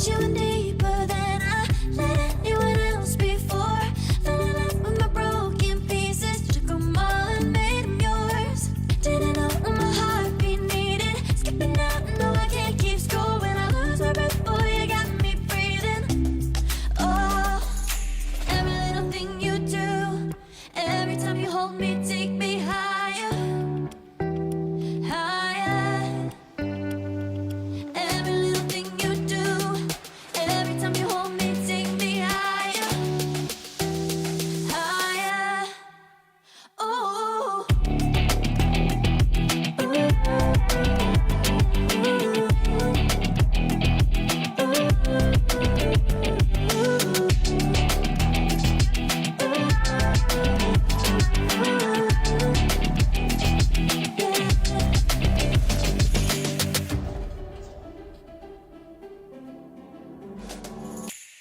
let you in deeper than I let anyone else before. Fell in love with my broken pieces, took them all and made them yours. Didn't know what my heartbeat needed, skipping out, no I can't keep score. When I lose my breath, boy, you got me breathing. Oh, every little thing you do, every time you hold me, take me higher, higher. Every little thing you do, every time you hold me, take me higher, higher. Oh,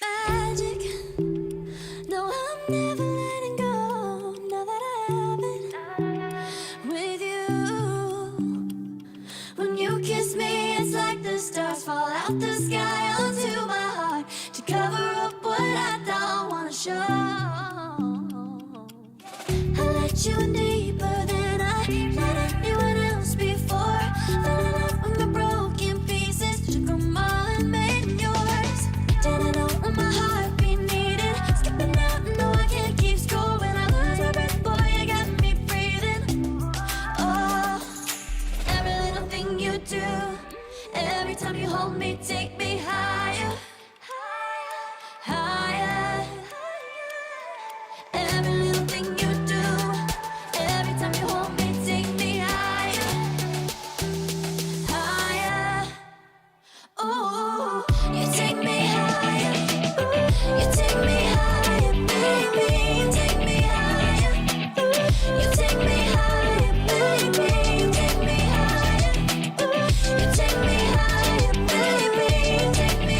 magic. No, I'm never letting go. Now that I have it with you. When you kiss me, it's like the stars fall out the sky onto my heart to cover up what I don't wanna show. I let you in deeper than I let anyone else before. Fell in love with my broken pieces, took them all and made them yours. Didn't know what my heartbeat needed, skipping out, no I can't keep score. When I lose my breath, boy, you got me breathing. Oh, every little thing you do, every time you hold me, take me higher, higher. Every little thing you do, every time you hold me, take me higher, higher. Oh, you take me higher, you take me higher, baby, you take me higher, you take me higher, baby, you take me higher, you take me higher, baby, you take me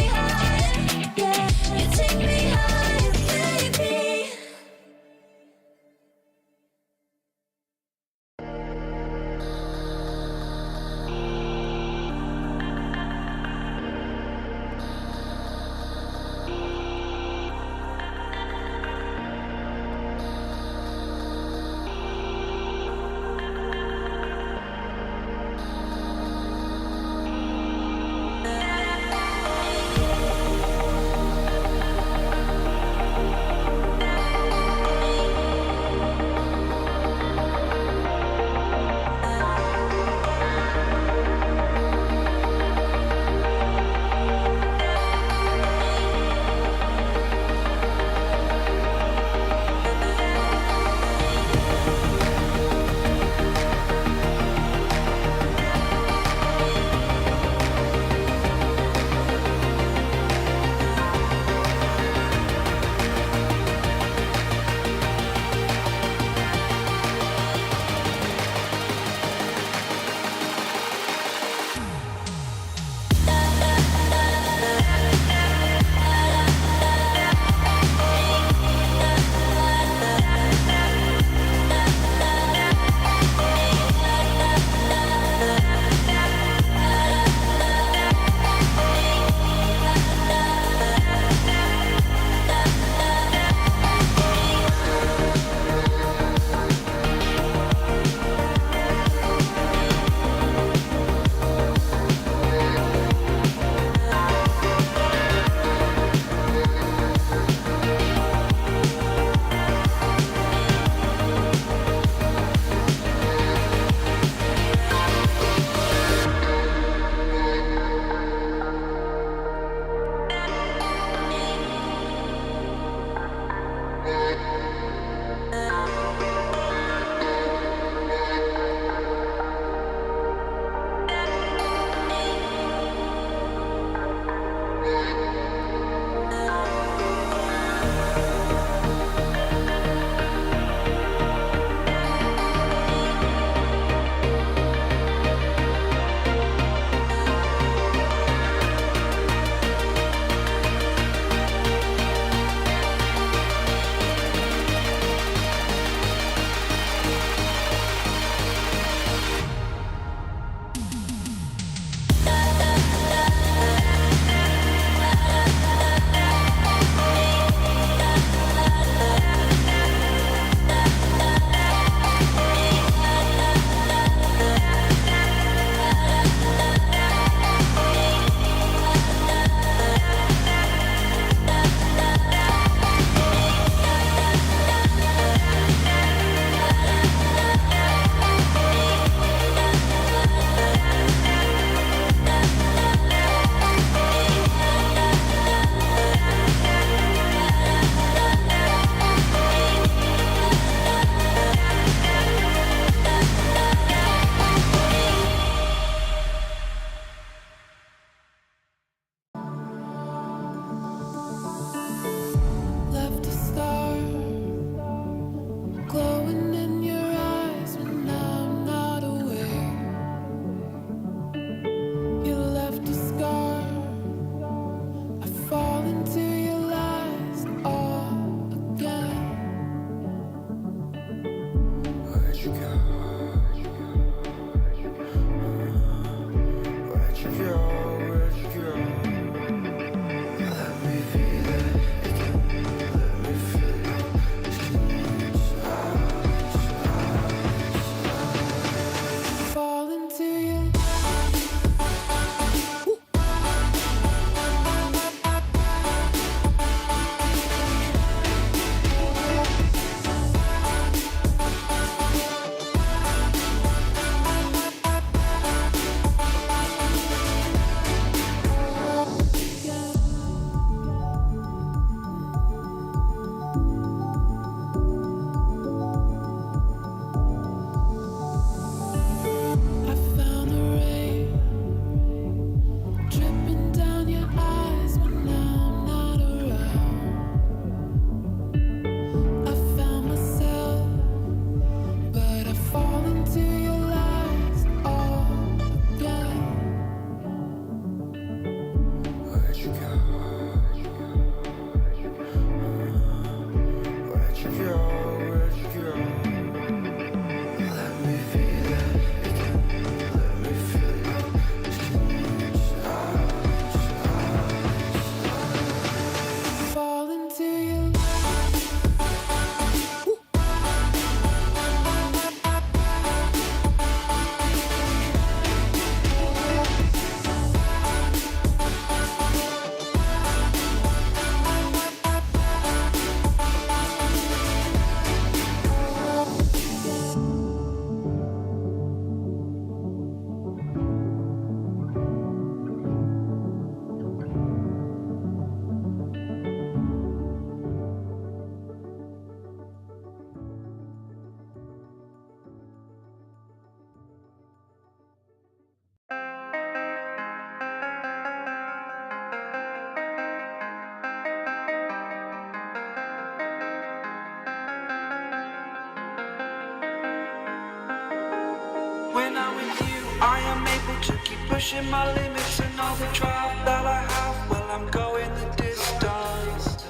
I am able to keep pushing my limits, and all the drive that I have, well, I'm going the distance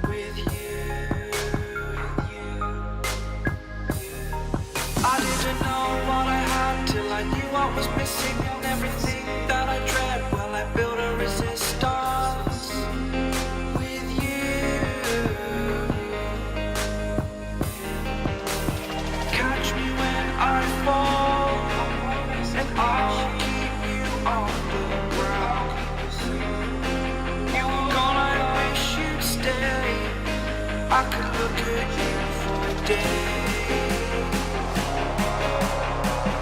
with you. I didn't know what I had till I knew what was missing, and everything that I dread, well, I built a resistance with you. Catch me when I fall, and I'll keep you on the ground. You were gone, I wish you'd stay. I could look at you for days.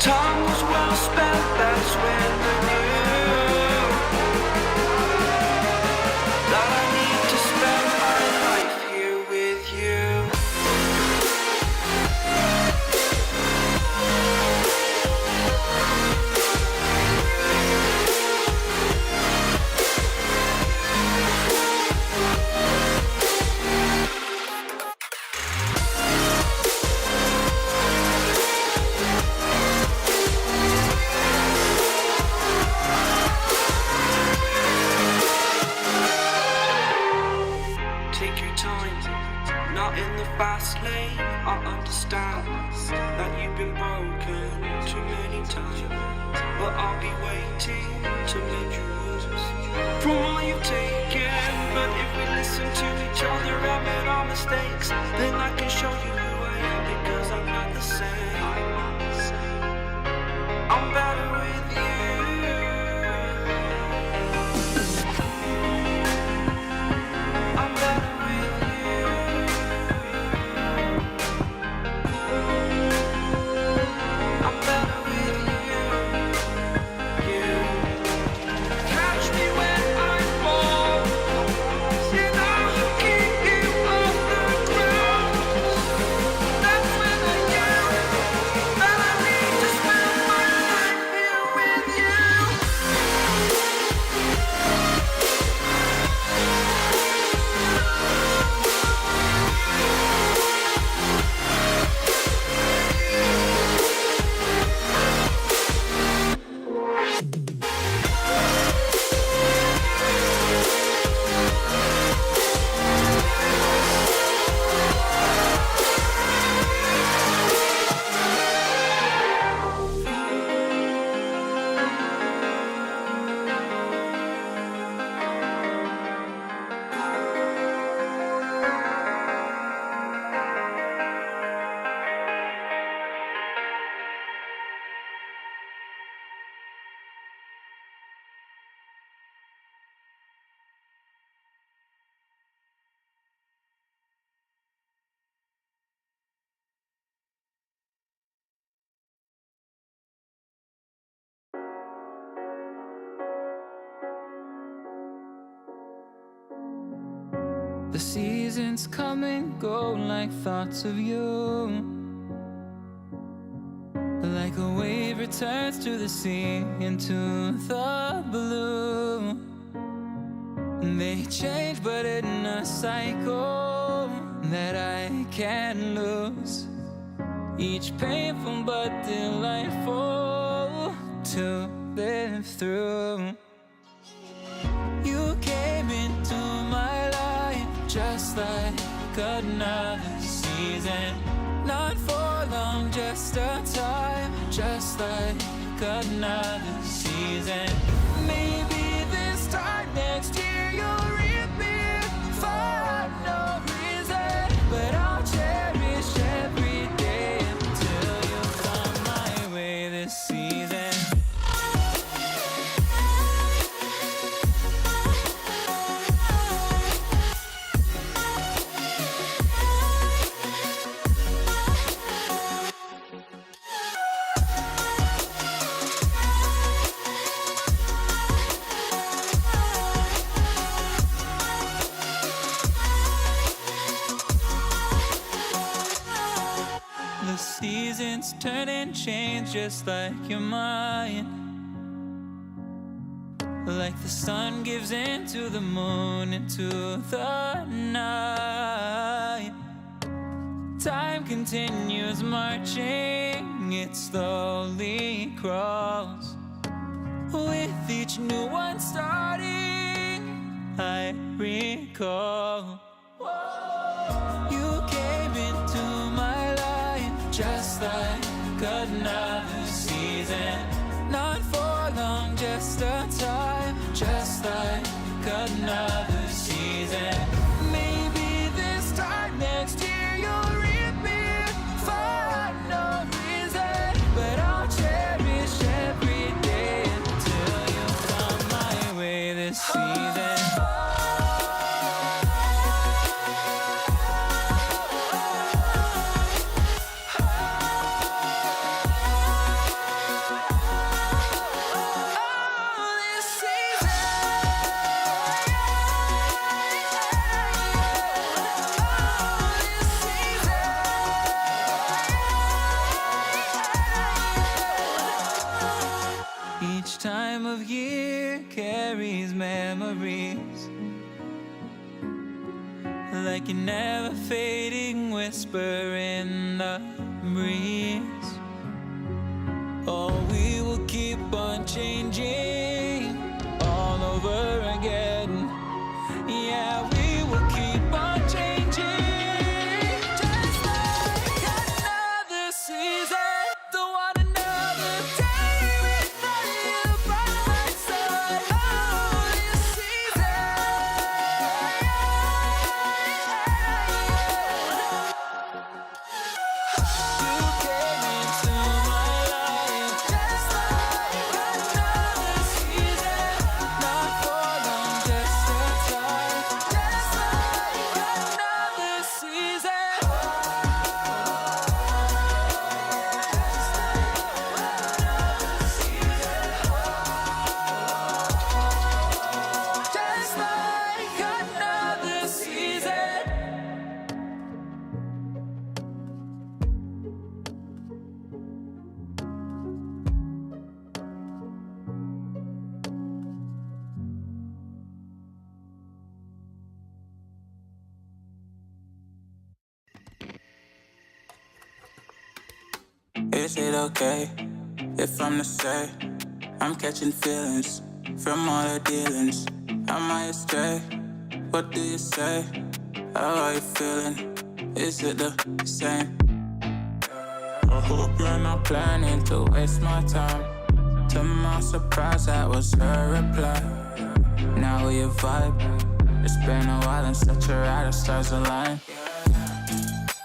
Time was well spent, that's when I knew that I need to spend my life here with you. Take your time, not in the fast lane. I understand that you've been broken too many times, but I'll be waiting to mend your wounds from all you've taken. But if we listen to each other and admit our mistakes, then I can show you who I am, because I'm not the same. I'm better with you. I'm better with you. I'm better with you. Catch me when I fall, and I'll keep you off the ground. That's when I knew that I need to spend my life here with you. The seasons come and go like thoughts of you. Like a wave returns to the sea into the blue. They change but in a cycle that I can't lose. Each painful but delightful to live through. You came into my life just like another season. Not for long, just a time, just like another season. Maybe this time next year you'll reappear for no reason, but I'll cherish every day until you come my way this season. The seasons turn and change just like your mind. Like the sun gives into the moon, into the night. Time continues marching it slowly crawls. With each new one starting, I recall you came into my life just like another season. Not for long, just a time, just like another season. Maybe this time next year you'll reappear for no reason, but I'll cherish every day until you come my way this season. Each time of year carries memories, like a never fading whisper in the breeze. Oh, we will keep on changing all over again. Yeah, we will keep on changing, just like another season. Don't want another day without you by my side. Oh, this season. You came into my life just like another season. Not for long, just a time, just like another season. Just like another season. Is it okay if I'm to say I'm catching feelings from all the dealings? Am I astray? What do you say? How are you feeling? Is it the same? I hope you're not planning to waste my time. To my surprise, that was her reply. Now we vibe. It's been a while and such a ride, the stars align.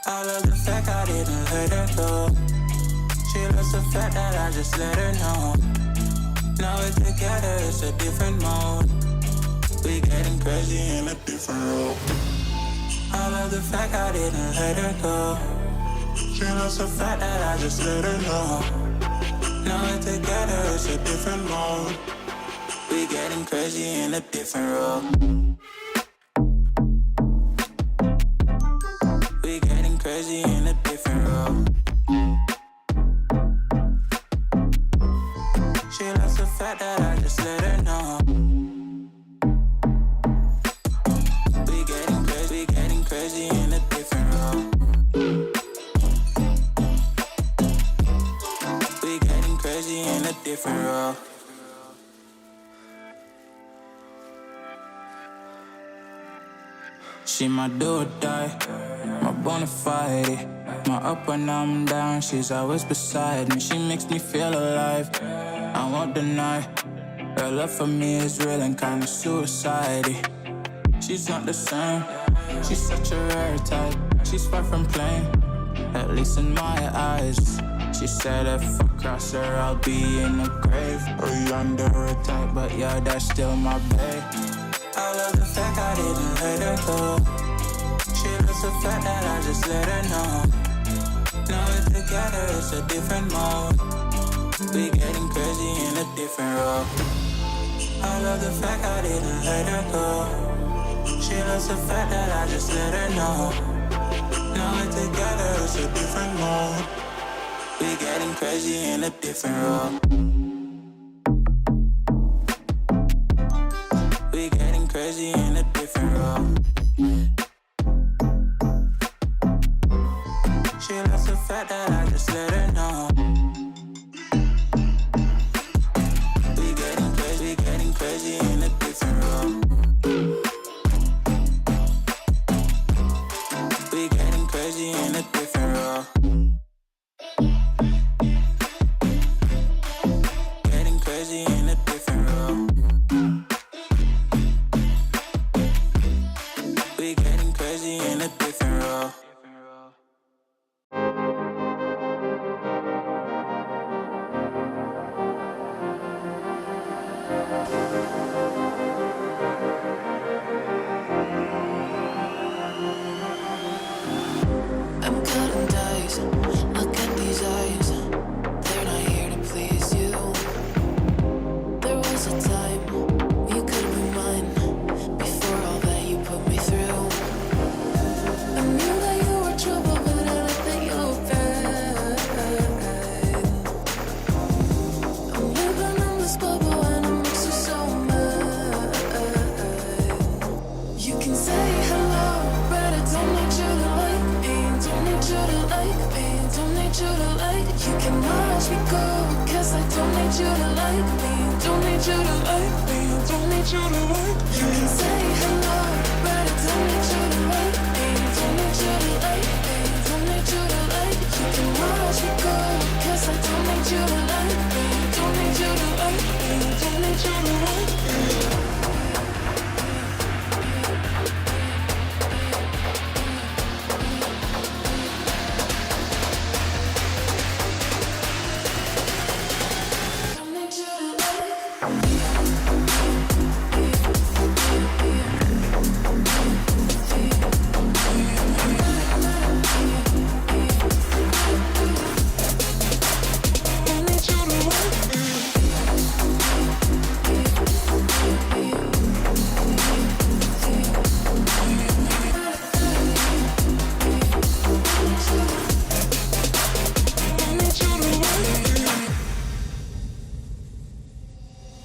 I love the fact I didn't let her go. She loves the fact that I just let her know. Now we're together, it's a different mode. We getting crazy in a different role. I love the fact I didn't let her go. She loves the fact that I just let her know. Now we're together, it's a different mode. We getting crazy in a different role. We getting crazy in a different role. She loves the fact that I just let her know. We getting crazy in a different role. We getting crazy in a different role. She my do or die, my bona fide. My up when I'm down, she's always beside me. She makes me feel alive, I won't deny. Her love for me is real and kinda suicide-y. She's not the same, she's such a rare type. She's far from plain, at least in my eyes. She said if I cross her, I'll be in the grave or under her type, but yeah, that's still my babe. I love the fact I didn't let her go. She loves the fact that I just let her know. Now we're together, it's a different mode. We getting crazy in a different role. I love the fact I didn't let her go. She loves the fact that I just let her know. Now we're together, it's a different mode. We getting crazy in a different role. We getting crazy in a different role. She loves the fact that I just let her know. crazy in a different role. We getting crazy in a different role. I'm cutting dice. Look at these eyes. They're not here to please you. There was a time you could be mine. Before all that you put me through, I knew that you were trouble, but I let that you fine. I'm living in this bubble and it makes you so mad. You can say hello, but I don't need you to like me. Don't need you to like me. Don't need you to like. You can watch me go, 'cause I don't need you to like me. Don't need you to like me. Don't need you to like. You can say hello, but I don't need you to like me. Don't need you to like me. Don't need you to like. You can watch me go, 'cause I don't need you to like me. Don't need you to like me. Don't need you to like me.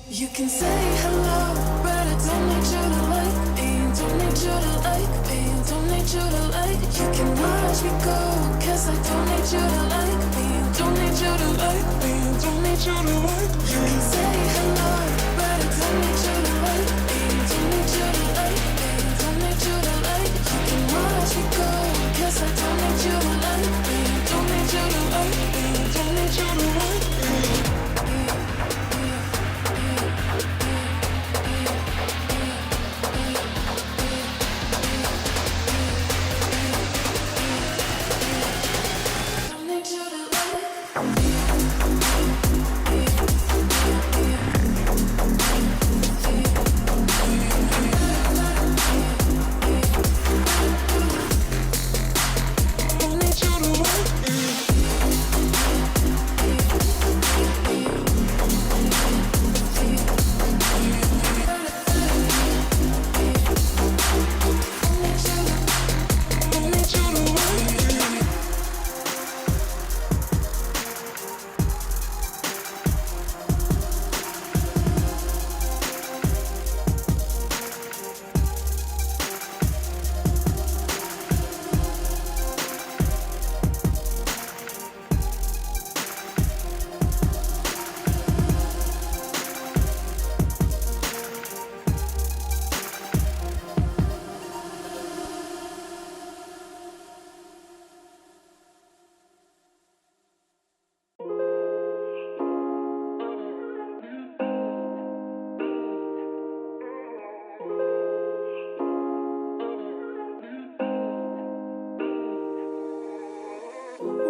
You can say hello, but I don't need you to like me. Don't need you to like me. Don't need you to like. You can watch me go, 'cause I don't need you to like me. Don't need you to like me. Don't need you to like. You can say hello, but I don't need you to like me. Don't need you to like me. Don't need you to like. You can watch me go, 'cause I don't need you to like me. Don't need you to like me. Don't need you to like me.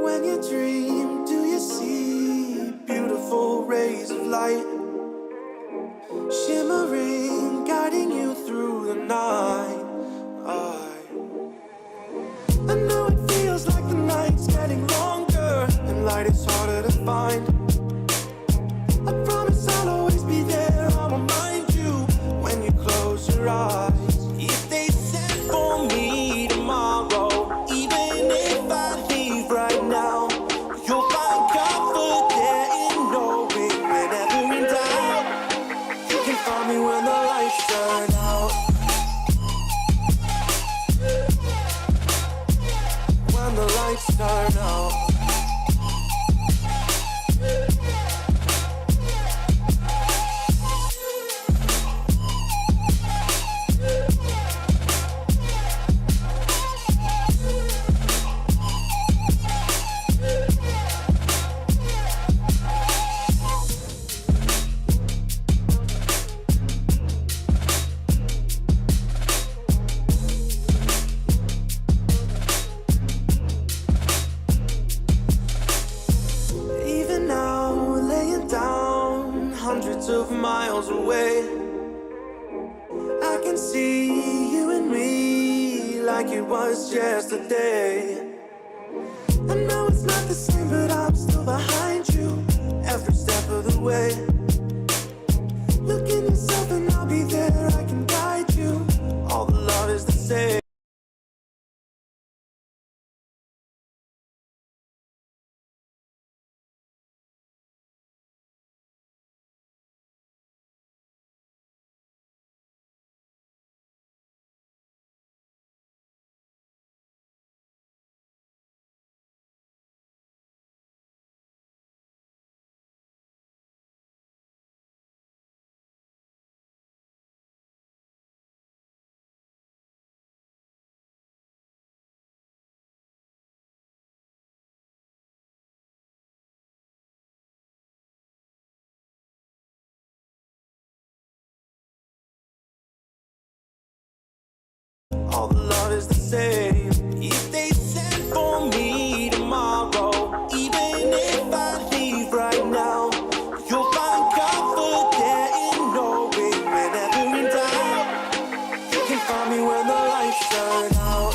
When you dream, do you see beautiful rays of light shimmering, guiding you through the night? I know it feels like the night's getting longer and light is harder to find. I promise I'll always be there, I'll remind you when you close your eyes. If they set for me tomorrow, even if I leave right now, you'll find comfort there in knowing whenever in doubt, you can find me when the lights turn out. hundreds of miles away. I can see you and me like it was yesterday. I know it's not the same, but I'm still behind you every step of the way. Look in yourself and I'll be there, I can guide you. All the love is the same. All the love is the same. If they send for me tomorrow, even if I leave right now, you'll find comfort there in knowing whenever in doubt, you can find me when the lights turn out.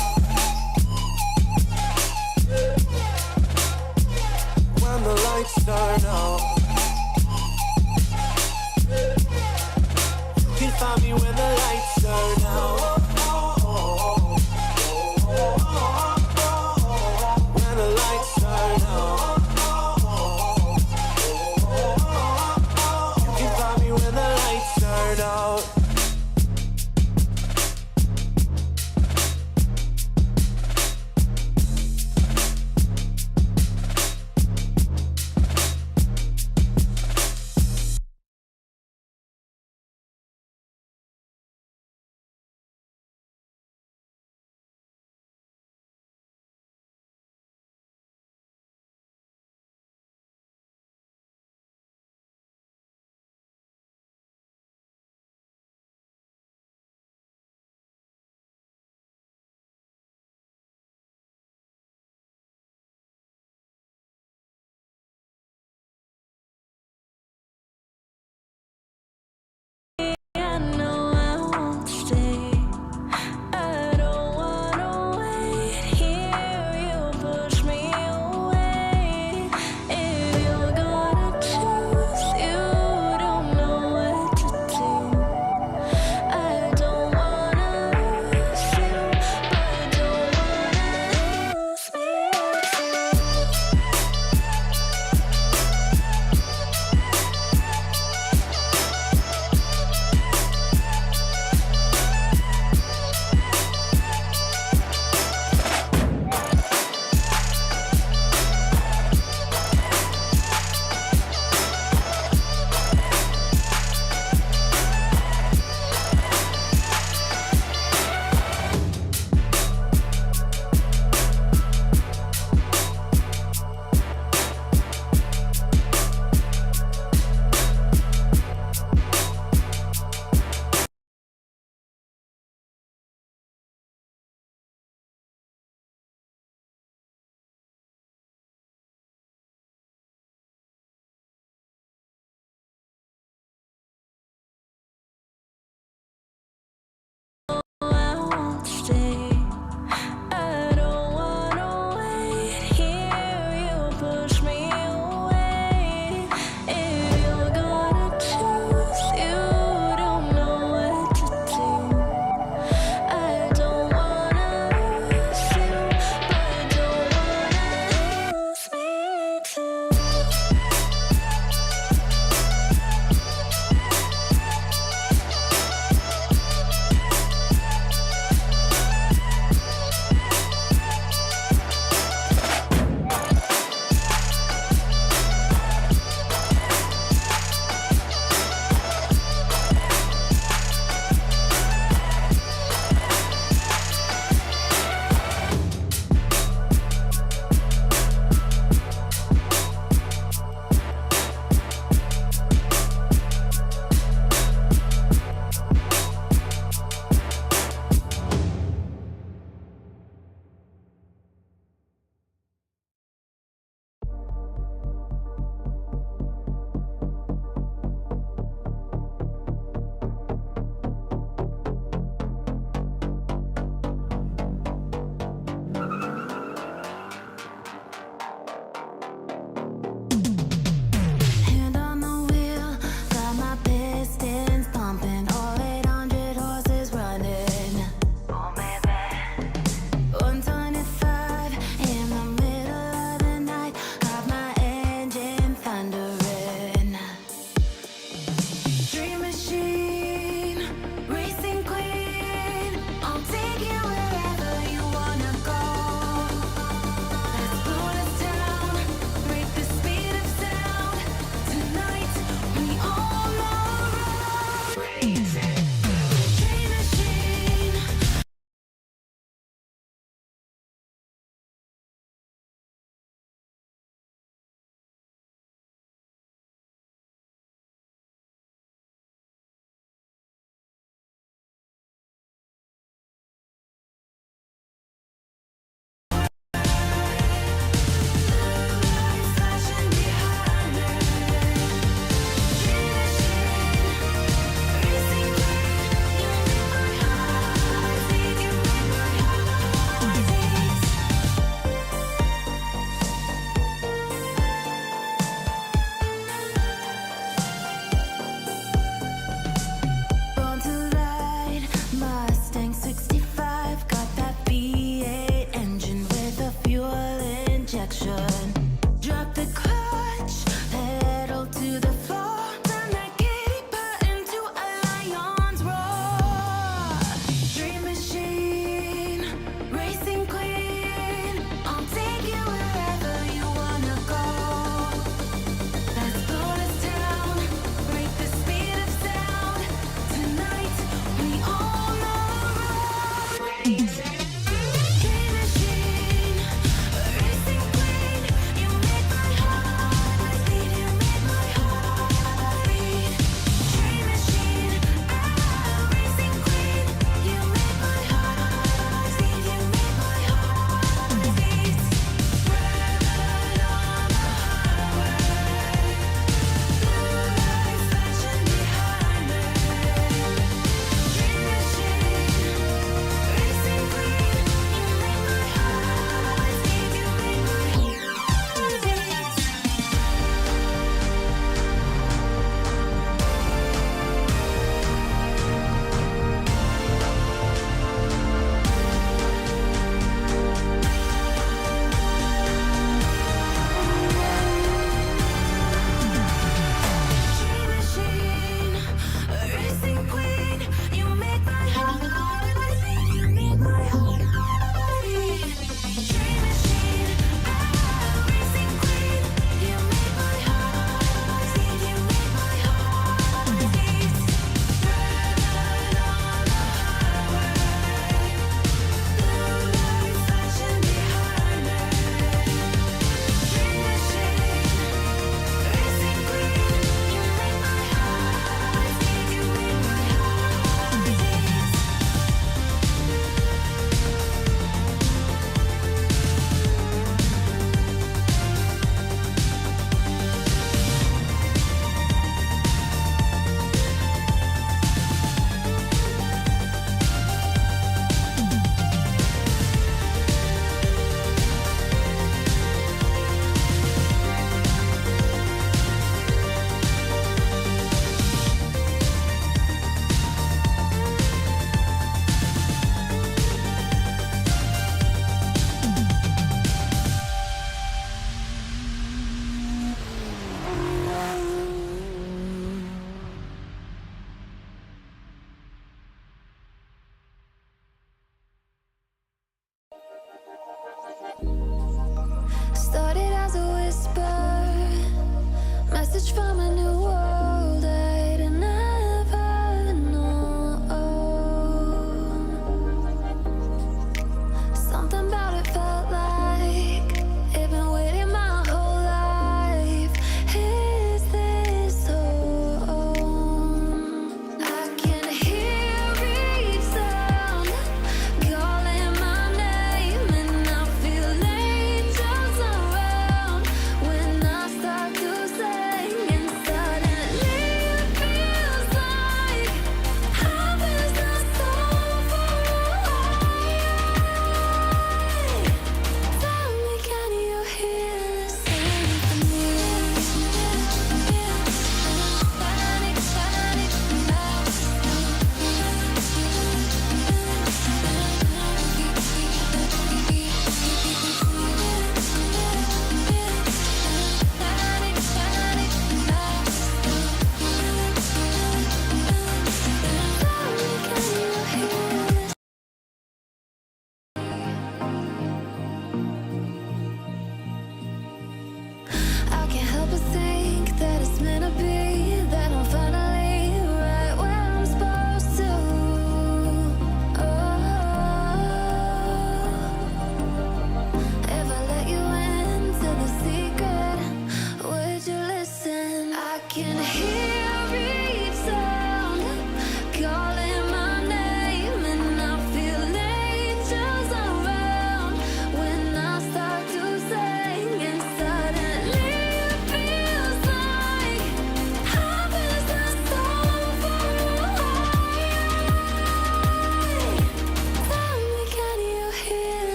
When the lights turn out, you can find me when the lights turn out.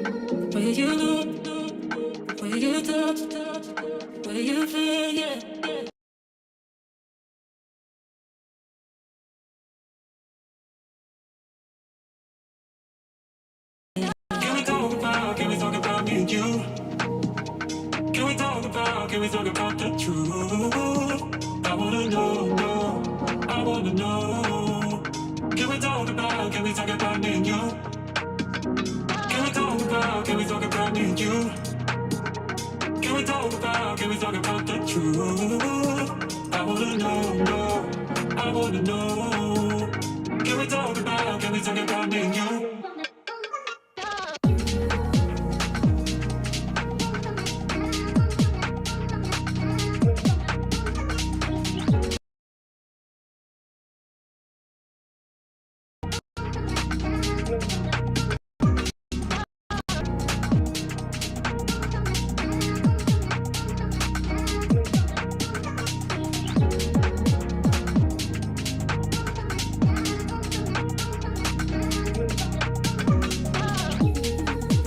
Where you look, where you touch, where you feel, yeah. Can we talk about me and you? Can we talk about the truth? I wanna know, I wanna know. Can we talk about me and you? Can we talk about me and you? Can we talk about the truth? I wanna know, I wanna know. Can we talk about me and you?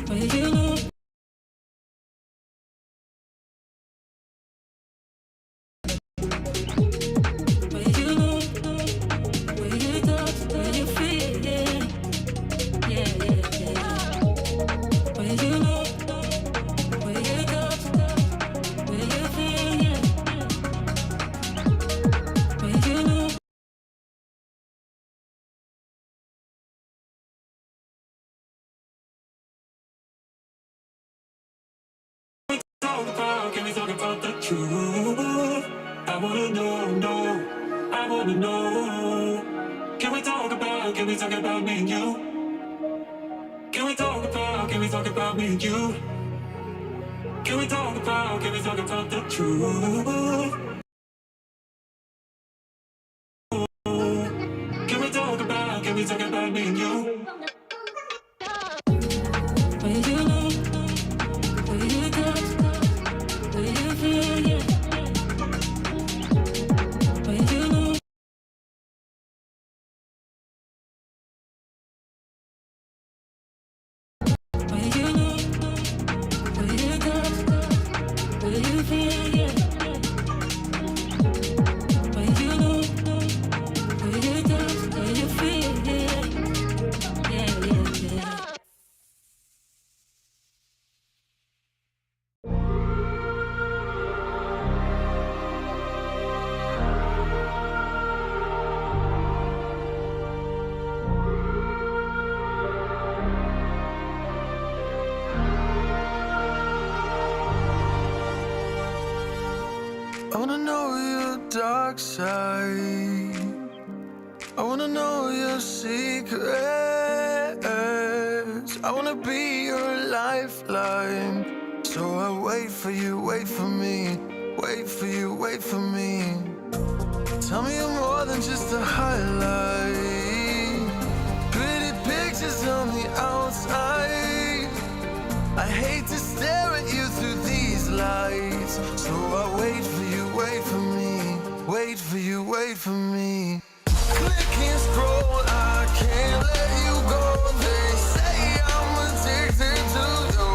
Where you look, where you look, where you touch, where you feel, yeah. Yeah, yeah, yeah. Where you look, where you touch, where you feel, yeah. Where you look, Can we talk about the truth? I wanna know, I wanna know. Can we talk about me and you? Can we talk about me and you? Can we talk about the truth? Can we talk about me and you? where you look, where you touch, where you feel, yeah. Where you look, where you look, where you touch, where you feel, yeah. Where you look, where you touch, where you feel, yeah. Yeah, yeah, yeah. I wanna know your dark side. I wanna know your secrets. I wanna be your lifeline. So I wait for you, wait for me. Wait for you, wait for me. Tell me you're more than just a highlight. Pretty pictures on the outside. I hate to stare at you through these lights. So I wait for you, wait for me. Wait for you, wait for me. Click and scroll, I can't let you go. They say I'm addicted to you.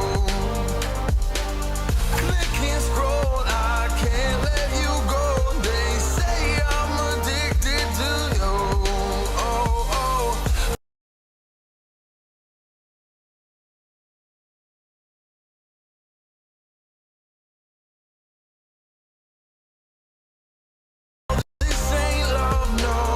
Click and scroll, I can't let you go. They say I'm addicted to you. Oh, oh. This ain't love, no.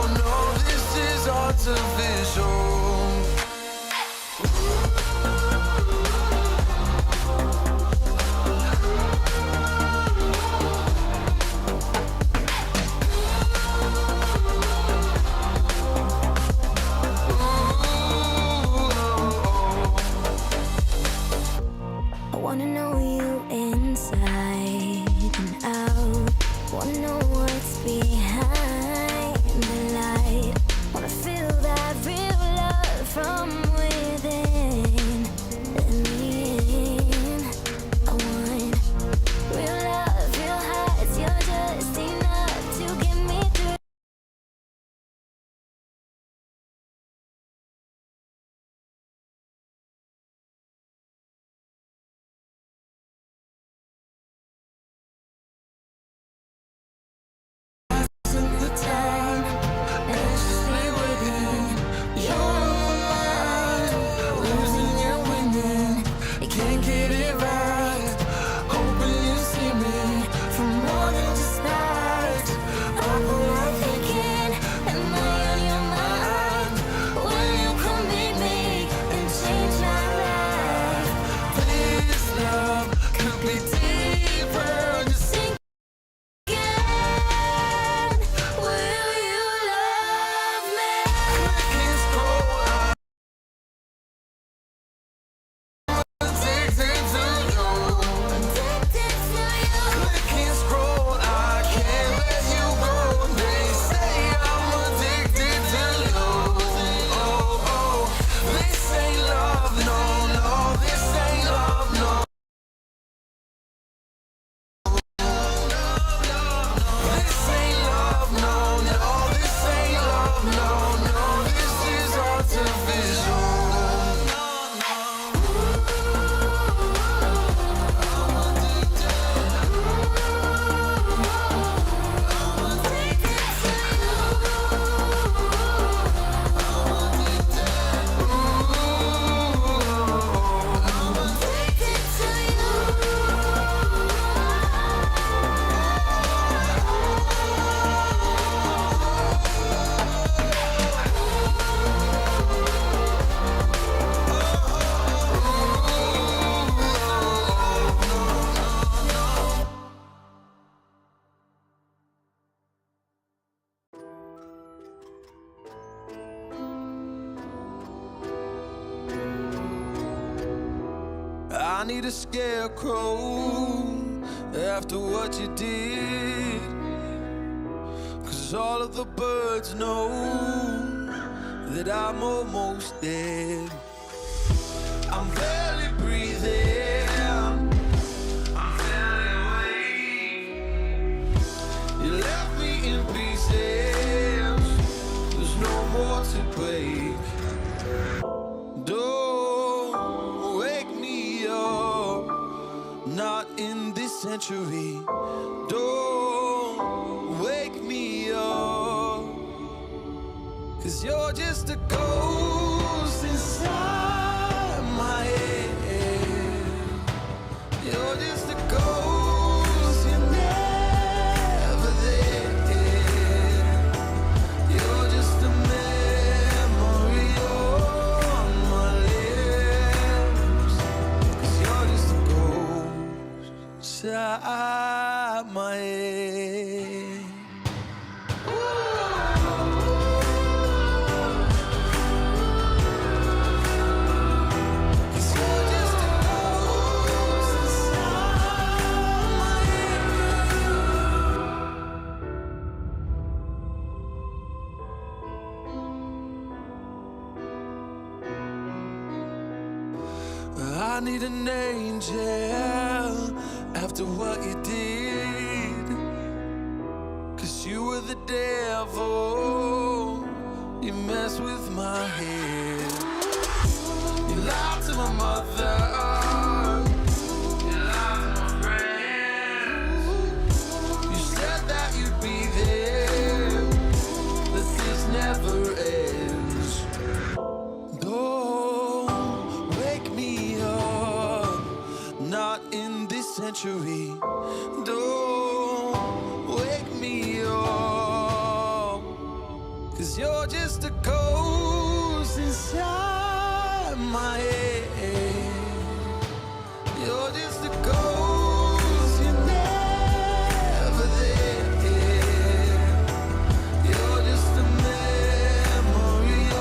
I need a scarecrow after what you did, 'cause all of the birds know that I'm almost dead. I'm barely breathing, I'm barely awake. You left me in pieces, there's no more to break. Don't wake me up, not in this century. Don't wake me up, 'cause you're just a ghost inside my head. You're just a ghost, you're never there. You're just a memory on my lips, 'cause you're just a ghost inside my head. I need an angel after what you did, 'cause you were the devil, you messed with my head. You lied to my mother, you lied to my friends. You said that you'd be there, that this never ends. Don't wake me up, not in this century. Don't wake me up, 'cause you're just a ghost inside my head. You're just a ghost, you're never there. You're just a memory on.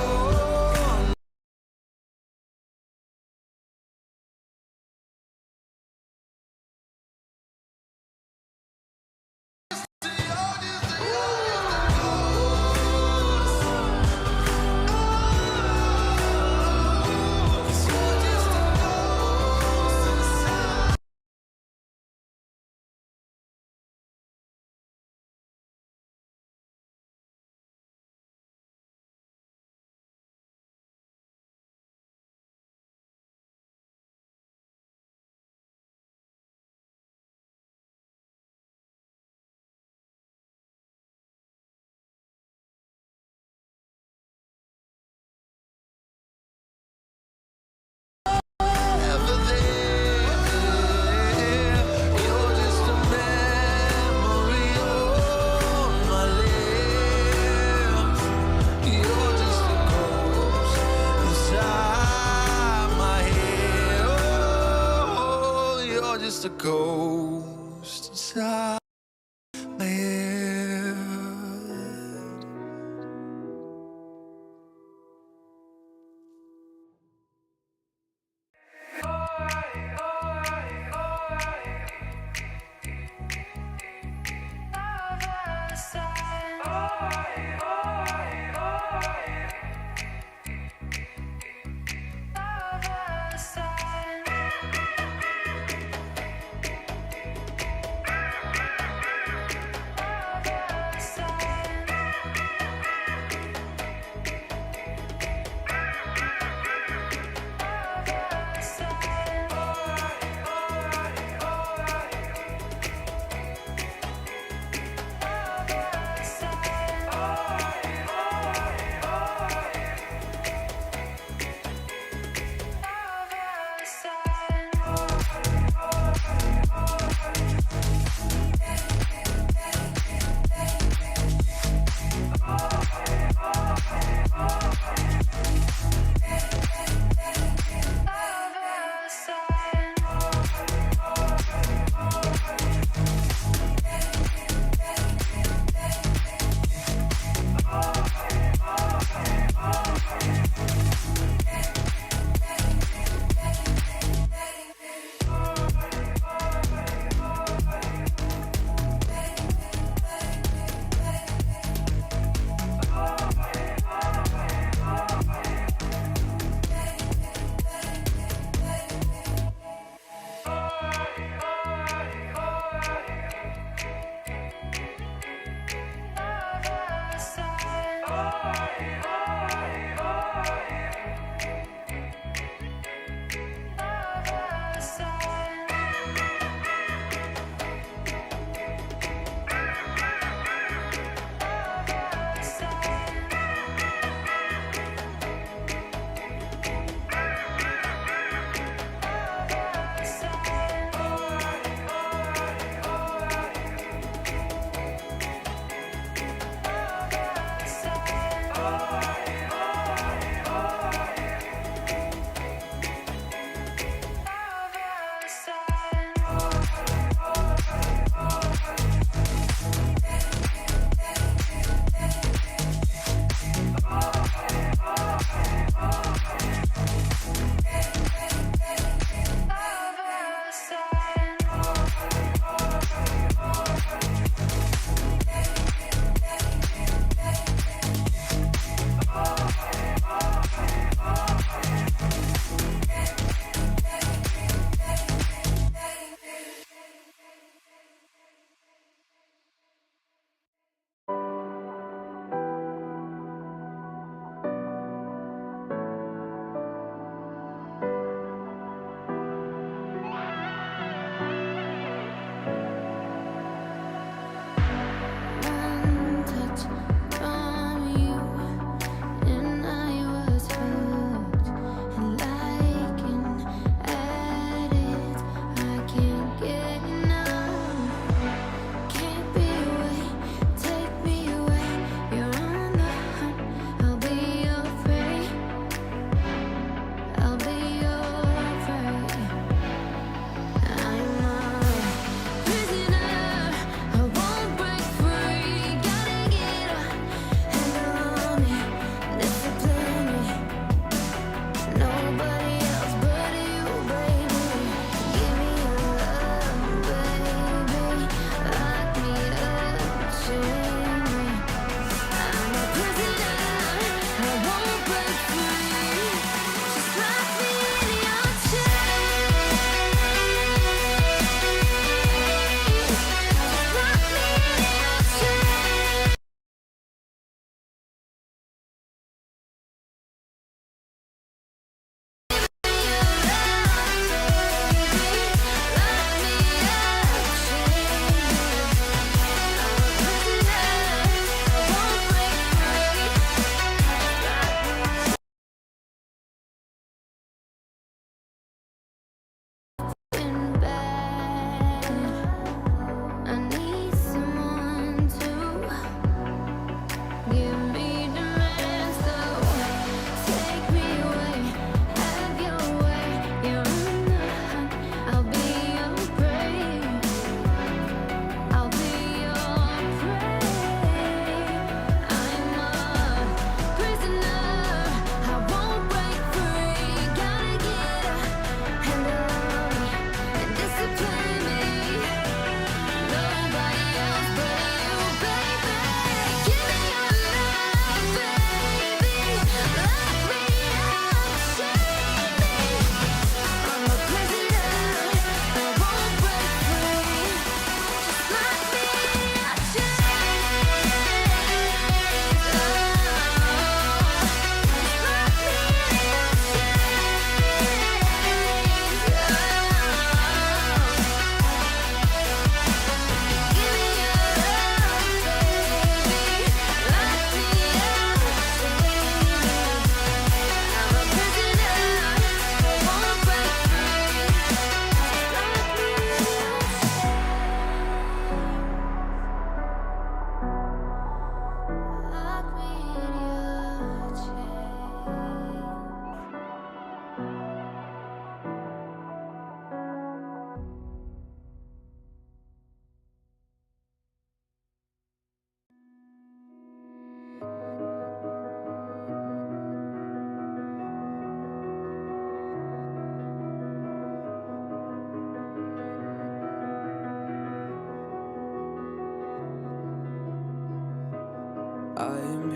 Just a ghost inside my head.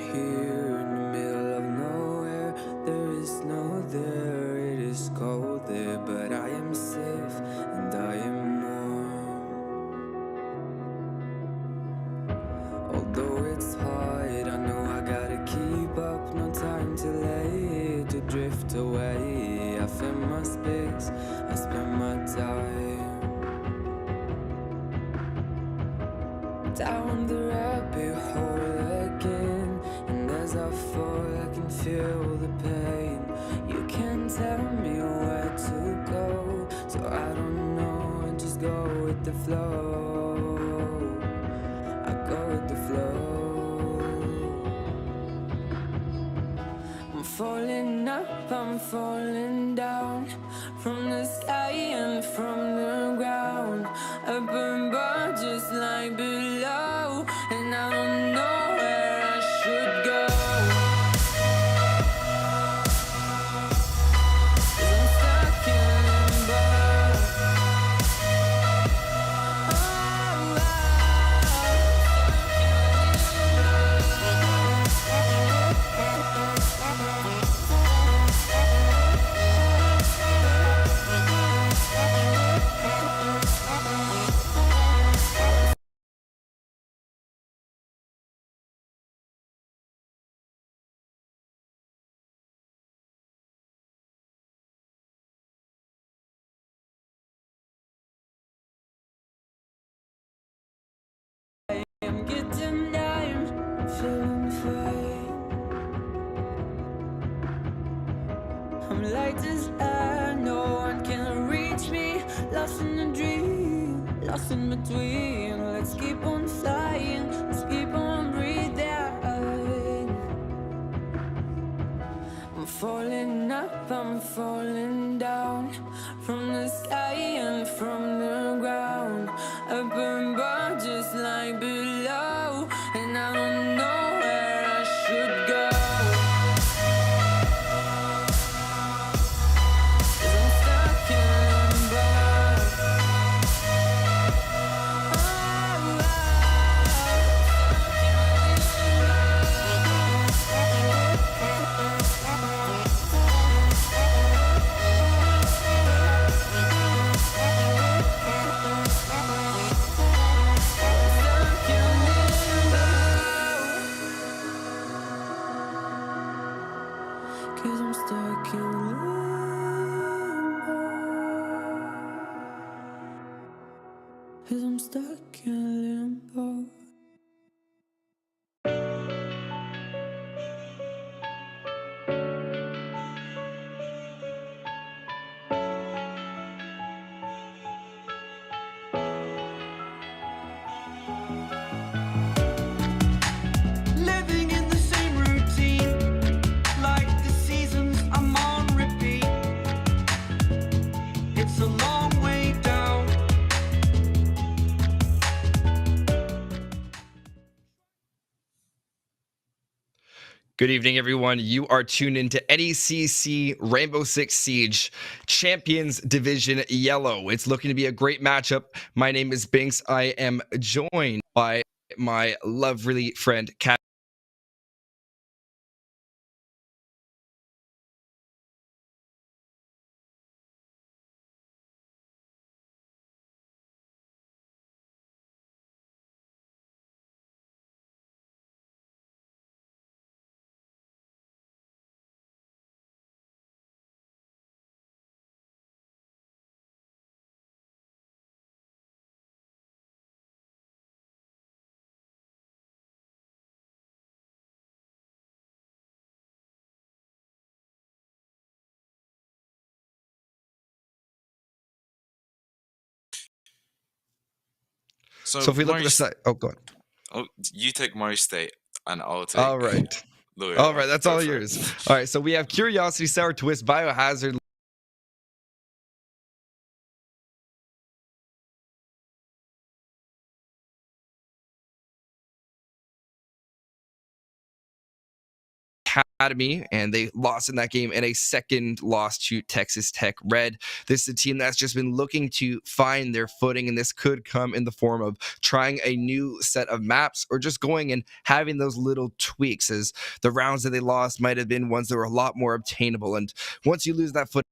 here in the middle of nowhere. There is no there, it is cold there, but I am safe and I am warm. Although it's hard, I know I gotta keep up. No time to lay to drift away. I find my space, I spend my time down the rabbit hole again. And as I fall, I can feel the pain. You can't tell me where to go, so I don't know, I just go with the flow. I go with the flow. I'm falling up, I'm falling down, from the sky and from the ground. Up above just like below, and I don't know where I should go. 'Cause I'm stuck in limbo. I'm getting down, feeling fine. I'm light as air, no one can reach me. Lost in a dream, lost in between. Let's keep on flying, let's keep on breathing. I'm falling up, I'm falling down, from the sky and from the ground. Up above just like below, and I don't know where I should go. 'Cause I'm stuck in limbo. Cause I'm stuck in limbo. Cause I'm stuck in limbo. Living in the same routine, like the seasons I'm on repeat. It's a long way down. Good evening, everyone. You are tuned into NECC Rainbow Six Siege Champions Division Yellow. It's looking to be a great matchup. My name is Binks. I am joined by my lovely friend, Kat. So if we look at the side, oh, go on. Oh, you take Murray State, and I'll take. All right. Loyola. All right, that's Go all for it. yours. All right, so we have Curiosity, Sour Twist, Biohazard, Academy, and they lost in that game, and a second loss to Texas Tech Red. This is a team that's just been looking to find their footing, and this could come in the form of trying a new set of maps or just going and having those little tweaks, as the rounds that they lost might have been ones that were a lot more obtainable. And once you lose that foot,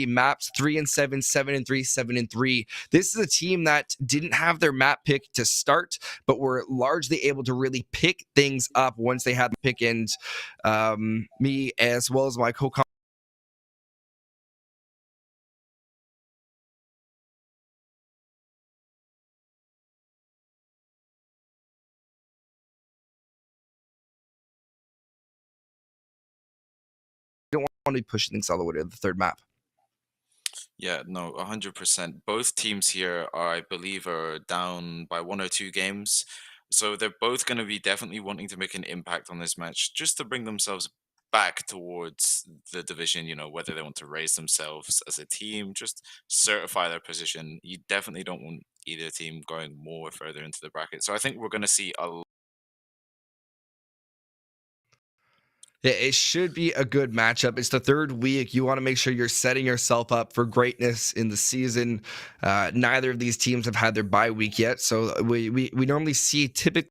maps 3-7, 7-3, 7-3. This is a team that didn't have their map pick to start, but were largely able to really pick things up once they had the pick. And me, as well as my co don't want to be pushing things all the way to the third map. Yeah, no, 100%. Both teams here are, I believe, are down by 1 or 2 games. So they're both going to be definitely wanting to make an impact on this match just to bring themselves back towards the division, whether they want to raise themselves as a team, just certify their position. You definitely don't want either team going more further into the bracket. So I think we're going to see a It should be a good matchup. It's the third week. You want to make sure you're setting yourself up for greatness in the season. Neither of these teams have had their bye week yet, so we normally see typically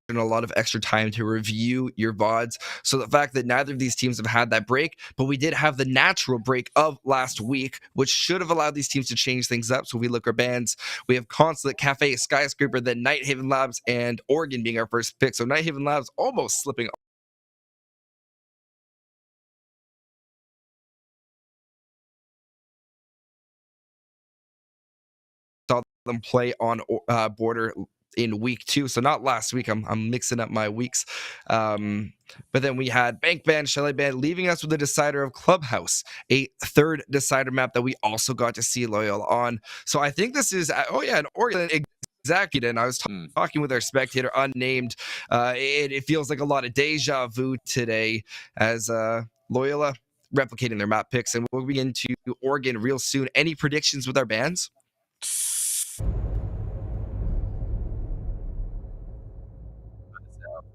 a lot of extra time to review your VODs. So the fact that neither of these teams have had that break, but we did have the natural break of last week, which should have allowed these teams to change things up. So we look our bands. We have Consulate, Cafe, Skyscraper, then Nighthaven Labs, and Oregon being our first pick. So Nighthaven Labs almost slipping them play on border in week 2, so not last week. I'm mixing up my weeks. But then we had Bank Band, Chalet Band, leaving us with the decider of Clubhouse, a third decider map that we also got to see Loyola on. So I think this is an Oregon. Exactly, and I was talking with our spectator unnamed. It feels like a lot of deja vu today, as Loyola replicating their map picks, and we'll be into Oregon real soon. Any predictions with our bands?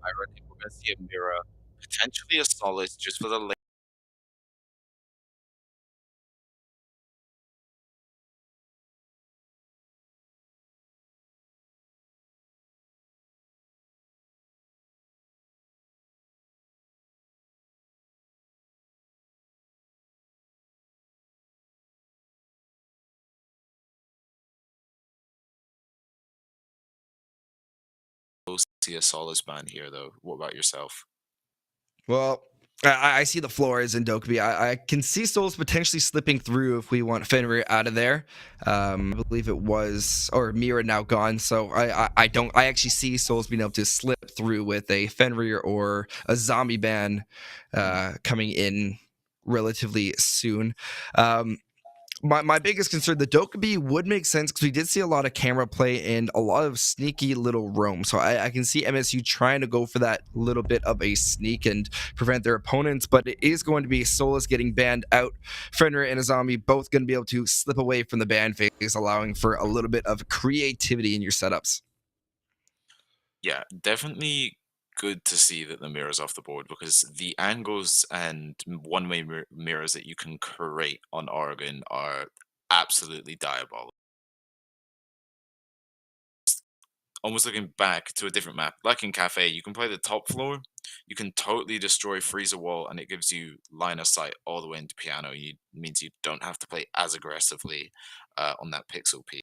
I reckon we're going to see a mirror, potentially a solid, just for the late. See a solace band here, though. What about yourself? Well, I see the floors in Dokkaebi. I can see Souls potentially slipping through if we want Fenrir out of there. I believe it was, or Mira now gone. So I don't. I actually see Souls being able to slip through with a Fenrir or a zombie ban coming in relatively soon. My biggest concern, the Dokkaebi would make sense because we did see a lot of camera play and a lot of sneaky little roam. So I can see MSU trying to go for that little bit of a sneak and prevent their opponents, but it is going to be Solus getting banned out. Fenrir and a zombie both going to be able to slip away from the ban phase, allowing for a little bit of creativity in your setups. Yeah, definitely good to see that the mirror's off the board because the angles and one-way mirrors that you can create on Oregon are absolutely diabolical. Almost looking back to a different map, like in Cafe, you can play the top floor, you can totally destroy Freezer Wall, and it gives you line of sight all the way into Piano. It means you don't have to play as aggressively on that pixel piece.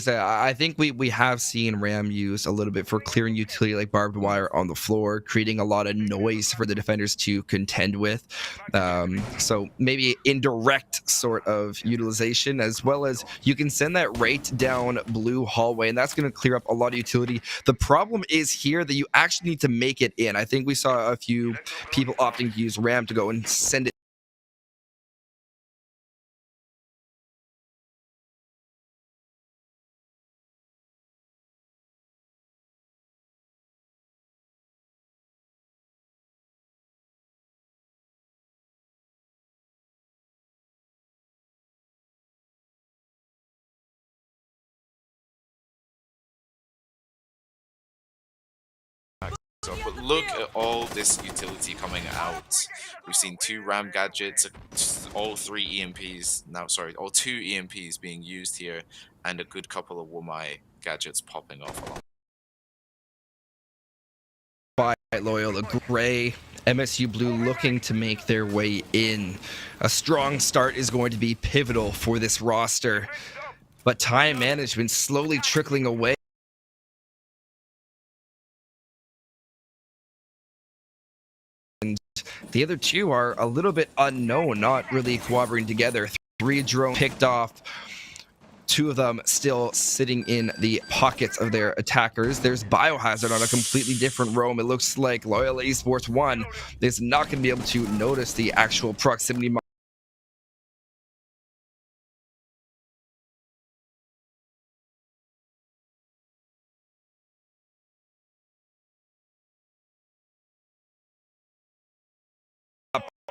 I think we have seen Ram used a little bit for clearing utility like barbed wire on the floor, creating a lot of noise for the defenders to contend with. So maybe indirect sort of utilization, as well as you can send that right down blue hallway, and that's going to clear up a lot of utility. The problem is here that you actually need to make it in. I think we saw a few people opting to use Ram to go and send it But look at all this utility coming out. We've seen 2 RAM gadgets, all 3 EMPs. Now, sorry, all 2 EMPs being used here, and a good couple of Womai gadgets popping off along. by Loyola Gray. MSU Blue looking to make their way in. A strong start is going to be pivotal for this roster, but time management slowly trickling away. And the other two are a little bit unknown, not really cooperating together. 3 drones picked off. 2 of them still sitting in the pockets of their attackers. There's Biohazard on a completely different roam. It looks like Loyola Esports 1 is not going to be able to notice the actual proximity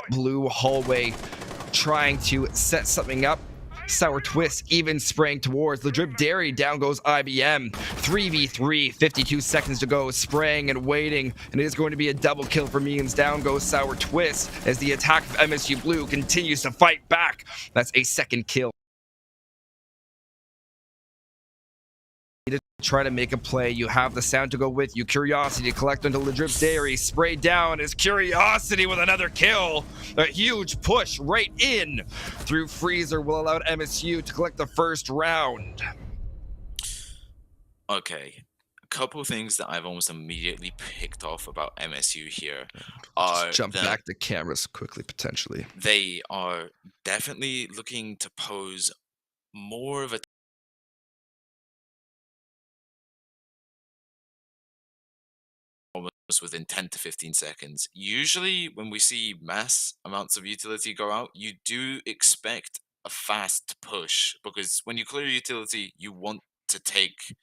blue hallway, trying to set something up. Sour Twist even spraying towards the Drip Dairy. Down goes IBM. 3v3, 52 seconds to go, spraying and waiting, and it is going to be a double kill for Means. Down goes Sour Twist as the attack of MSU Blue continues to fight back. That's a second kill. To try to make a play, you have the sound to go with you. Curiosity to collect onto the Drip Dairy. Spray down is Curiosity with another kill. A huge push right in through Freezer will allow MSU to collect the first round. Okay, a couple things that I've almost immediately picked off about MSU here are Just jump that back the cameras quickly, potentially. they are definitely looking to pose more of a almost within 10 to 15 seconds. Usually, when we see mass amounts of utility go out, you do expect a fast push because when you clear utility, you want to take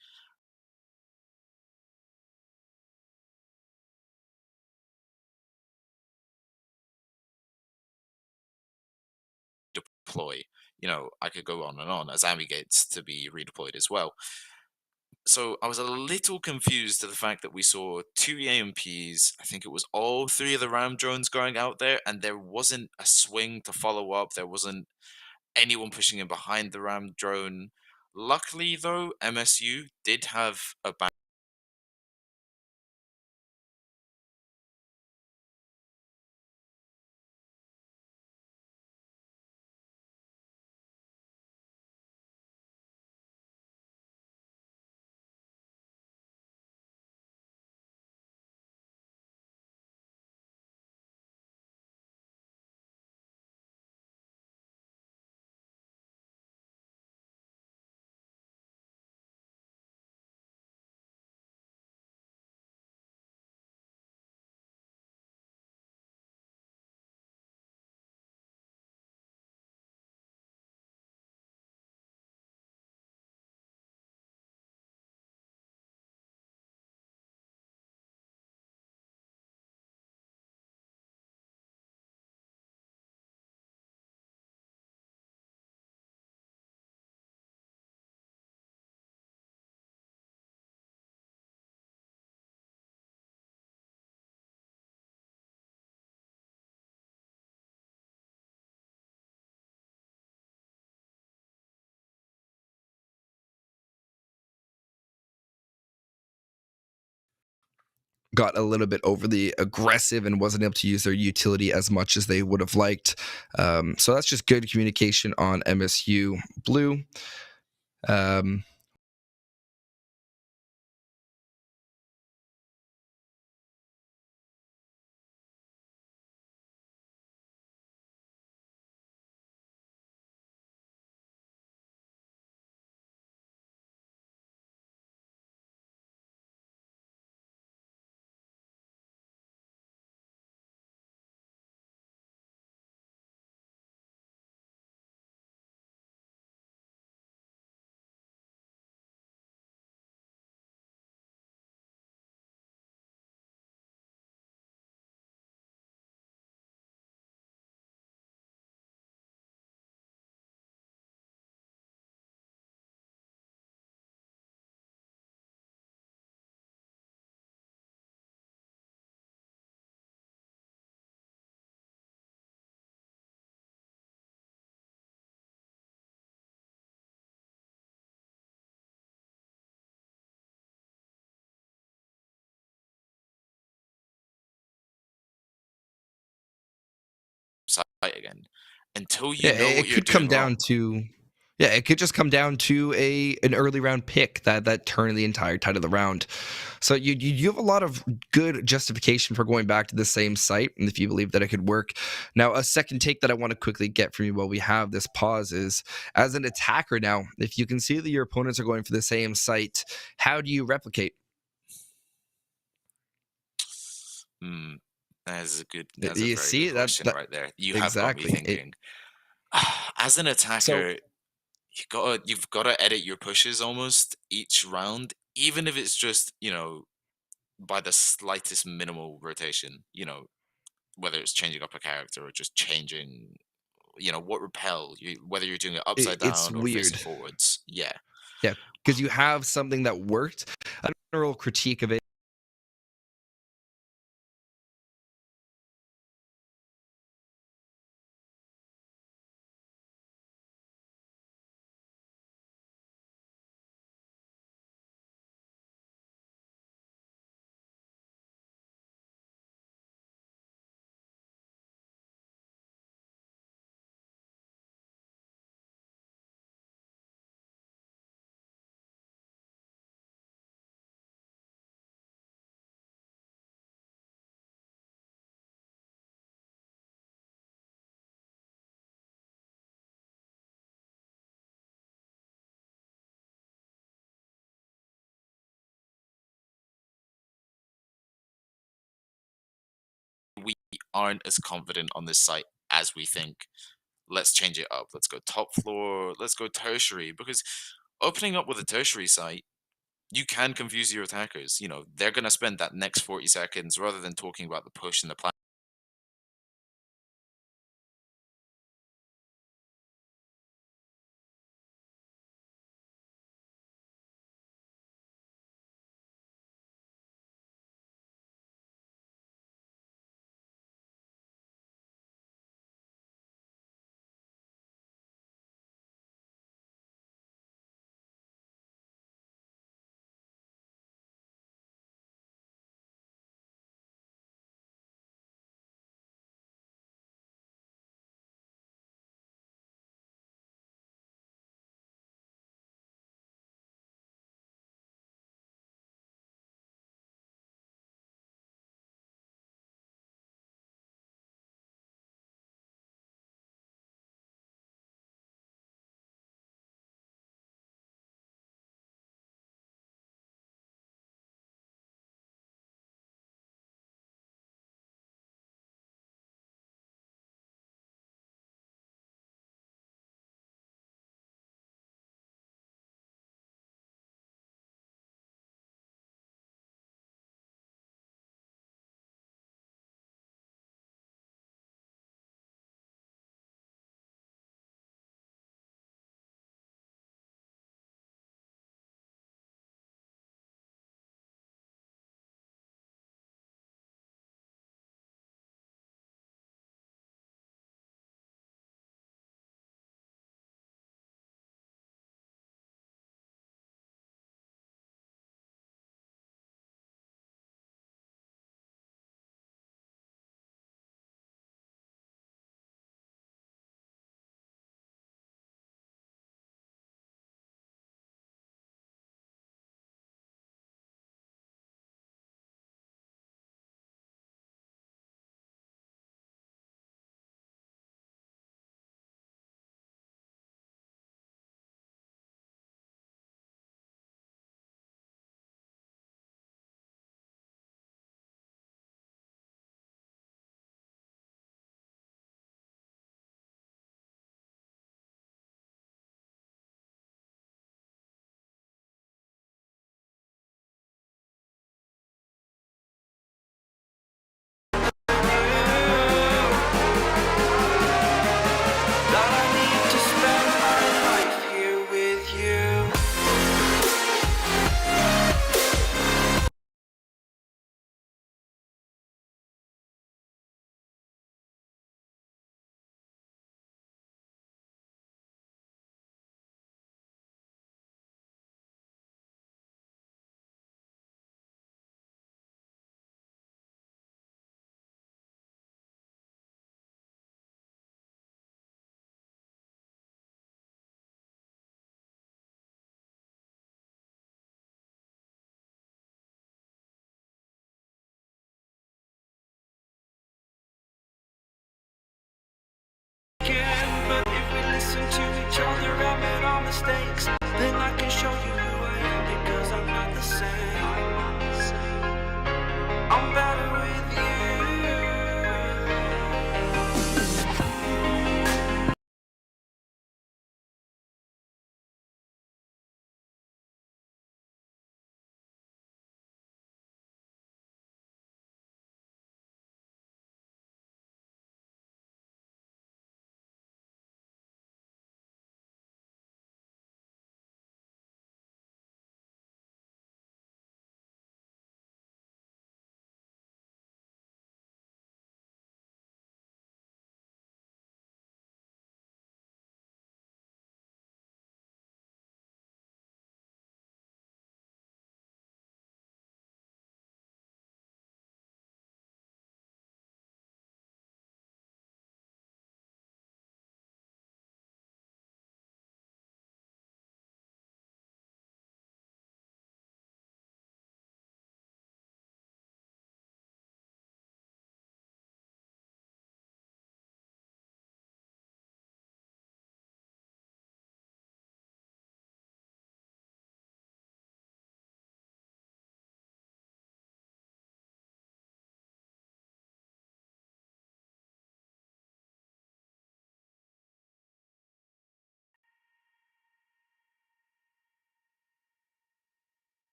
deploy. You know, I could go on and on as Ami gets to be redeployed as well. So I was a little confused to the fact that we saw 2 EMPs. I think it was all 3 of the Ram drones going out there, and there wasn't a swing to follow up. There wasn't anyone pushing in behind the Ram drone. Luckily, though, MSU did have a Got a little bit overly aggressive and wasn't able to use their utility as much as they would have liked. So that's just good communication on MSU Blue. again until Yeah, you know what it you're could doing come down wrong. to yeah, it could just come down to an early round pick that turned the entire tide of the round. So you have a lot of good justification for going back to the same site, and if you believe that it could work. Now, a second take that I want to quickly get from you while we have this pause is, as an attacker now, if you can see that your opponents are going for the same site, how do you replicate? Hmm, that's a You very good see that question that right there. You have got me exactly. thinking. As an So attacker, you've gotta edit your pushes almost each round, even if it's just, by the slightest minimal rotation, whether it's changing up a character or just changing, what repel, whether you're doing it upside it's down or facing weird. forwards. Yeah. Yeah, because you have something that worked. A general critique of it We aren't as confident on this site as we think. Let's change it up. Let's go top floor. Let's go tertiary. Because opening up with a tertiary site, you can confuse your attackers. They're going to spend that next 40 seconds rather than talking about the push and the plan.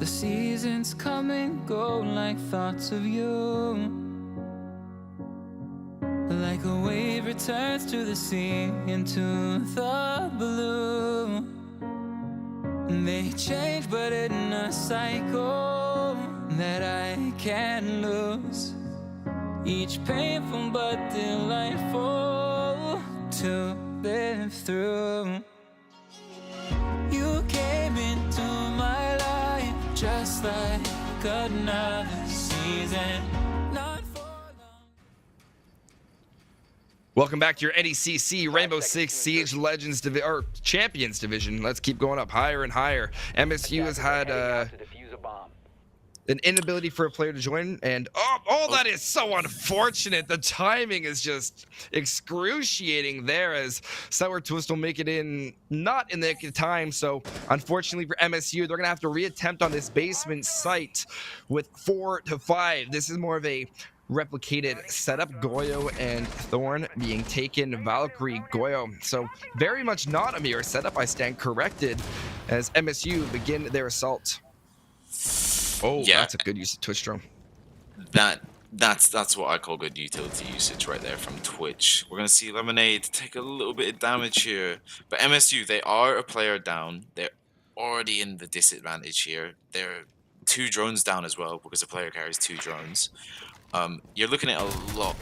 The seasons come and go like thoughts of you. Like a wave returns to the sea into the blue. They change but in a cycle that I can't lose. Each painful but delightful to live through. You came into my life just like another season. Not for long. Welcome back to your NECC Rainbow Six Siege Legends or Champions Division. Let's keep going up higher and higher. MSU has had an inability for a player to join, and that is so unfortunate. The timing is just excruciating there, as Sour Twist will make it in not in the time. So unfortunately for MSU, they're gonna have to reattempt on this basement site with 4 to 5. This is more of a replicated setup. Goyo and Thorn being taken, Valkyrie, Goyo. So very much not a mirror setup. I stand corrected as MSU begin their assault. Oh, yeah, that's a good use of Twitch drone. That's what I call good utility usage right there from Twitch. We're gonna see Lemonade take a little bit of damage here, but MSU, they are a player down. They're already in the disadvantage here. They're 2 drones down as well because the player carries 2 drones. You're looking at a lot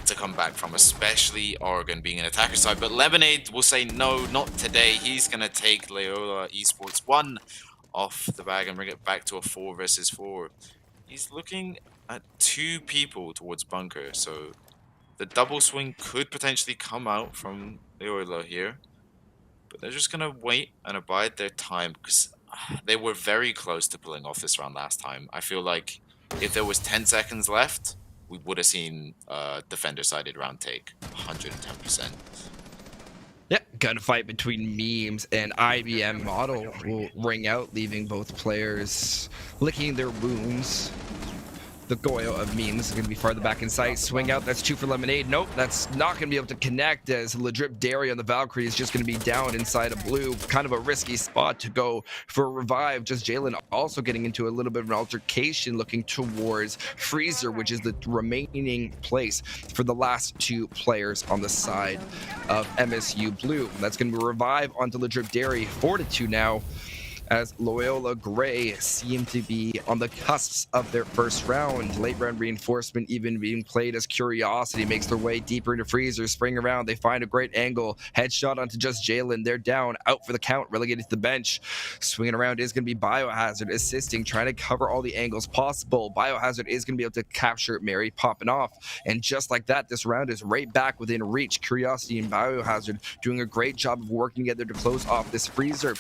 to come back from, especially Oregon being an attacker side. But Lemonade will say no, not today. He's gonna take Loyola Esports 1 off the bag and bring it back to a 4 versus 4. He's looking at 2 people towards bunker, so the double swing could potentially come out from Loyola here, but they're just gonna wait and abide their time because they were very close to pulling off this round last time. I feel like if there was 10 seconds left, we would have seen defender-sided round take 110%. Yeah, gunfight between Memes and IBM Model will ring out, leaving both players licking their wounds. The Goyo of Memes is going to be farther back in sight. Swing out, that's 2 for Lemonade. Nope, that's not going to be able to connect, as Ledrip Dairy on the Valkyrie is just going to be down inside a blue. Kind of a risky spot to go for a revive. Just Jalen also getting into a little bit of an altercation, looking towards Freezer, which is the remaining place for the last 2 players on the side of MSU Blue. That's going to be a revive onto Ledrip Dairy. 4-2 now, as Loyola Gray seem to be on the cusps of their first round. Late round reinforcement even being played as Curiosity makes their way deeper into Freezer. Spring around, they find a great angle. Headshot onto just Jalen. They're down, out for the count, relegated to the bench. Swinging around is going to be Biohazard, assisting, trying to cover all the angles possible. Biohazard is going to be able to capture Mary popping off. And just like that, this round is right back within reach. Curiosity and Biohazard doing a great job of working together to close off this Freezer.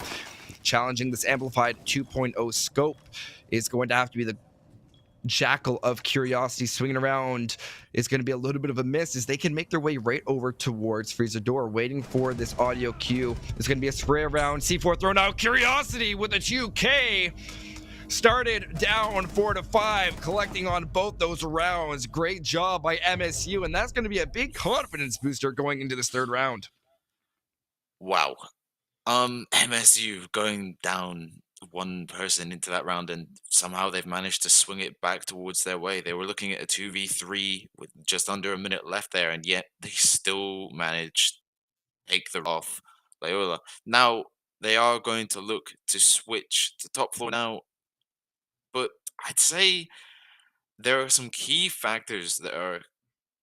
Challenging this amplified 2.0 scope is going to have to be the Jackal of Curiosity. Swinging around is going to be a little bit of a miss, as they can make their way right over towards Freezer Door, waiting for this audio cue. It's going to be a spray around. C4 thrown out. Curiosity with a 2K. Started down 4-5, collecting on both those rounds. Great job by MSU, and that's going to be a big confidence booster going into this 3rd round. Wow. MSU going down 1 person into that round, and somehow they've managed to swing it back towards their way. They were looking at a 2v3 with just under a minute left there, and yet they still managed to take the off Loyola. Now, they are going to look to switch to top floor now, but I'd say there are some key factors that are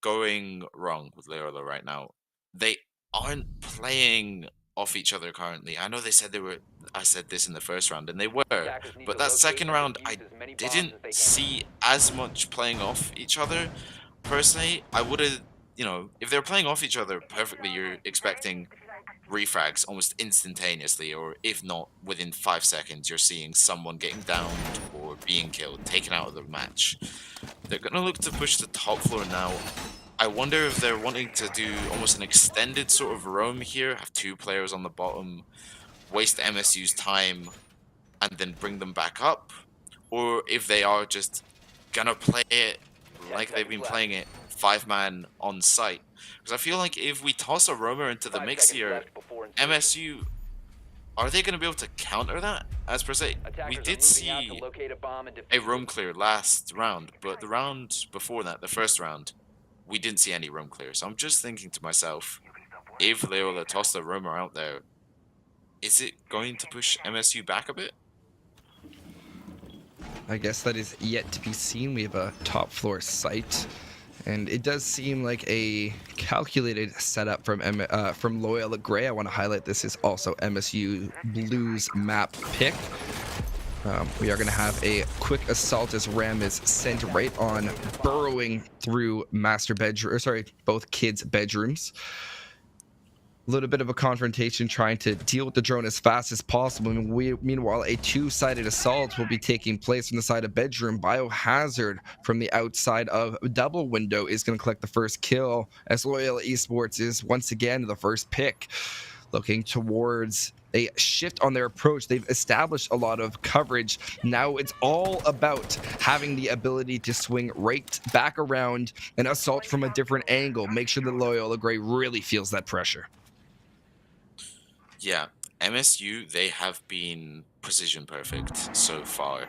going wrong with Loyola right now. They aren't playing off each other currently. I know they said they were, I said this in the first round, and they were, but that second round, I didn't see as much playing off each other. Personally, I would have, if they're playing off each other perfectly, you're expecting refrags almost instantaneously, or if not, within 5 seconds, you're seeing someone getting downed or being killed, taken out of the match. They're going to look to push the top floor now. I wonder if they're wanting to do almost an extended sort of roam here, have 2 players on the bottom, waste MSU's time, and then bring them back up, or if they are just gonna play it like they've been playing it, 5-man on site. Because I feel like if we toss a roamer into the mix here, MSU, are they gonna be able to counter that? as per se, we did see a roam clear last round, but the round before that, the first round, we didn't see any roam clear. So I'm just thinking to myself, if LOYOLA toss the roamer out there, is it going to push MSU back a bit? I guess that is yet to be seen. We have a top floor site, and it does seem like a calculated setup from LOYOLA Gray. I want to highlight this is also MSU Blues map pick. We are going to have a quick assault as Ram is sent right on, burrowing through both kids' bedrooms. A little bit of a confrontation, trying to deal with the drone as fast as possible. Meanwhile, a two-sided assault will be taking place from the side of bedroom. Biohazard from the outside of double window is going to collect the first kill, as LOYOLA Esports is once again the first pick, looking towards a shift on their approach. They've established a lot of coverage. Now it's all about having the ability to swing right back around and assault from a different angle. Make sure that LOYOLA Gray really feels that pressure. Yeah, MSU, they have been precision perfect so far.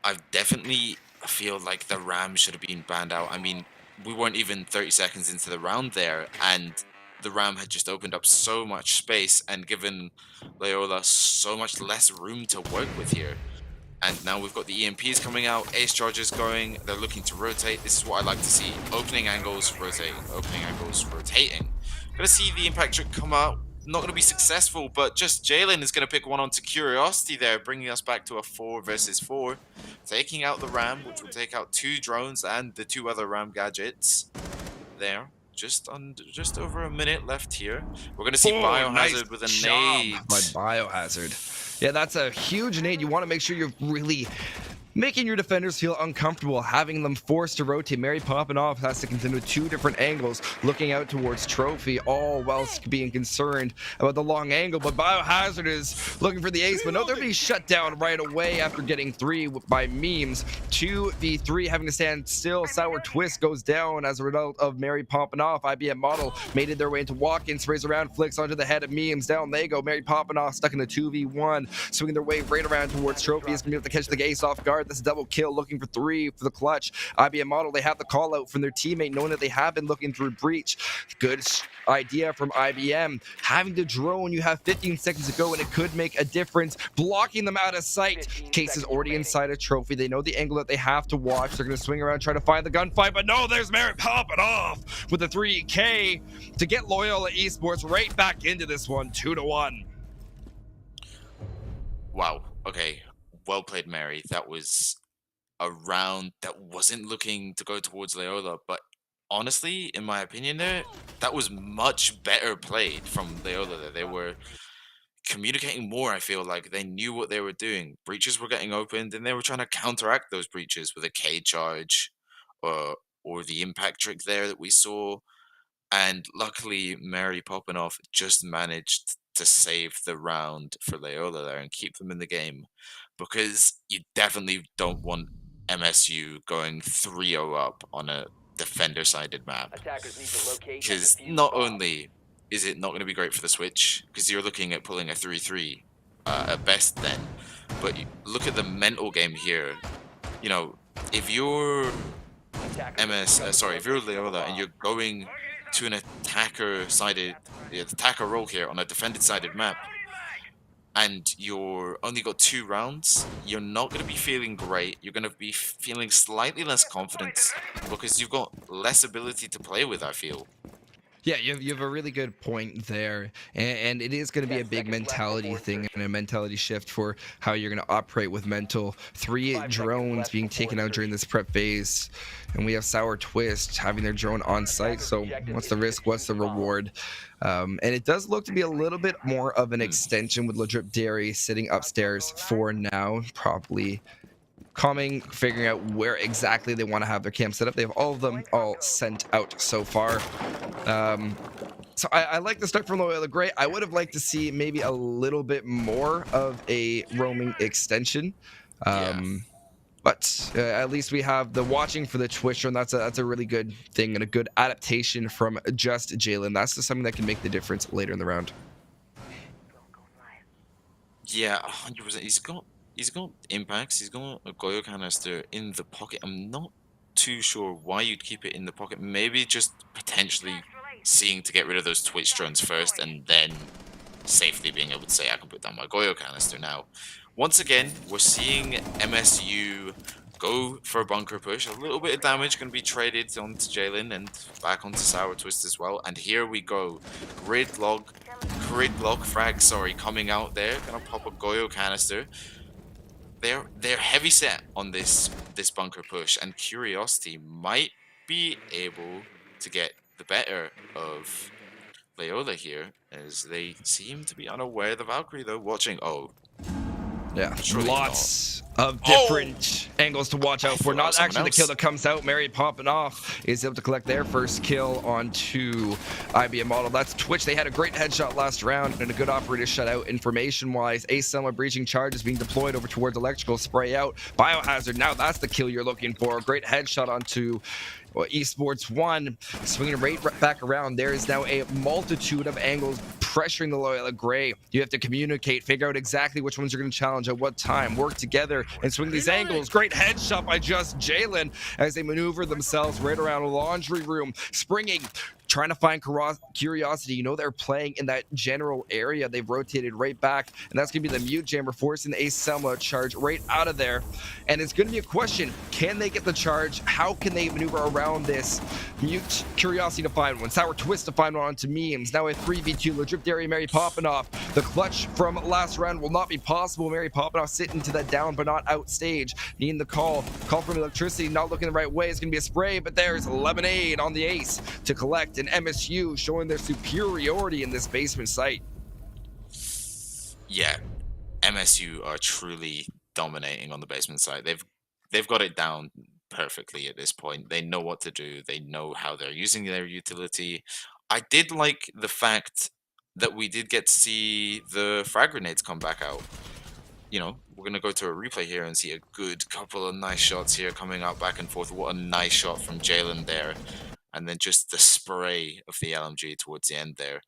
I definitely feel like the Ram should have been banned out. I mean, we weren't even 30 seconds into the round there, and the Ram had just opened up so much space and given LOYOLA so much less room to work with here. And now we've got the EMPs coming out, ace charges going, they're looking to rotate. This is what I like to see. Opening angles, rotating. Opening angles, rotating. Gonna see the impact trick come out. Not going to be successful, but just Jalen is going to pick one onto Curiosity there, bringing us back to a 4 versus 4. Taking out the Ram, which will take out 2 drones and the 2 other Ram gadgets there. Just over a minute left here. We're going to see Biohazard with a nade. By Biohazard. Yeah, that's a huge nade. You want to make sure you're really making your defenders feel uncomfortable, having them forced to rotate. Mary popping off has to continue with 2 different angles, looking out towards Trophy, all whilst being concerned about the long angle. But Biohazard is looking for the ace, but no, they're being shut down right away after getting 3 by memes. 2v3 having to stand still. Sour Twist goes down as a result of Mary popping off. IBM Model made it their way into walk-in, sprays around, flicks onto the head of memes. Down they go. Mary popping off, stuck in the 2v1, swinging their way right around towards Trophy. Is going to be able to catch the ace off guard. This is double kill, looking for 3 for the clutch. IBM Model, they have the call out from their teammate, knowing that they have been looking through breach. Good idea from IBM. Having the drone, you have 15 seconds to go, and it could make a difference. Blocking them out of sight. Case is already inside a Trophy. They know the angle that they have to watch. They're going to swing around, try to find the gunfight, but no, there's Merritt popping off with a 3K to get LOYOLA Esports right back into this one, 2-1. Wow. Okay. Well played, Mary. That was a round that wasn't looking to go towards LOYOLA, but honestly, in my opinion there, that was much better played from LOYOLA there. They were communicating more, I feel like. They knew what they were doing. Breaches were getting opened, and they were trying to counteract those breaches with a K charge or the impact trick there that we saw. And luckily, Mary popping off just managed to save the round for LOYOLA there and keep them in the game, because you definitely don't want MSU going 3-0 up on a defender-sided map. Because not only is it not going to be great for the switch, because you're looking at pulling a 3-3 at best then, but look at the mental game here. You know, if you're if you're LOYOLA and you're going to an attacker role here on a defended-sided map, and you're only got 2 rounds, you're not going to be feeling great. You're going to be feeling slightly less confident because you've got less ability to play with, I feel. Yeah, you have a really good point there, and it is going to be a big mentality thing and a mentality shift for how you're going to operate with mental. 3 drones being taken out during this prep phase, and we have Sour Twist having their drone on site, so what's the risk, what's the reward? And it does look to be a little bit more of an extension with Legit Dairy sitting upstairs for now, probably figuring out where exactly they want to have their camp set up. They have all of them all sent out so far. So I like the start from LOYOLA Gray. I would have liked to see maybe a little bit more of a roaming extension. But at least we have the watching for the Twitch, and that's a really good thing and a good adaptation from just Jalen. That's just something that can make the difference later in the round. Yeah, 100%. He's got impacts. He's got a Goyo canister in the pocket. I'm not too sure why you'd keep it in the pocket. Maybe just potentially seeing to get rid of those Twitch drones first, and then safely being able to say, I can put down my Goyo canister now. Once again, we're seeing MSU go for a bunker push. A little bit of damage going to be traded onto Jalen and back onto Sour Twist as well. And here we go. Gridlock frag, sorry, coming out there. Gonna pop a Goyo canister. They're heavy set on this bunker push, and Curiosity might be able to get the better of LOYOLA here, as they seem to be unaware of the Valkyrie though. Watching, Yeah, surely lots of different angles to watch out for. Not actually the kill that comes out. Mary popping off is able to collect their first kill onto IBM Model. That's Twitch. They had a great headshot last round and a good operator shutout information-wise. Ace Selma breaching charge is being deployed over towards electrical spray out. Biohazard, now that's the kill you're looking for. A great headshot onto Esports 1, swinging right back around. There is now a multitude of angles pressuring the LOYOLA Gray. You have to communicate, figure out exactly which ones you're going to challenge at what time, work together and swing these angles. Great headshot by just Jalen as they maneuver themselves right around a laundry room, springing, trying to find Curiosity. You know they're playing in that general area. They've rotated right back, and that's going to be the mute jammer, forcing the Ace Selma charge right out of there. And it's going to be a question, can they get the charge? How can they maneuver around this? Mute Curiosity to find one, Sour Twist to find one onto memes. Now a 3v2, Legendary Mary popping off. The clutch from last round will not be possible. Mary popping off, sitting to that down but not out stage. Needing the call from Electricity, not looking the right way. It's going to be a spray, but there's Lemonade on the Ace to collect, and MSU showing their superiority in this basement site. Yeah, MSU are truly dominating on the basement side. They've got it down perfectly at this point. They know what to do. They know how they're using their utility. I did like the fact that we did get to see the frag grenades come back out. You know, we're going to go to a replay here and see a good couple of nice shots here coming out back and forth. What a nice shot from Jalen there. And then just the spray of the LMG towards the end there.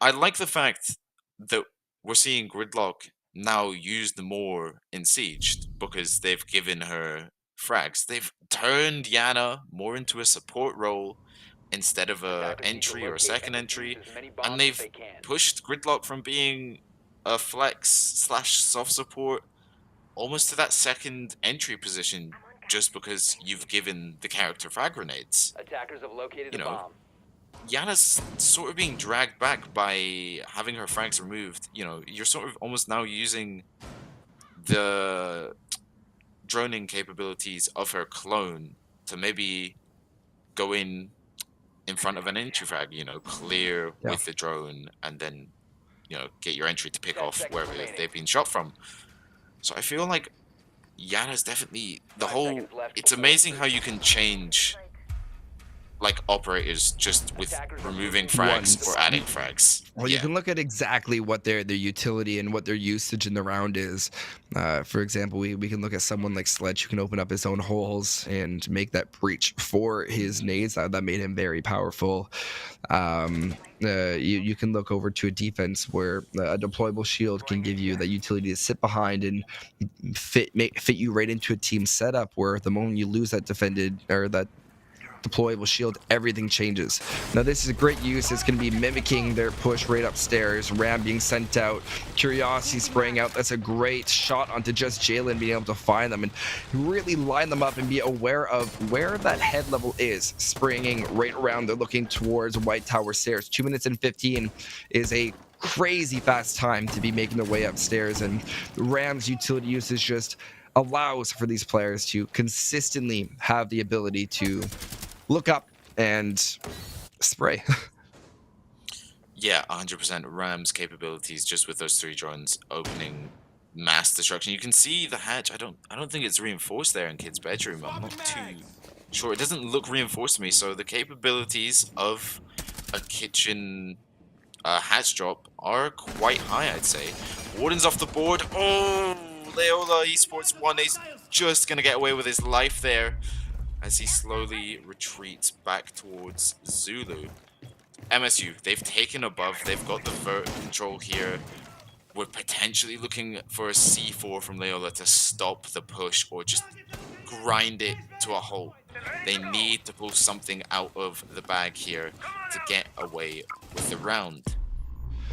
I like the fact that we're seeing Gridlock now used more in Siege because they've given her frags. They've turned Yana more into a support role instead of a entry or a second entry, and they've pushed Gridlock from being a flex slash soft support almost to that second entry position just because you've given the character frag grenades. Attackers have located the bomb. Yana's sort of being dragged back by having her frags removed. You know, you're sort of almost now using the droning capabilities of her clone to maybe go in front of an entry frag, you know, clear with the drone, and then, you know, get your entry to pick off wherever they've been shot from. So I feel like Yana's definitely the whole. It's amazing how you can change like operators just with removing frags or adding frags. Well, you can look at exactly what their utility and what their usage in the round is. For example, we can look at someone like Sledge who can open up his own holes and make that breach for his nades. That made him very powerful. You can look over to a defense where a deployable shield can give you that utility to sit behind and fit you right into a team setup, where the moment you lose that defended or that deployable shield, everything changes. Now this is a great use. It's going to be mimicking their push right upstairs. Ram being sent out, Curiosity spraying out. That's a great shot onto just Jalen being able to find them and really line them up and be aware of where that head level is. Springing right around, they're looking towards White Tower stairs. 2 minutes and 15 is a crazy fast time to be making their way upstairs, and Ram's utility usage just allows for these players to consistently have the ability to look up and spray. Yeah, 100%. Ram's capabilities just with those 3 drones opening mass destruction. You can see the hatch. I don't think it's reinforced there in Kid's bedroom. I'm not too sure. It doesn't look reinforced to me. So the capabilities of a kitchen hatch drop are quite high, I'd say. Warden's off the board. Oh, LOYOLA Esports 1 is just gonna get away with his life there as he slowly retreats back towards Zulu. MSU, they've taken above, they've got the vert control here. we're potentially looking for a C4 from Loyola to stop the push or just grind it to a halt. They need to pull something out of the bag here to get away with the round.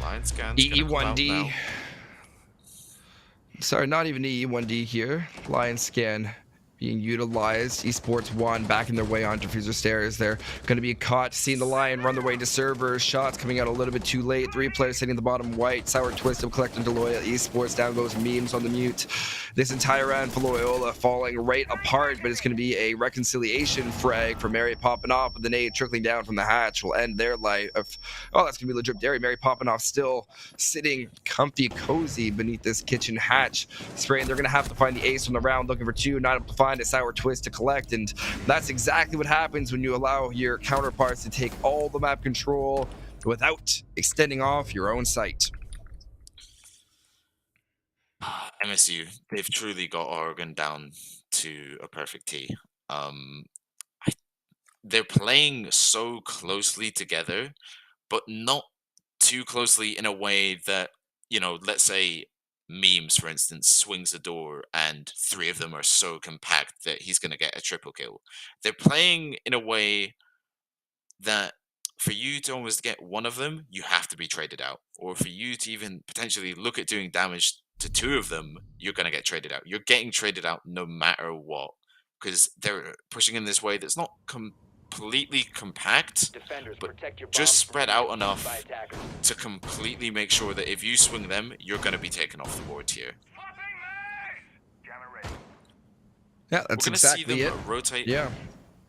Lion Scan's gonna come out now. EE1D. Sorry, not even EE1D here. Lion Scan being utilized. Esports 1 backing their way on diffuser stairs. They're going to be caught, seeing the Lion run their way into servers. Shots coming out a little bit too late. 3 players hitting the bottom white. Sour Twist of collecting to Loyola Esports. Down goes Memes on the mute. This entire round for Loyola falling right apart, but it's going to be a reconciliation frag for Mary popping off with the nade trickling down from the hatch. Will end their life. Oh, that's going to be legit dairy. Mary popping off still sitting comfy, cozy beneath this kitchen hatch. Spraying, they're going to have to find the ace from the round, looking for 2, not able to find a Sour Twist to collect, and that's exactly what happens when you allow your counterparts to take all the map control without extending off your own site. MSU, they've truly got Oregon down to a perfect T. They're playing so closely together, but not too closely in a way that, let's say Memes, for instance, swings a door and 3 of them are so compact that he's going to get a triple kill. They're playing in a way that for you to almost get one of them, you have to be traded out. Or for you to even potentially look at doing damage to 2 of them, you're going to get traded out. You're getting traded out no matter what, because they're pushing in this way that's not completely compact, but just spread out enough to completely make sure that if you swing them, you're going to be taken off the board here. Yeah, that's exactly see them it. Rotate. Yeah.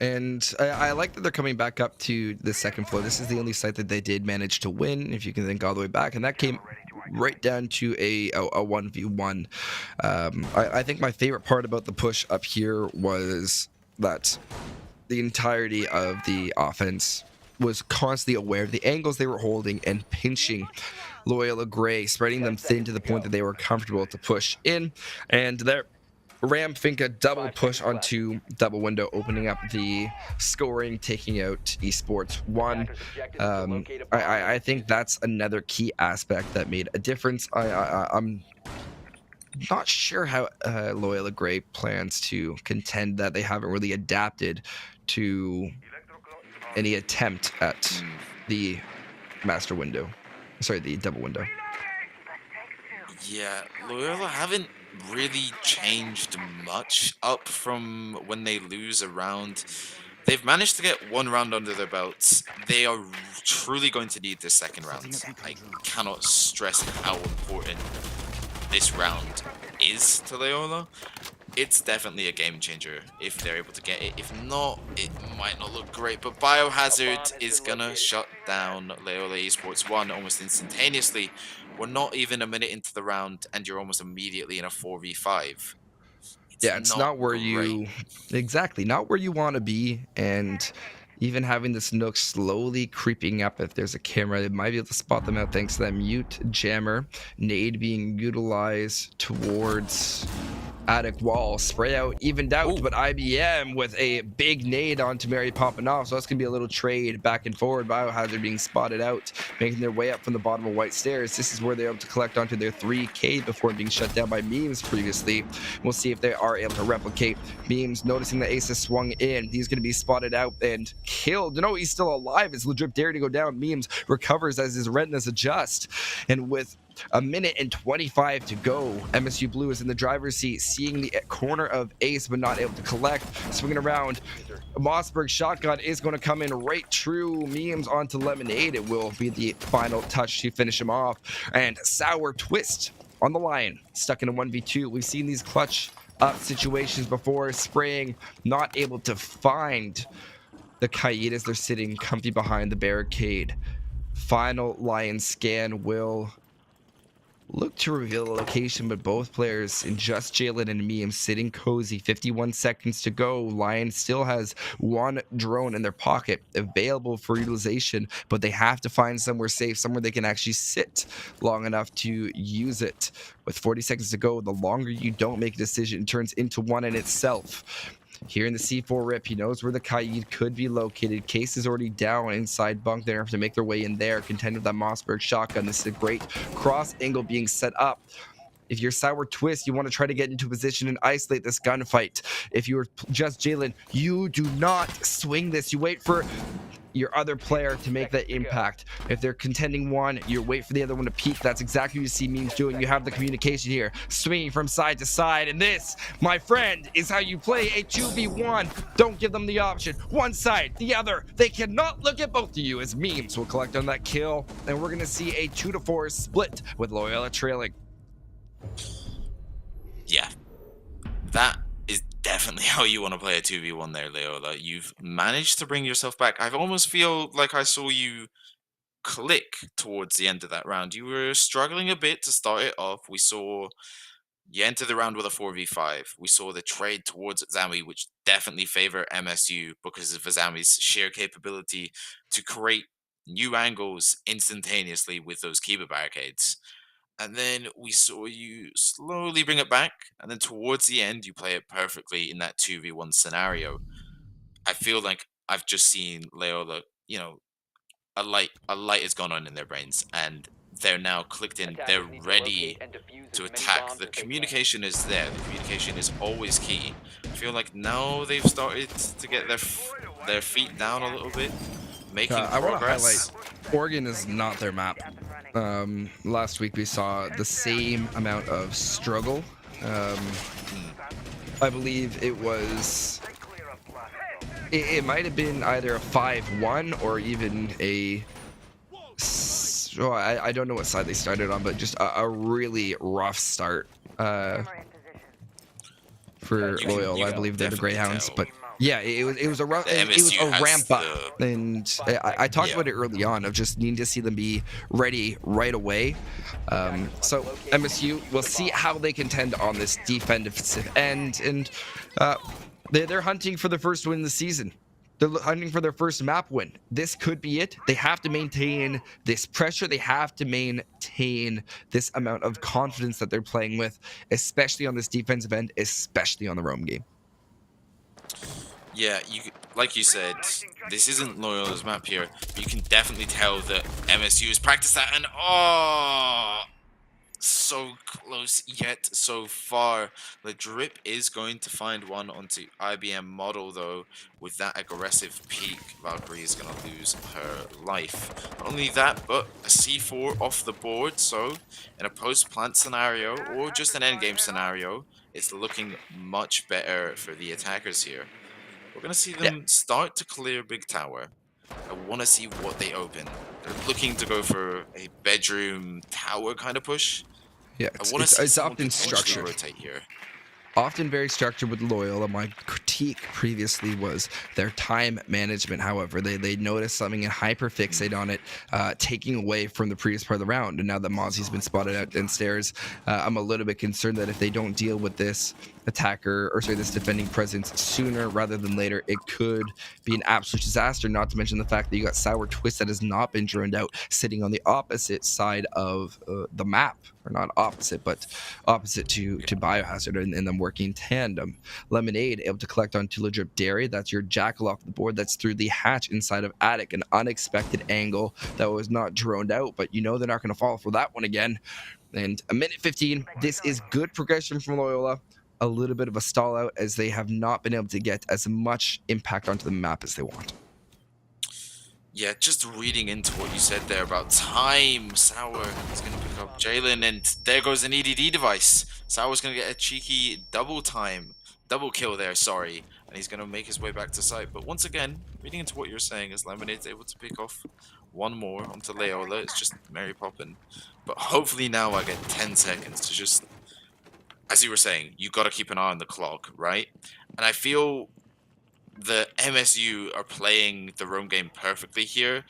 And I like that they're coming back up to the second floor. This is the only site that they did manage to win, if you can think all the way back. And that came right down to a 1v1. I think my favorite part about the push up here was that the entirety of the offense was constantly aware of the angles they were holding and pinching Loyola Gray, spreading them thin to the point that they were comfortable to push in. And there, Ram Finca double push onto double window, opening up the scoring, taking out Esports 1. I think that's another key aspect that made a difference. I'm not sure how Loyola Gray plans to contend that. They haven't really adapted to any attempt at the master window. Sorry, the double window. Yeah, Loyola haven't really changed much up from when they lose a round. They've managed to get 1 round under their belts. They are truly going to need this second round. I cannot stress how important this round is to Loyola. It's definitely a game changer if they're able to get it. If not, it might not look great. But Biohazard is gonna shut down Loyola Esports 1 almost instantaneously. We're not even a minute into the round, and you're almost immediately in a 4v5. It's not where you exactly not where you want to be, and even having this Nook slowly creeping up. If there's a camera, it might be able to spot them out thanks to that mute jammer. Nade being utilized towards attic wall. Spray out evened out, but IBM with a big nade onto Mary popping off. So that's going to be a little trade back and forward. Biohazard being spotted out, making their way up from the bottom of white stairs. This is where they're able to collect onto their 3K before being shut down by Memes previously. We'll see if they are able to replicate. Memes noticing the ace has swung in. He's going to be spotted out and killed. No, he's still alive. It's legit dare to go down. Memes recovers as his retinas adjust. And with a minute and 25 to go, MSU Blue is in the driver's seat, seeing the corner of ace but not able to collect. Swinging around, Mossberg shotgun is going to come in right true. Memes onto Lemonade. It will be the final touch to finish him off. And Sour Twist on the line, stuck in a 1v2. We've seen these clutch up situations before. Spraying, not able to find the Kayid as they're sitting comfy behind the barricade. Final Lion scan will look to reveal the location, but both players in just Jalen and Meme sitting cozy. 51 seconds to go. Lion still has 1 drone in their pocket available for utilization, but they have to find somewhere safe, somewhere they can actually sit long enough to use it. With 40 seconds to go, the longer you don't make a decision, it turns into one in itself. Here in the C4 rip, he knows where the Kaid could be located. Case is already down inside bunk. They have to make their way in there, contend with that Mossberg shotgun. This is a great cross angle being set up. If you're Sour Twist, you want to try to get into position and isolate this gunfight. If you're just Jalen, you do not swing this. You wait for your other player to make that impact. If they're contending one, you wait for the other one to peek. That's exactly what you see Memes doing. You have the communication here, swinging from side to side. And this, my friend, is how you play a 2v1. Don't give them the option. One side, the other. They cannot look at both of you, as Memes will collect on that kill. And we're going to see a 2-4 split with Loyola trailing. Yeah, that is definitely how you want to play a 2v1 there, Loyola. You've managed to bring yourself back. I almost feel like I saw you click towards the end of that round. You were struggling a bit to start it off. We saw you enter the round with a 4v5. We saw the trade towards Zami, which definitely favor MSU because of Zami's sheer capability to create new angles instantaneously with those Kiba barricades. And then we saw you slowly bring it back, and then towards the end, you play it perfectly in that 2v1 scenario. I feel like I've just seen Loyola, a light has gone on in their brains, and they're now clicked in. They're ready to attack. The communication is there. The communication is always key. I feel like now they've started to get their feet down a little bit, making I want to progress. highlight, Oregon is not their map. Last week we saw the same amount of struggle. I believe it was. It might have been either a 5-1 or even a. I don't know what side they started on, but just a really rough start for Loyola. I believe they're the Greyhounds, but yeah, it was a rough. It was a ramp up, and I talked about it early on of just needing to see them be ready right away. So MSU, we'll see how they contend on this defensive end, and they're hunting for the first win of the season. They're hunting for their first map win. This could be it. They have to maintain this pressure. They have to maintain this amount of confidence that they're playing with, especially on this defensive end, especially on the roam game. Yeah, like you said, this isn't Loyola's map here, but you can definitely tell that MSU has practiced that, and so close yet so far. The drip is going to find one onto IBM model, though. With that aggressive peak, Valkyrie is going to lose her life. Not only that, but a C4 off the board, so in a post-plant scenario or just an endgame scenario, it's looking much better for the attackers here. We're going to see them start to clear Big Tower. I want to see what they open. They're looking to go for a bedroom tower kind of push. Yeah, it's often structured. Rotate here. Often very structured with Loyola. My critique previously was their time management. However, they noticed something and hyperfixate on it, taking away from the previous part of the round. And now that Mozzie's been spotted out downstairs, I'm a little bit concerned that if they don't deal with this this defending presence sooner rather than later, it could be an absolute disaster. Not to mention the fact that you got Sour Twist that has not been droned out, sitting on the opposite side of the map, or not opposite, but opposite to Biohazard, and them working tandem. Lemonade able to collect on Tulip Dairy. That's your Jackal off the board. That's through the hatch inside of Attic, an unexpected angle that was not droned out, but you know they're not going to fall for that one again. And a minute 15. This is good progression from Loyola. A little bit of a stall out as they have not been able to get as much impact onto the map as they want. Yeah, just reading into what you said there about time. Sour is going to pick up Jalen, and there goes an EDD device. Sour's going to get a cheeky double kill there, sorry. And he's going to make his way back to site. But once again, reading into what you're saying, is Lemonade's able to pick off one more onto Loyola. It's just Mary Poppin. But hopefully now I get 10 seconds to just, as you were saying, you got to keep an eye on the clock, right? And I feel the MSU are playing the roam game perfectly here.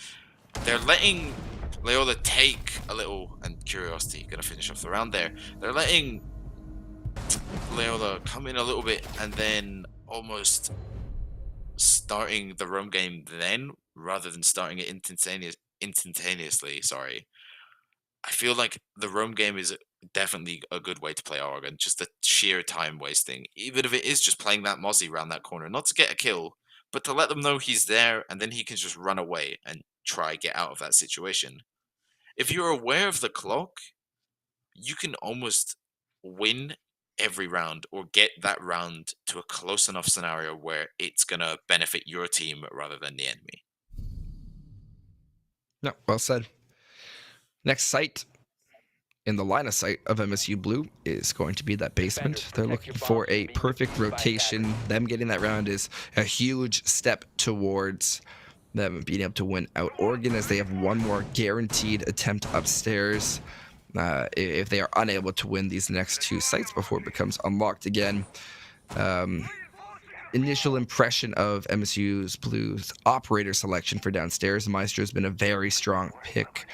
They're letting Loyola take a little, and Curiosity gonna finish off the round there. They're letting Loyola come in a little bit and then almost starting the roam game then, rather than starting it instantaneously. Sorry. I feel like the roam game is definitely a good way to play Oregon. Just the sheer time wasting, even if it is just playing that Mozzie around that corner, not to get a kill, but to let them know he's there, and then he can just run away and try get out of that situation. If you're aware of the clock, you can almost win every round or get that round to a close enough scenario where it's gonna benefit your team rather than the enemy. No, well said. Next site in the line of sight of MSU Blue is going to be that basement. They're looking for a perfect rotation. Them getting that round is a huge step towards them being able to win out Oregon, as they have one more guaranteed attempt upstairs. If they are unable to win these next two sites before it becomes unlocked again. Initial impression of MSU's Blues operator selection for downstairs. Maestro has been a very strong pick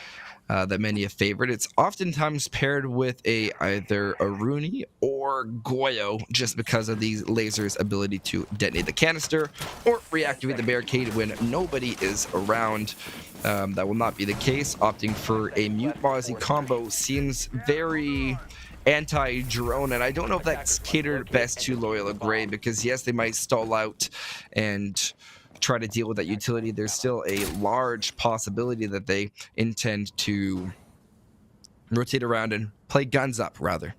that many have favored. It's oftentimes paired with either a Rooney or Goyo, just because of these lasers' ability to detonate the canister or reactivate the barricade when nobody is around. That will not be the case. Opting for a mute Mozzie combo seems very anti-drone, and I don't know if that's catered best to Loyola Gray, because yes, they might stall out and try to deal with that utility. There's still a large possibility that they intend to rotate around and play guns up, rather.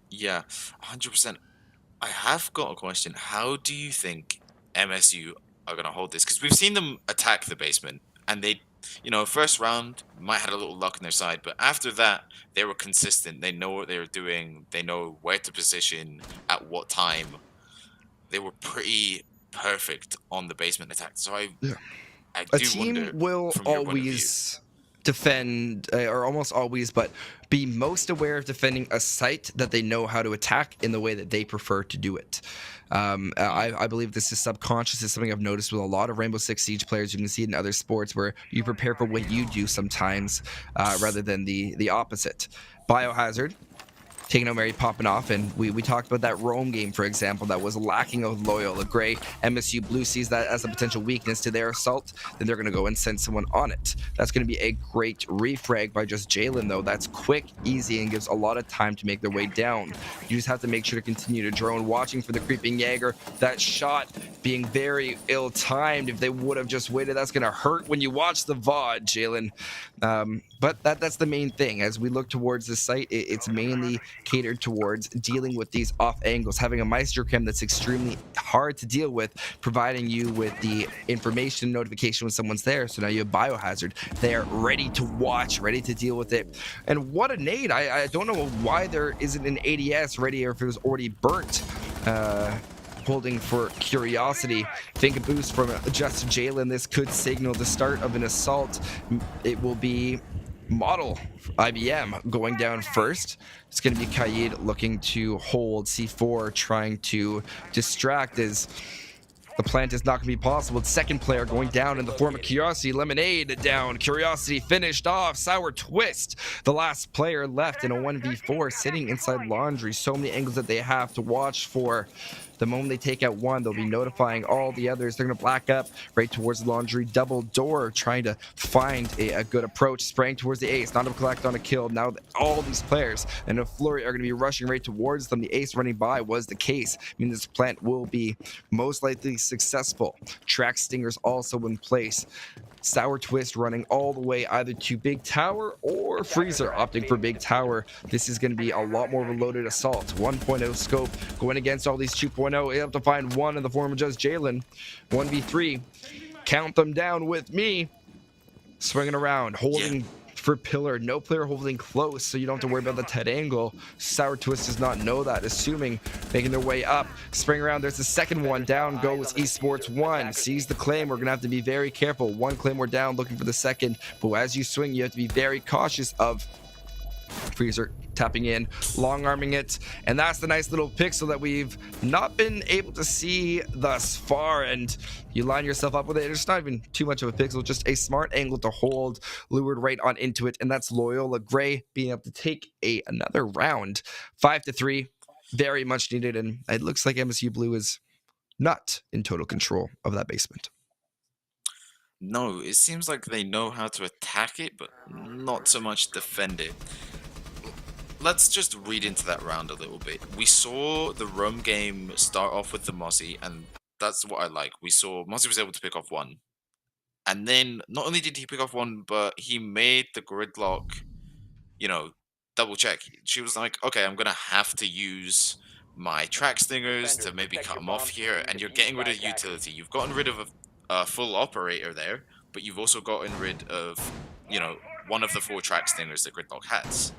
Yeah, 100%. I have got a question. How do you think MSU are going to hold this? Because we've seen them attack the basement, and they, first round might have had a little luck on their side, but after that, they were consistent. They know what they were doing. They know where to position at what time. They were pretty perfect on the basement attack. So I A do team wonder, will from your point of view. always defend, or almost always, but be most aware of defending a site that they know how to attack in the way that they prefer to do it. I believe this is subconscious. It's something I've noticed with a lot of Rainbow Six Siege players. You can see it in other sports where you prepare for what you do sometimes, rather than the opposite. Biohazard, taking out Mary, popping off, and we talked about that roam game, for example, that was lacking of Loyola Gray. MSU Blue sees that as a potential weakness to their assault, then they're going to go and send someone on it. That's going to be a great refrag by just Jalen, though. That's quick, easy, and gives a lot of time to make their way down. You just have to make sure to continue to drone, watching for the creeping Jaeger. That shot being very ill-timed. If they would have just waited, that's going to hurt when you watch the VOD, Jalen. But that's the main thing. As we look towards the site, it's mainly catered towards dealing with these off angles, having a Meister cam that's extremely hard to deal with, providing you with the information notification when someone's there. So now you have Biohazard there, ready to watch, ready to deal with it. And what a nade. I don't know why there isn't an ADS ready, or if it was already burnt. Holding for curiosity. Think a boost from just Jalen. This could signal the start of an assault. It will be Model IBM going down first. It's going to be Kaid looking to hold C4, trying to distract as the plant is not going to be possible. The second player going down in the form of Curiosity. Lemonade down. Curiosity finished off. Sour Twist, the last player left in a 1v4, sitting inside Laundry. So many angles that they have to watch for. The moment they take out one, they'll be notifying all the others. They're going to black up right towards Laundry. Double door, trying to find a good approach. Spraying towards the ace. Not able to collect on a kill. Now all these players and a flurry are going to be rushing right towards them. The ace running by was the case. I mean, this plant will be most likely successful. Track Stingers also in place. Sour Twist running all the way either to Big Tower or Freezer, opting for Big Tower. This is going to be a lot more of a loaded assault. 1.0 scope going against all these 2.0. Able to find one in the form of just Jalen. 1v3. Count them down with me. Swinging around, holding for pillar. No player holding close, so you don't have to worry about the tight angle. Sour Twist does not know that, assuming making their way up. Spring around, there's the second one. Down goes Esports 1. Sees the claim. We're going to have to be very careful. One claymore down, looking for the second. But as you swing, you have to be very cautious of Freezer tapping in, long arming it, and that's the nice little pixel that we've not been able to see thus far. And you line yourself up with it. It's not even too much of a pixel, just a smart angle to hold, lured right on into it, and that's Loyola Gray being able to take another round. 5-3, very much needed, and it looks like MSU Blue is not in total control of that basement. No, it seems like they know how to attack it, but not so much defend it. let's just read into that round a little bit. We saw the roam game start off with the Mozzie, and that's what I like. We saw Mozzie was able to pick off one. And then not only did he pick off one, but he made the gridlock, double check. She was like, okay, I'm going to have to use my track stingers to maybe cut him off here. And you're getting rid of utility. You've gotten rid of a full operator there, but you've also gotten rid of, one of the 4 track stingers that gridlock has.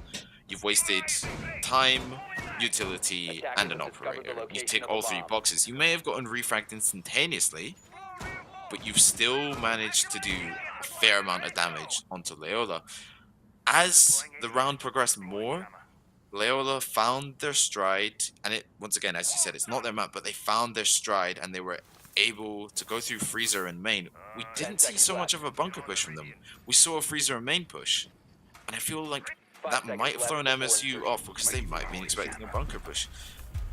You've wasted time, utility, and an operator. You tick all 3 boxes. You may have gotten refragged instantaneously, but you've still managed to do a fair amount of damage onto LOYOLA. As the round progressed more, LOYOLA found their stride, and once again, as you said, it's not their map, but they found their stride, and they were able to go through Freezer and main. We didn't see so much of a bunker push from them. We saw a Freezer and main push, and I feel like that might have thrown MSU off because they might have been expecting a bunker push.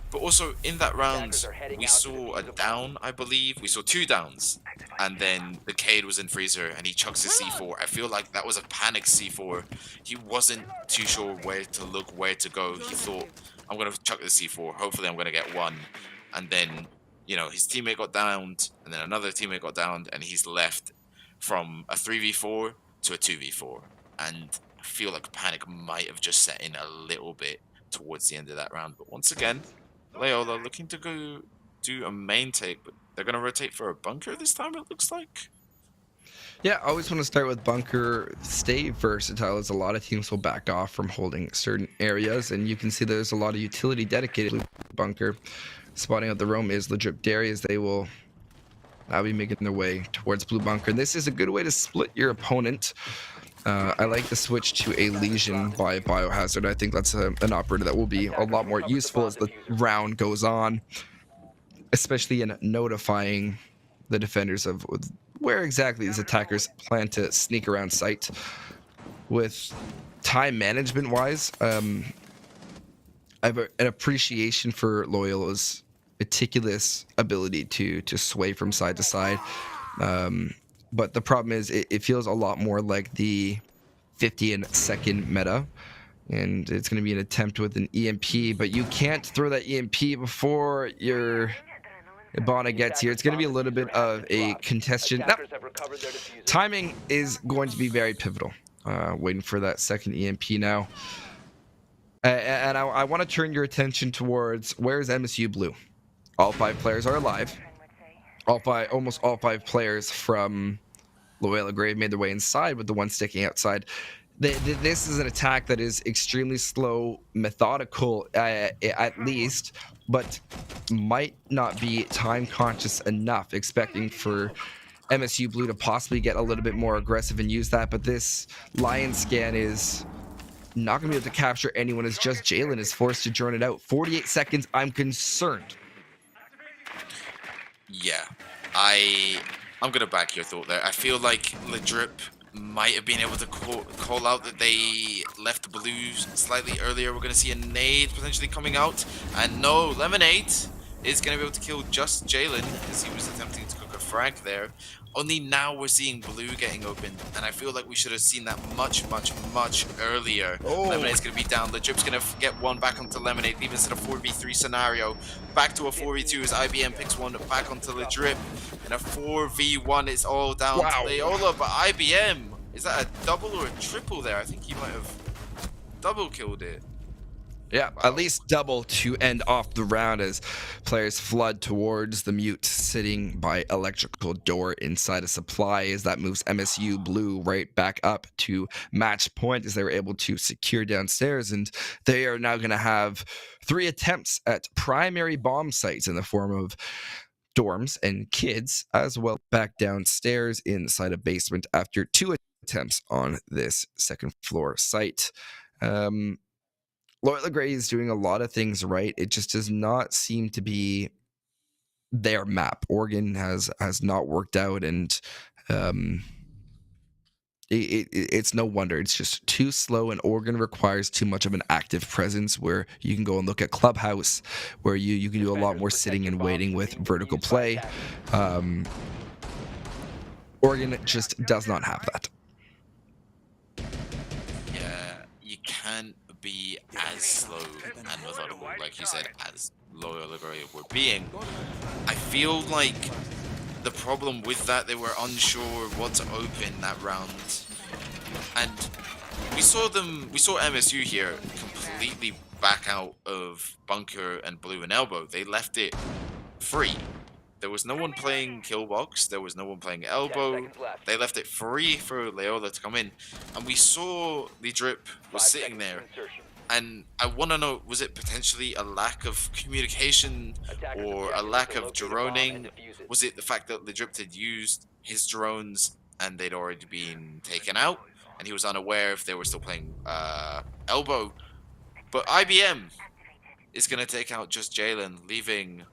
But also in that round, we saw a down, I believe. We saw 2 downs, and then the Cade was in Freezer, and he chucks his C4. I feel like that was a panic C4. He wasn't too sure where to look, where to go. He thought, I'm going to chuck the C4. Hopefully I'm going to get one. And then, his teammate got downed, and then another teammate got downed, and he's left from a 3v4 to a 2v4. And I feel like panic might have just set in a little bit towards the end of that round. But once again, LOYOLA looking to go do a main take, but they're going to rotate for a bunker this time, it looks like. Yeah, I always want to start with bunker. Stay versatile, as a lot of teams will back off from holding certain areas, and you can see there's a lot of utility dedicated to bunker. Spotting out the roam is legendary, as they will now be making their way towards blue bunker. And this is a good way to split your opponent. I like the switch to a Legion by Biohazard. I think that's an operator that will be a lot more useful as the round goes on, especially in notifying the defenders of where exactly these attackers plan to sneak around site. With time management wise, I have an appreciation for LOYOLA's meticulous ability to sway from side to side. But the problem is it feels a lot more like the 50-second meta, and it's going to be an attempt with an EMP, but you can't throw that EMP before your Ibana gets here. It's going to be a little bit of a contestation. Now, timing is going to be very pivotal. Waiting for that second EMP now. And I want to turn your attention towards where's MSU Blue. All 5 players are alive. Almost all 5 players from LOYOLA Grave made their way inside, with the one sticking outside. This is an attack that is extremely slow, methodical at least, but might not be time conscious enough, expecting for MSU Blue to possibly get a little bit more aggressive and use that. But this Lion scan is not going to be able to capture anyone, as just Jalen is forced to drone it out. 48 seconds, I'm concerned. Yeah, I'm going to back your thought there. I feel like Ledrip might have been able to call out that they left Blue slightly earlier. We're going to see a nade potentially coming out. And no, Lemonade is going to be able to kill just Jalen, as he was attempting to cook a frag there. Only now we're seeing Blue getting open, and I feel like we should have seen that much earlier. Oh. Lemonade's going to be down. Ledrip's going to get one back onto Lemonade, leaving us in a 4v3 scenario. Back to a 4v2 as IBM picks one back onto Ledrip. And a 4v1, it's all down to LOYOLA, but IBM, is that a double or a triple there? I think he might have double killed it. Yeah, at least double to end off the round as players flood towards the mute sitting by electrical door inside a supply, as that moves MSU Blue right back up to match point as they were able to secure downstairs. And they are now going to have 3 attempts at primary bomb sites in the form of dorms and kids, as well back downstairs inside a basement after 2 attempts on this second floor site. LOYOLA Grey is doing a lot of things right. It just does not seem to be their map. Oregon has not worked out, and it's no wonder. It's just too slow, and Oregon requires too much of an active presence, where you can go and look at Clubhouse, where you can do a lot more sitting and waiting with vertical play. Oregon just does not have that. Yeah, you can't be as slow and methodical, like you said, as Loyola were being. I feel like the problem with that, they were unsure what to open that round. And we saw MSU here completely back out of bunker and blue and elbow. They left it free. There was no one playing Killbox. There was no one playing Elbow. They left it free for Loyola to come in. And we saw the drip was sitting there. And I want to know, was it potentially a lack of communication or a lack of droning? Was it the fact that the drip had used his drones and they'd already been taken out? And he was unaware if they were still playing Elbow? But IBM is going to take out just Jalen, leaving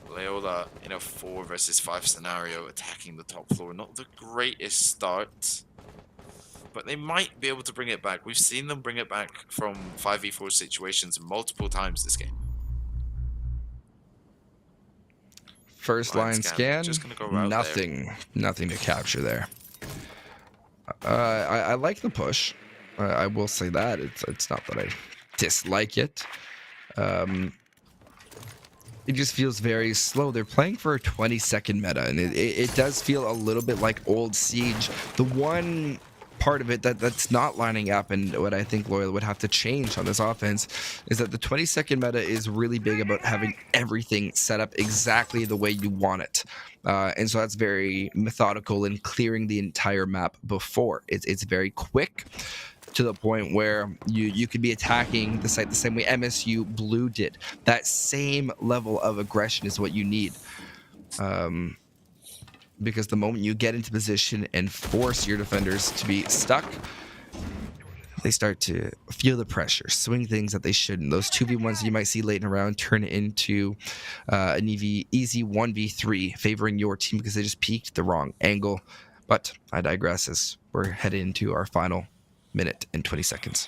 Loyola in a 4 versus 5 scenario, attacking the top floor. Not the greatest start, but they might be able to bring it back. We've seen them bring it back from 5v4 situations multiple times this game. First line scan, just gonna go out nothing to capture there. I like the push. I will say that it's not that I dislike it. It just feels very slow. They're playing for a 20-second meta, and it does feel a little bit like old Siege. The one part of it that's not lining up, and what I think Loyola would have to change on this offense, is that the 20-second meta is really big about having everything set up exactly the way you want it. And so that's very methodical in clearing the entire map before. It's very quick, to the point where you could be attacking the site the same way MSU Blue did. That same level of aggression is what you need. Because the moment you get into position and force your defenders to be stuck, they start to feel the pressure, swing things that they shouldn't. Those 2v1s you might see late in a round turn into an easy 1v3 favoring your team because they just peeked the wrong angle. But I digress as we're headed into our final minute and 20 seconds.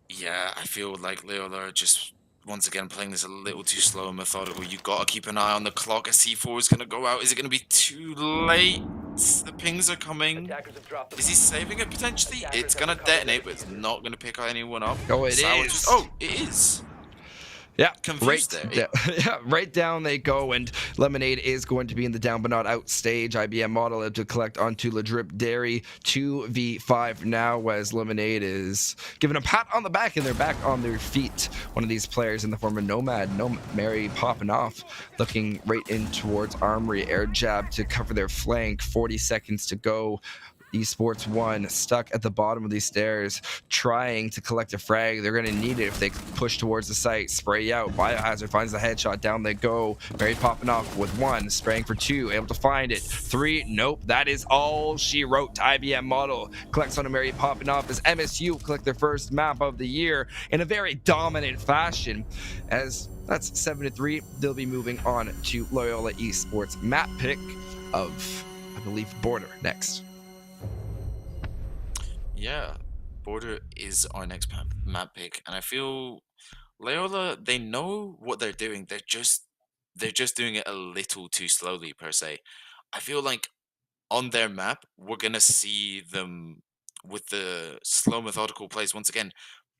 Yeah, I feel like Loyola are just once again playing this a little too slow and methodical. You gotta keep an eye on the clock. A C4 is gonna go out. Is it gonna be too late? The pings are coming. Is he saving it potentially? It's gonna detonate, but it's not gonna pick anyone up. Oh, it is. Oh, it is. Yeah, confused there. Yeah, right down they go, and Lemonade is going to be in the down but not out stage. IBM model able to collect onto Ladrip Dairy. 2v5 now, as Lemonade is given a pat on the back, and they're back on their feet. One of these players in the form of Nomad, Mary popping off, looking right in towards Armory. Air jab to cover their flank. 40 seconds to go. Esports 1 stuck at the bottom of these stairs trying to collect a frag. They're going to need it if they push towards the site. Spray out. Biohazard finds the headshot. Down they go. Mary popping off with 1. Spraying for 2. Able to find it. 3. Nope. That is all she wrote to IBM model. Collects on a Mary popping off as MSU collect their first map of the year in a very dominant fashion. As that's 7-3. They'll be moving on to Loyola Esports map pick of, I believe, Border next. Yeah, Border is our next map pick, and I feel Loyola, they know what they're doing. They're just doing it a little too slowly per se. I feel like on their map, we're gonna see them with the slow methodical plays once again,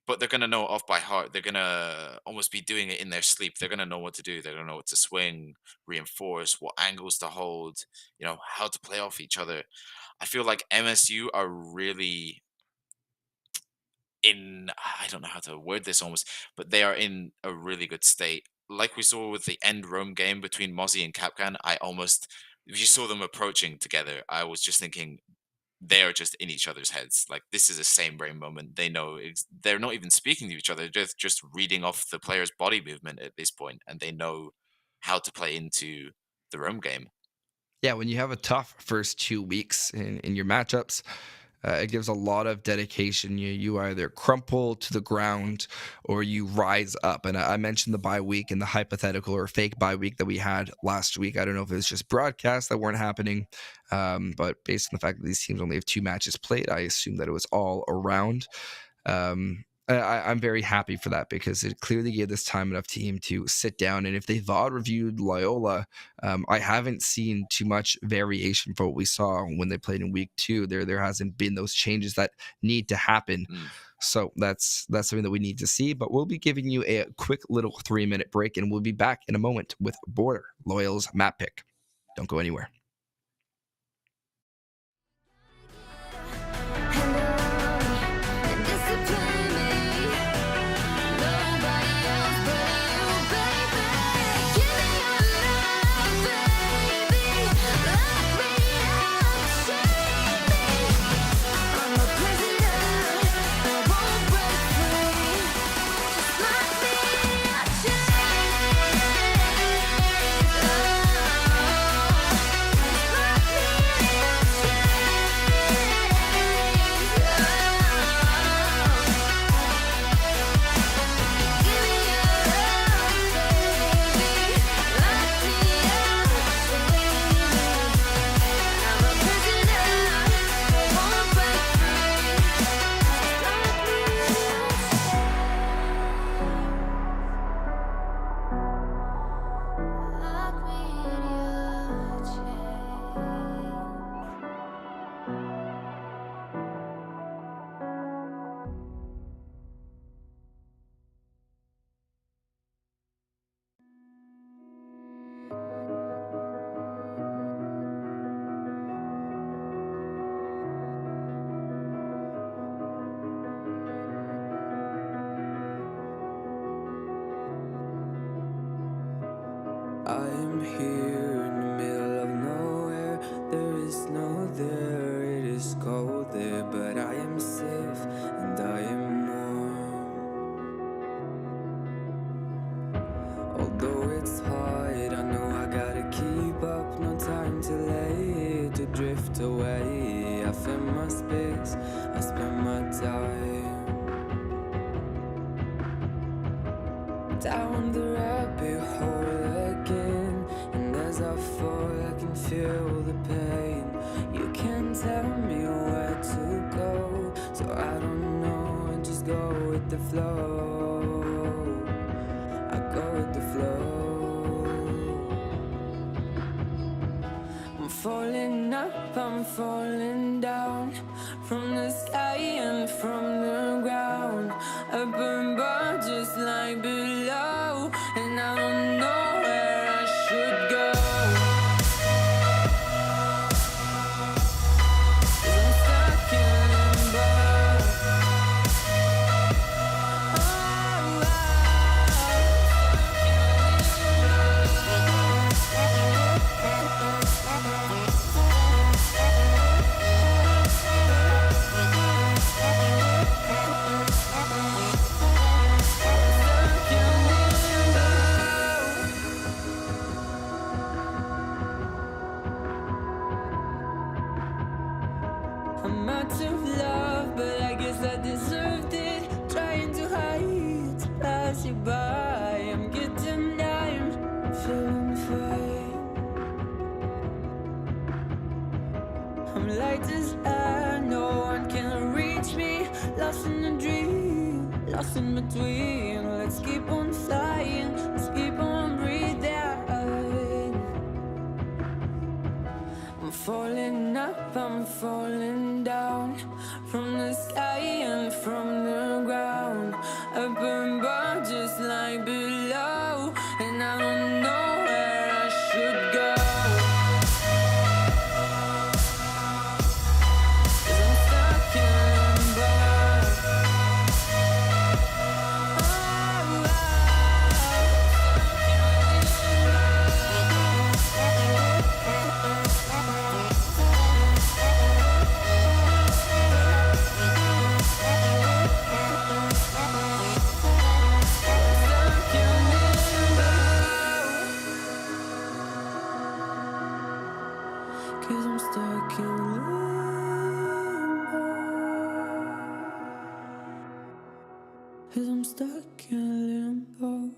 but they're gonna know it off by heart. They're gonna almost be doing it in their sleep. They're gonna know what to do. They're gonna know what to swing, reinforce, what angles to hold, how to play off each other. I feel like MSU are really I don't know how to word this almost, but they are in a really good state. Like we saw with the end Rome game between Mozzie and Capcan, if you saw them approaching together, I was just thinking they are just in each other's heads. Like, this is a same brain moment. They know they're not even speaking to each other. They're just reading off the player's body movement at this point, and they know how to play into the Rome game. Yeah, when you have a tough first 2 weeks in your matchups, it gives a lot of dedication. You either crumple to the ground or you rise up. And I mentioned the bye week and the hypothetical or fake bye week that we had last week. I don't know if it was just broadcasts that weren't happening, but based on the fact that these teams only have 2 matches played, I assume that it was all around. I'm very happy for that because it clearly gave this time enough team to sit down. And if they VOD reviewed Loyola, I haven't seen too much variation from what we saw when they played in week 2. There hasn't been those changes that need to happen. So that's something that we need to see. But we'll be giving you a quick little 3-minute break, and we'll be back in a moment with Border Loyal's map pick. Don't go anywhere. I am here in the middle of nowhere. There is no there, it is cold there, but I am safe and I am warm. Although it's hard, I know I gotta keep up. No time to lay to drift away. I find my space, I spend my time down the rabbit hole again. And as I fall, I can feel the pain. You can't tell me where to go, so I don't know, I just go with the flow. I go with the flow. I'm falling up, I'm falling down, from the sky and from the ground. Up above just like below, and I don't know where I should go. 'Cause I'm stuck in limbo. I'm out of love, but I guess I deserved it. Trying to hide, to pass you by. I'm getting down, feeling fine. I'm light as air, no one can reach me. Lost in a dream, lost in between. Let's keep on flying, let's keep on breathing. I'm falling up, I'm falling down, from the sky and from the ground. Up above just like below, and I don't know where I should go. 'Cause I'm stuck in limbo. Cause I'm stuck in limbo. Cause I'm stuck in limbo.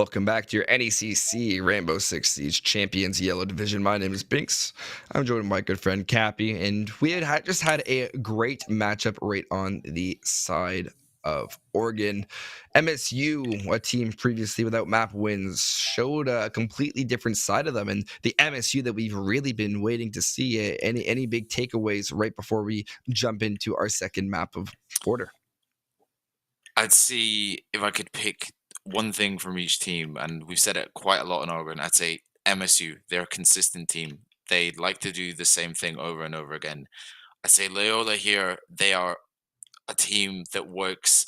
Welcome back to your NECC Rainbow Six Siege Champions Yellow Division. My name is Binks. I'm joined by my good friend Cappy, and we had just had a great matchup right on the side of Oregon. MSU, a team previously without map wins, showed a completely different side of them, and the MSU that we've really been waiting to see. Any big takeaways right before we jump into our second map of Border? I'd see if I could pick one thing from each team, and we've said it quite a lot in Oregon. I'd say MSU, they're a consistent team. They like to do the same thing over and over again. I'd say Loyola here, they are a team that works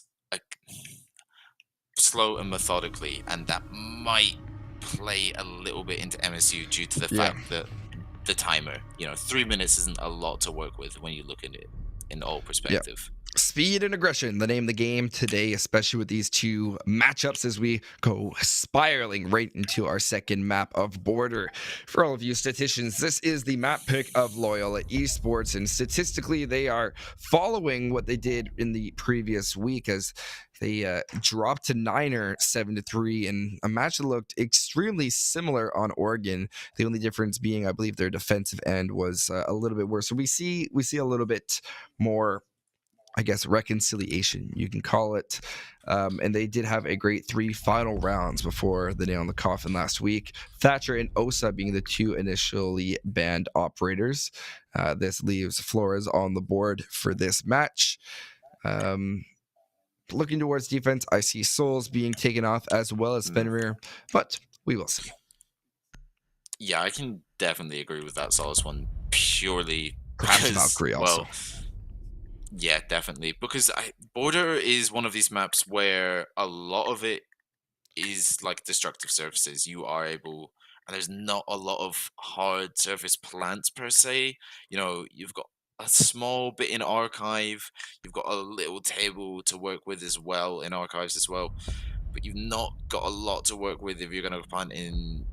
slow and methodically, and that might play a little bit into MSU due to the fact that the timer, 3 minutes isn't a lot to work with when you look at it in all perspective. Speed and aggression, the name of the game today, especially with these two matchups as we go spiraling right into our second map of Border. For all of you statisticians, this is the map pick of Loyola Esports, and statistically they are following what they did in the previous week as they dropped to Niner 7-3 in a match that looked extremely similar on Oregon. The only difference being, I believe, their defensive end was a little bit worse. So we see a little bit more, I guess, reconciliation, you can call it. And they did have a great 3 final rounds before the nail in the coffin last week. Thatcher and Osa being the 2 initially banned operators. This leaves Flores on the board for this match. Looking towards defense, I see Souls being taken off as well as Fenrir, but we will see. Yeah, I can definitely agree with that Solace one purely Perhaps because, Valkyrie also. well, yeah, definitely. Because Border is one of these maps where a lot of it is like destructive surfaces. You are able, and there's not a lot of hard surface plants per se. You've got a small bit in Archive. You've got a little table to work with as well in Archives as well. But you've not got a lot to work with if you're going to plant in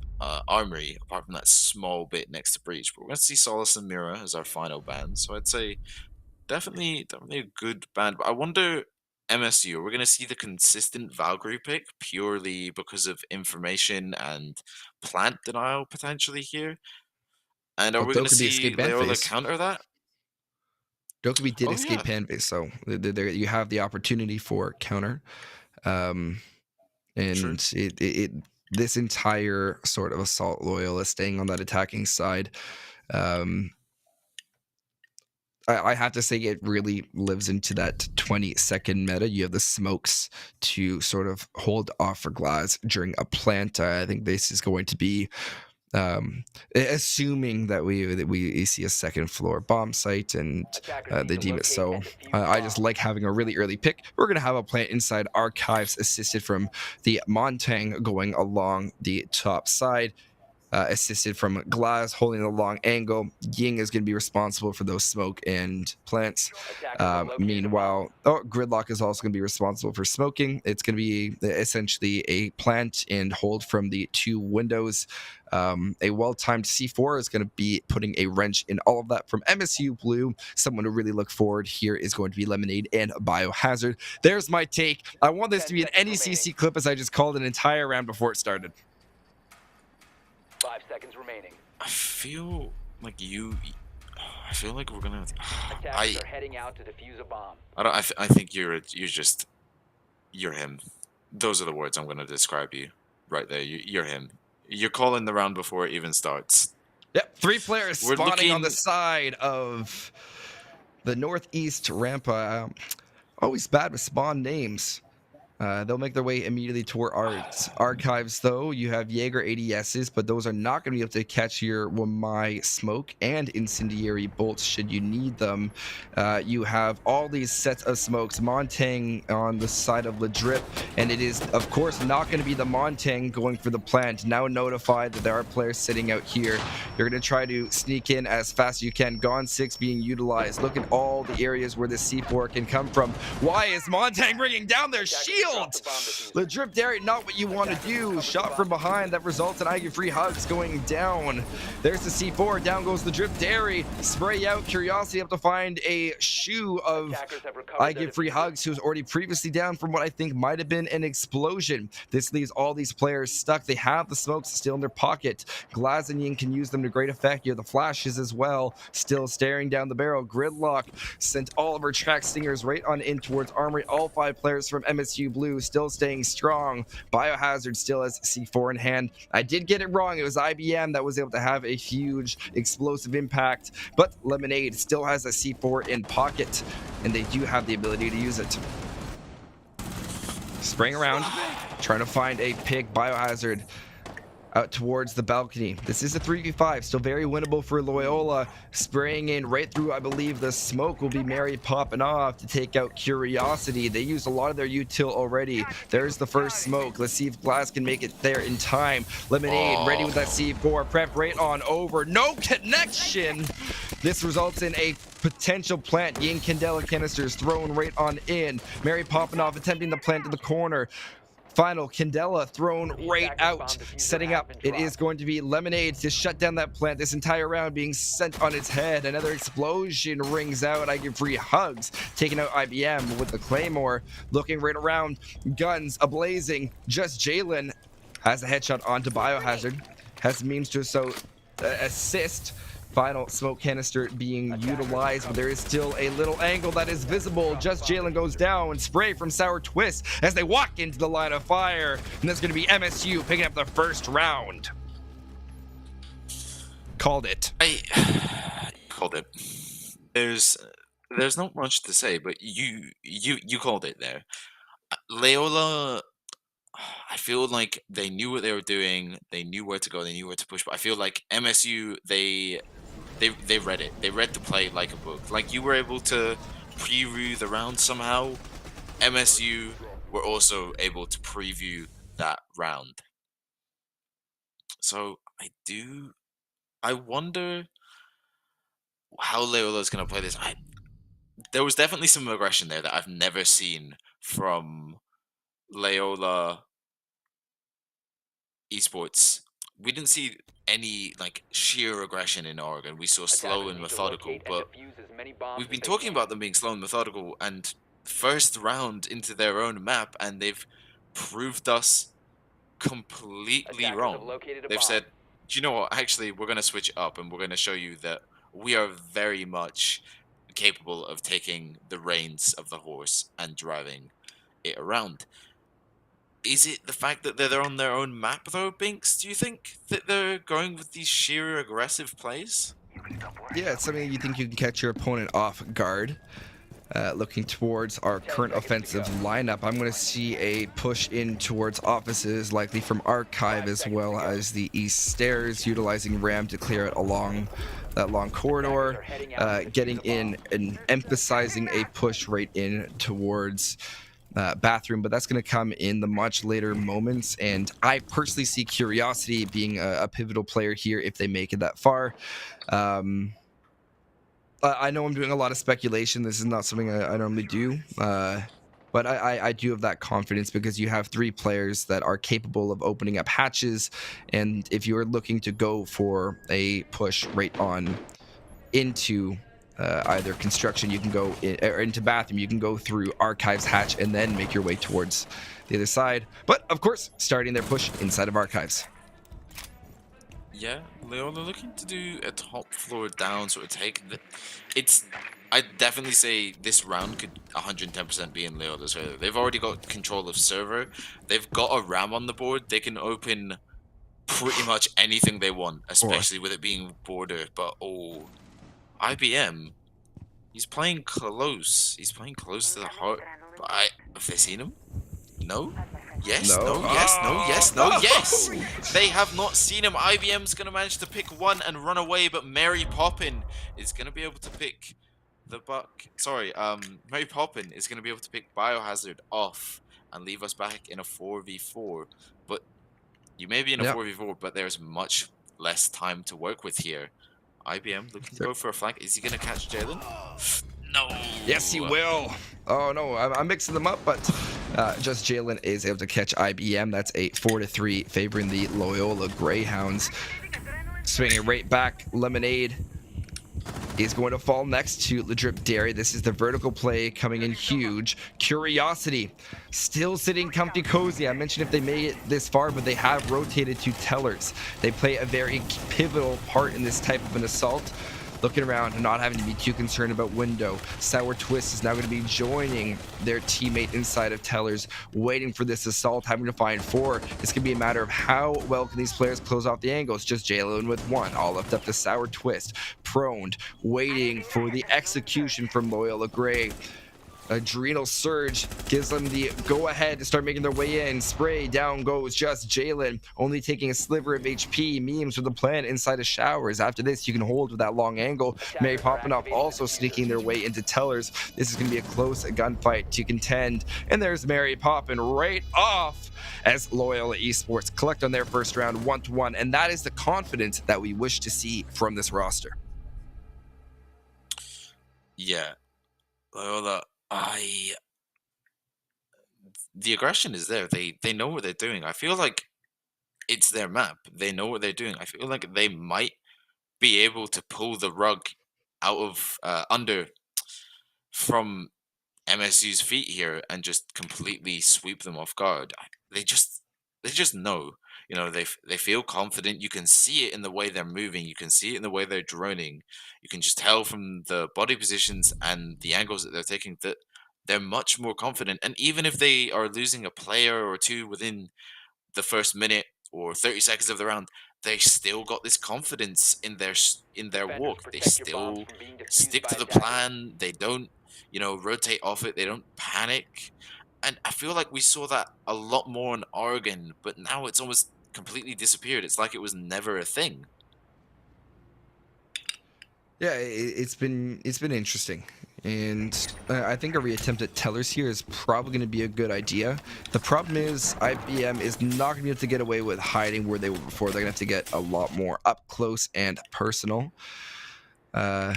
Armory, apart from that small bit next to Breach. But we're going to see Solace and Mira as our final band. So I'd say definitely a good band. But I wonder, MSU, are we going to see the consistent Valkyrie pick purely because of information and plant denial potentially here? And are we going to see Loyola counter that? Dokkaebi did escape Panbase, so there you have the opportunity for counter. And this entire sort of assault Loyola staying on that attacking side, I have to say it really lives into that 20-second meta. You have the smokes to sort of hold off for Glass during a plant. I think this is going to be, assuming that we see a second floor bomb site and they deem it so. I just like having a really early pick. We're going to have a plant inside Archives assisted from the Montang going along the top side. Assisted from Glass holding the long angle. Ying is going to be responsible for those smoke and plants. Meanwhile, Gridlock is also going to be responsible for smoking. It's going to be essentially a plant and hold from the 2 windows. A well-timed C4 is going to be putting a wrench in all of that from MSU Blue. Someone to really look forward here is going to be Lemonade and Biohazard. There's my take. I want this to be an NECC clip as I just called an entire round before it started. 5 seconds remaining. I feel like we're gonna. Attackers are heading out to defuse a bomb. I think you're him. Those are the words I'm gonna describe you right there. You're him. You're calling the round before it even starts. Yep, 3 players spawning on the side of the northeast ramp. Always bad with spawn names. They'll make their way immediately toward Archives, though. You have Jaeger ADSs, but those are not going to be able to catch your Wamai smoke and incendiary bolts should you need them. You have all these sets of smokes. Montang on the side of Ladrip, and it is, of course, not going to be the Montang going for the plant. Now notified that there are players sitting out here. You're going to try to sneak in as fast as you can. Gone 6 being utilized. Look at all the areas where the C4 can come from. Why is Montang bringing down their shield? failed. The drip dairy, not what you want to do. Shot from behind that results in IG Free Hugs going down. There's the C4. Down goes the drip dairy. Spray out. Curiosity up to find a shoe of IG Free Hugs, who's already previously down from what I think might have been an explosion. This leaves all these players stuck. They have the smokes still in their pocket. Glaz and Yin can use them to great effect. You have the flashes as well. Still staring down the barrel. Gridlock sent all of her track stingers right on in towards Armory. All 5 players from MSU Blue still staying strong. Biohazard still has C4 in hand. I did get it wrong. It was IBM that was able to have a huge explosive impact, but Lemonade still has a C4 in pocket, and they do have the ability to use it. Spraying around, trying to find a pick. Biohazard out towards the balcony. This is a 3v5, still very winnable for Loyola. Spraying in right through, I believe the smoke will be Mary popping off to take out Curiosity. They used a lot of their util already. There's the first smoke. Let's see if Glass can make it there in time. Lemonade ready with that C4. Prep right on over. No connection. This results in a potential plant. Yin Candela canisters thrown right on in. Mary popping off, attempting to plant to the corner. Final Candela thrown right out, setting up. It is going to be Lemonade to shut down that plant. This entire round being sent on its head. Another explosion rings out. I give Free Hugs, taking out IBM with the Claymore. Looking right around, guns ablazing. Just Jalen has a headshot onto Biohazard. Has the means to so assist. Final smoke canister being utilized, but there is still a little angle that is visible. Just Jalen goes down. Spray from Sour Twist as they walk into the line of fire. And that's going to be MSU picking up the first round. Called it. I called it. There's not much to say, but you called it there. Loyola, I feel like they knew what they were doing. They knew where to go. They knew where to push. But I feel like MSU, they read it. They read the play like a book. Like you were able to preview the round somehow. MSU were also able to preview that round. So I wonder how Loyola is going to play this. There was definitely some aggression there that I've never seen from Loyola esports. We didn't see any like sheer aggression in Oregon. We saw slow and methodical, but we've been talking about them being slow and methodical, and first round into their own map, and they've proved us completely wrong. They've said, do you know what, actually we're going to switch it up and we're going to show you that we are very much capable of taking the reins of the horse and driving it around. Is it the fact that they're on their own map, though, Binks? Do you think that they're going with these sheer aggressive plays? Yeah, it's something you think you can catch your opponent off guard. Looking towards our current offensive lineup, I'm going to see a push in towards offices, likely from Archive, as well as the east stairs, utilizing Ram to clear it along that long corridor, getting in and emphasizing a push right in towards bathroom, but that's going to come in the much later moments. And I personally see Curiosity being a pivotal player here if they make it that far. I know I'm doing a lot of speculation. This is not something I normally do, but I do have that confidence because you have 3 players that are capable of opening up hatches. And if you're looking to go for a push right on into either construction, you can go or into bathroom, you can go through Archives hatch and then make your way towards the other side. But of course, starting their push inside of Archives. Yeah, Loyola looking to do a top floor down sort of take. I'd definitely say this round could 110% be in Loyola's favor. They've already got control of server. They've got a RAM on the board. They can open pretty much anything they want, especially with it being border. But IBM, he's playing close. He's playing close to the heart. But have they seen him? No? Yes, no, yes, no, yes, no, yes! They have not seen him. IBM's going to manage to pick one and run away, but Mary Poppin is going to be able to pick the buck. Sorry, Mary Poppin is going to be able to pick Biohazard off and leave us back in a 4v4. But you may be in a 4v4, but there's much less time to work with here. IBM looking to go for a flank. Is he going to catch Jalen? No. Yes, he will. Oh, no, I'm mixing them up, but Just Jalen is able to catch IBM. That's a 4-3 favoring the Loyola Greyhounds. Swinging right back, Lemonade is going to fall next to Le Drip Dairy. This is the vertical play coming in huge. Curiosity still sitting comfy cozy. I mentioned if they made it this far, but they have rotated to Tellers. They play a very pivotal part in this type of an assault. Looking around and not having to be too concerned about window. Sour Twist is now going to be joining their teammate inside of Tellers, waiting for this assault, having to find 4. It's going to be a matter of how well can these players close off the angles. Just Jalen with 1, all left up to Sour Twist. Proned, waiting for the execution from Loyola Grey. Adrenal Surge gives them the go-ahead to start making their way in. Spray, down goes just Jalen, only taking a sliver of HP. Memes with the plan inside of Showers. After this, you can hold with that long angle. Mary popping up, also sneaking their way into Tellers. This is going to be a close gunfight to contend. And there's Mary popping right off as Loyola Esports collect on their first round 1-1. And that is the confidence that we wish to see from this roster. Yeah, Loyola. The aggression is there. They know what they're doing. I feel like it's their map. They know what they're doing. I feel like they might be able to pull the rug out of under from MSU's feet here and just completely sweep them off guard. They just know. You know, they feel confident. You can see it in the way they're moving. You can see it in the way they're droning. You can just tell from the body positions and the angles that they're taking that they're much more confident. And even if they are losing a player or two within the first minute or 30 seconds of the round, they still got this confidence in their walk. They still stick to the plan. They don't, rotate off it. They don't panic. And I feel like we saw that a lot more in Oregon, but now it's almost completely disappeared. It's like it was never a thing. Yeah, it's been interesting, and I think a reattempt at Tellers here is probably going to be a good idea. The problem is IBM is not going to be able to get away with hiding where they were before. They're going to have to get a lot more up close and personal. I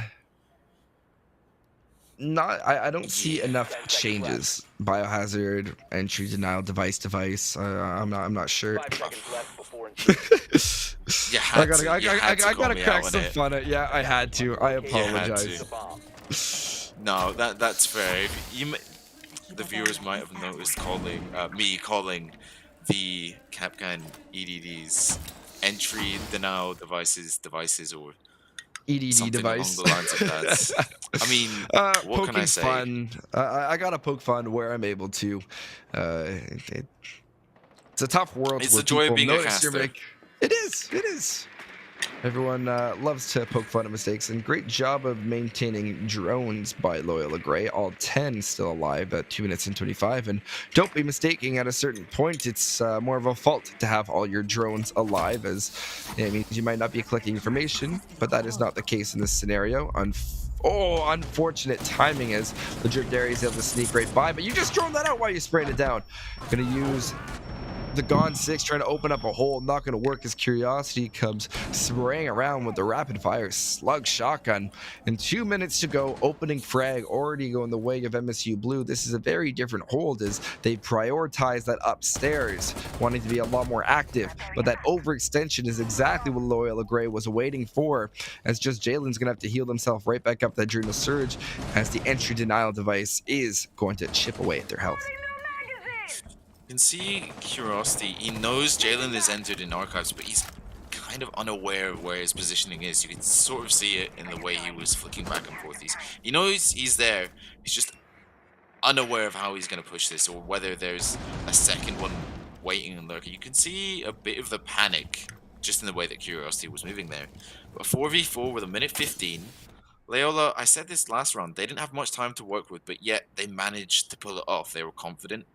don't see enough changes. Biohazard, entry denial, device. I'm not sure. 5 seconds left before insertion. I gotta crack some fun at. Yeah, I had to. I apologize. The bomb. No, that's fair. The viewers might have noticed me calling the Capcan EDDs entry denial devices, or EDD something device. along the lines of that. I mean, what can I say? Fun. I gotta poke fun where I'm able to. It's a tough world. It's where the joy of being a notice caster. It is. Everyone loves to poke fun at mistakes, and great job of maintaining drones by Loyola Grey. All 10 still alive at 2 minutes and 25. And don't be mistaking, at a certain point, it's more of a fault to have all your drones alive, as it means you might not be collecting information, but that is not the case in this scenario. Unfortunate timing as the Drip Dairy is able to sneak right by, but you just drone that out while you sprayed it down. Gonna use the Gone 6 trying to open up a hole, not going to work as Curiosity comes spraying around with the rapid fire slug shotgun. And 2 minutes to go, opening frag already going the way of MSU Blue. This is a very different hold as they prioritize that upstairs, wanting to be a lot more active. But that overextension is exactly what Loyola Grey was waiting for, as just Jalen's going to have to heal himself right back up that Adrenal Surge as the entry denial device is going to chip away at their health. You can see Curiosity. He knows Jalen is entered in archives, but he's kind of unaware of where his positioning is. You can sort of see it in the way he was flicking back and forth. He knows he's there. He's just unaware of how he's going to push this, or whether there's a second one waiting and lurking. You can see a bit of the panic just in the way that Curiosity was moving there. But 4v4 with a minute 15. Loyola, I said this last round, they didn't have much time to work with, but yet they managed to pull it off. They were confident,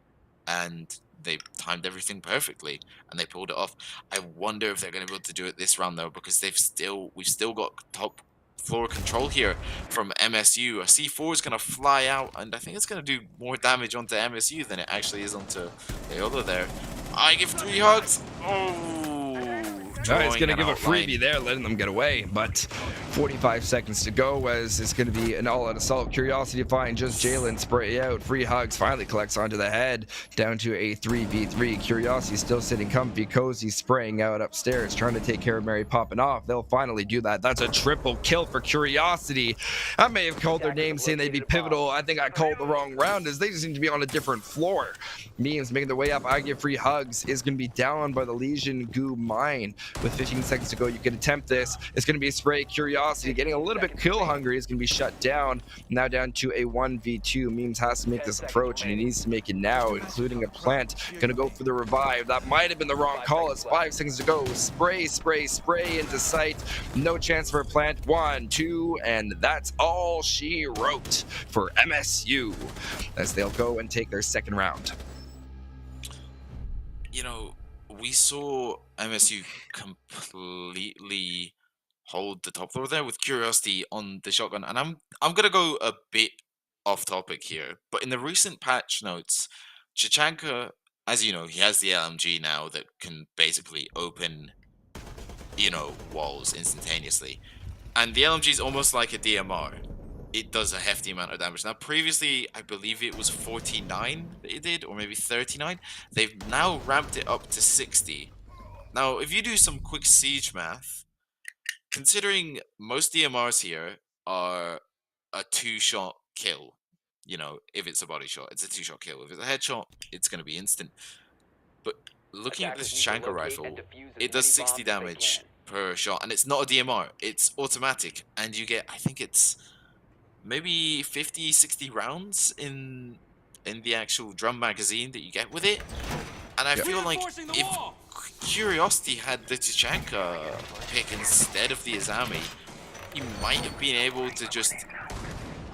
and they timed everything perfectly, and they pulled it off. I wonder if they're going to be able to do it this round, though, because we've still got top floor control here from MSU. A C4 is going to fly out, and I think it's going to do more damage onto MSU than it actually is onto Loyola there. I give 3 hugs. Oh, All right, it's drawing going to an give a outline. freebie there, letting them get away. But 45 seconds to go as it's going to be an all-out assault. Curiosity find just Jalen spray out. Free hugs finally collects onto the head. Down to a 3v3. Curiosity still sitting comfy, cozy, spraying out upstairs, trying to take care of Mary popping off. They'll finally do that. That's a triple kill for Curiosity. I may have called their name saying they'd be pivotal. I think I called the wrong round as they just seem to be on a different floor. Memes making their way up. I give free hugs is going to be down by the Legion Goo Mine. With 15 seconds to go, you can attempt this. It's going to be a spray. Curiosity getting a little bit kill hungry is going to be shut down. Now down to a 1v2. Memes has to make this approach, and he needs to make it now, including a plant. Going to go for the revive. That might have been the wrong call. It's 5 seconds to go. Spray, spray, spray into sight. No chance for a plant. 1, 2, and that's all she wrote for MSU as they'll go and take their second round. You know, we saw MSU completely hold the top floor there with Curiosity on the shotgun, and I'm gonna go a bit off topic here, but in the recent patch notes, Chichanka, as you know, he has the LMG now that can basically open, you know, walls instantaneously, and the LMG is almost like a DMR. It does a hefty amount of damage. Now, previously, I believe it was 49 that it did, or maybe 39. They've now ramped it up to 60. Now, if you do some quick siege math, considering most DMRs here are a 2-shot kill, you know, if it's a body shot, it's a 2-shot kill. If it's a headshot, it's going to be instant. But looking at this Chichanka rifle, it does 60 damage per shot, and it's not a DMR. It's automatic, and you get, I think it's maybe 50, 60 rounds in the actual drum magazine that you get with it. And I feel like if Curiosity had the Chichanka pick instead of the Azami, he might have been able to just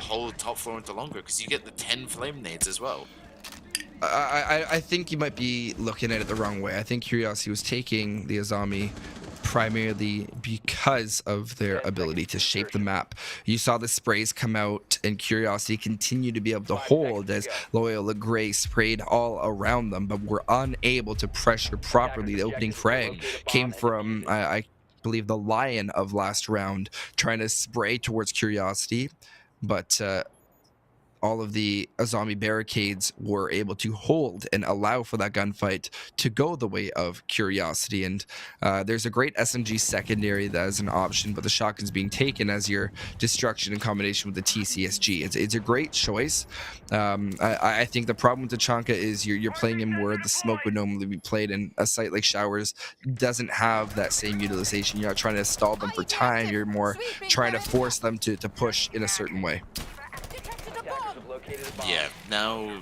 hold top floor into longer, because you get the 10 flame nades as well. I think you might be looking at it the wrong way. I think Curiosity was taking the Azami primarily because of their ability to shape the map. You saw the sprays come out and Curiosity continue to be able to hold as Loyola Gray sprayed all around them, but were unable to pressure properly. The opening frag came from, I believe, the Lion of last round, trying to spray towards Curiosity, but all of the Azami barricades were able to hold and allow for that gunfight to go the way of Curiosity. And there's a great SMG secondary that is an option, but the shotgun's being taken as your destruction in combination with the TCSG. It's a great choice. I think the problem with the Chichanka is you're playing him where the smoke would normally be played, and a site like Showers doesn't have that same utilization. You're not trying to stall them for time. You're more trying to force them to push in a certain way. Yeah, now,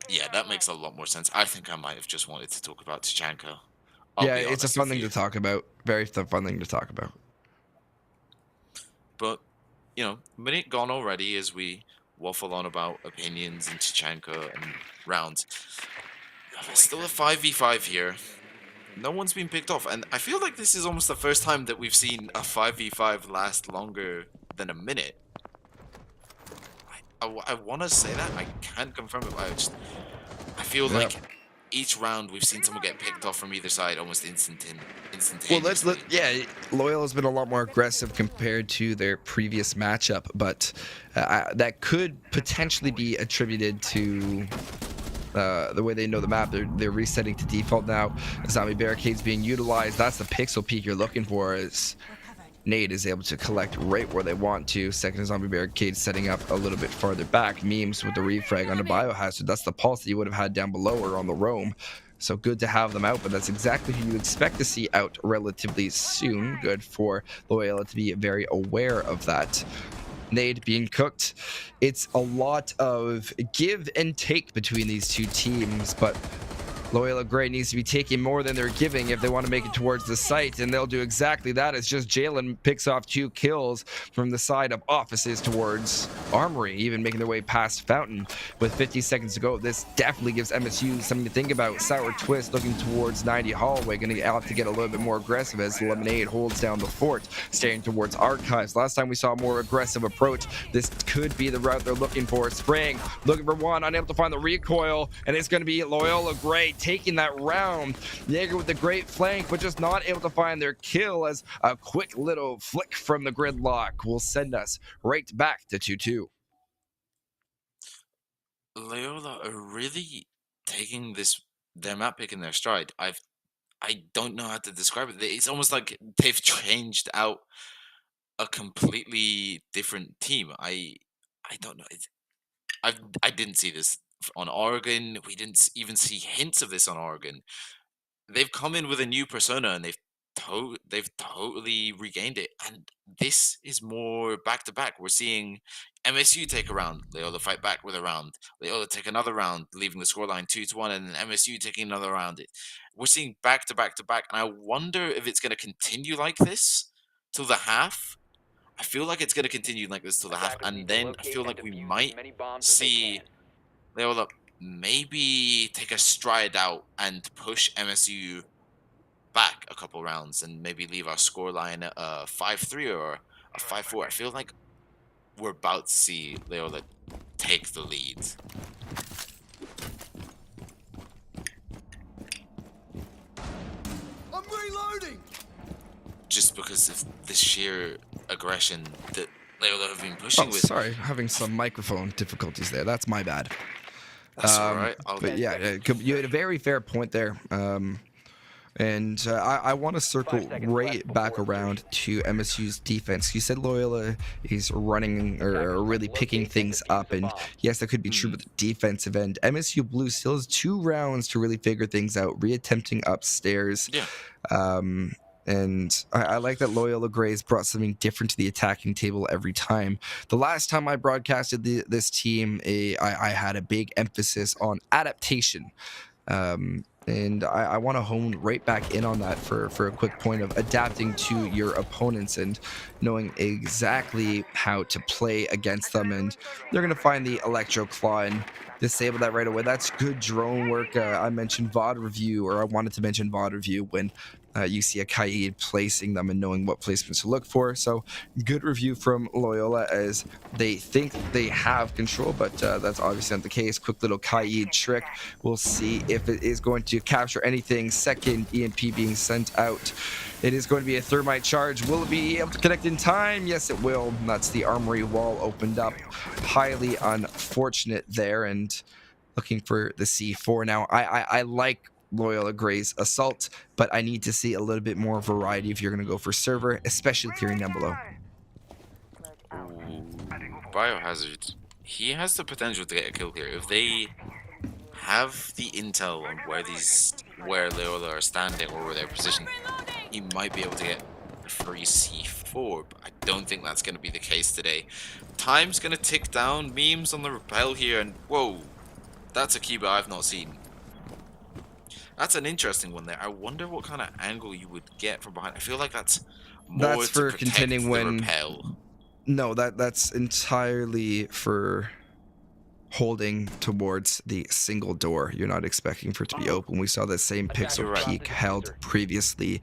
yeah, that makes a lot more sense. I think I might have just wanted to talk about Chichanka. Yeah, it's a fun thing to talk about. Very fun thing to talk about. But, you know, minute gone already as we waffle on about opinions and Chichanka and rounds. Still a 5v5 here. No one's been picked off, and I feel like this is almost the first time that we've seen a 5v5 last longer than a minute. I want to say that. I can't confirm it, but I feel like each round we've seen someone get picked off from either side almost instantaneously. Well, Loyola's been a lot more aggressive compared to their previous matchup, but that could potentially be attributed to the way they know the map. They're resetting to default now. Zombie barricades being utilized. That's the pixel peak you're looking for. Is Nade is able to collect right where they want to. Second zombie barricade setting up a little bit farther back. Memes with the refrag on the biohazard. That's the pulse that you would have had down below or on the roam. So good to have them out, but that's exactly who you expect to see out relatively soon. Good for Loyola to be very aware of that. Nade being cooked. It's a lot of give and take between these two teams, but Loyola Gray needs to be taking more than they're giving if they want to make it towards the site, and they'll do exactly that. It's just Jalen picks off 2 kills from the side of offices towards Armory, even making their way past Fountain with 50 seconds to go. This definitely gives MSU something to think about. Sour Twist looking towards 90 Hallway, going to have to get a little bit more aggressive as Lemonade holds down the fort, staring towards Archives. Last time we saw a more aggressive approach. This could be the route they're looking for. Spraying, looking for one, unable to find the recoil, and it's going to be Loyola Gray taking that round. Jaeger with the great flank, but just not able to find their kill, as a quick little flick from the gridlock will send us right back to 2-2. Loyola are really taking their map pick in their stride. I don't know how to describe it. It's almost like they've changed out a completely different team. I don't know. I didn't see this on Oregon. We didn't even see hints of this on Oregon. They've come in with a new persona and they've totally regained it. And this is more back to back. We're seeing MSU take a round, Loyola fight back with a round, Loyola take another round, leaving the scoreline 2-1, and then MSU taking another round. We're seeing back to back to back, and I wonder if it's going to continue like this till the half. I feel like it's going to continue like this till the half, and then I feel like we might see Loyola maybe take a stride out and push MSU back a couple rounds and maybe leave our scoreline at a 5-3 or a 5-4. I feel like we're about to see Loyola take the lead. I'm reloading. Just because of the sheer aggression that Loyola have been pushing Oh, with. sorry, having some microphone difficulties there. That's my bad. That's all right. But yeah, you had a very fair point there. And I want to circle right back around to MSU's defense. You said Loyola is running or really picking things up, and yes, that could be true with the defensive end. MSU Blue still has 2 rounds to really figure things out, reattempting upstairs. Yeah. And I like that Loyola Grays brought something different to the attacking table every time. The last time I broadcasted this team, I had a big emphasis on adaptation. And I want to hone right back in on that for a quick point of adapting to your opponents and knowing exactly how to play against them. And they're going to find the Electro Claw and disable that right away. That's good drone work. I mentioned VOD review, or I wanted to mention VOD review when you see a Kaid placing them and knowing what placements to look for. So good review from Loyola as they think they have control, but that's obviously not the case. Quick little Kaid trick. We'll see if it is going to capture anything. Second EMP being sent out. It is going to be a thermite charge. Will it be able to connect in time? Yes, it will. That's the armory wall opened up. Highly unfortunate there, and looking for the C4 now. I like Loyola Gray's assault, but I need to see a little bit more variety if you're going to go for server, especially clearing down below. Biohazard, he has the potential to get a kill here. If they have the intel on where Loyola are standing or where they're positioned, he might be able to get a free C4, but I don't think that's going to be the case today. Time's going to tick down. Memes on the rappel here, and whoa, that's a Kiba I've not seen. That's an interesting one there. I wonder what kind of angle you would get from behind. I feel like that's more That's for to protect contending the when rappel. No, that's entirely for holding towards the single door. You're not expecting for it to be open. We saw the same pixel peak held previously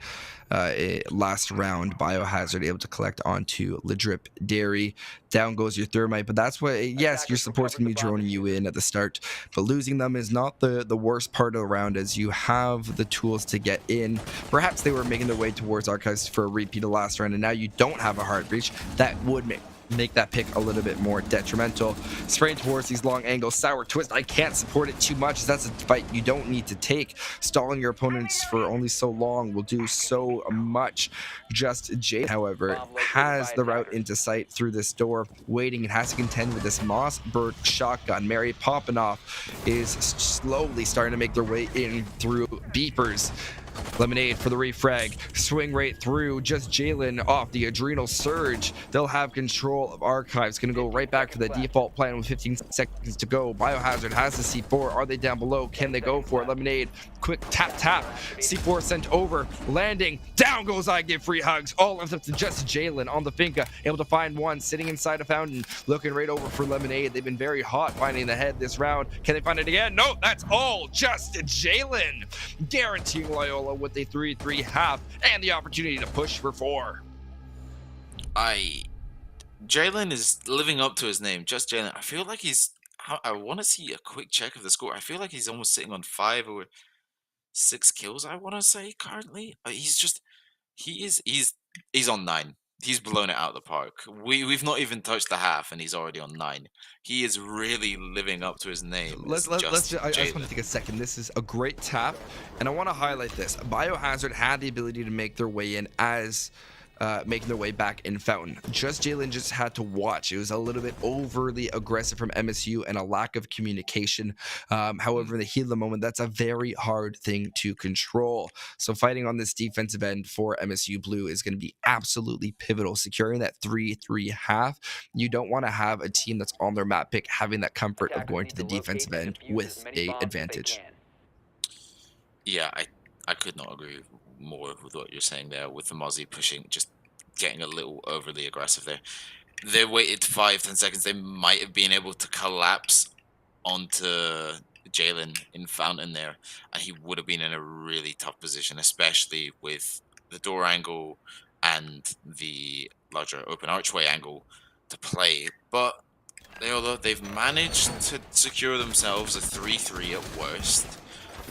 last round. Biohazard able to collect onto Ledrip Dairy. Down goes your thermite, but that's what, yes, your support's going to be droning you in at the start, but losing them is not the worst part of the round, as you have the tools to get in. Perhaps they were making their way towards Archives for a repeat of last round, and now you don't have a hard breach. That would make that pick a little bit more detrimental. Spraying towards these long angles. Sour twist. I can't support it too much. That's a fight you don't need to take. Stalling your opponents for only so long will do so much. Just Jade, however, has the route into sight through this door, waiting and has to contend with this Mossberg shotgun. Mary Popinoff is slowly starting to make their way in through beepers. Lemonade for the refrag. Swing right through. Just Jalen off the Adrenal Surge. They'll have control of Archives. Going to go right back to the default plan with 15 seconds to go. Biohazard has the C4. Are they down below? Can they go for it? Lemonade. Quick tap. C4 sent over. Landing. Down goes I Give Free Hugs. All of them to just Jalen on the Finca. Able to find one. Sitting inside a fountain. Looking right over for Lemonade. They've been very hot finding the head this round. Can they find it again? No, that's all just Jalen. Guaranteeing Loyola with a 3-3 half and the opportunity to push for 4. Jalen is living up to his name, just Jalen. I feel like I want to see a quick check of the score. I feel like he's almost sitting on 5 or 6 kills, I want to say currently. He's on 9. He's blown it out of the park. We've not even touched the half, and he's already on 9. He is really living up to his name as just I just want Jalen. to take a second. This is a great tap, and I want to highlight this. Biohazard had the ability to make their way in as making their way back in Fountain. Jalen just had to watch. It was a little bit overly aggressive from MSU and a lack of communication. However, in the heat of the moment, that's a very hard thing to control. So fighting on this defensive end for MSU Blue is going to be absolutely pivotal. Securing that 3-3 half, you don't want to have a team that's on their map pick having that comfort of going to the defensive end with a advantage. Yeah, I could not agree more with what you're saying there, with the Mozzie pushing, just getting a little overly aggressive there. They waited 5-10 seconds. They might have been able to collapse onto Jalen in Fountain there, and he would have been in a really tough position, especially with the door angle and the larger open archway angle to play. But they've managed to secure themselves a 3-3 at worst.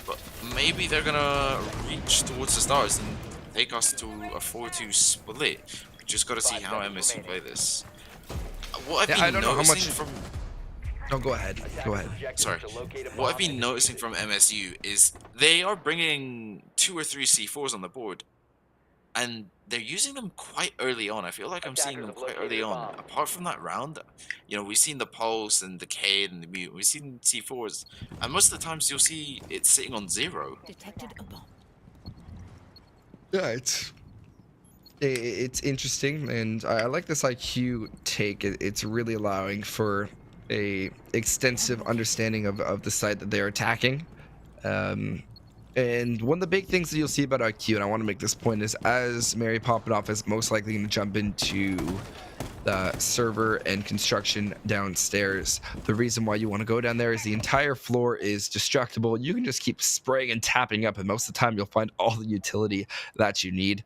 But maybe they're gonna reach towards the stars and take us to a 4-2 split. We just gotta see how MSU play this. What I've been noticing from Oh, go ahead. Go ahead. Sorry. What I've been noticing from MSU is they are bringing 2 or 3 C4s on the board, and they're using them quite early on. I feel like I'm seeing them quite early on. Apart from that round, we've seen the Pulse and the Cade and the Mute. We've seen C4s, and most of the times you'll see it sitting on 0. Detected a bomb. Yeah, it's interesting, and I like this IQ take. It's really allowing for a extensive understanding of the site that they're attacking. And one of the big things that you'll see about IQ, and I want to make this point, is as Mary Poppinoff is most likely going to jump into the server and construction downstairs, the reason why you want to go down there is the entire floor is destructible. You can just keep spraying and tapping up, and most of the time you'll find all the utility that you need.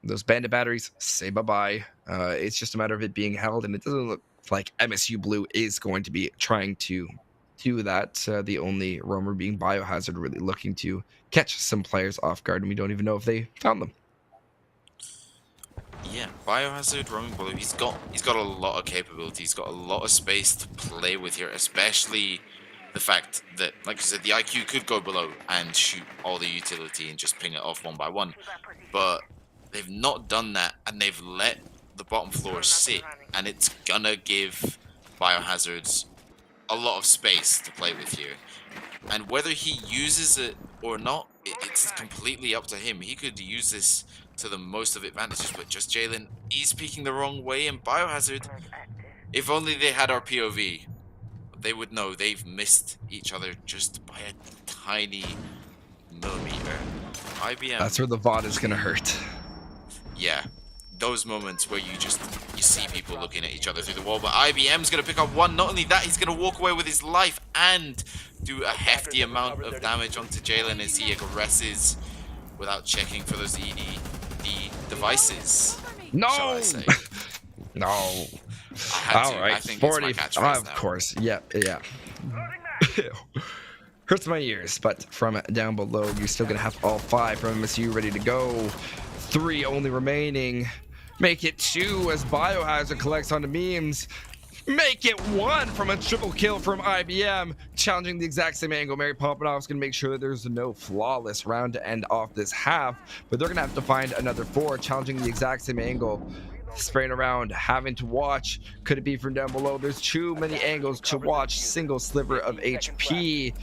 Those bandit batteries, say bye-bye. It's just a matter of it being held, and it doesn't look like MSU Blue is going to be trying to do that. The only roamer being Biohazard, really looking to catch some players off guard, and we don't even know if they found them. Yeah, Biohazard, roaming Blue, he's got a lot of capability. He's got a lot of space to play with here, especially the fact that, like I said, the IQ could go below and shoot all the utility and just ping it off one by one. But they've not done that, and they've let the bottom floor sit, and it's gonna give Biohazards a lot of space to play with here. And whether he uses it or not, it's completely up to him. He could use this to the most of advantages, but just Jalen, he's peeking the wrong way, and Biohazard, if only they had our POV, they would know they've missed each other just by a tiny millimeter. IBM. That's where the VOD is going to hurt. Yeah, those moments where you see people looking at each other through the wall, but IBM's going to pick up one. Not only that, he's going to walk away with his life and do a hefty amount of damage onto Jalen as he aggresses without checking for those ED devices. No! Shall I say. No. All All right, I think 40. it's my catchphrase Of now. course. Yeah. Hurts my ears, but from down below, you're still going to have all 5 from MSU ready to go. 3 only remaining. Make it 2 as Biohazard collects onto memes. Make it 1 from a triple kill from IBM. Challenging the exact same angle. Mary Poppinoff's going to make sure that there's no flawless round to end off this half. But they're going to have to find another 4. Challenging the exact same angle. Spraying around, having to watch. Could it be from down below? There's too many angles to watch. Single sliver of HP.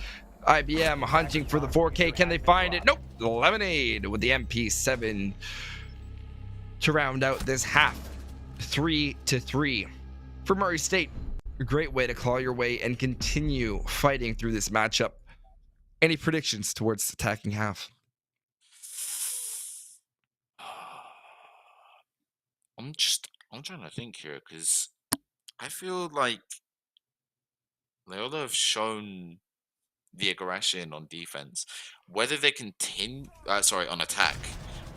IBM hunting for the 4K. Can they find it? Nope. Lemonade with the MP7 to round out this half. 3-3. For Murray State, a great way to claw your way and continue fighting through this matchup. Any predictions towards the attacking half? I'm trying to think here, because I feel like Loyola have shown the aggression on defense. Whether they continue, on attack,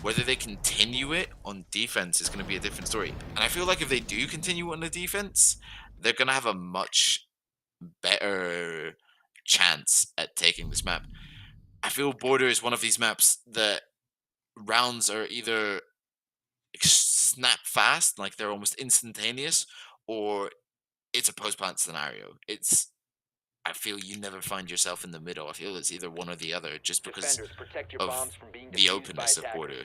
whether they continue it on defense is going to be a different story. And I feel like if they do continue on the defense, they're going to have a much better chance at taking this map. I feel Border is one of these maps that rounds are either snap fast, like they're almost instantaneous, or it's a post-plant scenario. I feel you never find yourself in the middle. I feel it's either one or the other, just because Defenders, protect your of bombs from being the defused by openness of attackers. Border,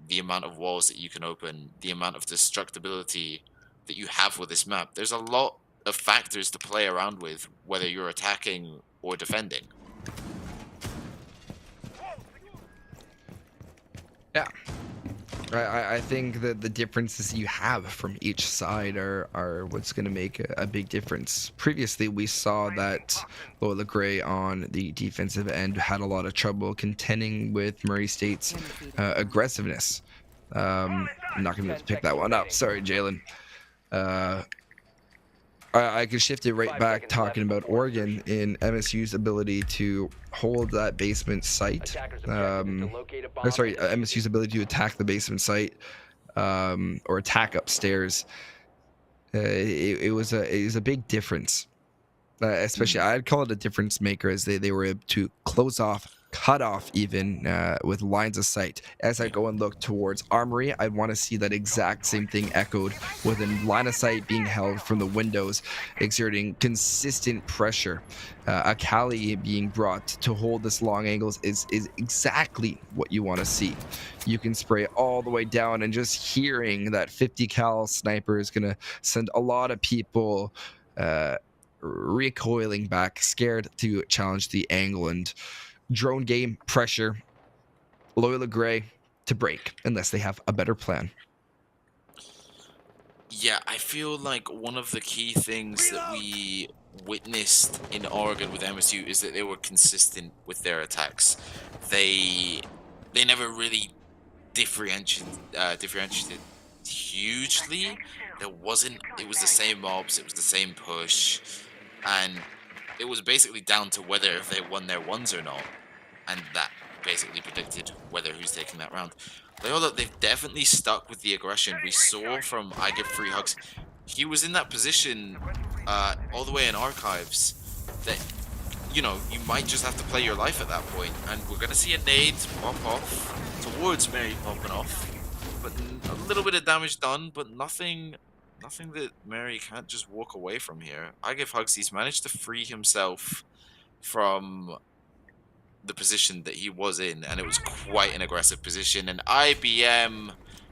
the amount of walls that you can open, the amount of destructibility that you have with this map. There's a lot of factors to play around with, whether you're attacking or defending. Yeah. I think that the differences you have from each side are what's going to make a big difference. Previously, we saw that LOYOLA Gray on the defensive end had a lot of trouble contending with Murray State's aggressiveness. I'm not going to be able to pick that one up. Sorry, Jalen. I could shift it right 5 back seconds talking left about before Oregon in MSU's ability to hold that basement site. Attackers' objective is to locate a bomb Or sorry, and defuse MSU's ability to attack the basement site, or attack upstairs. It was a big difference. Especially, I'd call it a difference maker, as they were able to cut off even with lines of sight. As I go and look towards Armory, I want to see that exact same thing echoed, with a line of sight being held from the windows, exerting consistent pressure. A Cali being brought to hold this long angles is exactly what you want to see. You can spray all the way down, and just hearing that 50 cal sniper is going to send a lot of people recoiling back, scared to challenge the angle. And drone game pressure, LOYOLA Gray to break unless they have a better plan. Yeah, I feel like one of the key things that we witnessed in Oregon with MSU is that they were consistent with their attacks. They never really differentiated hugely. It was the same mobs, it was the same push, and it was basically down to whether they won their ones or not, and that basically predicted whether who's taking that round. LOYOLA, they've definitely stuck with the aggression. We saw from I Give Free Hugs, he was in that position all the way in archives that, you know, you might just have to play your life at that point. And we're going to see a nade pop off towards Mary popping off. But a little bit of damage done, but nothing that Mary can't just walk away from here. I Give Hugs, he's managed to free himself from the position that he was in, and it was quite an aggressive position. And IBM,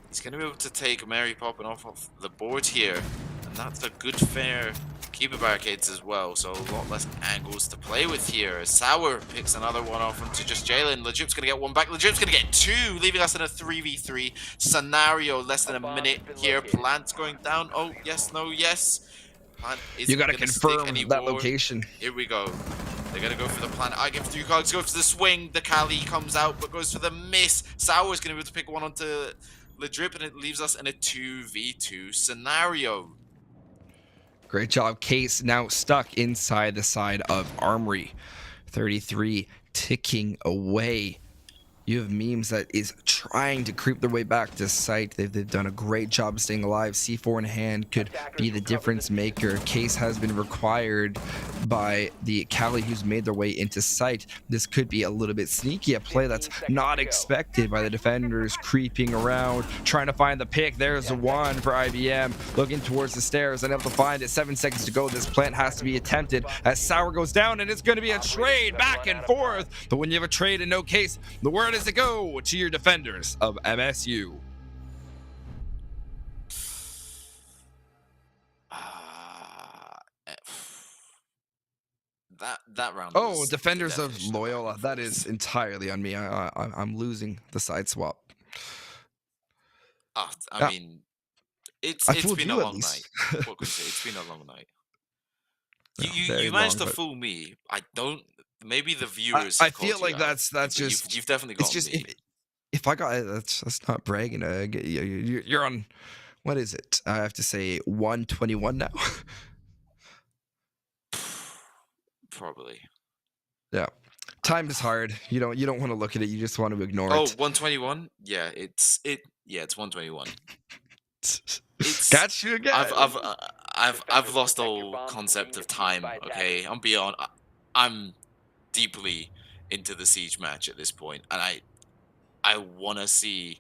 he's going to be able to take Mary popping off of the board here, and that's a good fair keeper barricades as well, so a lot less angles to play with here. Sour picks another one off into just Jalen. Legip's going to get one back. Legip's going to get two, leaving us in a 3v3 scenario. Less than a minute here. Plant's going down. Oh, yes, no, yes. Plant You got to confirm that location. Here we go. They're going to go for the plant. I Give 3 cards, go for the swing. The Cali comes out, but goes for the miss. Sour's going to be able to pick one onto Ledrip, and it leaves us in a 2v2 scenario. Great job. Case now stuck inside the side of Armory. 33 ticking away. You have Memes that is trying to creep their way back to site. They've done a great job staying alive. C4 in hand could be the difference maker. Case has been required by the Cali who's made their way into site. This could be a little bit sneaky, a play that's not expected by the defenders, creeping around, trying to find the pick. There's the one for IBM, looking towards the stairs, unable to find it. 7 seconds to go. This plant has to be attempted as Sour goes down, and it's going to be a trade back and forth. But when you have a trade and no Case, the word is to go to your defenders of MSU. That round. Oh, defenders of LOYOLA. That is entirely on me. I'm losing the side swap. I mean, it's been a long night. What could I say? It's been a long night. You managed to fool me. I don't. Maybe the viewers. I feel like that's just. You've definitely got me. If I got that's not bragging. You're on. What is it? I have to say 121 now. Probably. Yeah. Time is hard. You don't want to look at it. You just want to ignore it. Oh, it. 121? Yeah, it's 121. Got you again. I've lost all concept of time, okay? I'm deeply into the siege match at this point, and I want to see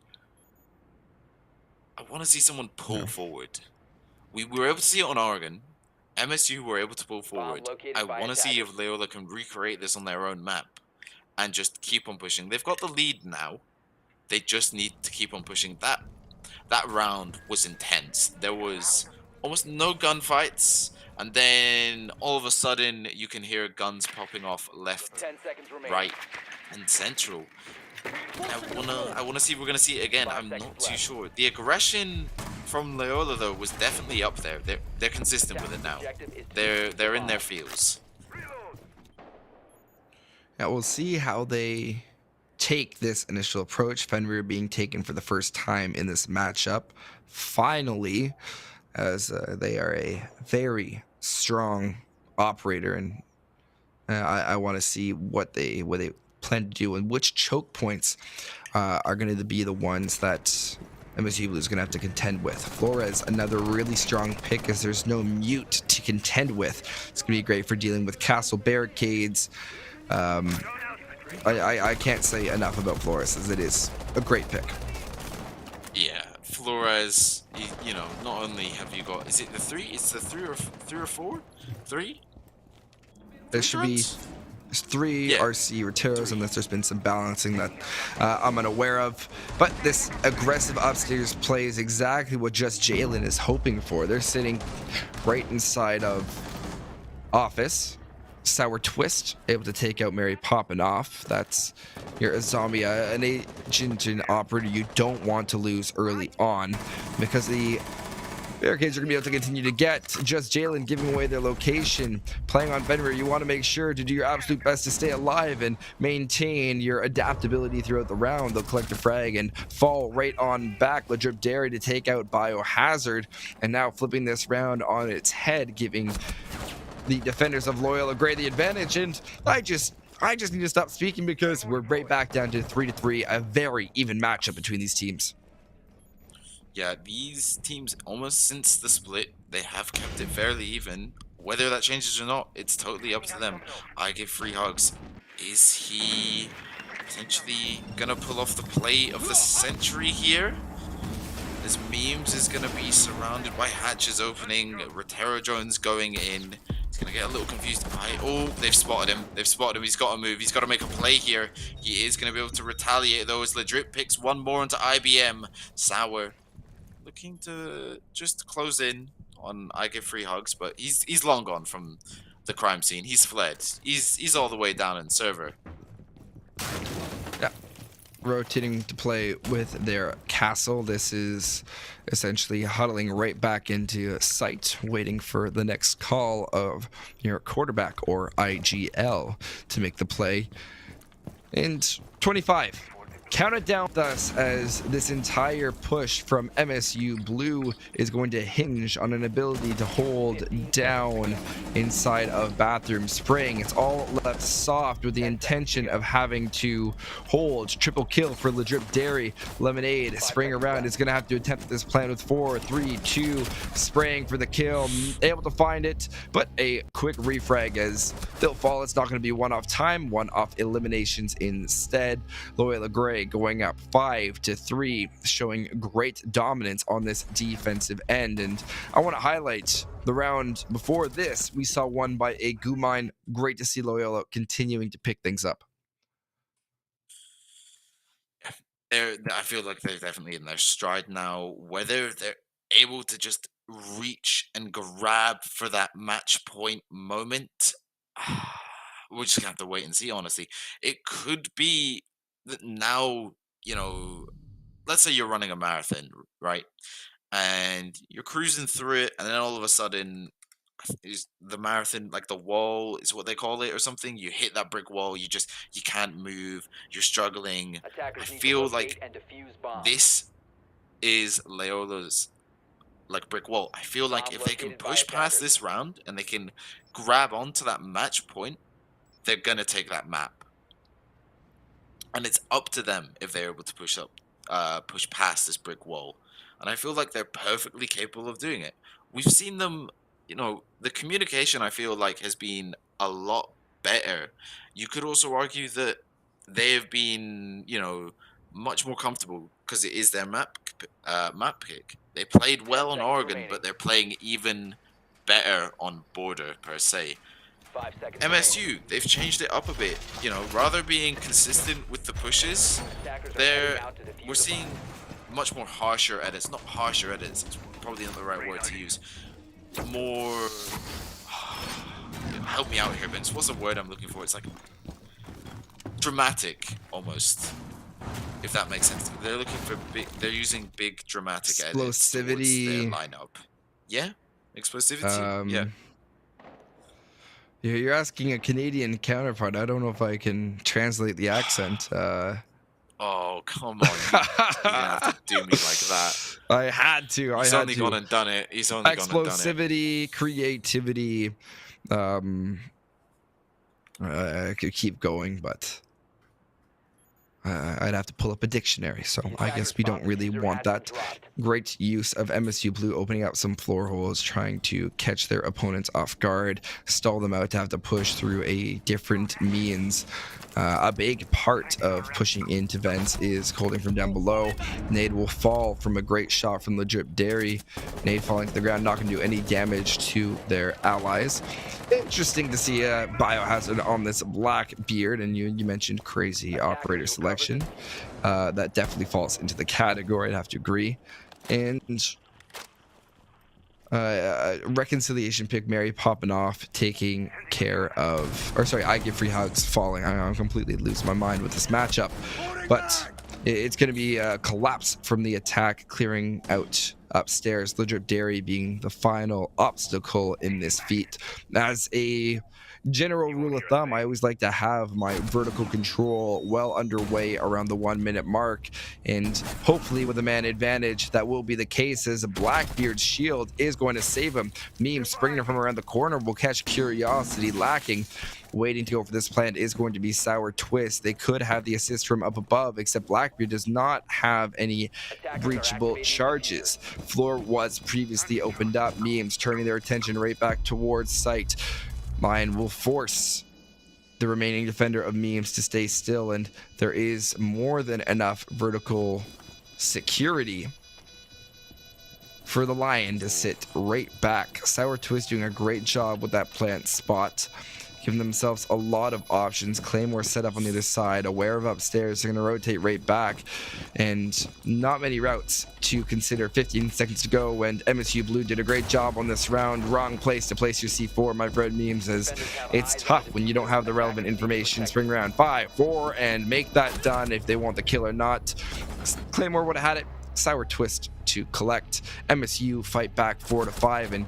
someone pull forward. We were able to see it on Oregon. MSU were able to pull forward. I want to see if Loyola can recreate this on their own map and just keep on pushing. They've got the lead now. They just need to keep on pushing. That round was intense. There was almost no gunfights, and then all of a sudden you can hear guns popping off left, right, and central. I wanna see if we're gonna see it again. I'm not too sure. The aggression from Loyola though was definitely up there. They're consistent with it now. They're in their fields. Yeah, we'll see how they take this initial approach. Fenrir being taken for the first time in this matchup, finally, as they are a very strong operator, and I want to see what they plan to do and which choke points are going to be the ones that MSU Blue is going to have to contend with. Flores, another really strong pick, as there's no mute to contend with. It's going to be great for dealing with castle barricades. I can't say enough about Flores, as it is a great pick. Yeah, Flores. You know, not only have you got, is it the three? It's the three or four? Three? There should be 3 RC Roteros, unless there's been some balancing that I'm unaware of. But this aggressive upstairs play is exactly what Just Jalen is hoping for. They're sitting right inside of Office. Sour Twist, able to take out Mary popping off. That's your zombie, an agent and operator you don't want to lose early on, because the barricades are going to be able to continue to get. Just Jalen giving away their location. Playing on Fenrir, you want to make sure to do your absolute best to stay alive and maintain your adaptability throughout the round. They'll collect a frag and fall right on back. Legit Dairy to take out Biohazard, and now flipping this round on its head, giving the defenders of Loyola Gray the advantage. And I just need to stop speaking, because we're right back down to 3-3, a very even matchup between these teams. Yeah, these teams, almost since the split, they have kept it fairly even. Whether that changes or not, it's totally up to them. I give free hugs. Is he potentially gonna pull off the play of the century here? As Memes is gonna be surrounded by hatches opening, Rotero Jones going in. He's gonna get a little confused. Oh, they've spotted him. He's got to move. He's got to make a play here. He is gonna be able to retaliate though, as Ledrip picks one more into IBM. Sour looking to just close in on I give free hugs, but he's long gone from the crime scene. He's fled. He's all the way down in server. Yeah. Rotating to play with their castle. This is essentially huddling right back into sight, waiting for the next call of your quarterback, or IGL, to make the play. And 25. Count it down thus, as this entire push from MSU Blue is going to hinge on an ability to hold down inside of Bathroom Spring. It's all left soft with the intention of having to hold. Triple kill for Legit Dairy. Lemonade Spring around is going to have to attempt this plan with 4, 3, 2. Spraying for the kill, able to find it, but a quick refrag as they'll fall. It's not going to be one off time, one off eliminations instead. Loyola Gray going up 5-3, showing great dominance on this defensive end. And I want to highlight the round before this we saw won by a Gumine. Great to see Loyola continuing to pick things up. I feel like they're definitely in their stride now. Whether they're able to just reach and grab for that match point moment, we're just gonna have to wait and see, honestly. It could be that now, you know, let's say you're running a marathon, right? And you're cruising through it, and then all of a sudden, is the marathon, like the wall is what they call it or something? You hit that brick wall, you can't move, you're struggling. I feel like this is Loyola's like brick wall. I feel like if they can push past this round and they can grab onto that match point, they're gonna take that map. And it's up to them if they're able to push past this brick wall. And I feel like they're perfectly capable of doing it. We've seen them, you know, the communication I feel like has been a lot better. You could also argue that they have been, you know, much more comfortable because it is their map pick. They played well on Oregon, but they're playing even better on Border per se. 5 seconds MSU, they've changed it up a bit. You know, rather being consistent with the pushes, we're seeing much more harsher edits. Not harsher edits, it's probably not the right word to use. More... help me out here, Vince. What's the word I'm looking for? It's like dramatic, almost. If that makes sense. They're looking for big... They're using big dramatic edits towards their Explosivity. lineup. Yeah? Explosivity? Yeah. You're asking a Canadian counterpart. I don't know if I can translate the accent. Oh, come on. You didn't have to do me like that. I had to. He's only gone and done it. He's only gone and done it. Explosivity, creativity. I could keep going, but I'd have to pull up a dictionary, so I guess we don't really want that. Great use of MSU Blue opening up some floor holes, trying to catch their opponents off guard, stall them out to have to push through a different means. A big part of pushing into vents is holding from down below. Nade will fall from a great shot from the Drip Dairy. Nade falling to the ground, not going to do any damage to their allies. Interesting to see a Biohazard on this Blackbeard, and you mentioned crazy operator selection. That definitely falls into the category, I'd have to agree. And reconciliation pick Mary popping off, taking care of, or sorry, I give free hugs falling. I'm completely losing my mind with this matchup, but it's going to be a collapse from the attack, clearing out upstairs. The Drip Dairy being the final obstacle in this feat. As a general rule of thumb, I always like to have my vertical control well underway around the 1 minute mark, and hopefully with a man advantage that will be the case, as a Blackbeard's shield is going to save him. Meme springing from around the corner will catch Curiosity lacking. Waiting to go for this plant is going to be Sour Twist. They could have the assist from up above, except Blackbeard does not have any breachable charges. Floor was previously opened up. Memes turning their attention right back towards site. Lion will force the remaining defender of Memes to stay still, and there is more than enough vertical security for the Lion to sit right back. Sour Twist doing a great job with that plant spot, giving themselves a lot of options. Claymore set up on the other side, aware of upstairs. They're going to rotate right back, and not many routes to consider. 15 seconds to go, and MSU Blue did a great job on this round. Wrong place to place your C4, my friend Memes, as it's tough when you don't have the relevant information. Spring round 5, 4, and make that done if they want the kill or not. Claymore would have had it. Sour Twist to collect. MSU fight back 4-5, and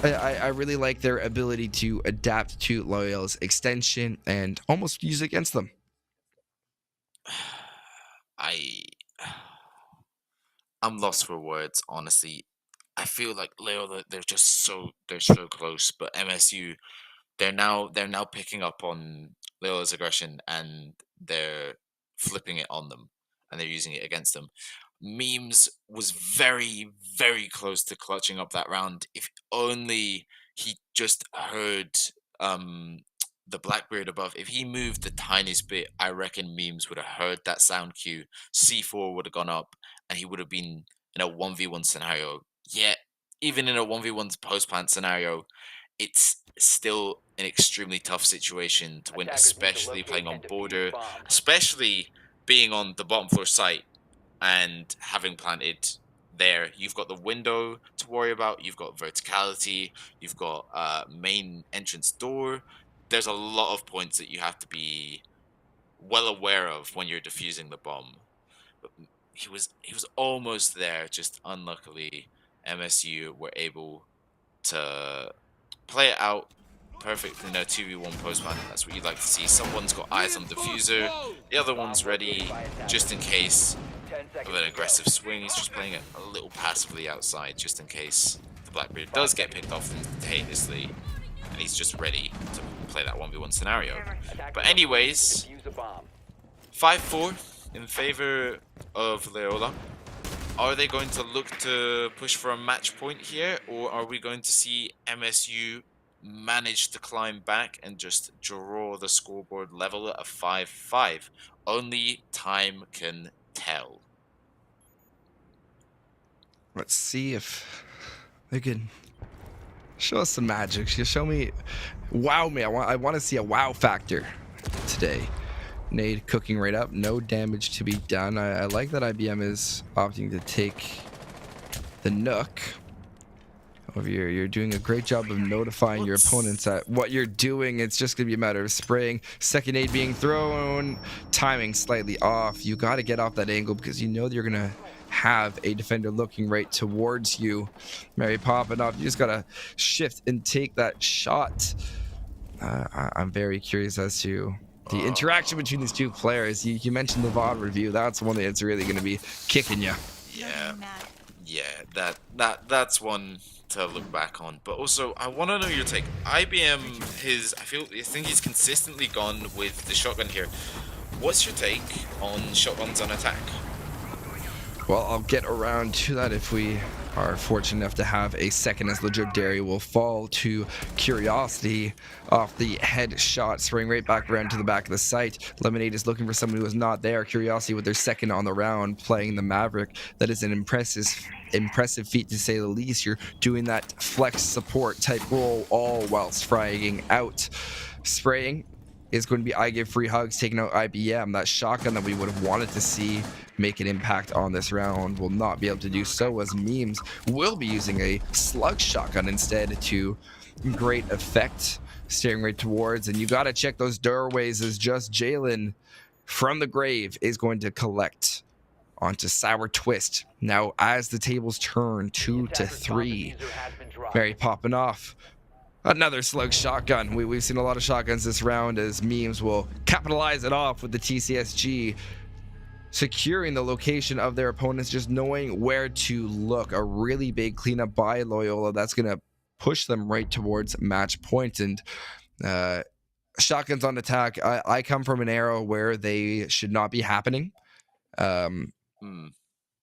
I really like their ability to adapt to Loyola's extension and almost use it against them. I'm lost for words, honestly. I feel like Loyola, they're so close, but MSU, they're now picking up on Loyola's aggression, and they're flipping it on them, and they're using it against them. Memes was very, very close to clutching up that round. If only he just heard the Blackbeard above. If he moved the tiniest bit, I reckon Memes would have heard that sound cue. C4 would have gone up, and he would have been in a 1v1 scenario. Yet, even in a 1v1 post-plant scenario, it's still an extremely tough situation to win, especially playing on border, especially being on the bottom floor site and having planted there. You've got the window to worry about, you've got verticality, you've got main entrance door. There's a lot of points that you have to be well aware of when you're defusing the bomb. But he was almost there, just unluckily MSU were able to play it out perfectly in a 2v1 postman. That's what you'd like to see. Someone's got eyes on diffuser, the other one's ready just in case of an aggressive swing. He's just playing it a little passively outside just in case the Blackbeard does get picked off instantaneously, and he's just ready to play that 1v1 scenario. But anyways, 5-4 in favor of Loyola. Are they going to look to push for a match point here, or are we going to see MSU manage to climb back and just draw the scoreboard level at a 5-5. Only time can tell. Let's see if they can show us some magic. Show me, wow me. I want to see a wow factor today. Nade cooking right up, no damage to be done. I like that IBM is opting to take the Nook. However, you're doing a great job of notifying your opponents that what you're doing. It's just gonna be a matter of spraying. Second aid being thrown, timing slightly off. You got to get off that angle because you know that you're gonna have a defender looking right towards you. Mary popping off. You just gotta shift and take that shot. I'm very curious as to the interaction between these two players. You mentioned the VOD review. That's one that's really going to be kicking you. Yeah, that's one to look back on. But also, I want to know your take. IBM, I think he's consistently gone with the shotgun here. What's your take on shotguns on attack? Well, I'll get around to that if we are fortunate enough to have a second, as Legendary will fall to Curiosity off the headshot, spraying right back around to the back of the site. Lemonade is looking for someone who is not there. Curiosity with their second on the round, playing the Maverick. That is an impressive feat to say the least. You're doing that flex support type role all whilst frying out. Spraying is going to be I Give Free Hugs, taking out IBM. That shotgun that we would have wanted to see make an impact on this round will not be able to do so, as Memes will be using a slug shotgun instead to great effect, staring right towards. And you got to check those doorways, as just Jalen from the grave is going to collect onto Sour Twist. Now, as the tables turn 2-3, Mary popping off. Another slug shotgun. We've seen a lot of shotguns this round, as Memes will capitalize it off with the TCSG, securing the location of their opponents, just knowing where to look. A really big cleanup by Loyola that's going to push them right towards match point. And shotguns on attack, I come from an era where they should not be happening.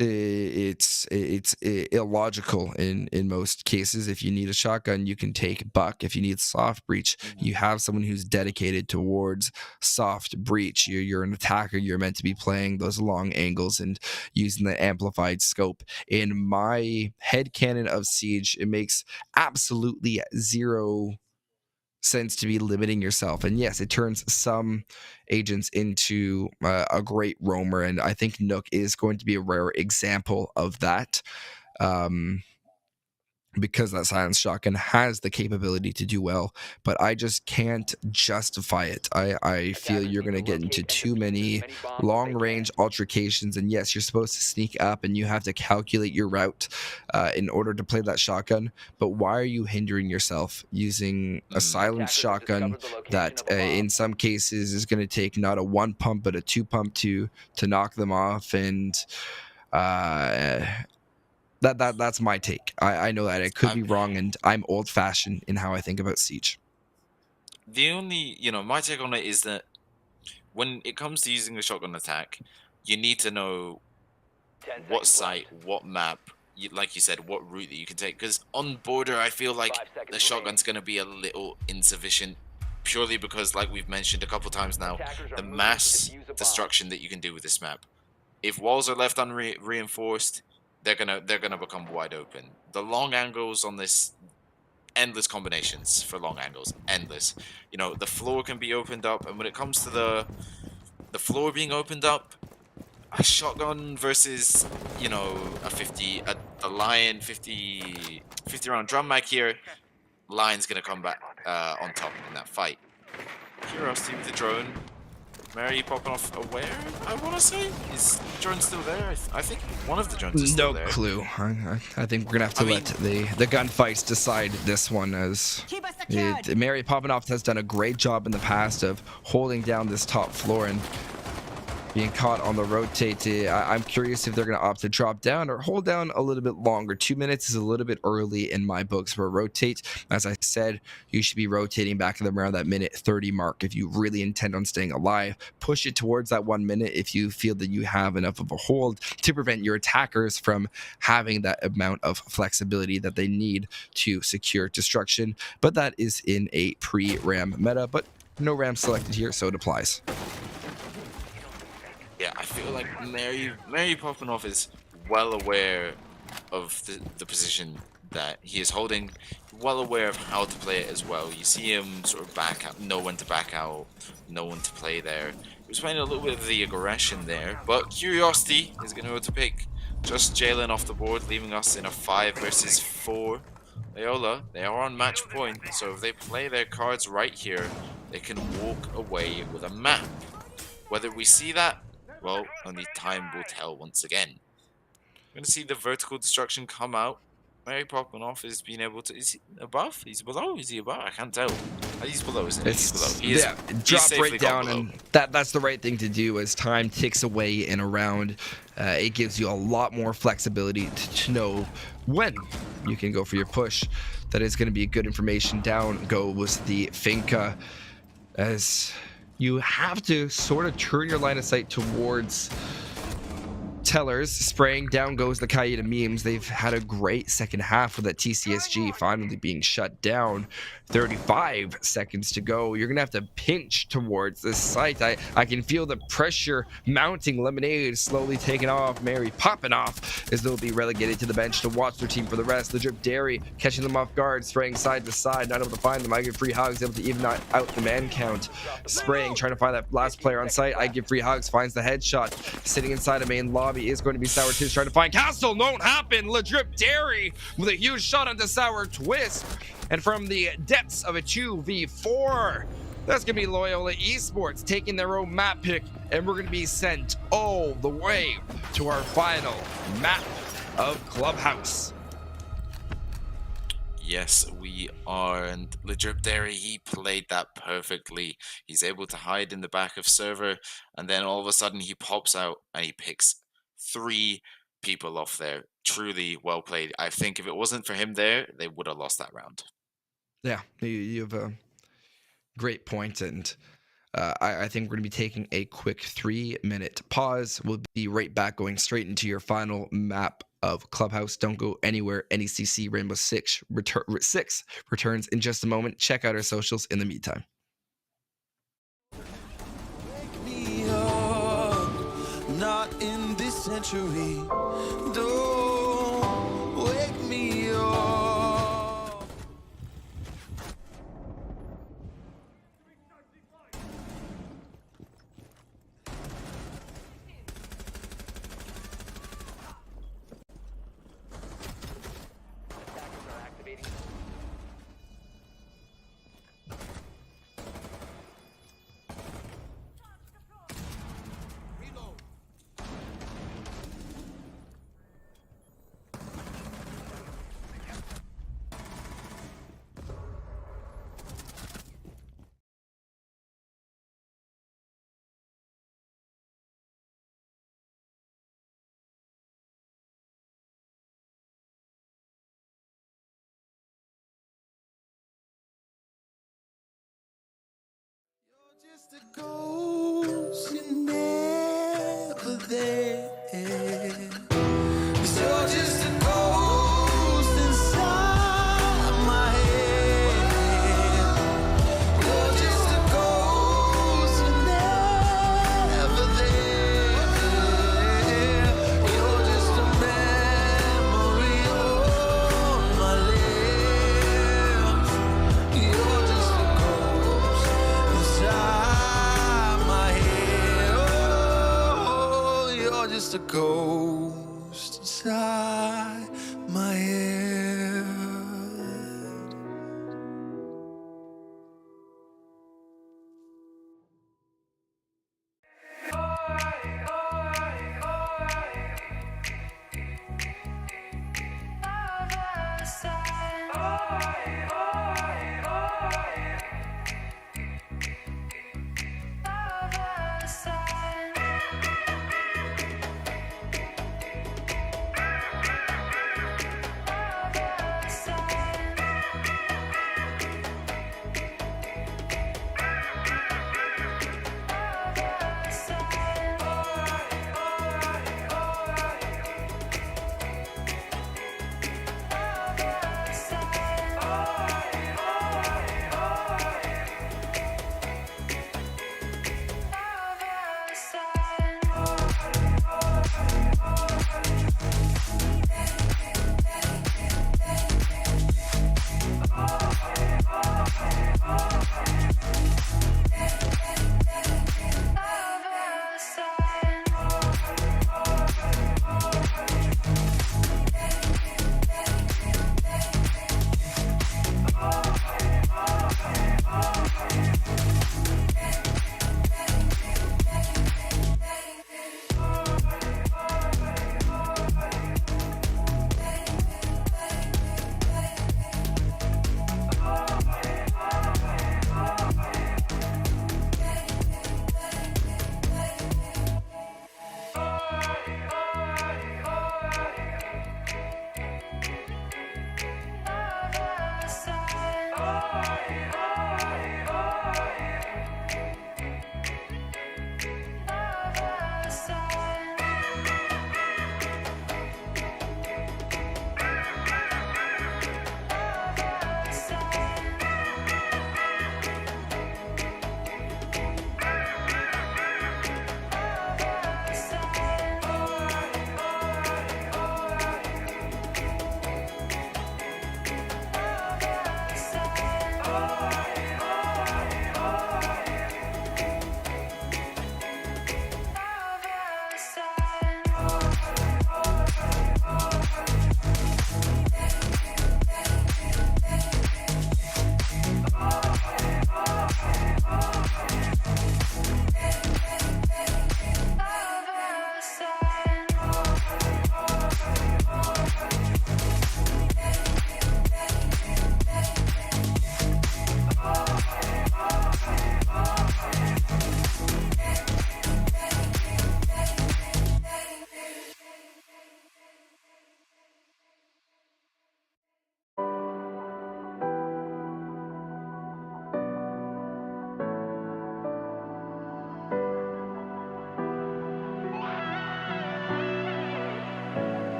It's illogical in most cases. If you need a shotgun, you can take Buck. If you need soft breach, you have someone who's dedicated towards soft breach. You're an attacker. You're meant to be playing those long angles and using the amplified scope. In my headcanon of Siege, it makes absolutely zero sense to be limiting yourself. And yes, it turns some agents into a great roamer, and I think Nook is going to be a rare example of that, because that silence shotgun has the capability to do well, but I just can't justify it. I feel you're going to get into too many long range altercations, and yes, you're supposed to sneak up and you have to calculate your route in order to play that shotgun, but why are you hindering yourself using a silence shotgun that in some cases is going to take not a 1 pump but a 2 pump to knock them off? And that's my take. I know that I could be wrong, and I'm old-fashioned in how I think about Siege. The only, my take on it is that when it comes to using a shotgun attack, you need to know what site, what map, like you said, what route that you can take. Because on border, I feel like the shotgun's going to be a little insufficient, purely because, like we've mentioned a couple times now, the mass destruction that you can do with this map. If walls are left unreinforced, they're gonna become wide open. The long angles on this, endless combinations for long angles, endless. The floor can be opened up, and when it comes to the floor being opened up, a shotgun versus a Lion 50 round drum mag here, Lion's gonna come back on top in that fight. Curiosity with the drone. Mary popping off aware, I want to say. Is the drone still there? I think one of the drones is still there. No clue. I think we're going to have to let the gunfights decide this one, as Mary Poppinoff has done a great job in the past of holding down this top floor. And, being caught on the rotate. I'm curious if they're going to opt to drop down or hold down a little bit longer. 2 minutes is a little bit early in my books for a rotate. As I said, you should be rotating back around that minute 30 mark if you really intend on staying alive. Push it towards that 1 minute if you feel that you have enough of a hold to prevent your attackers from having that amount of flexibility that they need to secure destruction. But that is in a pre-ram meta, but no ram selected here, so it applies. Yeah, I feel like Mary Popenoff is well aware of the position that he is holding, well aware of how to play it as well. You see him sort of back out, know when to back out, know when to play there. He was playing a little bit of the aggression there, but Curiosity is going to go to pick just Jalen off the board, leaving us in a 5 versus 4. Loyola, they are on match point, so if they play their cards right here, they can walk away with a map. Whether we see that, well, only time will tell once again. We're going to see the vertical destruction come out. Mary Popenoff is being able to... Is he above? He's below? Is he above? I can't tell. He's below, isn't he? He's below. He is, yeah, he's drop safely right gone down, below. and that's the right thing to do as time ticks away in a round. It gives you a lot more flexibility to know when you can go for your push. That is going to be good information. Down goes the Finca, as you have to sort of turn your line of sight towards Tellers. Spraying. Down goes the Kaida memes. They've had a great second half with that TCSG finally being shut down. 35 seconds to go. You're gonna have to pinch towards this site. I can feel the pressure mounting. Lemonade slowly taking off. Mary popping off as they'll be relegated to the bench to watch their team for the rest. The Drip Dairy catching them off guard, spraying side to side, not able to find them. I give free hugs, able to even out the man count. Spraying, trying to find that last player on site. I give free hugs, finds the headshot. Sitting inside a main lobby is going to be Sour Twist, trying to find Castle. Don't happen. Le Drip Dairy with a huge shot onto Sour Twist. And from the depths of a 2v4, that's going to be Loyola Esports taking their own map pick, and we're going to be sent all the way to our final map of Clubhouse. Yes, we are, and Le Drip Dairy, he played that perfectly. He's able to hide in the back of server, and then all of a sudden he pops out and he picks 3 people off there. Truly well played. I think if it wasn't for him there, they would have lost that round. Yeah, you have a great point, and I think we're going to be taking a quick 3-minute pause. We'll be right back, going straight into your final map of Clubhouse. Don't go anywhere. NECC Rainbow Six returns in just a moment. Check out our socials in the meantime. Wake me up, not in this century. Don't wake me up. Just a ghost, you're never there. 'Cause you're just a ghost inside my head. You're just a ghost, you're never there. You're just a memory on my lips. You're just a ghost inside my head. Oh, you're just a ghost inside my head.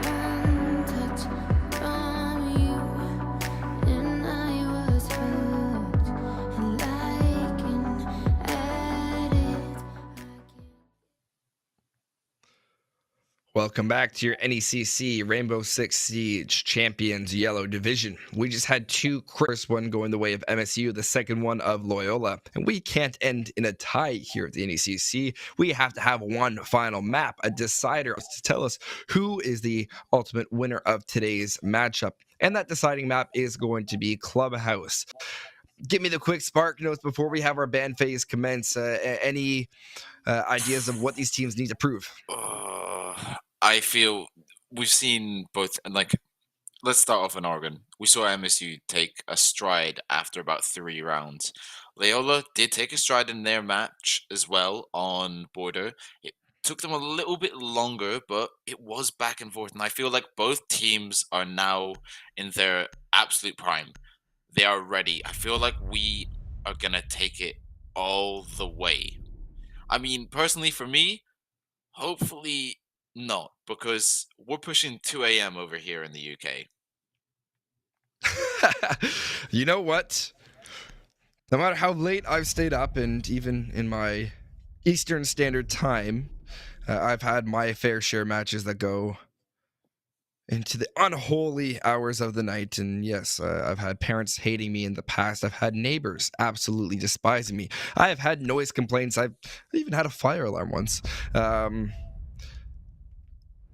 One touch from you, and I was hooked, and like an addict, Welcome back to your NECC Rainbow Six Siege Champions Yellow Division. We just had two, first one going the way of MSU, the second one of Loyola, and we can't end in a tie here at the NECC. We have to have one final map, a decider, to tell us who is the ultimate winner of today's matchup. And that deciding map is going to be Clubhouse. Give me the quick spark notes before we have our ban phase commence. Any ideas of what these teams need to prove? I feel we've seen both, and like, let's start off in Oregon. We saw MSU take a stride after about 3 rounds. Loyola did take a stride in their match as well on border. It took them a little bit longer, but it was back and forth. And I feel like both teams are now in their absolute prime. They are ready. I feel like we are going to take it all the way. I mean, personally, for me, hopefully not, because we're pushing 2 a.m. over here in the UK. You know what? No matter how late I've stayed up, and even in my Eastern Standard Time, I've had my fair share matches that go into the unholy hours of the night. And yes, I've had parents hating me in the past. I've had neighbors absolutely despising me. I have had noise complaints. I've even had a fire alarm once.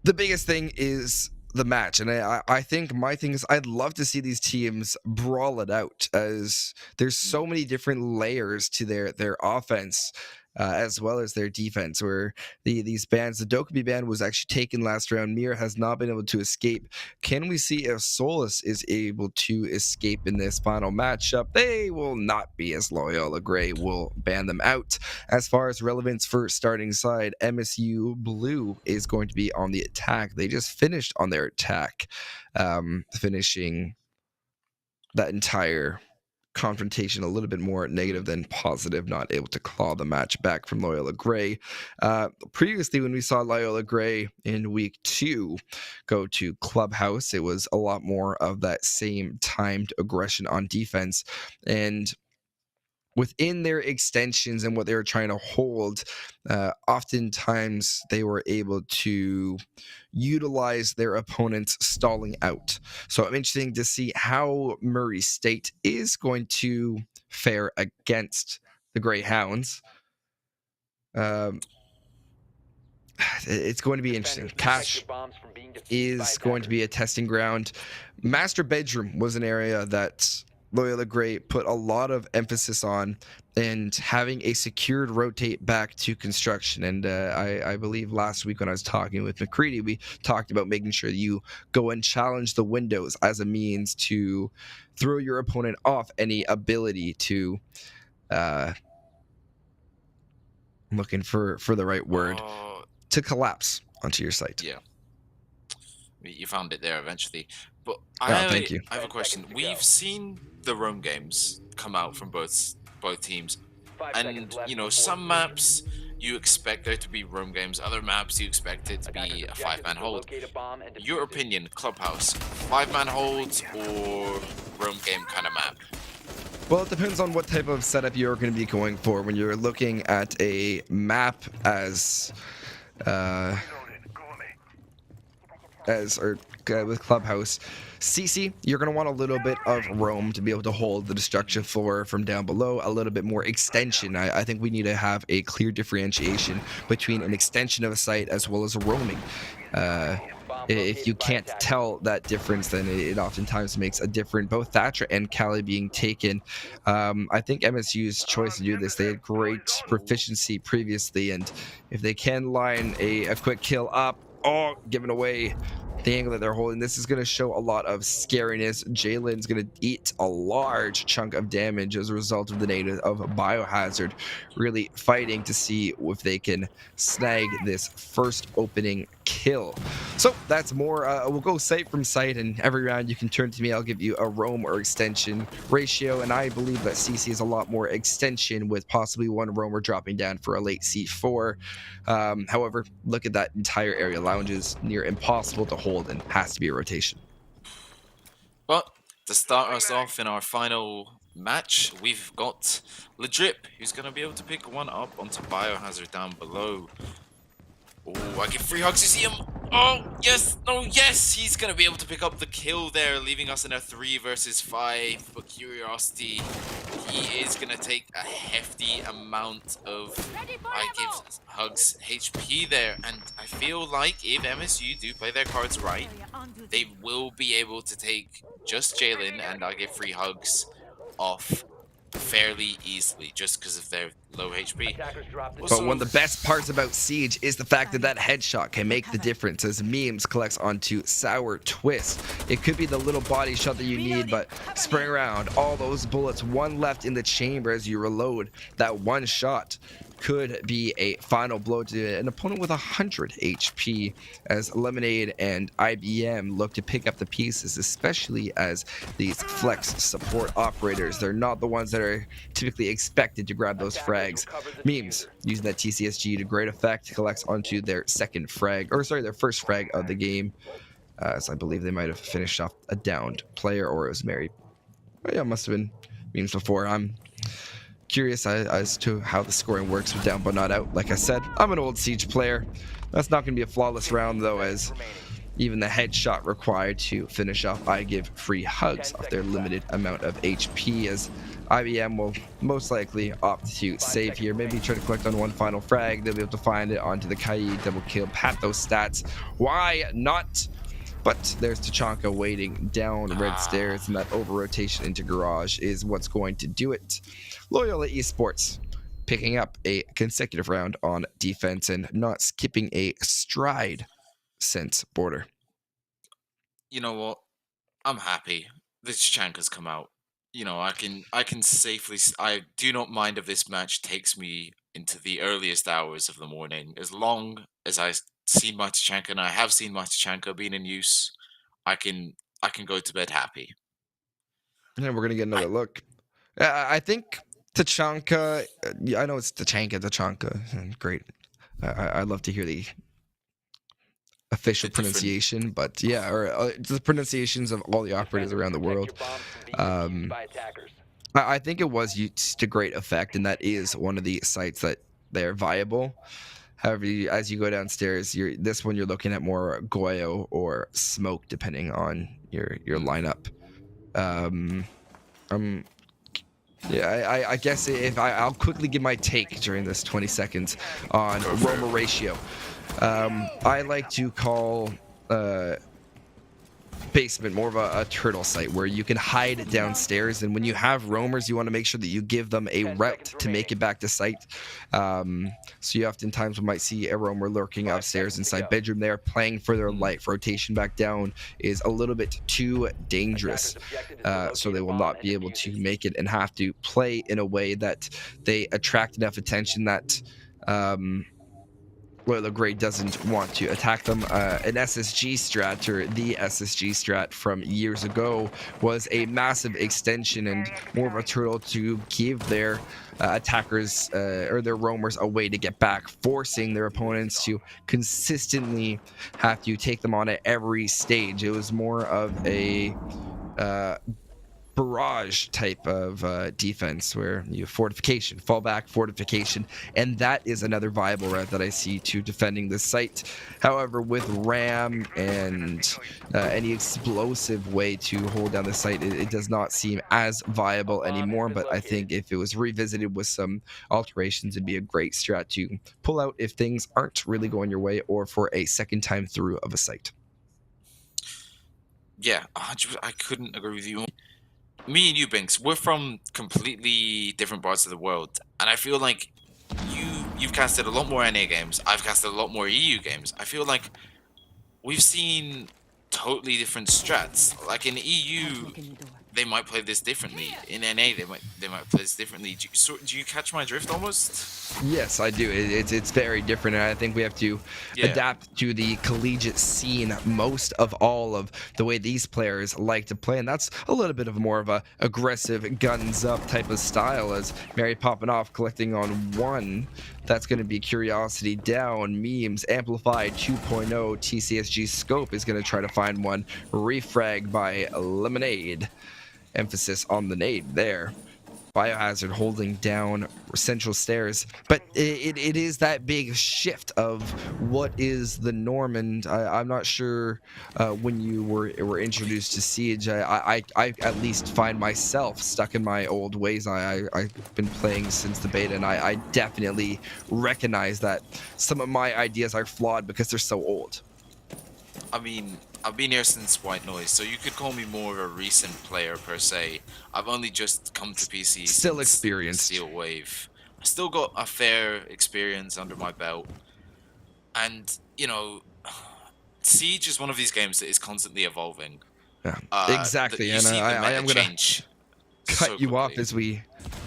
The biggest thing is the match, and I think my thing is I'd love to see these teams brawl it out, as there's so many different layers to their offense, as well as their defense, where these bans, the Dokkaebi ban was actually taken last round. Mir has not been able to escape. Can we see if Solus is able to escape in this final matchup? They will not be, as Loyola Gray will ban them out. As far as relevance for starting side, MSU Blue is going to be on the attack. They just finished on their attack, finishing that entire confrontation a little bit more negative than positive, not able to claw the match back from Loyola Gray. Previously, when we saw Loyola Gray in week 2 go to Clubhouse, it was a lot more of that same timed aggression on defense, and within their extensions and what they were trying to hold, oftentimes they were able to utilize their opponents stalling out. So I'm interested to see how Murray State is going to fare against the Greyhounds. It's going to be interesting. Cash is going to be a testing ground. Master Bedroom was an area that Loyola Gray put a lot of emphasis on, and having a secured rotate back to construction. And I believe last week when I was talking with McCready, we talked about making sure you go and challenge the windows as a means to throw your opponent off any ability to I'm looking for the right word, to collapse onto your site. Yeah. You found it there eventually. But thank you. I have a question. We've seen the Rome games come out from both teams, and some maps you expect there to be Rome games, other maps you expect it to be a 5-man hold. Your opinion, Clubhouse, 5-man holds or Rome game kind of map? Well, it depends on what type of setup you're going to be going for. When you're looking at a map as with Clubhouse, CC, you're going to want a little bit of roam to be able to hold the destruction floor from down below, a little bit more extension. I think we need to have a clear differentiation between an extension of a site as well as a roaming. If you can't tell that difference, then it oftentimes makes a difference. Both Thatcher and Cali being taken. I think MSU's choice to do this, they had great proficiency previously, and if they can line a quick kill up, giving away the angle that they're holding, this is going to show a lot of scariness. Jalen's going to eat a large chunk of damage as a result of the native of Biohazard, really fighting to see if they can snag this first opening kill. So that's more. We'll go site from site, and every round you can turn to me. I'll give you a roam or extension ratio, and I believe that CC is a lot more extension with possibly one roamer dropping down for a late C4. However, look at that entire area. Lounges near impossible to hold and has to be a rotation. But to start us off in our final match, we've got Ledrip, who's going to be able to pick one up onto Biohazard down below. Oh, I get free hugs. You see him? Oh, yes. No, yes. He's going to be able to pick up the kill there, leaving us in a 3 versus 5. But Curiosity, he is going to take a hefty amount of I give hugs HP there. And I feel like if MSU do play their cards right, they will be able to take just Jalen and I give free hugs off fairly easily just because of their low HP. But one of the best parts about Siege is the fact that that headshot can make the difference as Memes collects onto Sour Twist. It could be the little body shot that you need, but spring around, all those bullets, one left in the chamber as you reload. That one shot could be a final blow to an opponent with 100 HP as Lemonade and IBM look to pick up the pieces, especially as these flex support operators. They're not the ones that are typically expected to grab those frags. Memes using that TCSG to great effect collects onto their their first frag of the game, as I believe they might have finished off a downed player or it was Mary. Oh, yeah, it must have been Memes before. I'm curious as to how the scoring works with down but not out. Like I said, I'm an old Siege player. That's not going to be a flawless round though, as even the headshot required to finish off I give free hugs off their limited amount of HP, as IBM will most likely opt to save here, maybe try to collect on one final frag. They'll be able to find it onto the Kai, double kill, pat those stats. Why not? But there's Tachanka waiting down red stairs, and that over-rotation into garage is what's going to do it. Loyola Esports picking up a consecutive round on defense and not skipping a stride since border. You know what? I'm happy. The Tachanka's come out. I can safely. I do not mind if this match takes me into the earliest hours of the morning, as long as I see my Tachanka, and I have seen my Tachanka being in use. I can go to bed happy. And we're gonna get another look. I think Tachanka. I know it's Tachanka. Great. I love to hear the official pronunciation, but yeah, or the pronunciations of all the operators around the world. I think it was used to great effect, and that is one of the sites that they're viable. However, as you go downstairs, this one you're looking at more Goyo or Smoke, depending on your lineup. Yeah, I guess if I'll quickly give my take during this 20 seconds on roamer ratio. I like to call basement more of a turtle site where you can hide downstairs, and when you have roamers, you want to make sure that you give them a route to make it back to site. So you oftentimes might see a roamer lurking upstairs inside bedroom there, playing for their life. Rotation back down is a little bit too dangerous, so they will not be able to make it and have to play in a way that they attract enough attention that Loyola Gray doesn't want to attack them. An SSG strat, or the SSG strat from years ago, was a massive extension and more of a turtle to give their attackers or their roamers a way to get back, forcing their opponents to consistently have to take them on at every stage. It was more of a barrage type of defense where you fortification, fall back, fortification, and that is another viable route that I see to defending the site. However, with RAM and any explosive way to hold down the site, it does not seem as viable anymore. But I think if it was revisited with some alterations, it'd be a great strat to pull out if things aren't really going your way, or for a second time through of a site. Yeah, 100%, I couldn't agree with you more. Me and you, Binks, we're from completely different parts of the world, and I feel like you've casted a lot more NA games. I've casted a lot more EU games. I feel like we've seen totally different strats. Like in EU, they might play this differently. In NA, they might play this differently. Do you catch my drift almost? Yes, I do. It's very different, and I think we have to adapt to the collegiate scene most of all of the way these players like to play, and that's a little bit of more of a aggressive, guns up type of style, as Mary popping off, collecting on one. That's going to be Curiosity down. Memes Amplified 2.0. TCSG Scope is going to try to find one. Refrag by Lemonade. Emphasis on the nade there. Biohazard holding down Central Stairs, but it is that big shift of what is the norm, and I'm not sure when you were introduced to Siege. I at least find myself stuck in my old ways. I've been playing since the beta, and I definitely recognize that some of my ideas are flawed because they're so old. I mean, I've been here since White Noise, so you could call me more of a recent player per se. I've only just come to PC. Still since experienced. Steel Wave. I still got a fair experience under my belt, and you know, Siege is one of these games that is constantly evolving. Yeah, exactly, and I am gonna cut you off as we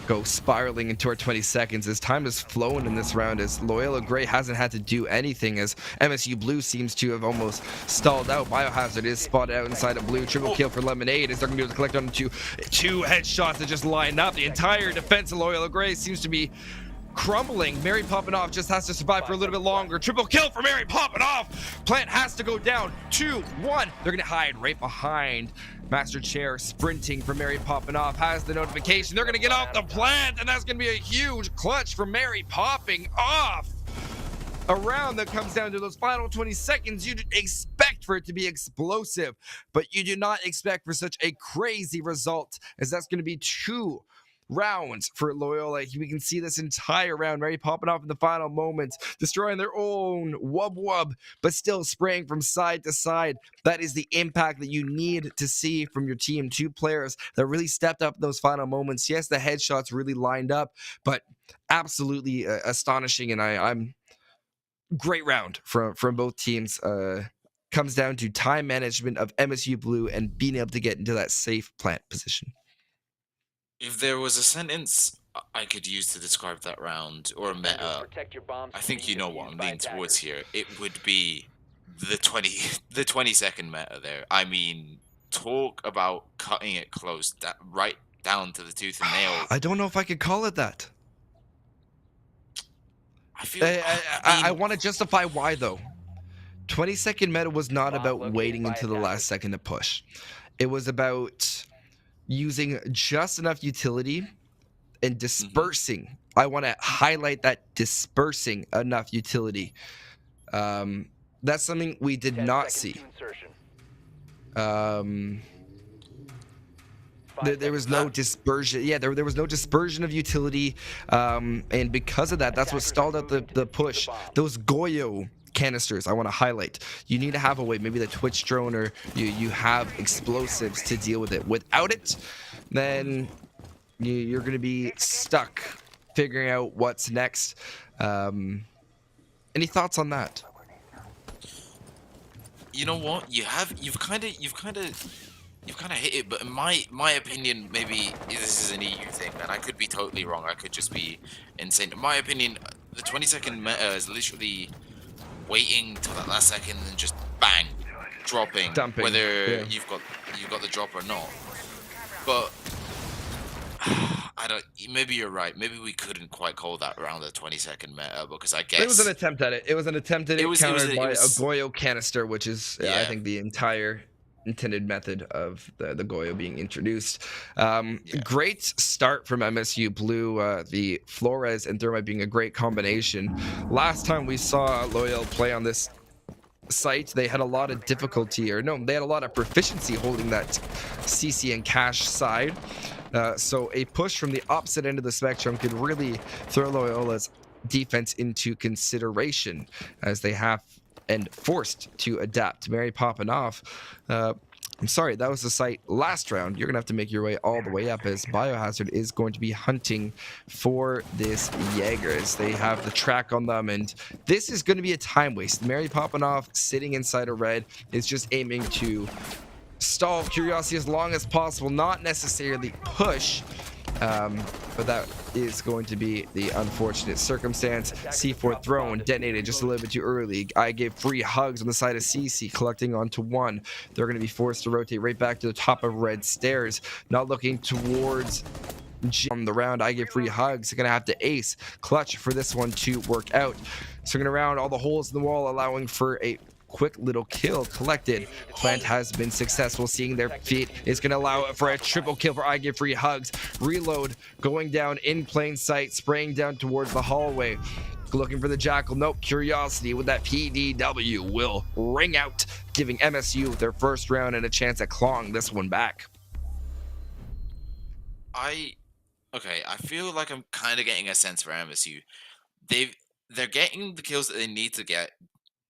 go spiraling into our 20 seconds, as time has flown in this round, as Loyola Gray hasn't had to do anything, as MSU Blue seems to have almost stalled out. Biohazard is spotted out inside of Blue. Triple kill for Lemonade, as they're going to be able to collect on two headshots that just line up. The entire defense of Loyola Gray seems to be crumbling. Mary popping off just has to survive for a little bit longer. Triple kill for Mary popping off. Plant has to go down. 2-1. They're going to hide right behind Master Chair. Sprinting for Mary popping off. Has the notification. They're going to get off the plant, and that's going to be a huge clutch for Mary popping off. A round that comes down to those final 20 seconds. You expect for it to be explosive, but you do not expect for such a crazy result, as that's going to be 2 rounds for Loyola. We can see this entire round, Mary popping off in the final moments, destroying their own wub, but still spraying from side to side. That is the impact that you need to see from your team. 2 players that really stepped up in those final moments. Yes, the headshots really lined up, but absolutely astonishing, and I'm great round from both teams. Comes down to time management of MSU Blue and being able to get into that safe plant position. If there was a sentence I could use to describe that round, or a meta, I think you know what I'm leaning towards here. It would be the 20-second meta there. I mean, talk about cutting it close, right down to the tooth and nail. I don't know if I could call it that. I want to justify why, though. 20-second meta was not about waiting until the last second to push. It was about using just enough utility and dispersing. I want to highlight that dispersing enough utility. That's something we did not see. There was no dispersion. Yeah, there was no dispersion of utility, and because of that, that's what stalled out the push. Those Goyo canisters, I want to highlight. You need to have a way, maybe the Twitch drone, or you have explosives to deal with it. Without it, then you're going to be stuck figuring out what's next. Any thoughts on that? You know what? You've kind of hit it, but in my opinion, maybe this is an EU thing, and I could be totally wrong. I could just be insane. In my opinion, the 20-second meta is literally waiting till that last second and just bang, dropping, Dumping, whether yeah. you've got the drop or not. But I don't. Maybe you're right. Maybe we couldn't quite call that around the 20-second meta because I guess It was an attempt at it. It was an attempt at it, countered by a was Goyo canister, which is I Yeah. think the entire intended method of the Goyo being introduced. Great start from MSU Blue. The Flores and Thermite being a great combination. Last time we saw Loyal play on this site, they had a lot of difficulty, or no, they had a lot of proficiency holding that CC and cash side. So a push from the opposite end of the spectrum could really throw Loyola's defense into consideration, as they have and forced to adapt. Mary popping off. I'm sorry, that was the site last round. You're going to have to make your way all the way up, as Biohazard is going to be hunting for this Jaegers. They have the track on them, and this is going to be a time waste. Mary popping off, sitting inside a red, is just aiming to stall Curiosity as long as possible, not necessarily push, but that is going to be the unfortunate circumstance. C4 thrown, detonated just a little bit too early. I gave free hugs on the side of CC, collecting onto one. They're going to be forced to rotate right back to the top of red stairs, not looking towards G on the round. I give free hugs. They're going to have to ace clutch for this one to work out. Swinging around all the holes in the wall, allowing for a quick little kill collected. Plant has been successful. Seeing their feet is going to allow it for a triple kill for I Give Free Hugs. Reload going down in plain sight, spraying down towards the hallway. Looking for the Jackal. Nope. Curiosity with that PDW will ring out, giving MSU their first round and a chance at clawing this one back. Okay, I feel like I'm kind of getting a sense for MSU. They're getting the kills that they need to get,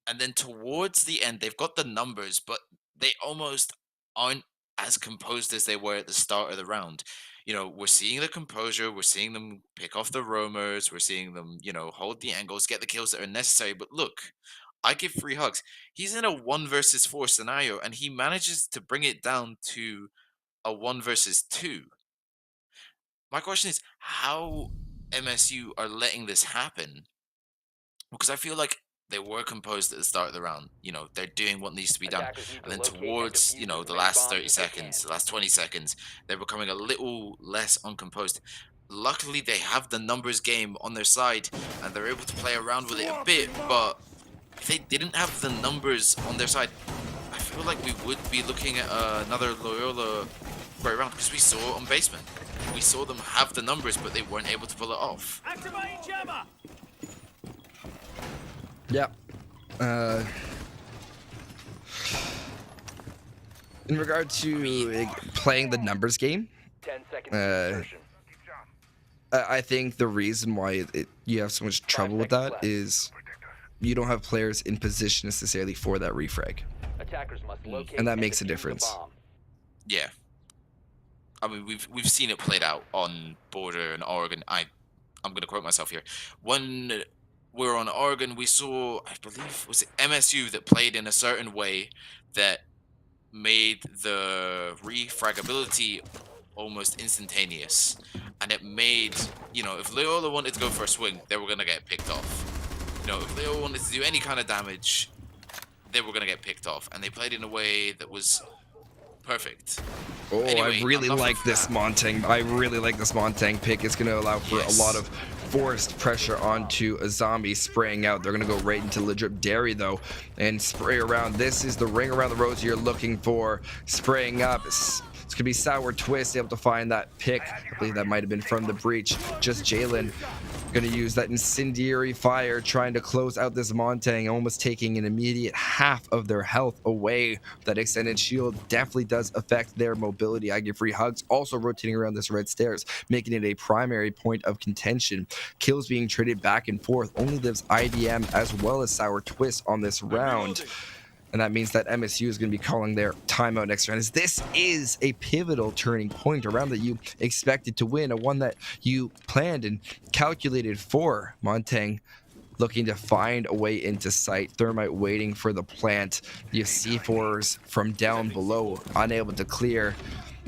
and then towards the end, they've got the numbers, but they almost aren't as composed as they were at the start of the round. You know, we're seeing the composure, we're seeing them pick off the roamers, we're seeing them, hold the angles, get the kills that are necessary. But look, I give free hugs. He's in a 1 versus 4 scenario, and he manages to bring it down to a 1 versus 2. My question is, how MSU are letting this happen? Because I feel like they were composed at the start of the round. They're doing what needs to be done. And then towards, the last 30 seconds, the last 20 seconds, they're becoming a little less uncomposed. Luckily, they have the numbers game on their side, and they're able to play around with it a bit. But if they didn't have the numbers on their side, I feel like we would be looking at another Loyola right round, because we saw on basement. We saw them have the numbers, but they weren't able to pull it off. Yeah. In regard to playing the numbers game, 10 seconds to insertion. I think the reason why you have so much trouble with that is you don't have players in position necessarily for that refrag. Attackers must locate And that and makes a defuse the difference. bomb. Yeah. I mean, we've seen it played out on Border and Oregon. I'm going to quote myself here. When we were on Oregon, we saw, I believe, was it MSU that played in a certain way that made the refragability almost instantaneous. And it made, if Loyola wanted to go for a swing, they were going to get picked off. If Loyola wanted to do any kind of damage, they were going to get picked off. And they played in a way that was perfect. Oh, Anyway, I really enough like of this that. Montang. I really like this Montang pick. It's going to allow for Yes. a lot of forced pressure onto a zombie spraying out. They're going to go right into legit dairy, though, and spray around. This is the ring around the rosy you're looking for. Spraying up. It's going to be Sour Twist able to find that pick. I believe that might have been from the breach. Just Jalen going to use that incendiary fire, trying to close out this Montang, almost taking an immediate half of their health away. That extended shield definitely does affect their mobility. I give free hugs, also rotating around this red stairs, making it a primary point of contention. Kills being traded back and forth. Only lives IDM as well as Sour Twist on this round. And that means that MSU is going to be calling their timeout next round. As this is a pivotal turning point, a round that you expected to win, a one that you planned and calculated for. Montang looking to find a way into sight. Thermite waiting for the plant. You have C4s from down below, unable to clear.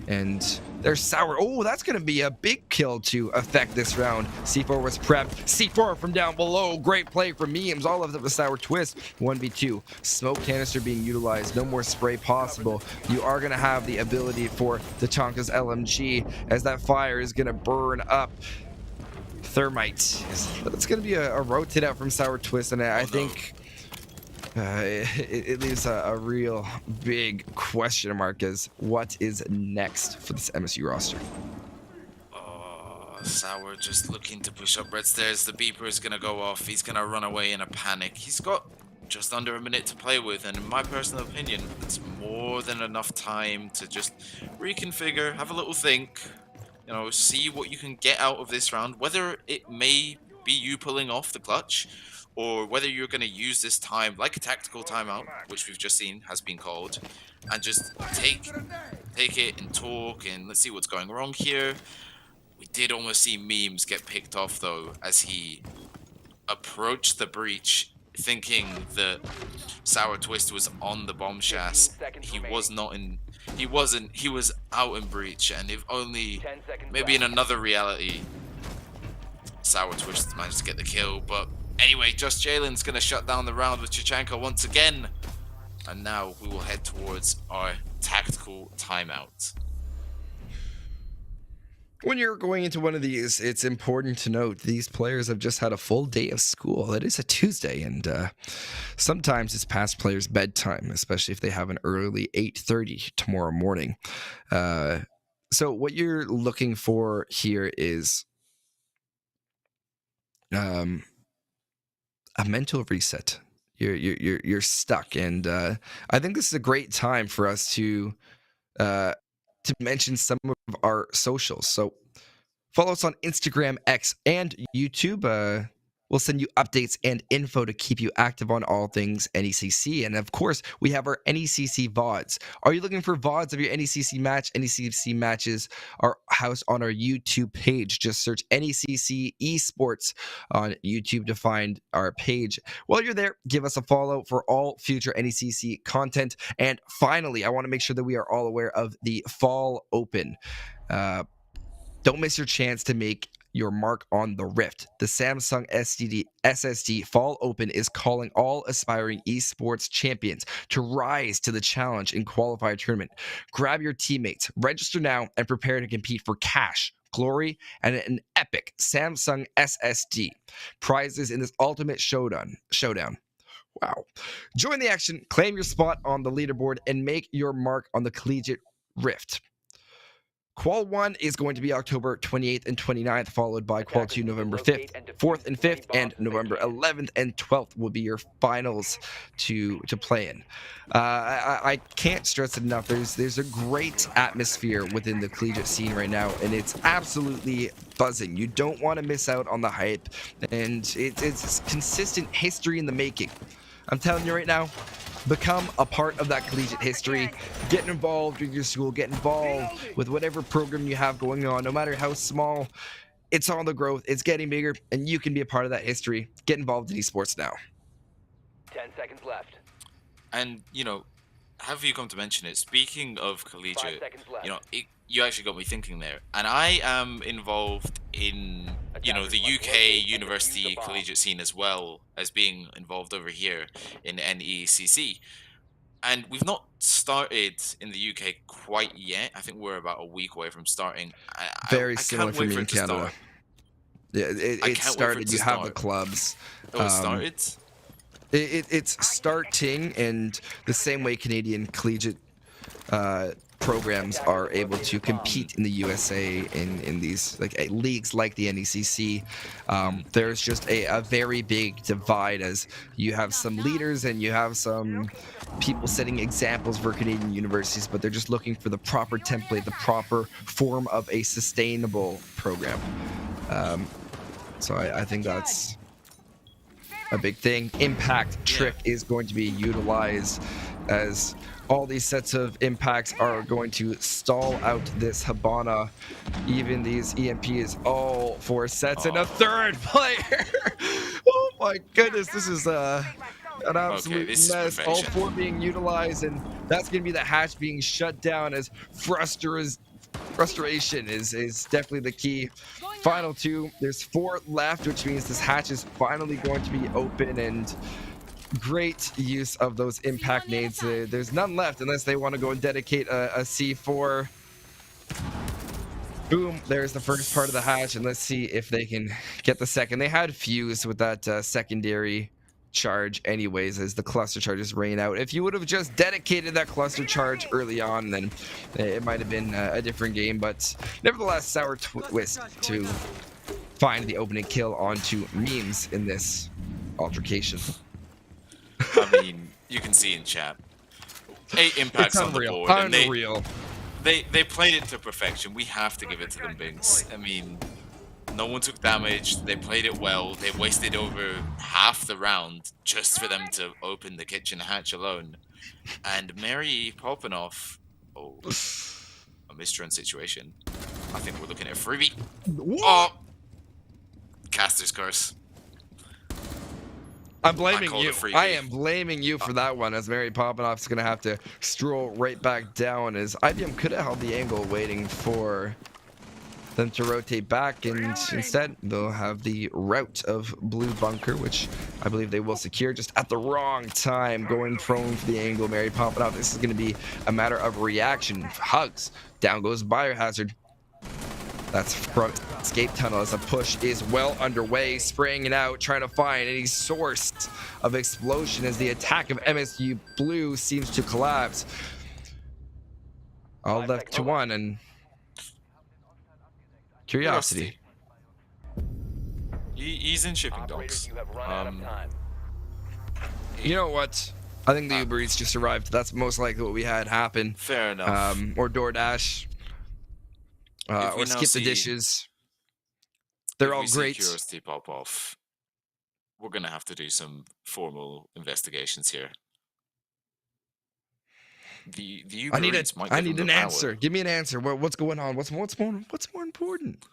And There's Sour. Oh, that's going to be a big kill to affect this round. C4 was prepped. C4 from down below. Great play from Memes. All of the Sour twist. 1v2. Smoke canister being utilized. No more spray possible. You are going to have the ability for the Tonka's LMG as that fire is going to burn up. Thermite. It's going to be a rotate out from Sour Twist, and I think it leaves a real big question mark as what is next for this MSU roster. Sour just looking to push up red stairs. The beeper is going to go off. He's going to run away in a panic. He's got just under a minute to play with, and in my personal opinion, it's more than enough time to just reconfigure, have a little think, you know, see what you can get out of this round, whether it may be you pulling off the clutch, or whether you're going to use this time like a tactical timeout, which we've just seen has been called, and just take it and talk, and let's see what's going wrong here. We did almost see Memes get picked off, though, as he approached the breach, thinking that Sour Twist was on the bomb shaft. He was not in. He wasn't. He was out in breach, and if only maybe in another reality, Sour Twist managed to get the kill. But anyway, Just Jalen's gonna shut down the round with Chichanko once again, and now we will head towards our tactical timeout. When you're going into one of these, it's important to note these players have just had a full day of school. It is a Tuesday, and sometimes it's past players' bedtime, especially if they have an early 8:30 tomorrow morning. So what you're looking for here is a mental reset. You're stuck, and I think this is a great time for us to mention some of our socials. So follow us on Instagram, X, and YouTube. We'll send you updates and info to keep you active on all things NECC. And of course, we have our NECC VODs. Are you looking for VODs of your NECC match? NECC matches are housed on our YouTube page. Just search NECC Esports on YouTube to find our page. While you're there, give us a follow for all future NECC content. And finally, I want to make sure that we are all aware of the Fall Open. Don't miss your chance to make your mark on the Rift. The Samsung SSD Fall Open is calling all aspiring esports champions to rise to the challenge in qualifier tournament. Grab your teammates, register now, and prepare to compete for cash, glory, and an epic Samsung SSD. Prizes in this ultimate showdown. Wow. Join the action, claim your spot on the leaderboard, and make your mark on the collegiate Rift. Qual 1 is going to be October 28th and 29th, followed by Qual 2 November 5th, 4th and 5th, and November 11th and 12th will be your finals to play in. I can't stress it enough. There's a great atmosphere within the collegiate scene right now, and it's absolutely buzzing. You don't want to miss out on the hype, and it's consistent history in the making. I'm telling you right now, become a part of that collegiate history. Get involved with your school. Get involved with whatever program you have going on, no matter how small. It's on the growth. It's getting bigger, and you can be a part of that history. Get involved in esports now. 10 seconds left. And, you know, have you come to mention it? Speaking of 5 collegiate, seconds left. you know, you actually got me thinking there. And I am involved in, you know, the UK university collegiate scene as well as being involved over here in NECC. And we've not started in the UK quite yet. I think we're about a week away from starting. Very I similar can't for wait me for in it to Canada. start. Yeah, I it can't wait for it started. to You have the start. clubs. Oh, it started? It's starting, and the same way Canadian collegiate programs are able to compete in the USA in these leagues like the NECC. There's just a very big divide as you have some leaders and you have some people setting examples for Canadian universities, but they're just looking for the proper template, the proper form of a sustainable program. So I think that's a big thing. Impact Trick is going to be utilized as all these sets of impacts are going to stall out this Habana. Even these EMPs, all 4 sets and a third player. Oh my goodness, this is an absolute mess. All 4 being utilized, and that's going to be the hatch being shut down as Fruster is frustration is definitely the key. Final 2. There's 4 left, which means this hatch is finally going to be open, and great use of those impact nades. There's none left unless they want to go and dedicate a C4. Boom, there's the first part of the hatch, and let's see if they can get the second. They had fused with that secondary charge anyways, as the cluster charges rain out. If you would have just dedicated that cluster charge early on, then it might have been a different game, but nevertheless, sour twist to find the opening kill onto memes in this altercation. I mean, you can see in chat. 8 impacts on the board. Unreal. They played it to perfection. We have to give it to them, Binks. I mean, no one took damage. They played it well. They wasted over half the round just for them to open the kitchen hatch alone. And Mary popping off. Oh, a misrun situation. I think we're looking at a freebie. Oh, caster's curse. I'm blaming you. I am freebie. blaming you for that one, as Mary Poppanoff's going to have to stroll right back down, as IBM could have held the angle waiting for them to rotate back, and instead they'll have the route of blue bunker, which I believe they will secure just at the wrong time, going prone for the angle. Mary Poppanoff, this is going to be a matter of reaction. Hugs. Down goes Biohazard. That's front escape tunnel as a push is well underway, spraying it out, trying to find any source of explosion as the attack of MSU Blue seems to collapse. All left to one, and curiosity. He's in shipping docks. You know what? I think the Uber Eats just arrived. That's most likely what we had happen. Fair enough. Or DoorDash. Or skip the dishes. They're all great. Curiosity pop off. We're gonna have to do some formal investigations here. The Uber Eats might I give need them an the power. answer. Give me an answer. What's going on? What's more important?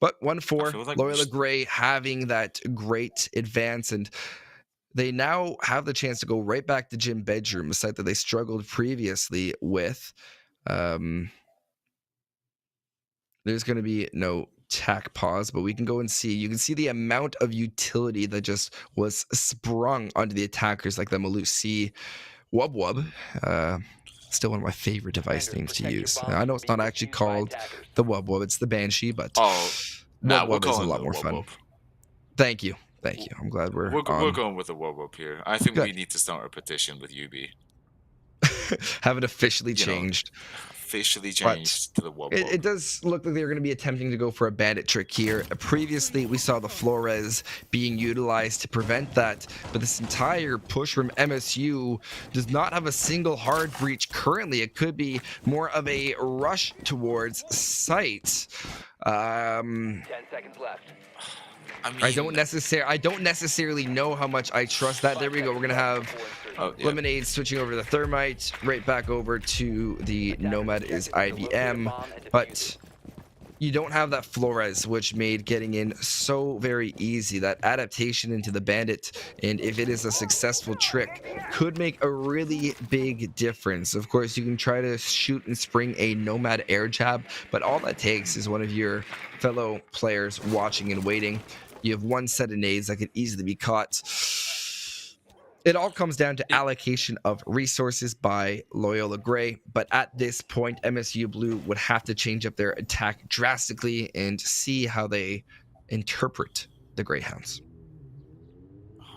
But 1-4, feel like Loyola Gray having that great advance, and they now have the chance to go right back to Gym Bedroom, a site that they struggled previously with. There's going to be no tack pause, but we can go and see. You can see the amount of utility that just was sprung onto the attackers, like the Malusi Wub Wub. Still one of my favorite device names to use. I know it's not actually called the Wub Wub, it's the Banshee, but Wub Wub is a lot more fun. Thank you. I'm glad we're going with the Wub Wub here. I think we need to start a petition with UB. Haven't officially changed. Officially changed to the Wub Wub. It does look like they're going to be attempting to go for a bandit trick here. Previously, we saw the Flores being utilized to prevent that, but this entire push from MSU does not have a single hard breach currently. It could be more of a rush towards site. 10 seconds left. I mean, I don't necessarily know how much I trust that. There we go. We're gonna have Lemonade switching over to the Thermite, right back over to the Nomad is IBM, but you don't have that Flores, which made getting in so very easy. That adaptation into the Bandit, and if it is a successful trick, could make a really big difference. Of course, you can try to shoot and spring a Nomad air jab, but all that takes is one of your fellow players watching and waiting. You have one set of nades that could easily be caught. It all comes down to allocation of resources by Loyola Gray, but at this point, MSU Blue would have to change up their attack drastically and see how they interpret the Greyhounds.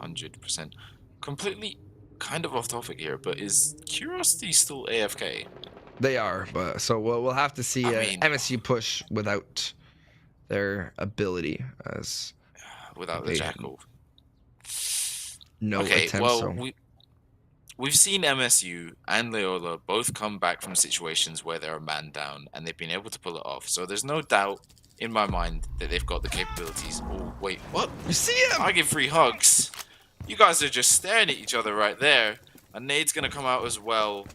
100%. Completely kind of off topic here, but is Curiosity still AFK? They are, but so we'll have to see MSU push without their ability as without the Jackal. No okay, attempt, well, so. we've seen MSU and Loyola both come back from situations where they're a man down, and they've been able to pull it off. So there's no doubt in my mind that they've got the capabilities. Oh, wait, what? You see him? I give free hugs. You guys are just staring at each other right there. And Nade's going to come out as well,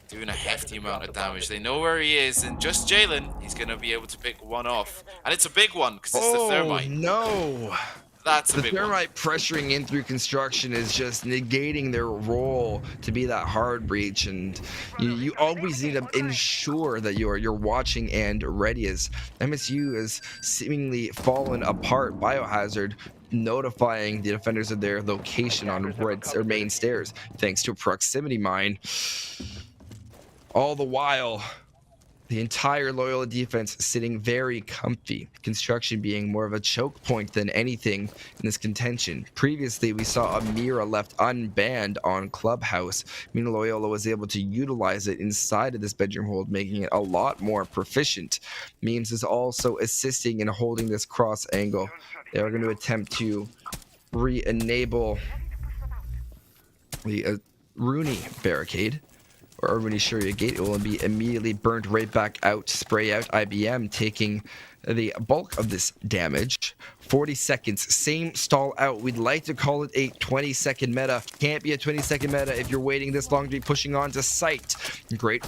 doing a hefty amount of damage. They know where he is, and just Jalen, he's going to be able to pick one off. And it's a big one, because it's the Thermite. No. That's a The big one. thermite pressuring in through construction is just negating their role to be that hard breach, and you always need to ensure that you're watching and ready, as MSU has seemingly fallen apart. Biohazard notifying the defenders of their location on main stairs thanks to a proximity mine. All the while, the entire Loyola defense sitting very comfy, construction being more of a choke point than anything in this contention. Previously, we saw a Mira left unbanned on Clubhouse, meaning Loyola was able to utilize it inside of this bedroom hold, making it a lot more proficient. Memes is also assisting in holding this cross angle. They are going to attempt to re-enable the Rooney barricade, or Rooney Sharia gate. It will be immediately burnt right back out. Spray out. IBM taking the bulk of this damage. 40 seconds, same stall out. We'd like to call it a 20-second meta. Can't be a 20-second meta if you're waiting this long to be pushing on to site. Great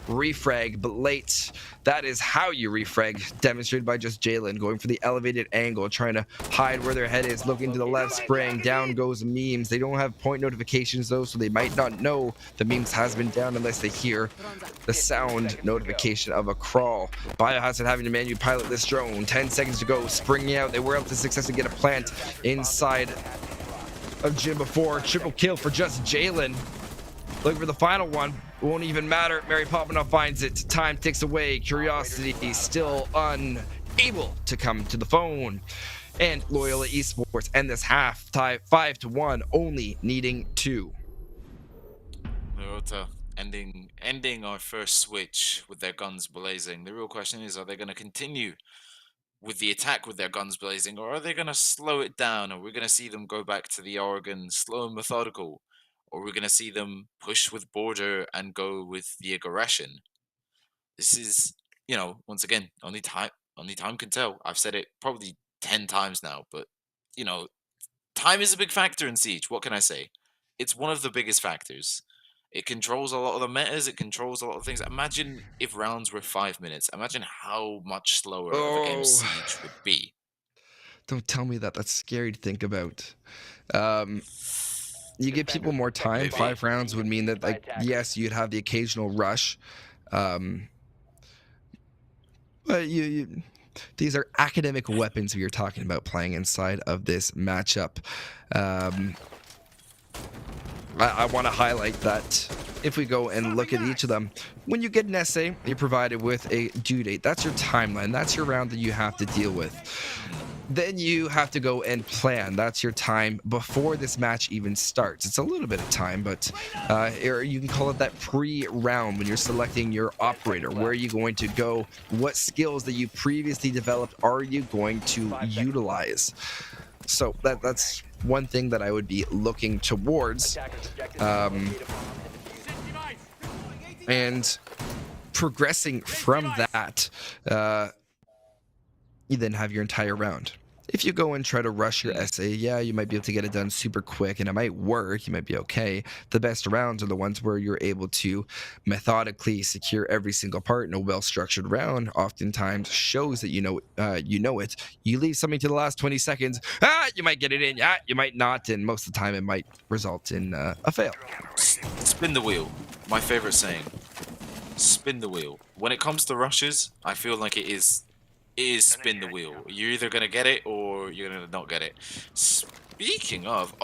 refrag, but late. That is how you refrag, demonstrated by just Jalen going for the elevated angle, trying to hide where their head is, looking to the left, spraying. Down goes Memes. They don't have point notifications though, so they might not know the Memes has been down unless they hear the sound notification of a crawl. Biohazard having to manually pilot this drone. 10 seconds to go, springing out. They were able to successfully get a plant inside of Gym before. Triple kill for just Jalen. Looking for the final one. Won't even matter. Mary Poppinoff finds it. Time ticks away. Curiosity still unable to come to the phone. And Loyola Esports end this half tie 5-1, only needing 2. Toyota ending our first switch with their guns blazing. The real question is, are they going to continue with the attack with their guns blazing, or are they going to slow it down? Are we going to see them go back to the Oregon slow and methodical? Or we're going to see them push with border and go with the aggression? This is, once again, only time can tell. I've said it probably 10 times now, but, time is a big factor in Siege. What can I say? It's one of the biggest factors. It controls a lot of the metas. It controls a lot of things. Imagine if rounds were 5 minutes. Imagine how much slower of a game Siege would be. Don't tell me that. That's scary to think about. You give people more time. 5 rounds would mean that, yes, you'd have the occasional rush. But these are academic weapons we are talking about playing inside of this matchup. I want to highlight that if we go and look at each of them, when you get an essay, you're provided with a due date. That's your timeline. That's your round that you have to deal with. Then you have to go and plan. That's your time before this match even starts. It's a little bit of time, but you can call it that pre-round when you're selecting your operator. Where are you going to go? What skills that you previously developed are you going to utilize? So that's one thing that I would be looking towards. And progressing from that, you then have your entire round. If you go and try to rush your essay, yeah, you might be able to get it done super quick and it might work, you might be okay. The best rounds are the ones where you're able to methodically secure every single part in a well-structured round. Oftentimes shows that you know it. You leave something to the last 20 seconds, you might get it in, you might not, and most of the time it might result in a fail. Spin the wheel. My favorite saying. Spin the wheel. When it comes to rushes, I feel like it is spin the wheel. You're either going to get it or you're going to not get it. Speaking of,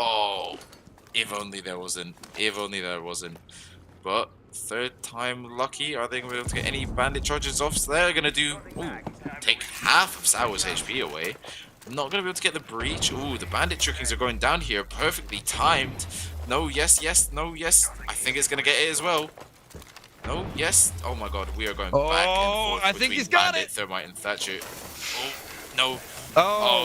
if only there wasn't. But third time lucky. Are they going to be able to get any bandit charges off? So they're going to take half of Sour's HP away. Not going to be able to get the breach. Ooh, the bandit trickings are going down here. Perfectly timed. No, yes, no, yes. I think it's going to get it as well. No, yes. Oh my god, we are going back and forth. I think he's got Bandit, it. Thermite, and Thatcher. Oh, no.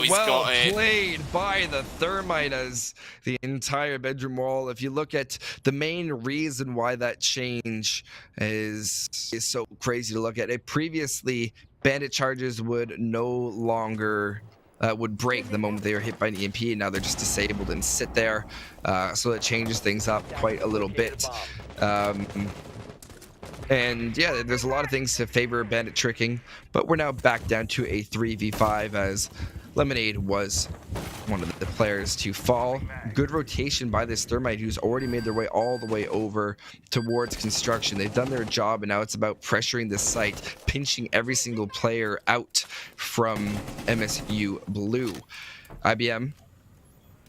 He's well got it. played by the Thermite as the entire bedroom wall. If you look at the main reason why that change is so crazy to look at, it previously bandit charges would no longer would break the moment they were hit by an EMP, and now they're just disabled and sit there. So it changes things up quite a little bit. And yeah, there's a lot of things to favor bandit tricking, but we're now back down to a 3v5 as Lemonade was one of the players to fall. Good rotation by this Thermite, who's already made their way all the way over towards construction. They've done their job, and now it's about pressuring this site, pinching every single player out from MSU Blue. IBM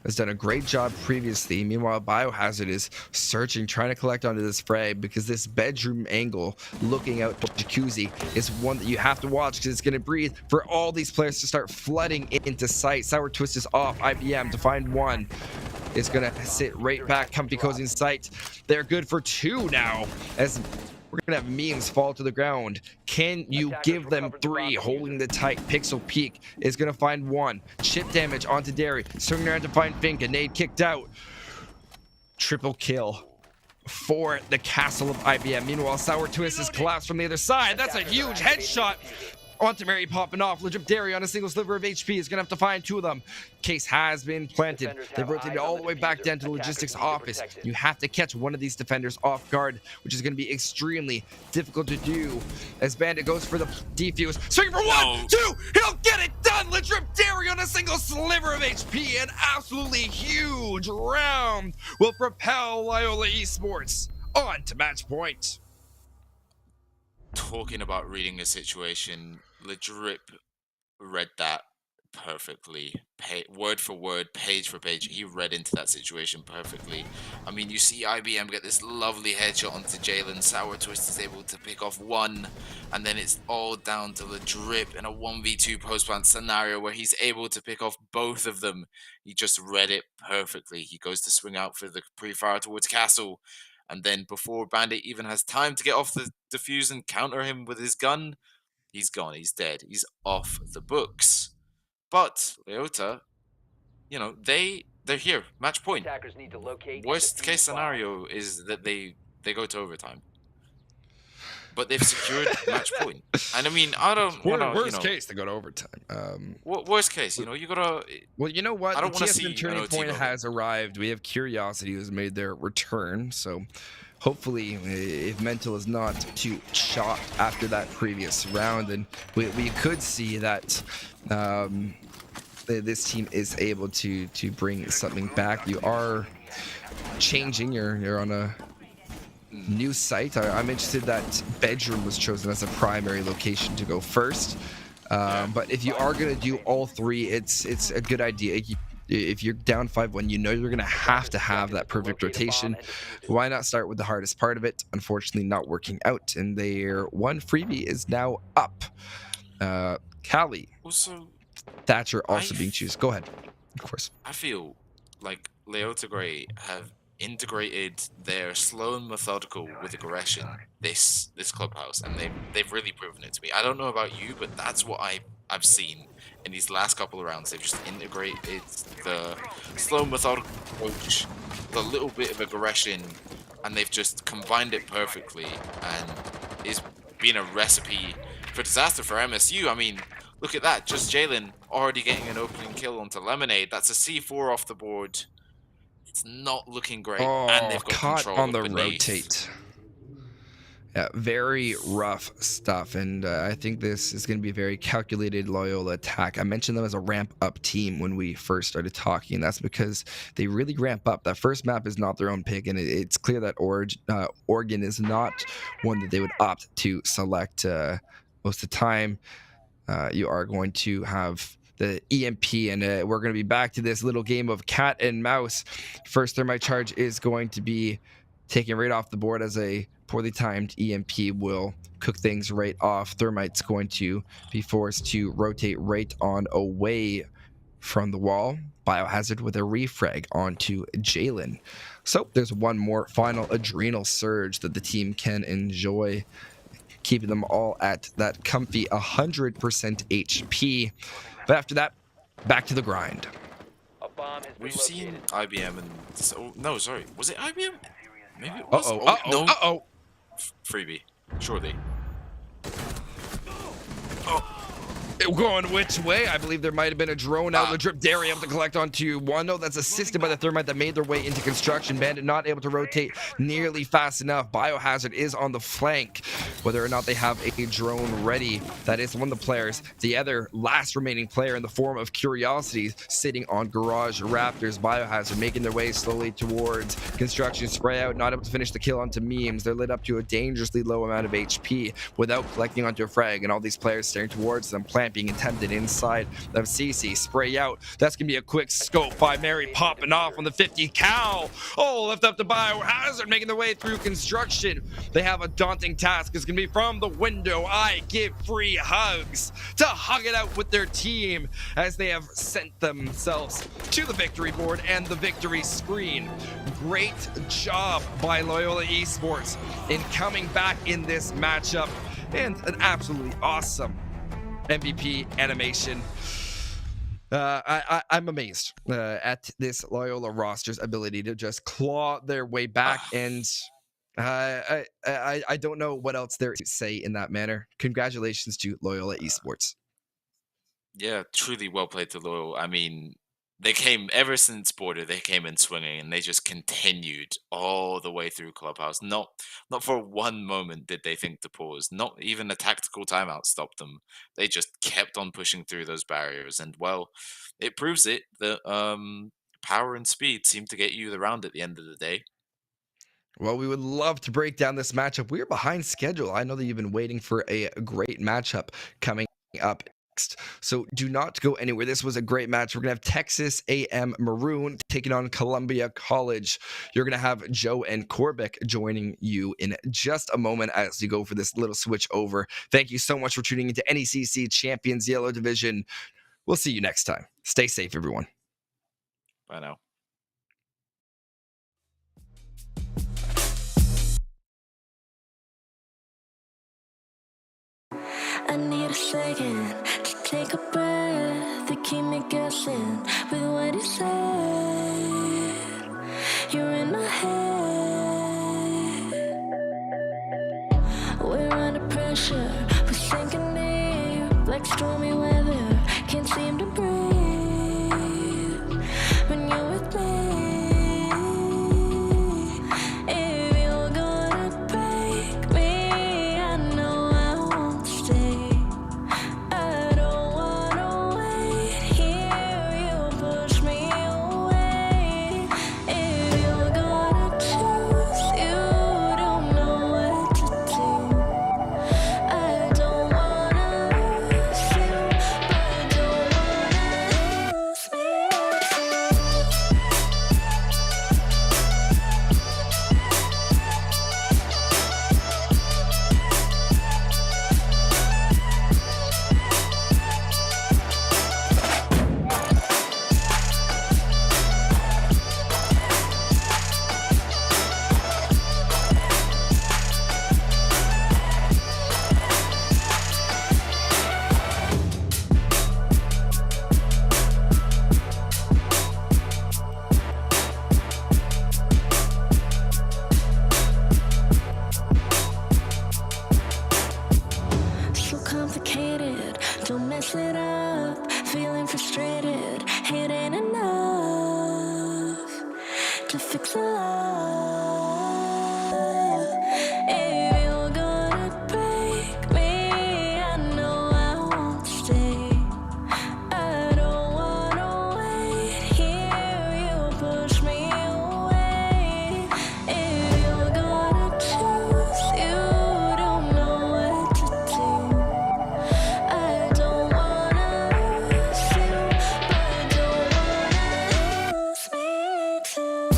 has done a great job previously. Meanwhile, Biohazard is searching, trying to collect onto this frag, because this bedroom angle looking out the jacuzzi is one that you have to watch, because it's going to breathe for all these players to start flooding into sight. Sour Twist is off. IBM to find one is going to sit right back. Comfy Cozy in sight. They're good for 2 now, as we're going to have memes fall to the ground. Can you give them 3? Holding the tight. Pixel Peak is going to find 1. Chip damage onto Derry. Swinging around to find Finka. Nade kicked out. Triple kill for the castle of IBM. Meanwhile, Sour Twist has collapsed from the other side. That's a huge headshot onto Mary, popping off. Legendary on a single sliver of HP is going to have to find 2 of them. Case has been planted. They've rotated all the way back down to the logistics office. You have to catch one of these defenders off guard, which is going to be extremely difficult to do, as Bandit goes for the defuse. Swing for 1, 2, he'll get it done. Legendary on a single sliver of HP. An absolutely huge round will propel Loyola Esports on to match point. Talking about reading a situation, Ledrip read that perfectly, word for word, page for page. He read into that situation perfectly. I mean, you see IBM get this lovely headshot onto Jalen. Sour Twist is able to pick off 1, and then it's all down to Ledrip in a 1v2 post-plant scenario where he's able to pick off both of them. He just read it perfectly. He goes to swing out for the pre-fire towards Castle, and then before Bandit even has time to get off the defuse and counter him with his gun, he's gone. He's dead. He's off the books. But Leota, you know, they're here. Match point. Worst case scenario is that they go to overtime. But they've secured match point. And I mean, I don't want to. Worst case, they go to overtime. Worst case, you gotta. Well, you know what? I don't the TSM turning point has arrived. We have Curiosity who's made their return. So hopefully, if Mental is not too shot after that previous round, then we could see that this team is able to bring something back. You are changing. You're on a new site. I'm interested that bedroom was chosen as a primary location to go first. But if you are going to do all 3, it's a good idea. If you're down 5-1, you know you're going to have that perfect rotation. Why not start with the hardest part of it? Unfortunately, not working out, and their 1 freebie is now up. Callie, also, Thatcher also being chosen. Go ahead. Of course. I feel like Leota Grey have integrated their slow and methodical with aggression this clubhouse, and they've really proven it to me. I don't know about you, but that's what I've seen in these last couple of rounds. They've just integrated the slow methodical approach, the little bit of aggression, and they've just combined it perfectly, and it's been a recipe for disaster for MSU. I mean, look at that, just Jalen already getting an opening kill onto Lemonade. That's a C4 off the board. It's not looking great, and they've got caught control on the beneath. rotate. Yeah, very rough stuff, and I think this is going to be a very calculated Loyola attack. I mentioned them as a ramp-up team when we first started talking, and that's because they really ramp up. That first map is not their own pick, and it's clear that Oregon is not one that they would opt to select most of the time. You are going to have the EMP, and we're going to be back to this little game of cat and mouse. First Thermite charge is going to be taken right off the board, as a poorly timed EMP will cook things right off. Thermite's going to be forced to rotate right on away from the wall. Biohazard with a refrag onto Jalen. So there's one more final adrenal surge that the team can enjoy, keeping them all at that comfy 100% HP. But after that, back to the grind. We've seen IBM and... no, sorry. Was it IBM? Maybe it was. Freebie. Surely. Going which way? I believe there might have been a drone out in the drip. Dairy able to collect onto one. No, that's assisted by the Thermite that made their way into construction. Bandit not able to rotate nearly fast enough. Biohazard is on the flank. Whether or not they have a drone ready, that is one of the players. The other last remaining player in the form of Curiosities sitting on Garage Raptors. Biohazard making their way slowly towards construction. Spray out, not able to finish the kill onto Memes. They're lit up to a dangerously low amount of HP without collecting onto a frag, and all these players staring towards them. Plant being attempted inside of CC. Spray out. That's going to be a quick scope by Mary popping off on the 50 cal. Oh, left up to Biohazard making their way through construction. They have a daunting task. It's going to be from the window. I give free hugs to hug it out with their team as they have sent themselves to the victory board and the victory screen. Great job by Loyola Esports in coming back in this matchup, and an absolutely awesome MVP animation. I'm amazed at this Loyola roster's ability to just claw their way back, and I don't know what else there to say in that manner. Congratulations to Loyola Esports. Yeah, truly well played to Loyal. I mean, they came ever since Border. They came in swinging, and they just continued all the way through Clubhouse. Not for one moment did they think to pause. Not even a tactical timeout stopped them. They just kept on pushing through those barriers, and well, it proves it that power and speed seem to get you the round at the end of the day. Well, we would love to break down this matchup. We're behind schedule. I know that you've been waiting for a great matchup coming up next, so do not go anywhere. This was a great match. We're going to have Texas A&M Maroon taking on Columbia College. You're going to have Joe and Korbic joining you in just a moment as you go for this little switch over. Thank you so much for tuning into NECC Champions Yellow Division. We'll see you next time. Stay safe, everyone. Bye now. I need a second to take a breath to keep me guessing with what you said. You're in my head. We're under pressure, we're sinking deep like stormy weather. Can't seem to breathe when you're with me. If you're gonna break me, I know I won't stay. I don't wanna wait here, you push me away. If you're gonna choose, you don't know what to do. I don't wanna lose you, but don't wanna lose me so complicated, don't mess it up. Feeling frustrated, it ain't enough to fix a love. If you're gonna break me, I know I won't stay. I don't wanna wait here, you push me away. If you're gonna choose, you don't know what to do. I don't wanna lose you, but don't wanna lose me too.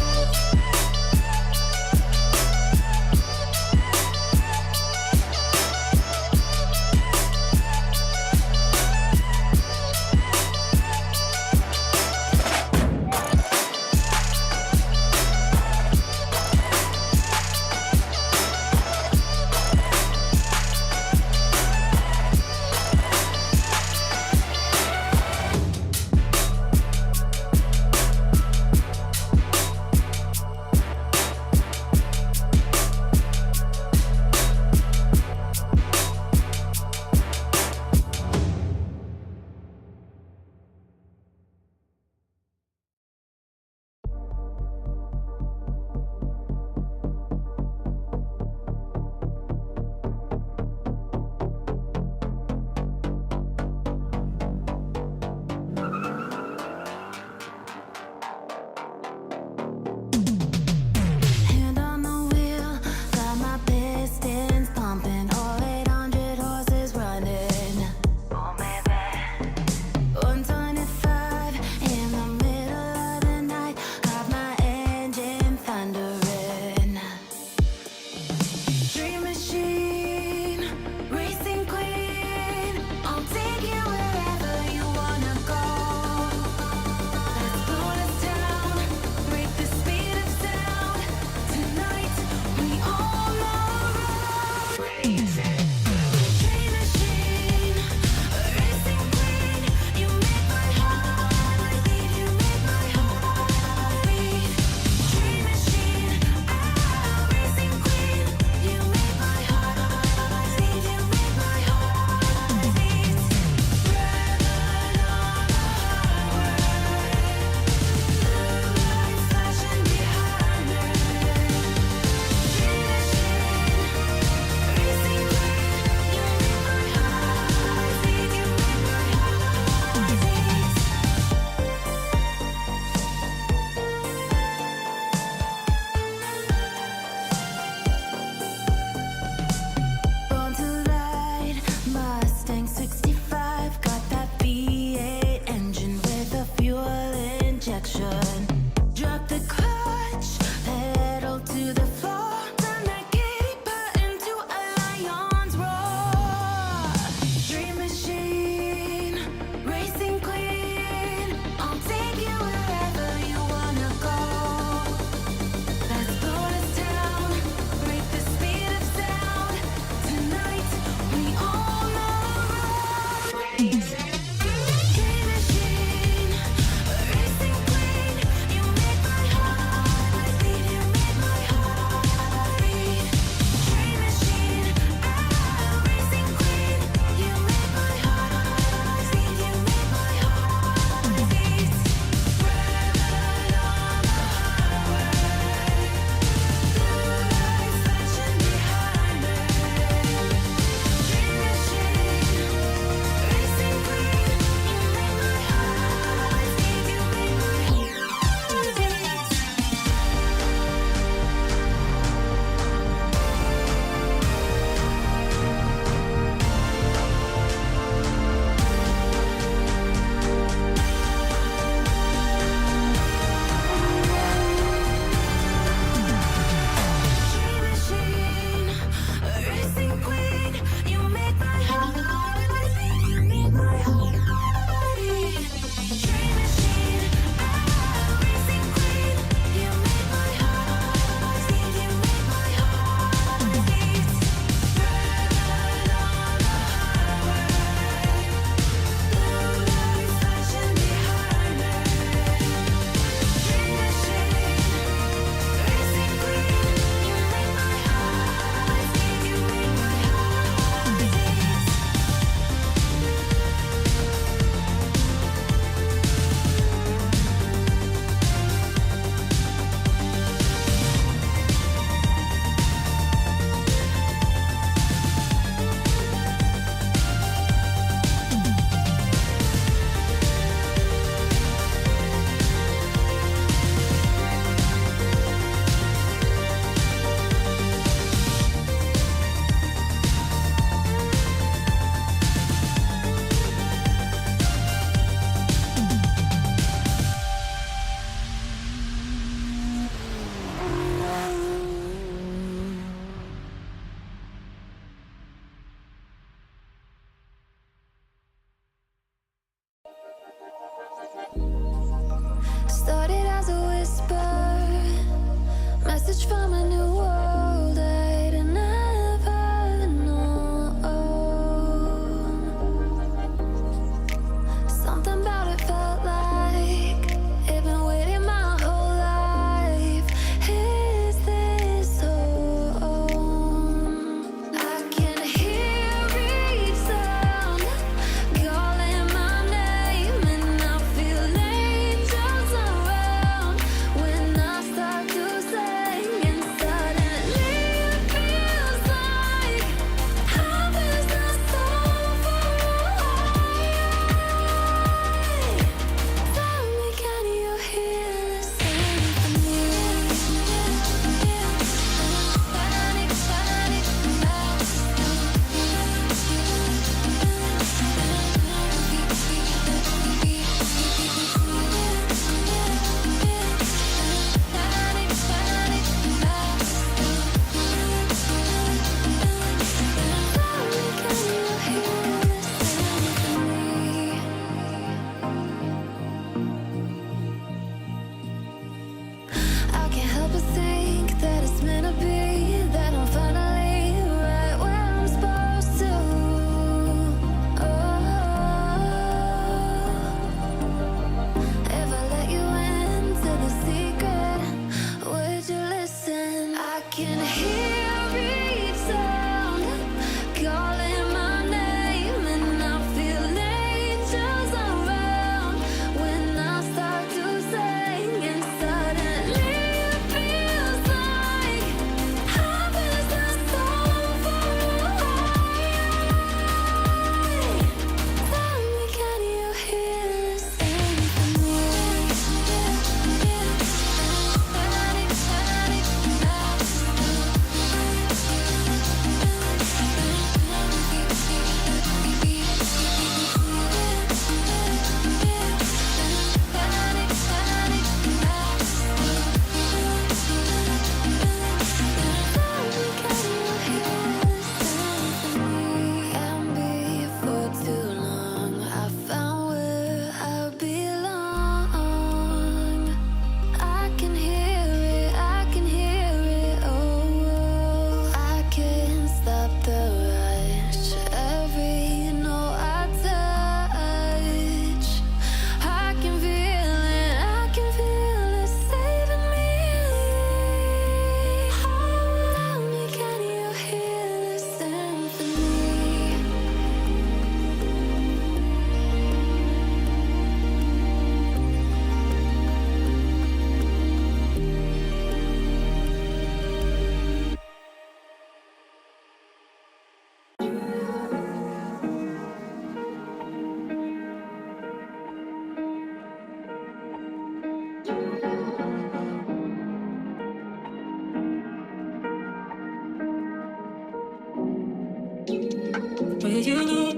Where you look,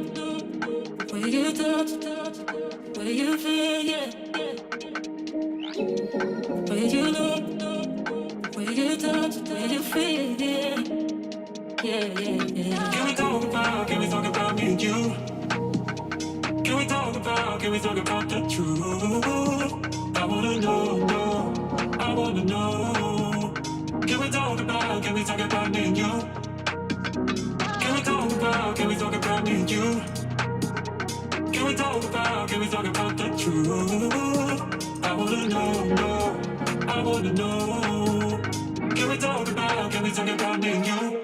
where you touch, where you feel, yeah. Where you look, where you touch, where you feel, yeah. Can we talk about me and you? Can we talk about the truth? I wanna know, I wanna know. Can we talk about me and you? Can we talk about me and you? Can we talk about the truth? I wanna know, I wanna know. Can we talk about me and you?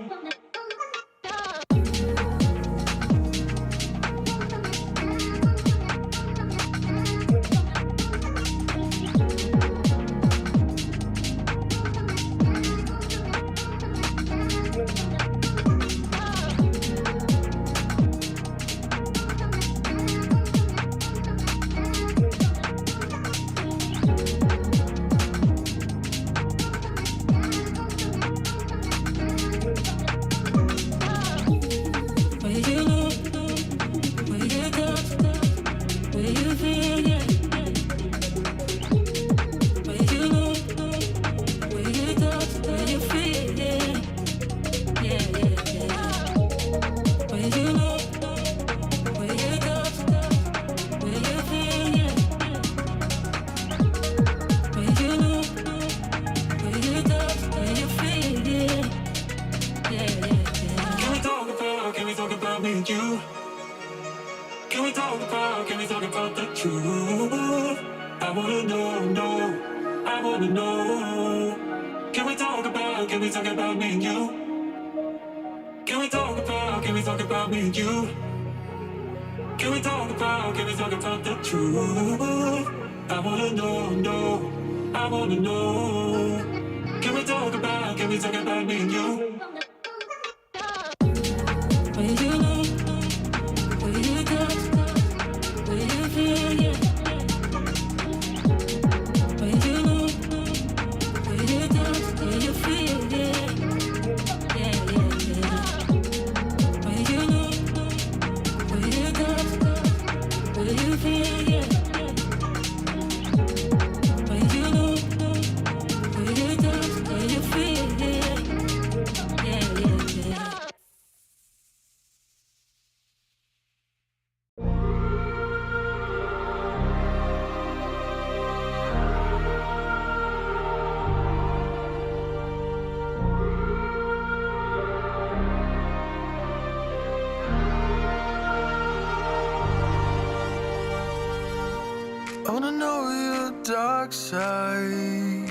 I wanna know your dark side.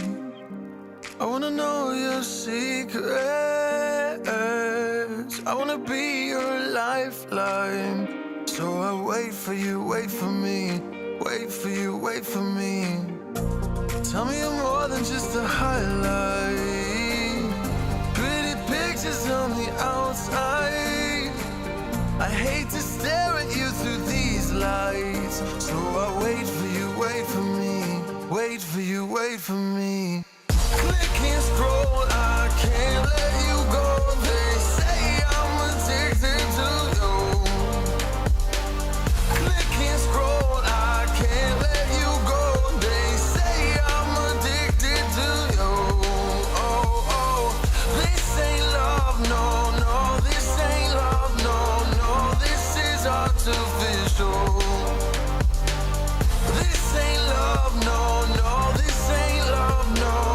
I wanna know your secrets. I wanna be your lifeline. So I wait for you, wait for me. Wait for you, wait for me. Tell me you're more than just a highlight. Pretty pictures on the outside. I hate to stare at you through these lights. So I wait for you, wait for me. Wait for you, wait for me. Click and scroll, I can't let you go. They say I'm addicted to you. Click and scroll, I can't let you go. They say I'm addicted to you. Oh, oh, this ain't love, no, no. This ain't love, no, no. This is artificial. This ain't love, no, no. This ain't love, no.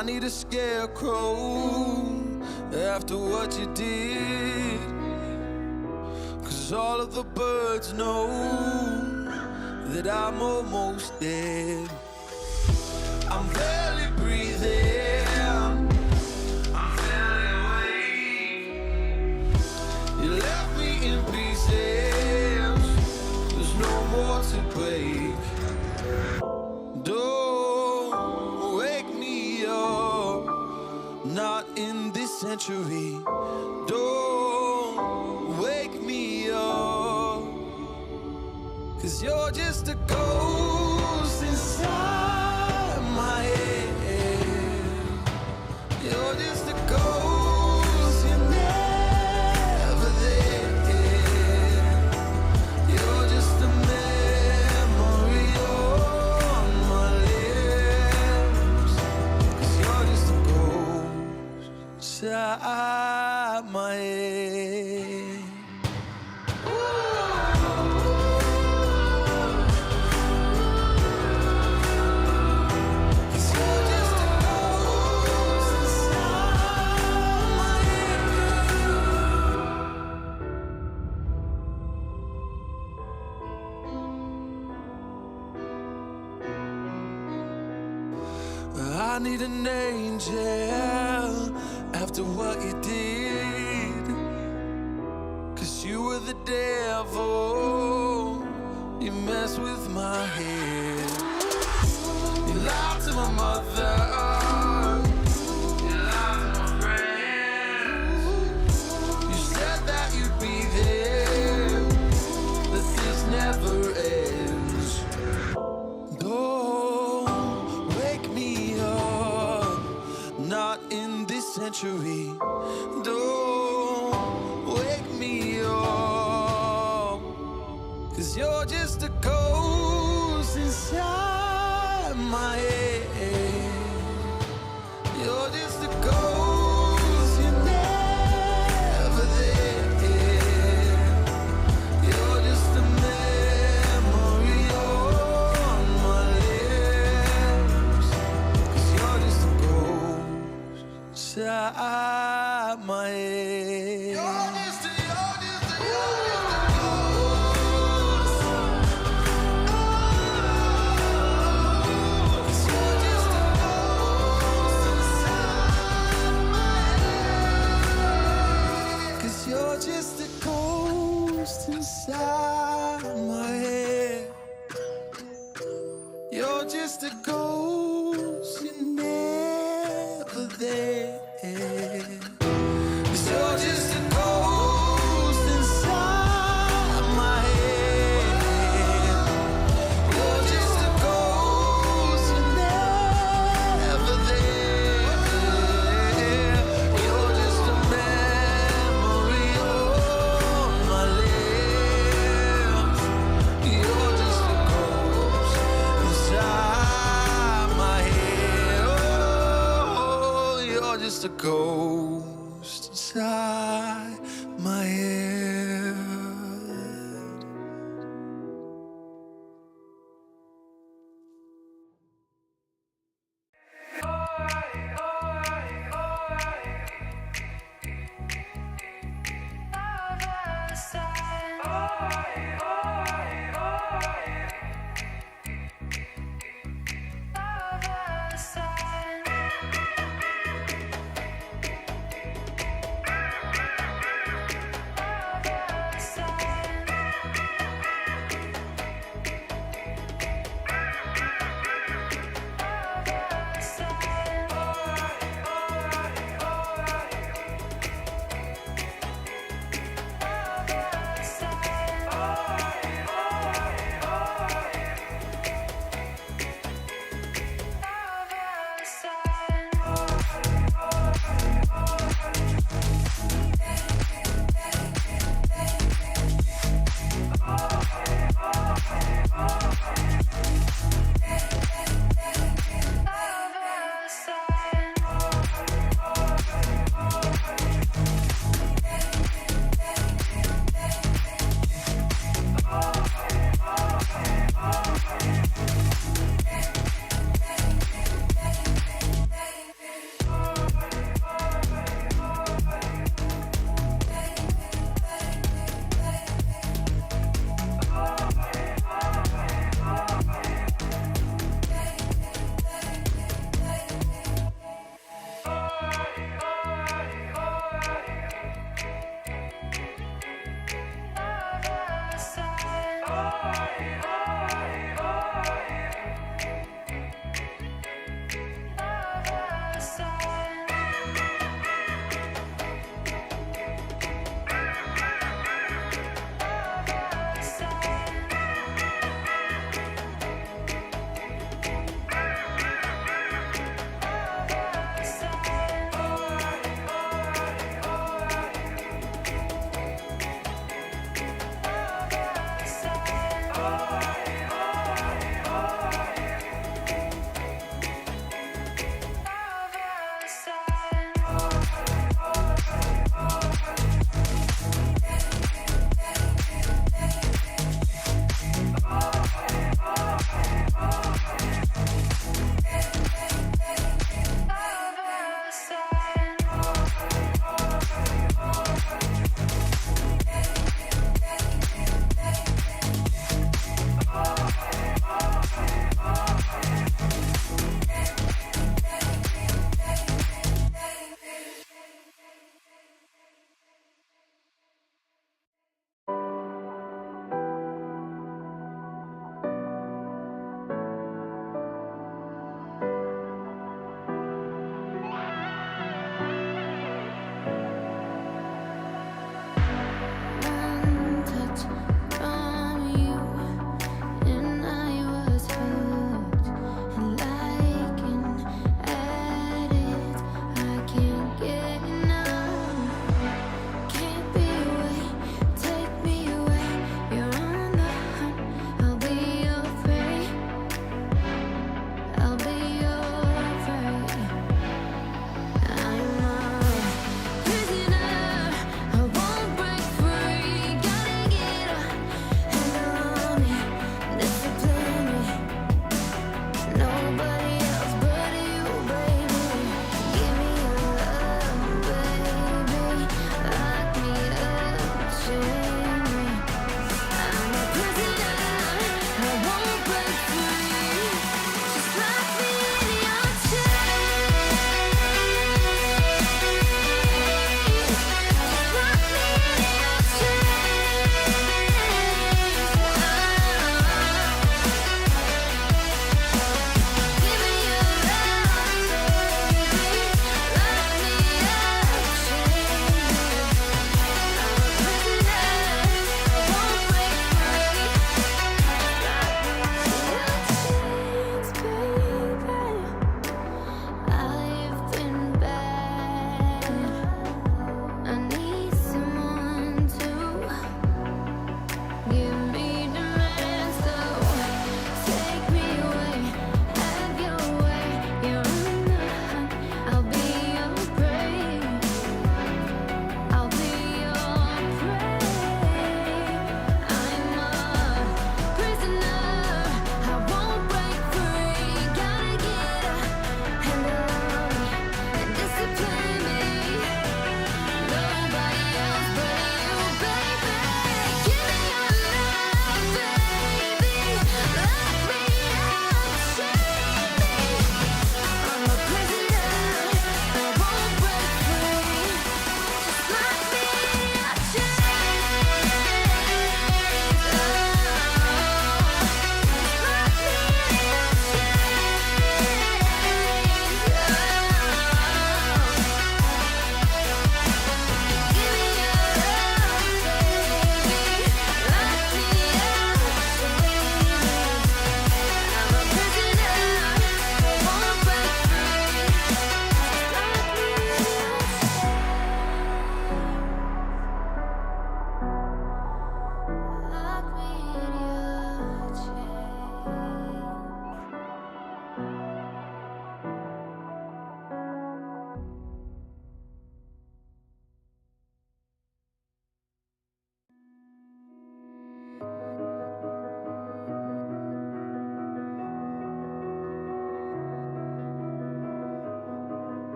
I need a scarecrow after what you did. 'Cause all of the birds know that I'm almost dead. I'm barely breathing, I'm barely awake. You left me in pieces, there's no more to break. Don't wake me up, not in this century. Don't wake me up, 'cause you're just a ghost inside my head. You're just a ghost, you're never there. You're just a memory on my lips. 'Cause you're just a ghost inside my head. I need an angel after what you did. 'Cause you were the devil, you messed with my head. You lied to my mother, you lied to my friends. You said that you'd be there, that this never ends. Don't wake me up, not in this century. Don't wake me up, 'cause you're just a ghost inside my head. You're just a ghost, you're never there. You're just a memory on my lips. 'Cause you're just a ghost inside my head. You're just a ghost. 'Cause you're just a ghost inside my head. 'Cause you're just a ghost inside my head. You're just a ghost, you're never there. 'Cause you're just a ghost inside my head. You're just a ghost, you're never there. You're just a memory on my lips. You're just a ghost inside my head. Oh, you're just a ghost inside my head.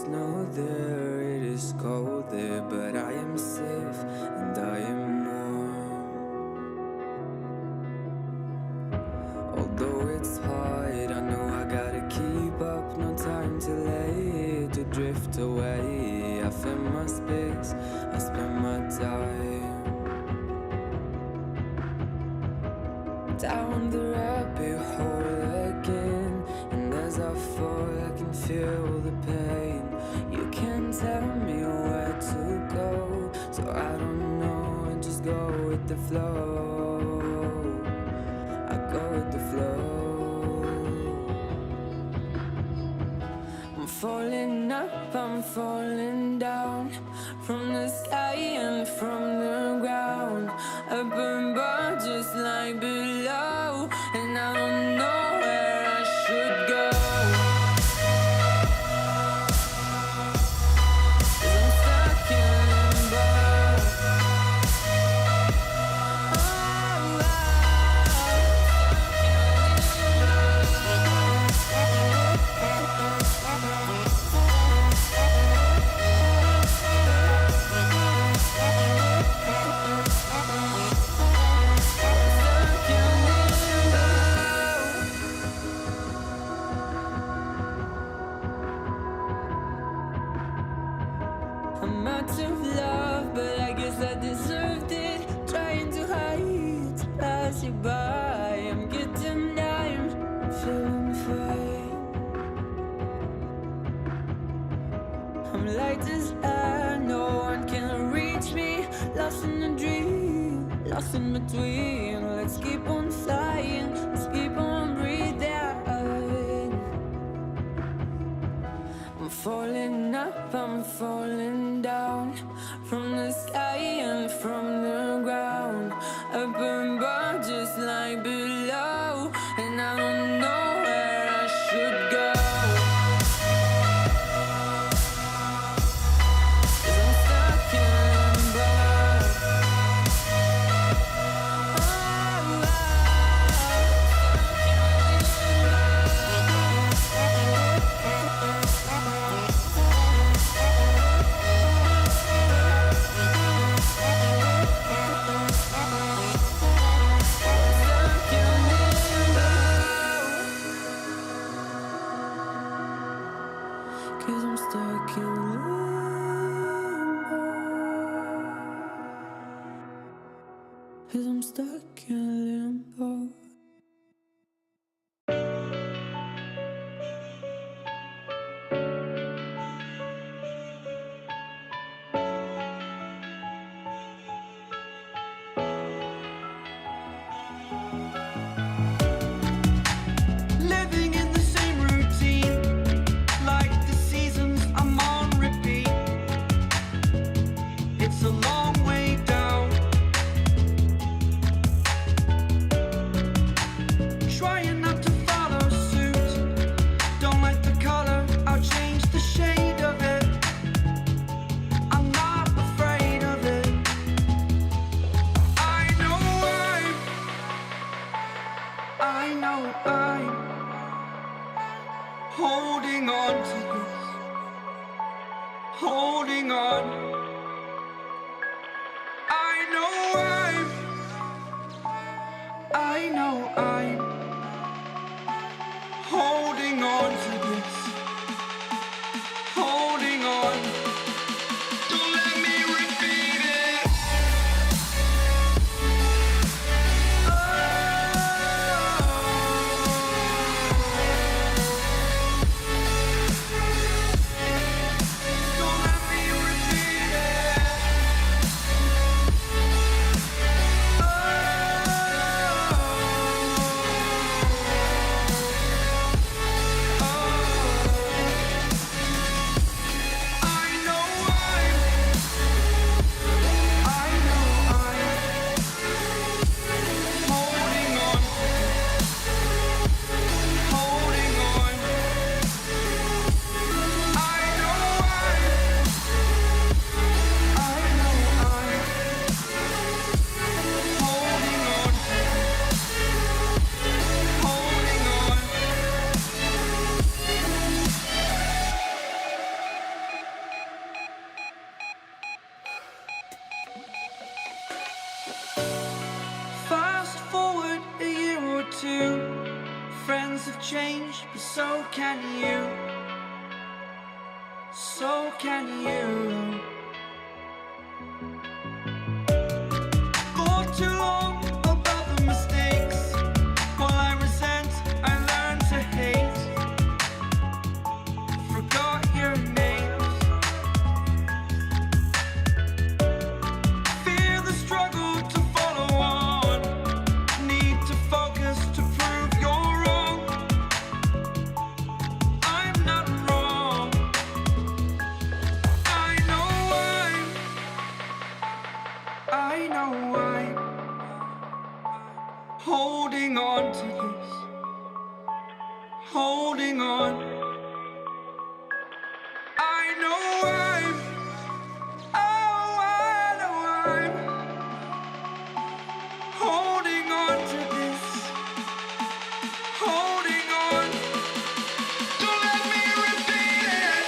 snow there, it is cold there, but I am safe and I am warm. Although it's hard, I know I gotta keep up, no time to lay, to drift away. I find my space, I spend my time down the rabbit hole again, and as I fall I can feel the pain. You can't tell me where to go, so I don't know, I just go with the flow. I go with the flow. I'm falling up, I'm falling down, from the sky and from the ground. Up above just like below, and I don't know where I should go. 'Cause I'm stuck in limbo. I'm out of love, but I guess I deserved it. Trying to hide, to pass you by. I'm getting down, feeling fine. I'm light as air, no one can reach me. Lost in a dream, lost in between. Let's keep on flying, let's keep on breathing. I'm falling up, I'm falling down, from the sky and from the ground. Up above just like below, and I don't know where I should go. 'Cause I'm stuck in limbo. Cause I'm stuck in limbo. Cause I'm stuck in limbo. Living in the same routine, like the seasons I'm on repeat. It's a long way down. Trying not to follow suit. Don't like the color, I'll change the shade of it. I'm not afraid of it. I know I'm holding on to this, holding on. I know I'm holding on to this, holding on. Don't let me repeat it. Don't let me repeat it. too. Friends have changed, but so can you. So can you. For too long about the mistakes. While I resent, I learned to hate. Forgot your names. Fear the struggle to follow on. Need to focus to prove you're wrong. I'm not wrong. I know I'm holding on to this. Holding on. I know I know I'm holding on to this. Holding on. Don't let me repeat it.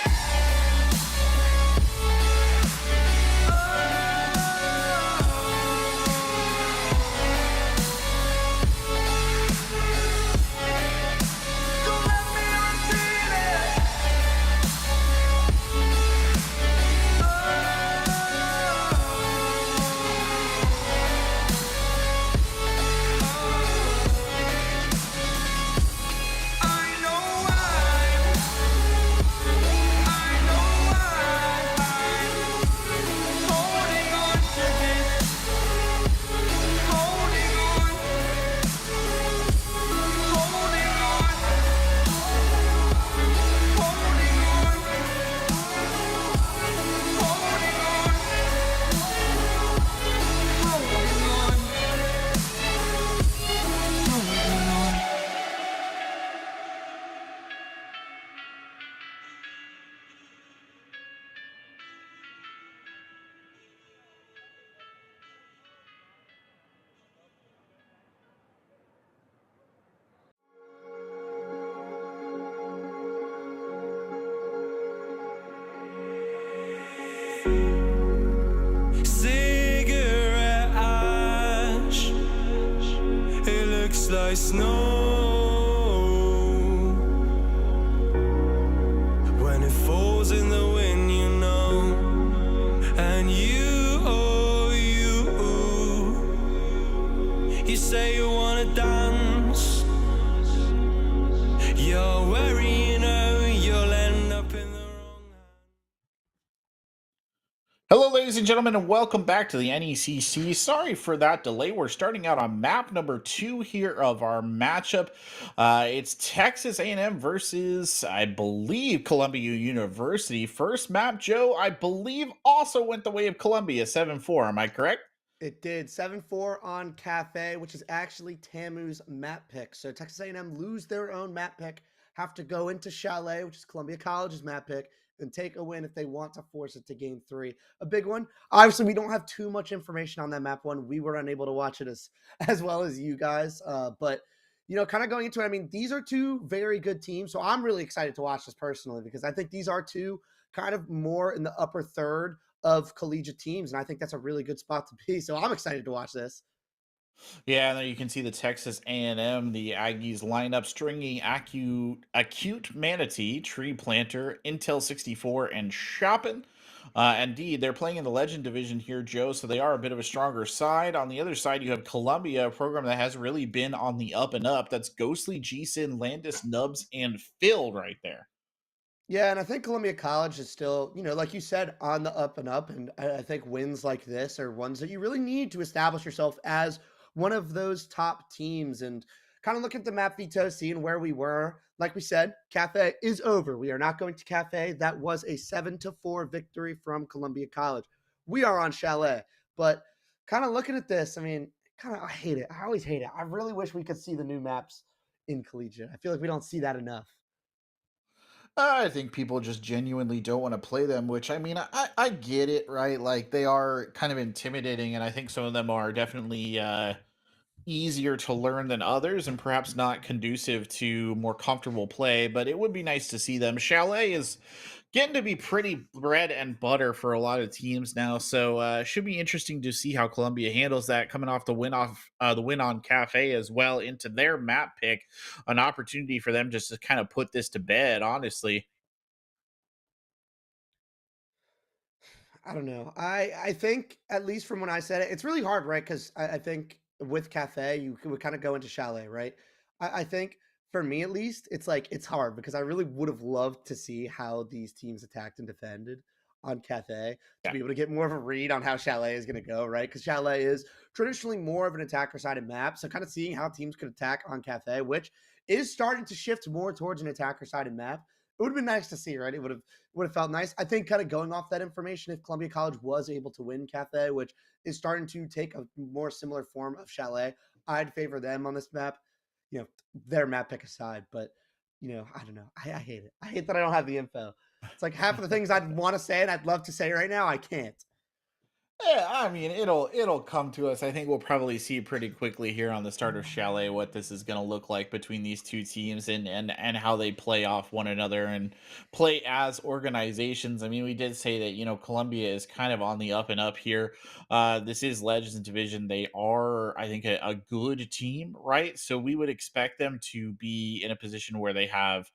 Don't let me repeat it. I know I'm holding on to this. Holding on. Holding on. Holding on. Holding on. Holding on. Holding on. Cigarette ash, it looks like snow. When it falls in the wind, you know. And you, oh, you say you wanna dance. You're wary, you know, you'll end up in the wrong hand. Hello, ladies and gentlemen, and welcome back to the NECC. Sorry for that delay. We're starting out on map number 2 here of our matchup. It's Texas A&M versus, I believe, Columbia University. First map, Joe, I believe, also went the way of Columbia, 7-4. Am I correct? It did 7-4 on Cafe, which is actually Tamu's map pick. So Texas A&M lose their own map pick, have to go into Chalet, which is Columbia College's map pick, and take a win if they want to force it to game 3. A big one. Obviously, we don't have too much information on that map one. We were unable to watch it as well as you guys. But kind of going into it, I mean, these are two very good teams. So I'm really excited to watch this personally because I think these are two kind of more in the upper third of collegiate teams, and I think that's a really good spot to be. So I'm excited to watch this. Yeah, and there you can see the Texas A&M, the Aggies lineup stringing acute manatee, tree planter, Intel 64, and Chopin. Indeed, they're playing in the Legend division here, Joe, so they are a bit of a stronger side. On the other side, you have Columbia, a program that has really been on the up and up. That's Ghostly, Gson, Landis, Nubs, and Phil right there. Yeah, and I think Columbia College is still, like you said, on the up and up. And I think wins like this are ones that you really need to establish yourself as one of those top teams. And kind of look at the map, Vito, seeing where we were. Like we said, Cafe is over. We are not going to Cafe. That was a 7-4 victory from Columbia College. We are on Chalet. But kind of looking at this, I mean, I hate it. I always hate it. I really wish we could see the new maps in collegiate. I feel like we don't see that enough. I think people just genuinely don't want to play them, which I mean, I get it, right? Like they are kind of intimidating, and I think some of them are definitely easier to learn than others and perhaps not conducive to more comfortable play, but it would be nice to see them. Chalet is getting to be pretty bread and butter for a lot of teams now, so should be interesting to see how Columbia handles that, coming off the win on Cafe as well into their map pick, an opportunity for them just to kind of put this to bed, honestly. I don't know. I think, at least from when I said it, it's really hard, right? Because I think with Cafe, would kind of go into Chalet, right? I think for me at least, it's like it's hard because I really would have loved to see how these teams attacked and defended on Cafe to Yeah. be able to get more of a read on how Chalet is going to go, right? Because Chalet is traditionally more of an attacker sided map. So kind of seeing how teams could attack on Cafe, which is starting to shift more towards an attacker sided map. It would have been nice to see, right? It would have felt nice. I think kind of going off that information, if Columbia College was able to win Cafe, which is starting to take a more similar form of Chalet, I'd favor them on this map. Their map pick aside, but I don't know. I hate it. I hate that I don't have the info. It's like half of the things I'd want to say and I'd love to say right now, I can't. Yeah, I mean, it'll come to us. I think we'll probably see pretty quickly here on the start of Chalet what this is going to look like between these two teams and how they play off one another and play as organizations. I mean, we did say that Columbia is kind of on the up and up here. This is Legends Division. They are, I think, a good team, right? So we would expect them to be in a position where they have,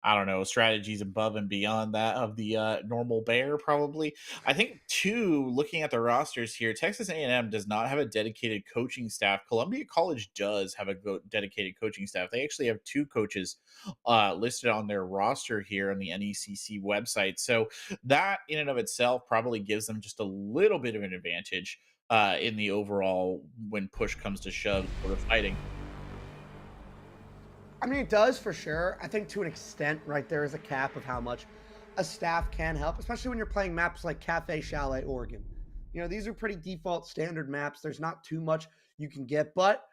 I don't know, strategies above and beyond that of the normal bear, probably. I think too, looking at the rosters here, Texas A&M does not have a dedicated coaching staff. Columbia College does have a dedicated coaching staff. They actually have two coaches listed on their roster here on the NECC website. So that in and of itself probably gives them just a little bit of an advantage in the overall when push comes to shove sort of fighting. I mean, it does for sure. I think to an extent, right, there is a cap of how much a staff can help, especially when you're playing maps like Cafe Chalet, Oregon. These are pretty default standard maps. There's not too much you can get, but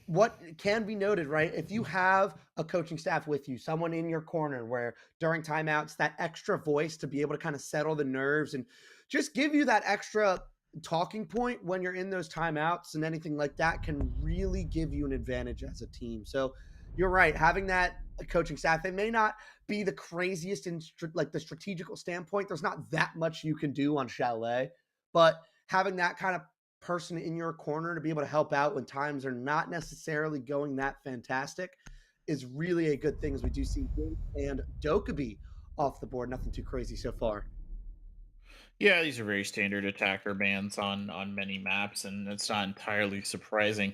what can be noted, right? If you have a coaching staff with you, someone in your corner where during timeouts, that extra voice to be able to kind of settle the nerves and just give you that extra talking point when you're in those timeouts and anything like that can really give you an advantage as a team. So you're right. Having that coaching staff, it may not be the craziest in like the strategical standpoint. There's not that much you can do on Chalet, but having that kind of person in your corner to be able to help out when times are not necessarily going that fantastic is really a good thing, as we do see Wink and Dokkaebi off the board. Nothing too crazy so far. Yeah, these are very standard attacker bans on many maps, and it's not entirely surprising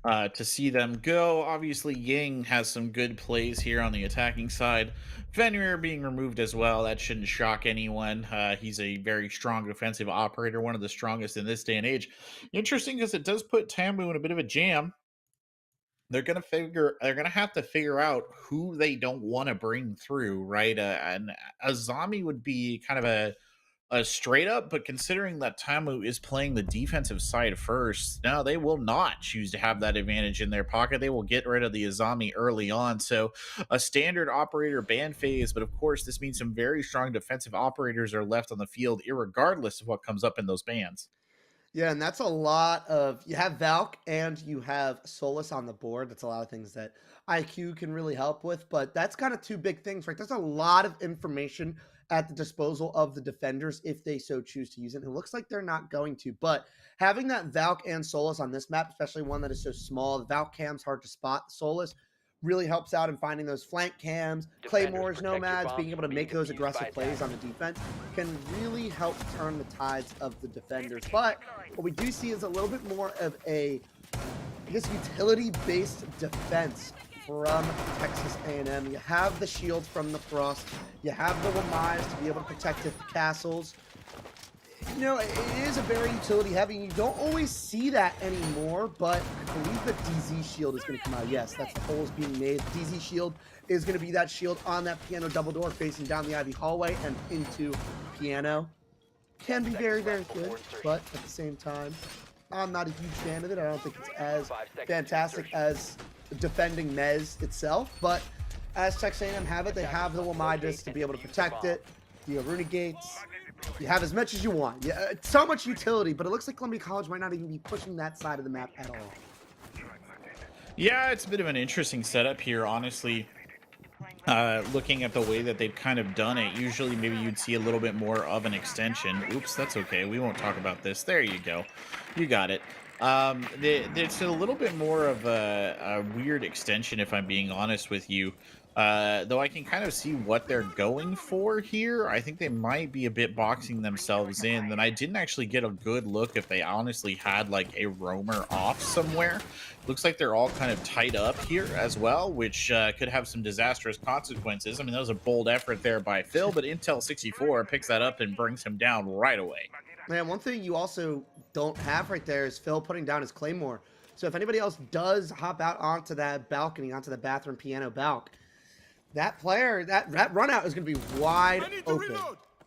to see them go. Obviously, Ying has some good plays here on the attacking side. Fenrir being removed as well, that shouldn't shock anyone. He's a very strong defensive operator, one of the strongest in this day and age. Interesting because it does put Tamu in a bit of a jam. They're gonna have to figure out who they don't want to bring through, right? And Azami would be kind of a straight up, but considering that Tamu is playing the defensive side first, no, they will not choose to have that advantage in their pocket. They will get rid of the Azami early on. So a standard operator ban phase, but of course, this means some very strong defensive operators are left on the field, irregardless of what comes up in those bans. Yeah, and that's a lot of you have Valk and you have Solus on the board. That's a lot of things that IQ can really help with, but that's kind of two big things, right? There's a lot of information at the disposal of the defenders if they so choose to use it. It looks like they're not going to, but having that Valk and Solus on this map, especially one that is so small, the Valk cam's hard to spot. Solus really helps out in finding those flank cams, claymores, protect your nomads, bombs being able to from make being those defused aggressive by plays on the defense can really help turn the tides of the defenders. But what we do see is a little bit more of a, I guess, utility-based defense from Texas A&M. You have the shields from the Frost. You have the Wamais to be able to protect the castles. It is a very utility heavy. You don't always see that anymore, but I believe the DZ shield is going to come out. Yes, that's the holes being made. DZ shield is going to be that shield on that piano double door facing down the Ivy hallway and into piano. Can be very, very good, but at the same time, I'm not a huge fan of it. I don't think it's as fantastic as defending Mez itself, but as Texas A&M have it, they have the Wamai to be able to protect it. The Aruna gates. You have as much as you want. Yeah, so much utility, but it looks like Columbia College might not even be pushing that side of the map at all. Yeah, it's a bit of an interesting setup here, honestly. Looking at the way that they've kind of done it, usually maybe you'd see a little bit more of an extension. Oops, that's okay. We won't talk about this. There you go. You got it. It's a little bit more of a weird extension, if I'm being honest with you. Though I can kind of see what they're going for here. I think they might be a bit boxing themselves in. Then I didn't actually get a good look if they honestly had like a roamer off somewhere. Looks like they're all kind of tied up here as well, which could have some disastrous consequences. I mean, that was a bold effort there by Phil, but Intel 64 picks that up and brings him down right away. Man, one thing you also don't have right there is Phil putting down his Claymore. So if anybody else does hop out onto that balcony, onto the bathroom piano balc, that player, that run out is going to be wide open.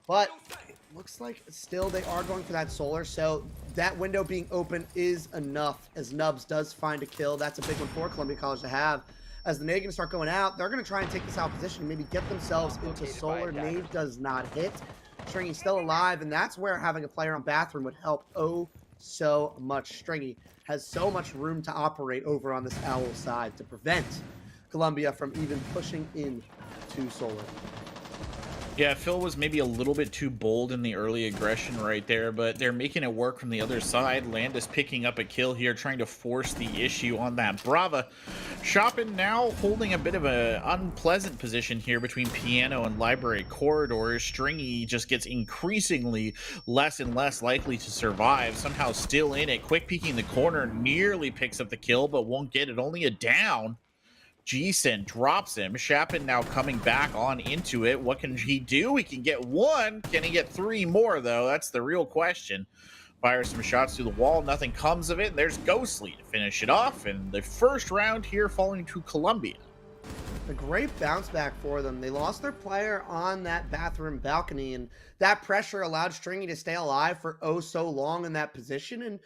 But it looks like still they are going for that solar. So that window being open is enough, as Nubs does find a kill. That's a big one for Columbia College to have. As the nade going to start going out, they're going to try and take this out position, maybe get themselves into solar. Nade does not hit. Stringy's still alive, and that's where having a player on bathroom would help oh so much. Stringy has so much room to operate over on this owl side to prevent Columbia from even pushing in to solar. Yeah, Phil was maybe a little bit too bold in the early aggression right there, but they're making it work from the other side. Landis picking up a kill here, trying to force the issue on that Brava. Chopin now holding a bit of an unpleasant position here between piano and library corridors. Stringy just gets increasingly less and less likely to survive. Somehow still in it. Quick peeking the corner, nearly picks up the kill, but won't get it. Only a down. Gsen drops him. Chapin now coming back on into it. What can he do? He can get one. Can he get three more, though? That's the real question. Fires some shots through the wall. Nothing comes of it. And there's Ghostly to finish it off. And the first round here falling to Columbia. A great bounce back for them. They lost their player on that bathroom balcony, and that pressure allowed Stringy to stay alive for oh so long in that position and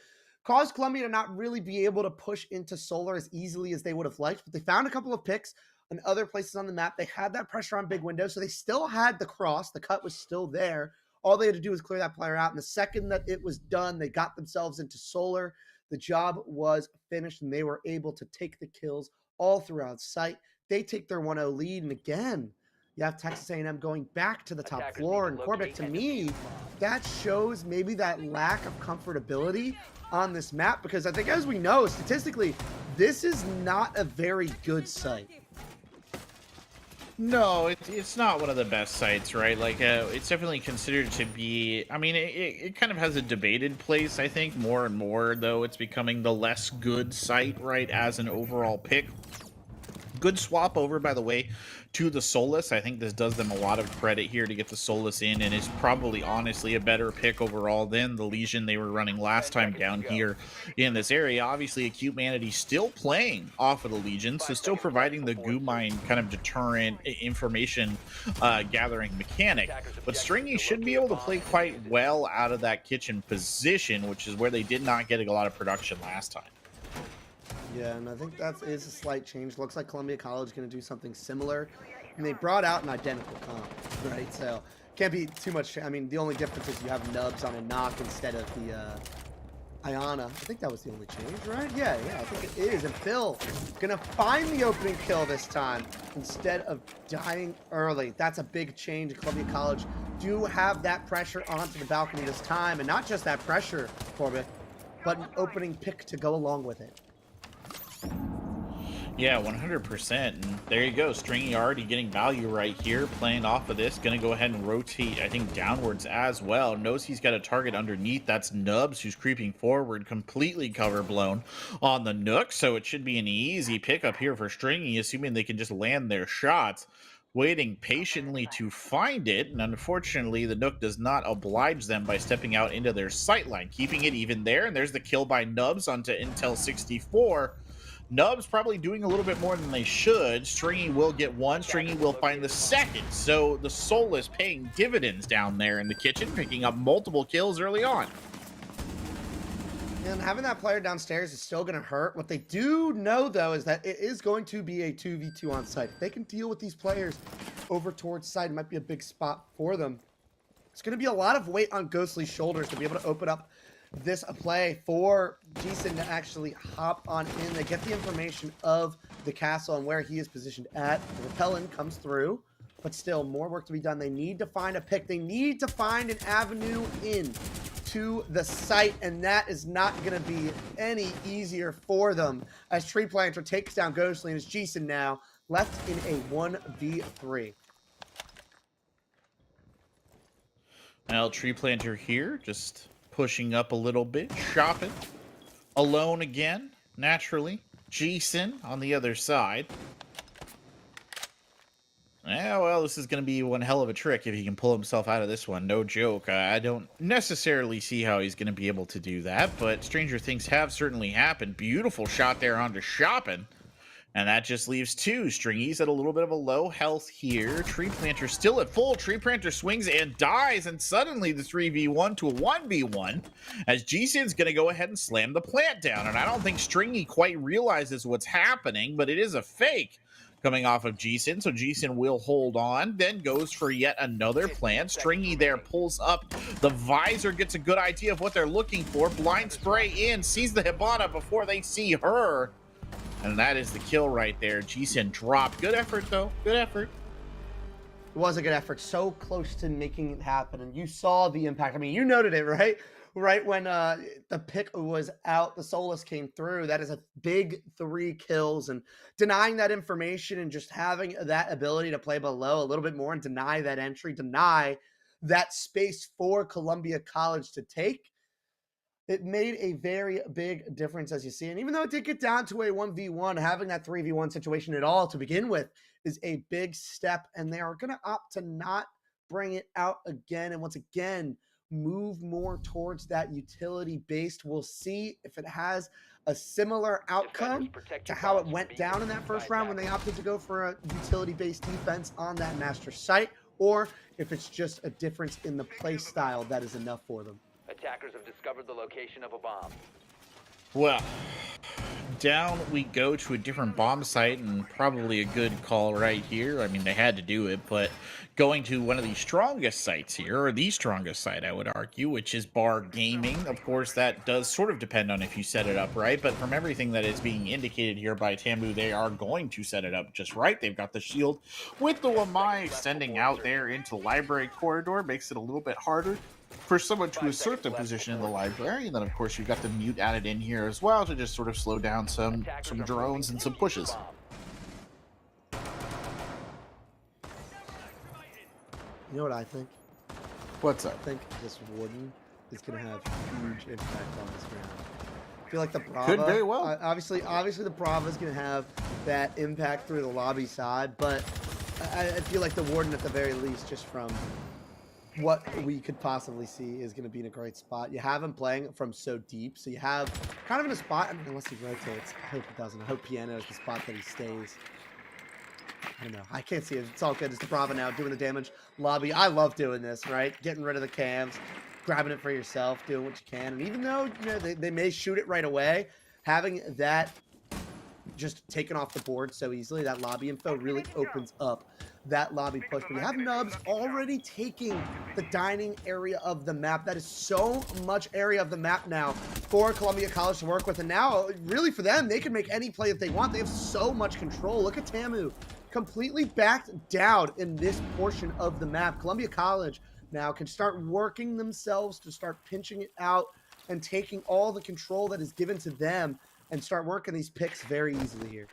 caused Columbia to not really be able to push into solar as easily as they would have liked. But they found a couple of picks in other places on the map. They had that pressure on big window, so they still had the cross. The cut was still there. All they had to do was clear that player out. And the second that it was done, they got themselves into solar. The job was finished, and they were able to take the kills all throughout sight. They take their 1-0 lead, and again, you have Texas A&M going back to the top floor. And Corbett, to me, that shows maybe that lack of comfortability on this map, because I think, as we know, statistically, this is not a very good site. No, it's not one of the best sites, right? Like, it's definitely considered to be, I mean, it kind of has a debated place, I think, more and more, though it's becoming the less good site, right, as an overall pick. Good swap over, by the way, to the Solus. I think this does them a lot of credit here to get the Solus in, and is probably honestly a better pick overall than the Legion they were running last time down here in this area. Obviously, Acute Manatee still playing off of the Legion, so still providing the goo mine kind of deterrent information gathering mechanic. But Stringy should be able to play quite well out of that kitchen position, which is where they did not get a lot of production last time. Yeah, and I think that is a slight change. Looks like Columbia College is going to do something similar. And they brought out an identical comp, right? So can't be too much. I mean, the only difference is you have Nubs on a knock instead of the Iana. I think that was the only change, right? Yeah, I think it is. And Phil going to find the opening kill this time instead of dying early. That's a big change. Columbia College do have that pressure onto the balcony this time. And not just that pressure, Corbett, but an opening pick to go along with it. Yeah, 100%. And there you go. Stringy already getting value right here. Playing off of this. Going to go ahead and rotate, I think, downwards as well. Knows he's got a target underneath. That's Nubs, who's creeping forward. Completely cover blown on the Nook. So it should be an easy pickup here for Stringy, assuming they can just land their shots. Waiting patiently to find it. And unfortunately, the Nook does not oblige them by stepping out into their sightline. Keeping it even there. And there's the kill by Nubs onto Intel 64. Nubs probably doing a little bit more than they should. Stringy will get one. Stringy will find the second. So the Soul is paying dividends down there in the kitchen, picking up multiple kills early on. And having that player downstairs is still going to hurt. What they do know, though, is that it is going to be a 2v2 on site. If they can deal with these players over towards side, it might be a big spot for them. It's going to be a lot of weight on Ghostly's shoulders to be able to open up this a play for Jason to actually hop on in. They get the information of the castle and where he is positioned at. The repellent comes through, but still more work to be done. They need to find a pick. They need to find an avenue in to the site, and that is not going to be any easier for them as Tree Planter takes down Ghostly, and it's Jason now left in a 1v3. Now, Tree Planter here, just pushing up a little bit, shopping. Alone again, naturally. Jason on the other side. Yeah, well, this is going to be one hell of a trick if he can pull himself out of this one. No joke. I don't necessarily see how he's going to be able to do that, but stranger things have certainly happened. Beautiful shot there onto Shopping. And that just leaves two. Stringy's at a little bit of a low health here. Tree Planter still at full. Tree Planter swings and dies, and suddenly the 3v1 to a 1v1 as G-Sin's going to go ahead and slam the plant down. And I don't think Stringy quite realizes what's happening, but it is a fake coming off of G-Sin, so G-Sin will hold on, then goes for yet another plant. Stringy there pulls up the visor, gets a good idea of what they're looking for. Blind spray in, sees the Hibana before they see her. And that is the kill right there. G-Sin dropped. Good effort, though. Good effort. It was a good effort. So close to making it happen. And you saw the impact. I mean, you noted it, right? Right when the pick was out, the Solus came through. That is a big 3 kills. And denying that information and just having that ability to play below a little bit more and deny that entry, deny that space for Columbia College to take, it made a very big difference, as you see. And even though it did get down to a 1v1, having that 3v1 situation at all to begin with is a big step. And they are going to opt to not bring it out again. And once again, move more towards that utility-based. We'll see if it has a similar outcome to how it went down in that first round when they opted to go for a utility-based defense on that master site, or if it's just a difference in the play style that is enough for them. Attackers have discovered the location of a bomb. Well, down we go to a different bomb site, and probably a good call right here. I mean, they had to do it, but going to one of the strongest sites here, or the strongest site, I would argue, which is Bar Gaming. Of course, that does sort of depend on if you set it up right, but from everything that is being indicated here by Tamu, they are going to set it up just right. They've got the shield with the Wamai extending out there into the library corridor, makes it a little bit harder for someone to assert their position in the library. And then, of course, you've got the mute added in here as well to just sort of slow down some drones and some pushes. You know what I think? What's I up? think this Warden is going to have huge impact on this round. I feel like the Brava Could very well. Obviously, the Brava is going to have that impact through the lobby side, but I feel like the Warden, at the very least, just from what we could possibly see, is going to be in a great spot. You have him playing from so deep, so you have kind of in a spot, unless he rotates. I hope he doesn't. I hope Piano is the spot that he stays. I don't know. I can't see it. It's all good. It's the Brava now doing the damage. Lobby. I love doing this, right? Getting rid of the cams, grabbing it for yourself, doing what you can. And even though, you know, they may shoot it right away, having that just taken off the board so easily, that lobby info really opens up that lobby push. But you have Nubs already taking the dining area of the map. That is so much area of the map now for Columbia College to work with. And now, really for them, they can make any play that they want. They have so much control. Look at Tamu, completely backed down in this portion of the map. Columbia College now can start working themselves to start pinching it out and taking all the control that is given to them and start working these picks very easily here.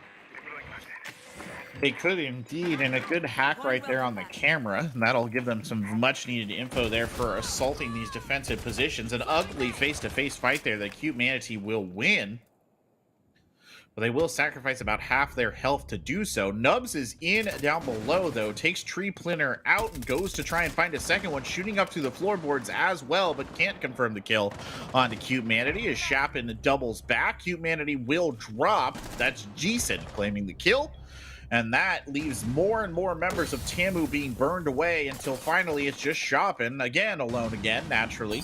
They could indeed, and a good hack right there on the camera. And that'll give them some much-needed info there for assaulting these defensive positions. An ugly face-to-face fight there that Cute Manatee will win. But they will sacrifice about half their health to do so. Nubs is in down below, though. Takes Tree Planter out and goes to try and find a second one. Shooting up through the floorboards as well, but can't confirm the kill onto Cute Manatee as Shapin doubles back. Cute Manatee will drop. That's Jason claiming the kill. And that leaves more and more members of Tamu being burned away until finally it's just Shapin, again, alone again, naturally.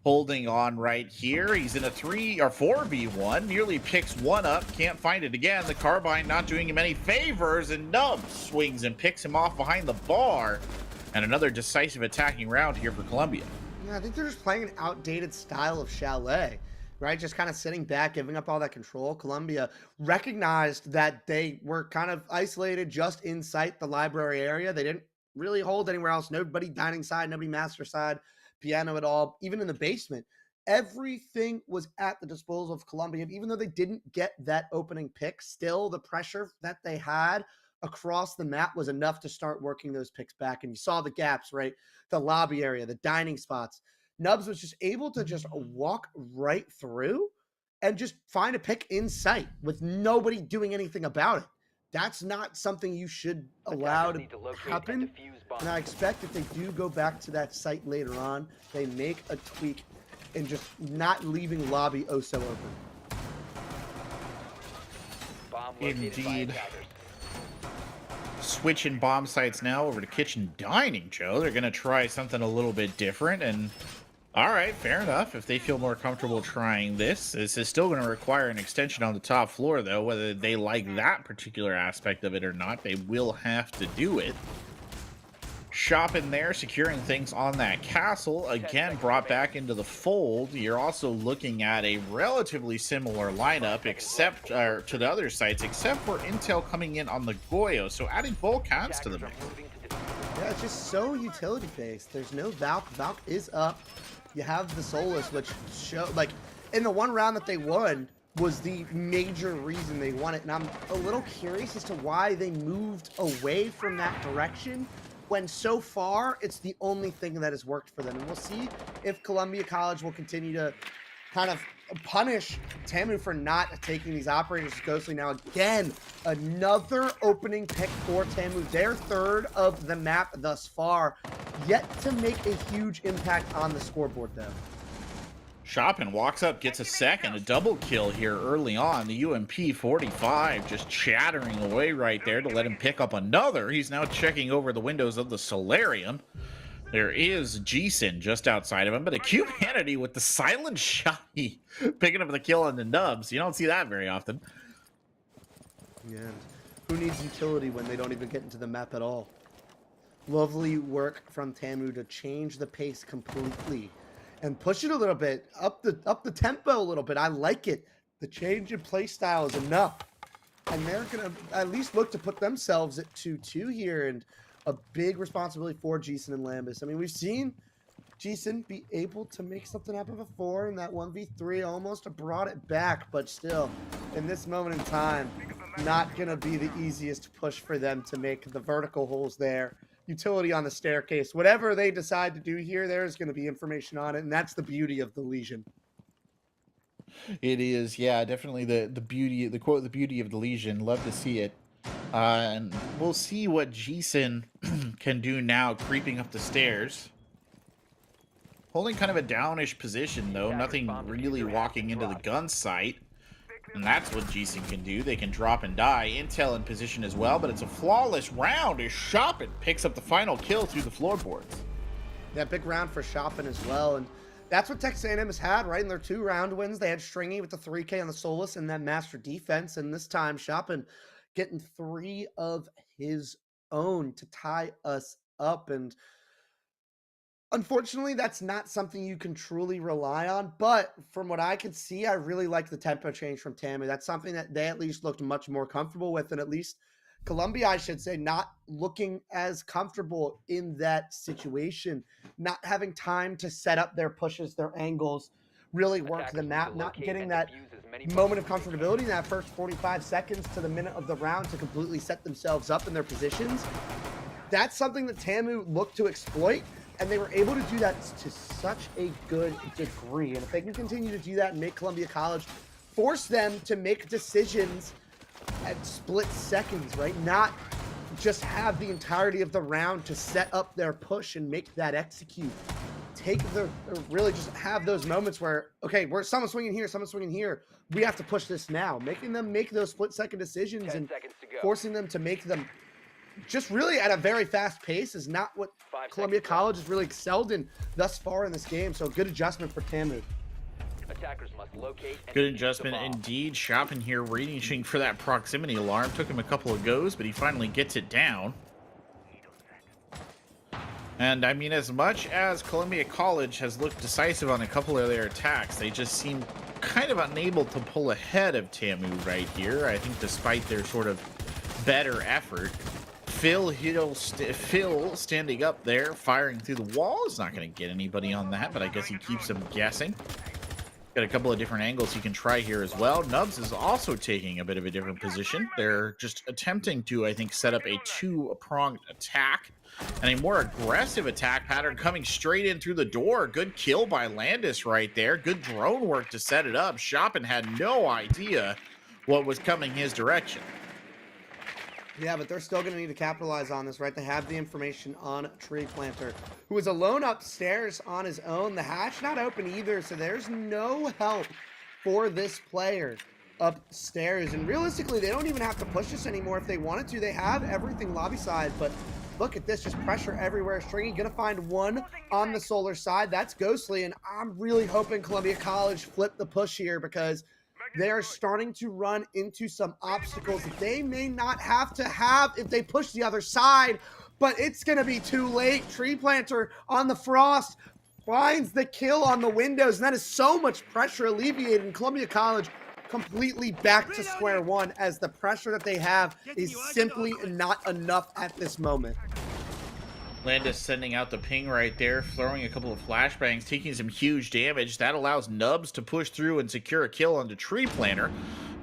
Holding on right here. He's in a 3 or 4v1. Nearly picks one up. Can't find it again. The carbine not doing him any favors. And Nubs swings and picks him off behind the bar. And another decisive attacking round here for Columbia. Yeah, I think they're just playing an outdated style of Chalet, right? Just kind of sitting back, giving up all that control. Columbia recognized that they were kind of isolated just inside the library area. They didn't really hold anywhere else. Nobody dining side, nobody master side, piano at all, even in the basement. Everything was at the disposal of Columbia. And even though they didn't get that opening pick, still the pressure that they had across the map was enough to start working those picks back. And you saw the gaps, right? The lobby area, the dining spots. Nubs was just able to just walk right through and just find a pick in sight with nobody doing anything about it. That's not something you should allow to happen. And I expect if they do go back to that site later on, they make a tweak and just not leaving lobby oh so open. Indeed. Switching bomb sites now over to kitchen dining, Joe. They're going to try something a little bit different. And all right, fair enough. If they feel more comfortable trying this is still going to require an extension on the top floor, though. Whether they like that particular aspect of it or not, they will have to do it. Shop in there, securing things on that castle. Again, brought back into the fold. You're also looking at a relatively similar lineup, except to the other sites, except for Intel coming in on the Goyo. So adding Volcans to the mix. Yeah, it's just so utility based. There's no Valk. Valk is up. You have the Solus, which show like in the one round that they won was the major reason they won it. And I'm a little curious as to why they moved away from that direction, when so far it's the only thing that has worked for them. And we'll see if Columbia College will continue to kind of punish Tamu for not taking these operators ghostly. Now again, another opening pick for Tamu, their third of the map thus far, yet to make a huge impact on the scoreboard though. Shoppin walks up, gets a second, a double kill here early on. The UMP 45 just chattering away right there to let him pick up another. He's now checking over the windows of the Solarium. There is Jason just outside of him, but a Humanity with the silent shotty picking up the kill on the Nubs. You don't see that very often. Yeah, and who needs utility when they don't even get into the map at all? Lovely work from Tamu to change the pace completely and push it a little bit, up the tempo a little bit. I like it. The change in play style is enough. And they're going to at least look to put themselves at 2-2 here, and a big responsibility for Jason and Lambus. I mean, we've seen Jason be able to make something happen before, and that 1v3 almost brought it back, but still, in this moment in time, not going to be the easiest push for them to make the vertical holes there. Utility on the staircase. Whatever they decide to do here, there's going to be information on it, and that's the beauty of the Legion. It is, yeah, definitely the beauty, the quote, the beauty of the Legion. Love to see it. And we'll see what Jason can do now, creeping up the stairs. Holding kind of a downish position, though. Nothing really walking into the gun site. And that's what Jason can do. They can drop and die. Intel in position as well, but it's a flawless round as Shoppin picks up the final kill through the floorboards. Yeah, big round for Shoppin as well. And that's what Texas A&M has had, right? In their 2 round wins, they had Stringy with the 3K on the Solus and then Master Defense. And this time, Shoppin getting 3 of his own to tie us up. And unfortunately, that's not something you can truly rely on. But from what I could see, I really like the tempo change from Tamu. That's something that they at least looked much more comfortable with. And at least Columbia, I should say, not looking as comfortable in that situation, not having time to set up their pushes, their angles, really work the map, not getting that moment of comfortability in that first 45 seconds to the minute of the round to completely set themselves up in their positions. That's something that Tamu looked to exploit, and they were able to do that to such a good degree. And if they can continue to do that and make Columbia College force them to make decisions at split seconds, right? Not just have the entirety of the round to set up their push and make that execute. Take the, really just have those moments where, okay, we're someone's swinging here, someone's swinging here. We have to push this now. Making them make those split second decisions and forcing them to make them just really at a very fast pace is not what Columbia College has really excelled in thus far in this game. So good adjustment for Tamu. Attackers must locate and Good defuse adjustment the bomb. indeed. Shopping here, reaching for that proximity alarm. Took him a couple of goes, but he finally gets it down. And I mean, as much as Columbia College has looked decisive on a couple of their attacks, they just seem kind of unable to pull ahead of Tamu right here. I think despite their sort of better effort, Phil standing up there, firing through the wall is not going to get anybody on that, but I guess he keeps them guessing. Got a couple of different angles he can try here as well. Nubs is also taking a bit of a different position. They're just attempting to, I think, set up a two-pronged attack and a more aggressive attack pattern coming straight in through the door. Good kill by Landis right there. Good drone work to set it up. Chopin had no idea what was coming his direction. Yeah, but they're still going to need to capitalize on this, right? They have the information on Tree Planter, who is alone upstairs on his own. The hatch not open either, so there's no help for this player upstairs. And realistically, they don't even have to push this anymore if they wanted to. They have everything lobby side, but look at this, just pressure everywhere. Stringy going to find one on the solar side. That's Ghostly, and I'm really hoping Columbia College flip the push here because they are starting to run into some obstacles that they may not have to have if they push the other side, but it's going to be too late. Tree Planter on the Frost finds the kill on the windows, and that is so much pressure alleviated, and Columbia College completely back to square one as the pressure that they have is simply not enough at this moment. Landis sending out the ping right there, throwing a couple of flashbangs, taking some huge damage. That allows Nubs to push through and secure a kill on the Tree Planter.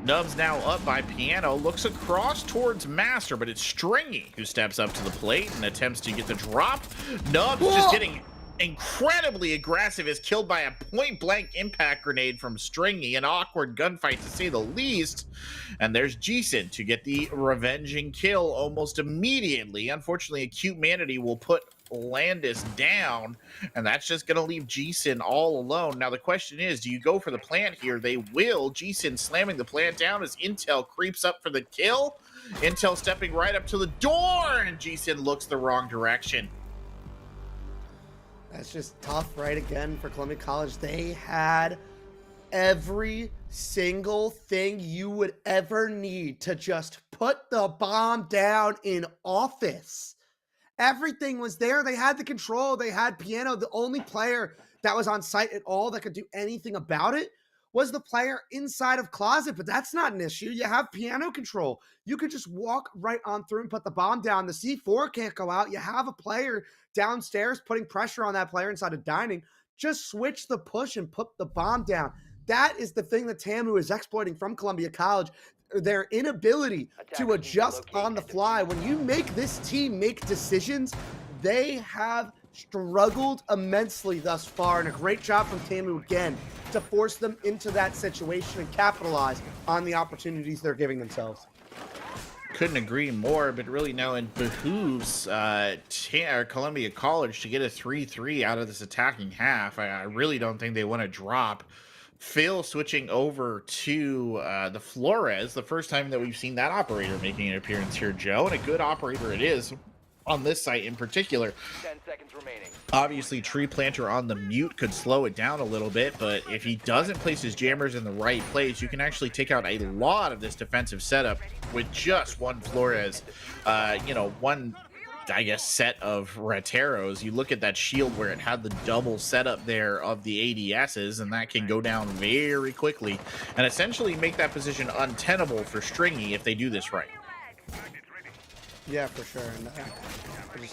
Nubs now up by Piano, looks across towards Master, but it's Stringy who steps up to the plate and attempts to get the drop. Nubs just getting incredibly aggressive, is killed by a point-blank impact grenade from Stringy. An awkward gunfight to say the least. And there's Jason to get the revenging kill almost immediately. Unfortunately, Acute Manatee will put Landis down, and that's just going to leave Jason all alone. Now, the question is, do you go for the plant here? They will. Jason slamming the plant down as Intel creeps up for the kill. Intel stepping right up to the door, and Jason looks the wrong direction. That's just tough, right? Again, for Columbia College, they had every single thing you would ever need to just put the bomb down in office. Everything was there. They had the control. They had Piano. The only player that was on site at all that could do anything about it was the player inside of Closet, but that's not an issue. You have Piano control. You could just walk right on through and put the bomb down. The C4 can't go out. You have a player downstairs putting pressure on that player inside of Dining. Just switch the push and put the bomb down. That is the thing that Tamu is exploiting from Columbia College. Their inability to adjust on the fly. When you make this team make decisions, they have struggled immensely thus far, and a great job from Tamu again to force them into that situation and capitalize on the opportunities they're giving themselves. Couldn't agree more, but really now it behooves Columbia College to get a 3-3 out of this attacking half. I really don't think they want to drop. Phil switching over to the Flores, the first time that we've seen that operator making an appearance here, Joe, and a good operator it is on this site in particular. 10 seconds remaining. Obviously, Tree Planter on the mute could slow it down a little bit, but if he doesn't place his jammers in the right place, you can actually take out a lot of this defensive setup with just one Flores, one, I guess, set of Rateros. You look at that shield where it had the double setup there of the ADSs, and that can go down very quickly and essentially make that position untenable for Stringy if they do this right. Yeah, for sure. And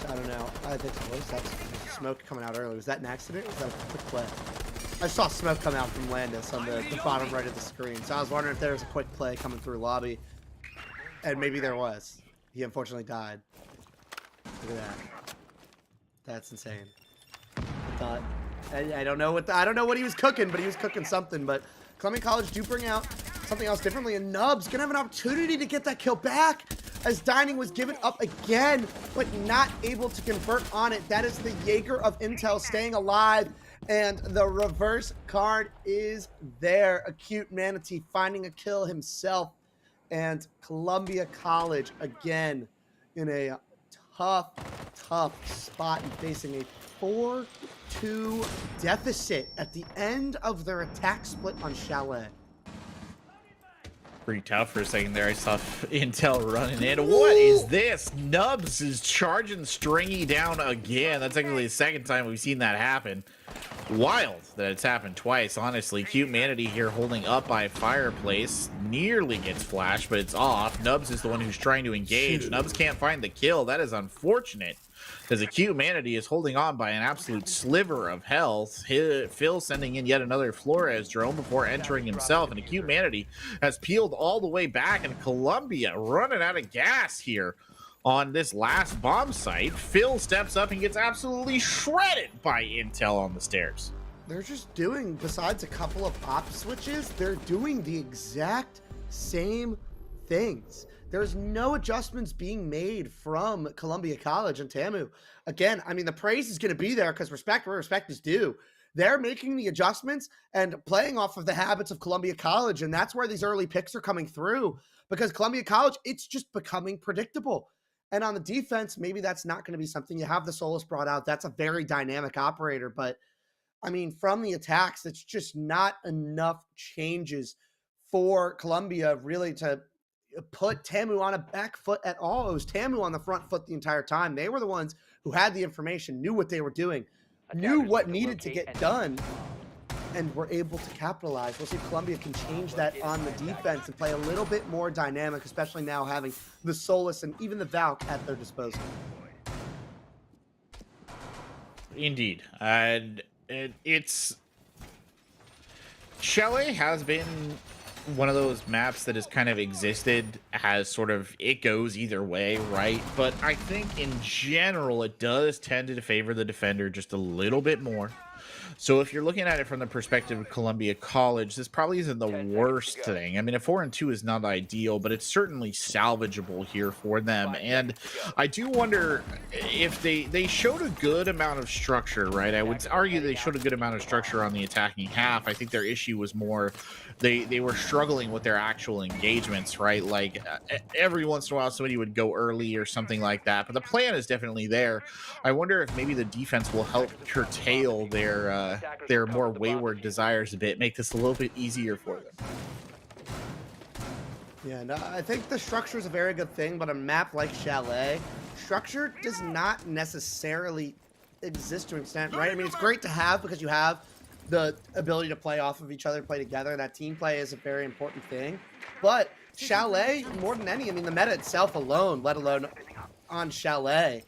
I don't know. I think what is that smoke coming out early? Was that an accident? Or was that a quick play? I saw smoke come out from Landis on the bottom right of the screen. So I was wondering if there was a quick play coming through lobby. And maybe there was. He unfortunately died. Look at that. That's insane. I don't know what he was cooking, but he was cooking something. But Columbia College do bring out something else differently, and Nubs gonna have an opportunity to get that kill back as Dining was given up again, but not able to convert on it. That is the Jaeger of Intel staying alive, and the reverse card is there. Acute Manatee finding a kill himself, and Columbia College again in a tough spot and facing a 4-2 deficit at the end of their attack split on Chalet. Pretty tough for a second there. I saw Intel running in. What is this? Nubs is charging Stringy down again. That's actually the second time we've seen that happen. Wild that it's happened twice, honestly. Cute Manatee here holding up by Fireplace. Nearly gets flashed, but it's off. Nubs is the one who's trying to engage. Nubs can't find the kill. That is unfortunate, because Acute Manatee is holding on by an absolute sliver of health. Phil sending in yet another Flores drone before entering himself, and Acute Manatee has peeled all the way back, and Columbia running out of gas here on this last bomb site. Phil steps up and gets absolutely shredded by Intel on the stairs. They're just doing, besides a couple of op switches, they're doing the exact same things. There's no adjustments being made from Columbia College and Tamu. Again, I mean, the praise is going to be there because respect where respect is due. They're making the adjustments and playing off of the habits of Columbia College, and that's where these early picks are coming through, because Columbia College, it's just becoming predictable. And on the defense, maybe that's not going to be something. You have the Solus brought out. That's a very dynamic operator. But, I mean, from the attacks, it's just not enough changes for Columbia really to put Tamu on a back foot at all. It was Tamu on the front foot the entire time. They were the ones who had the information, knew what they were doing, knew what needed to get done, and were able to capitalize. We'll see if Columbia can change that on the defense and play a little bit more dynamic, especially now having the Solus and even the Valk at their disposal. Indeed. And it's... Chalet has been one of those maps that has kind of existed as sort of, it goes either way, right? But I think in general, it does tend to favor the defender just a little bit more. So if you're looking at it from the perspective of Columbia College, this probably isn't the worst thing. I mean, a 4-2 is not ideal, but it's certainly salvageable here for them. And I do wonder if they showed a good amount of structure, right? I would argue they showed a good amount of structure on the attacking half. I think their issue was more they were struggling with their actual engagements, right? Like every once in a while somebody would go early or something like that, but the plan is definitely there. I wonder if maybe the defense will help curtail their more wayward desires a bit, make this a little bit easier for them. Yeah, and I think the structure is a very good thing, but a map like Chalet, structure does not necessarily exist to an extent, right? I mean, it's great to have because you have the ability to play off of each other, play together. That team play is a very important thing. But Chalet, more than any, I mean, the meta itself alone, let alone on Chalet,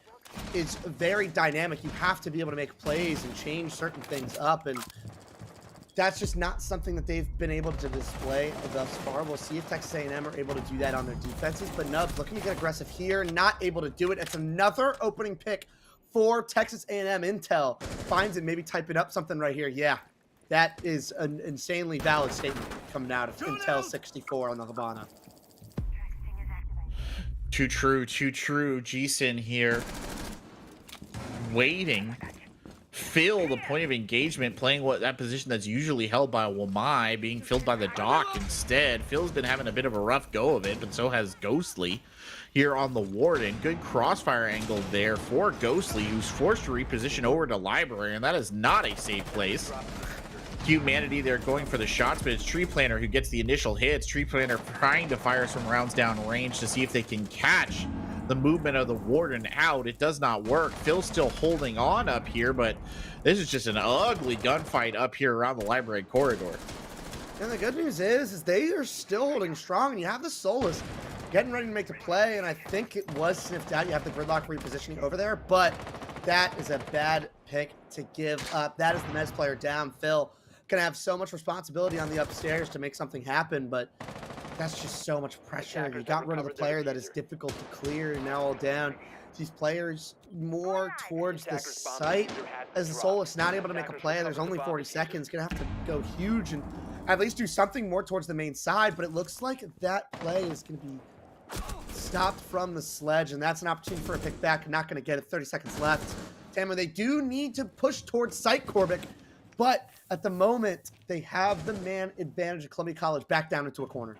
is very dynamic. You have to be able to make plays and change certain things up, and that's just not something that they've been able to display thus far. We'll see if Texas A&M are able to do that on their defenses, but Nubs looking to get aggressive here, not able to do it. It's another opening pick for Texas A&M. Intel finds it, maybe typing up something right here. Yeah, that is an insanely valid statement coming out of Intel 64 on the Habana. Too true, too true. Jason here waiting. Phil, the point of engagement, playing that position that's usually held by Wamai, being filled by the Doc instead. Phil's been having a bit of a rough go of it, but so has Ghostly here on the Warden. Good crossfire angle there for Ghostly, who's forced to reposition over to Library, and that is not a safe place. Humanity, they're going for the shots, but it's Tree Planter who gets the initial hits. Tree Planter trying to fire some rounds down range to see if they can catch the movement of the Warden out. It does not work. Phil's still holding on up here, but this is just an ugly gunfight up here around the Library corridor. And the good news is they are still holding strong, and you have the Solus getting ready to make the play, and I think it was sniffed out. You have the Gridlock repositioning over there, but that is a bad pick to give up. That is the Mez player down. Phil gonna have so much responsibility on the upstairs to make something happen, but that's just so much pressure. You got rid of the player that is difficult to clear, and now all down. These players more towards the site as the Solus not able to make a play. There's only 40 seconds. Gonna have to go huge and at least do something more towards the main side, but it looks like that play is gonna be stopped from the sledge, and that's an opportunity for a pick back. Not gonna get it. 30 seconds left. Tamer, they do need to push towards site, Korbic, but at the moment, they have the man advantage of Columbia College back down into a corner.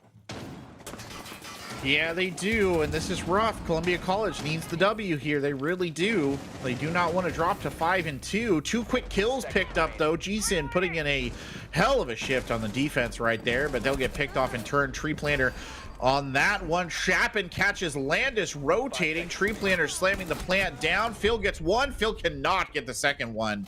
Yeah, they do, and this is rough. Columbia College needs the W here. They really do. They do not want to drop to 5-2. 2 quick kills picked up, though. G-Sin putting in a hell of a shift on the defense right there, but they'll get picked off in turn. Tree Planter on that one. Chapin catches Landis rotating. Tree Planter slamming the plant down. Phil gets one. Phil cannot get the second one.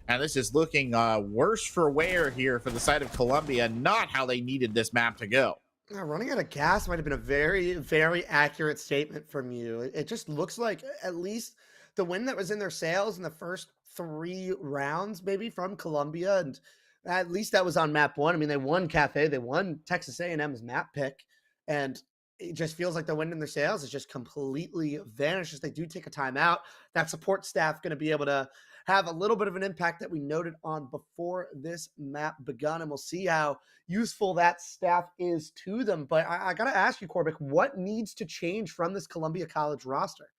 And this is looking worse for wear here for the side of Columbia. Not how they needed this map to go. Running out of gas might have been a very, very accurate statement from you. It just looks like at least the win that was in their sails in the first 3 rounds, maybe from Columbia, and at least that was on map 1. I mean, they won Cafe, they won Texas A&M's map pick, and it just feels like the wind in their sails is just completely vanished as they do take a timeout. That support staff going to be able to have a little bit of an impact that we noted on before this map begun, and we'll see how useful that staff is to them. But I got to ask you, Corbett, what needs to change from this Columbia College roster?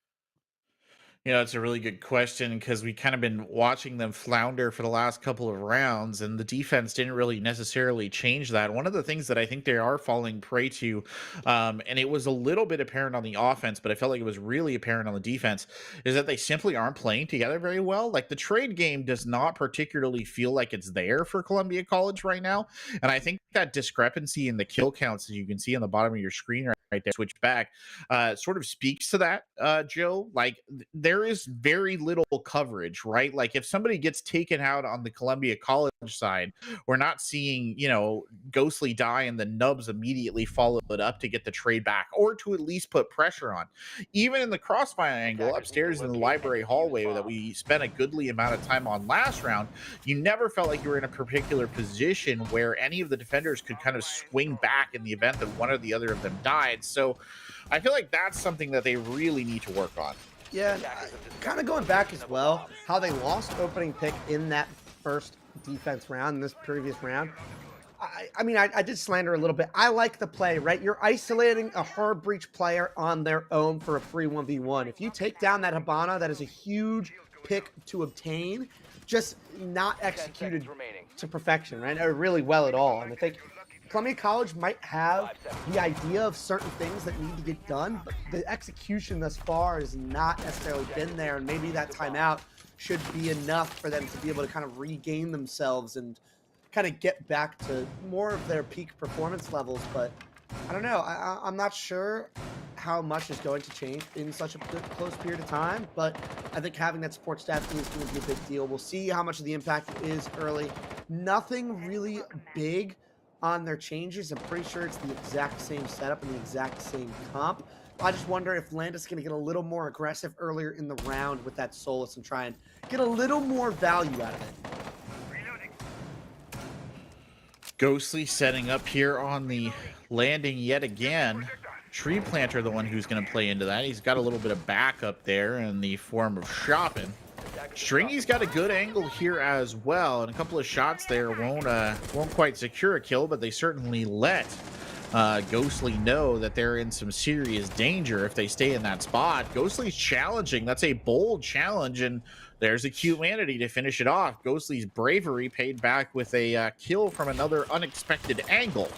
You know, it's a really good question because we kind of been watching them flounder for the last couple of rounds, and the defense didn't really necessarily change that. One of the things that I think they are falling prey to, and it was a little bit apparent on the offense, but I felt like it was really apparent on the defense, is that they simply aren't playing together very well. Like the trade game does not particularly feel like it's there for Columbia College right now, and I think that discrepancy in the kill counts, as you can see on the bottom of your screen right there, switch back, sort of speaks to that, Joe. Like there is very little coverage, right? Like if somebody gets taken out on the Columbia College side, we're not seeing, you know, Ghostly die and the Nubs immediately follow it up to get the trade back or to at least put pressure on. Even in the crossfire angle upstairs in the library hallway that we spent a goodly amount of time on last round, you never felt like you were in a particular position where any of the defenders could kind of swing back in the event that one or the other of them died. So I feel like that's something that they really need to work on. Yeah, kind of going back as well, how they lost opening pick in that first defense round, in this previous round. I mean, I did slander a little bit. I like the play, right? You're isolating a hard breach player on their own for a free 1v1. If you take down that Habana, that is a huge pick to obtain, just not executed to perfection, right? Or really well at all. And I think Columbia College might have the idea of certain things that need to get done, but the execution thus far has not necessarily been there, and maybe that timeout should be enough for them to be able to kind of regain themselves and kind of get back to more of their peak performance levels. But I don't know. I'm not sure how much is going to change in such a close period of time, but I think having that support staff is going to be a big deal. We'll see how much of the impact is early. Nothing really big on their changes. I'm pretty sure it's the exact same setup and the exact same comp. I just wonder if Landis is going to get a little more aggressive earlier in the round with that Solus and try and get a little more value out of it. Ghostly setting up here on the landing yet again. Tree Planter, the one who's going to play into that. He's got a little bit of backup there in the form of Chopin. Stringy's got a good angle here as well, and a couple of shots there won't quite secure a kill, but they certainly let Ghostly know that they're in some serious danger if they stay in that spot. Ghostly's challenging. That's a bold challenge, and there's a Humanity to finish it off. Ghostly's bravery paid back with a kill from another unexpected angle.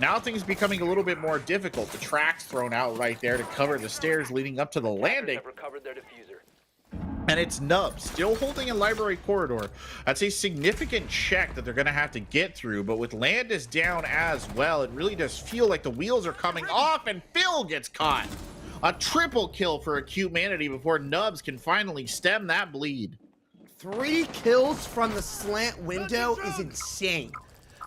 Now things becoming a little bit more difficult. The tracks thrown out right there to cover the stairs leading up to the landing. And it's Nubs still holding a library corridor. That's a significant check that they're going to have to get through. But with Landis down as well, it really does feel like the wheels are coming off, and Phil gets caught. A triple kill for Acute Manatee before Nubs can finally stem that bleed. 3 kills from the slant window is insane.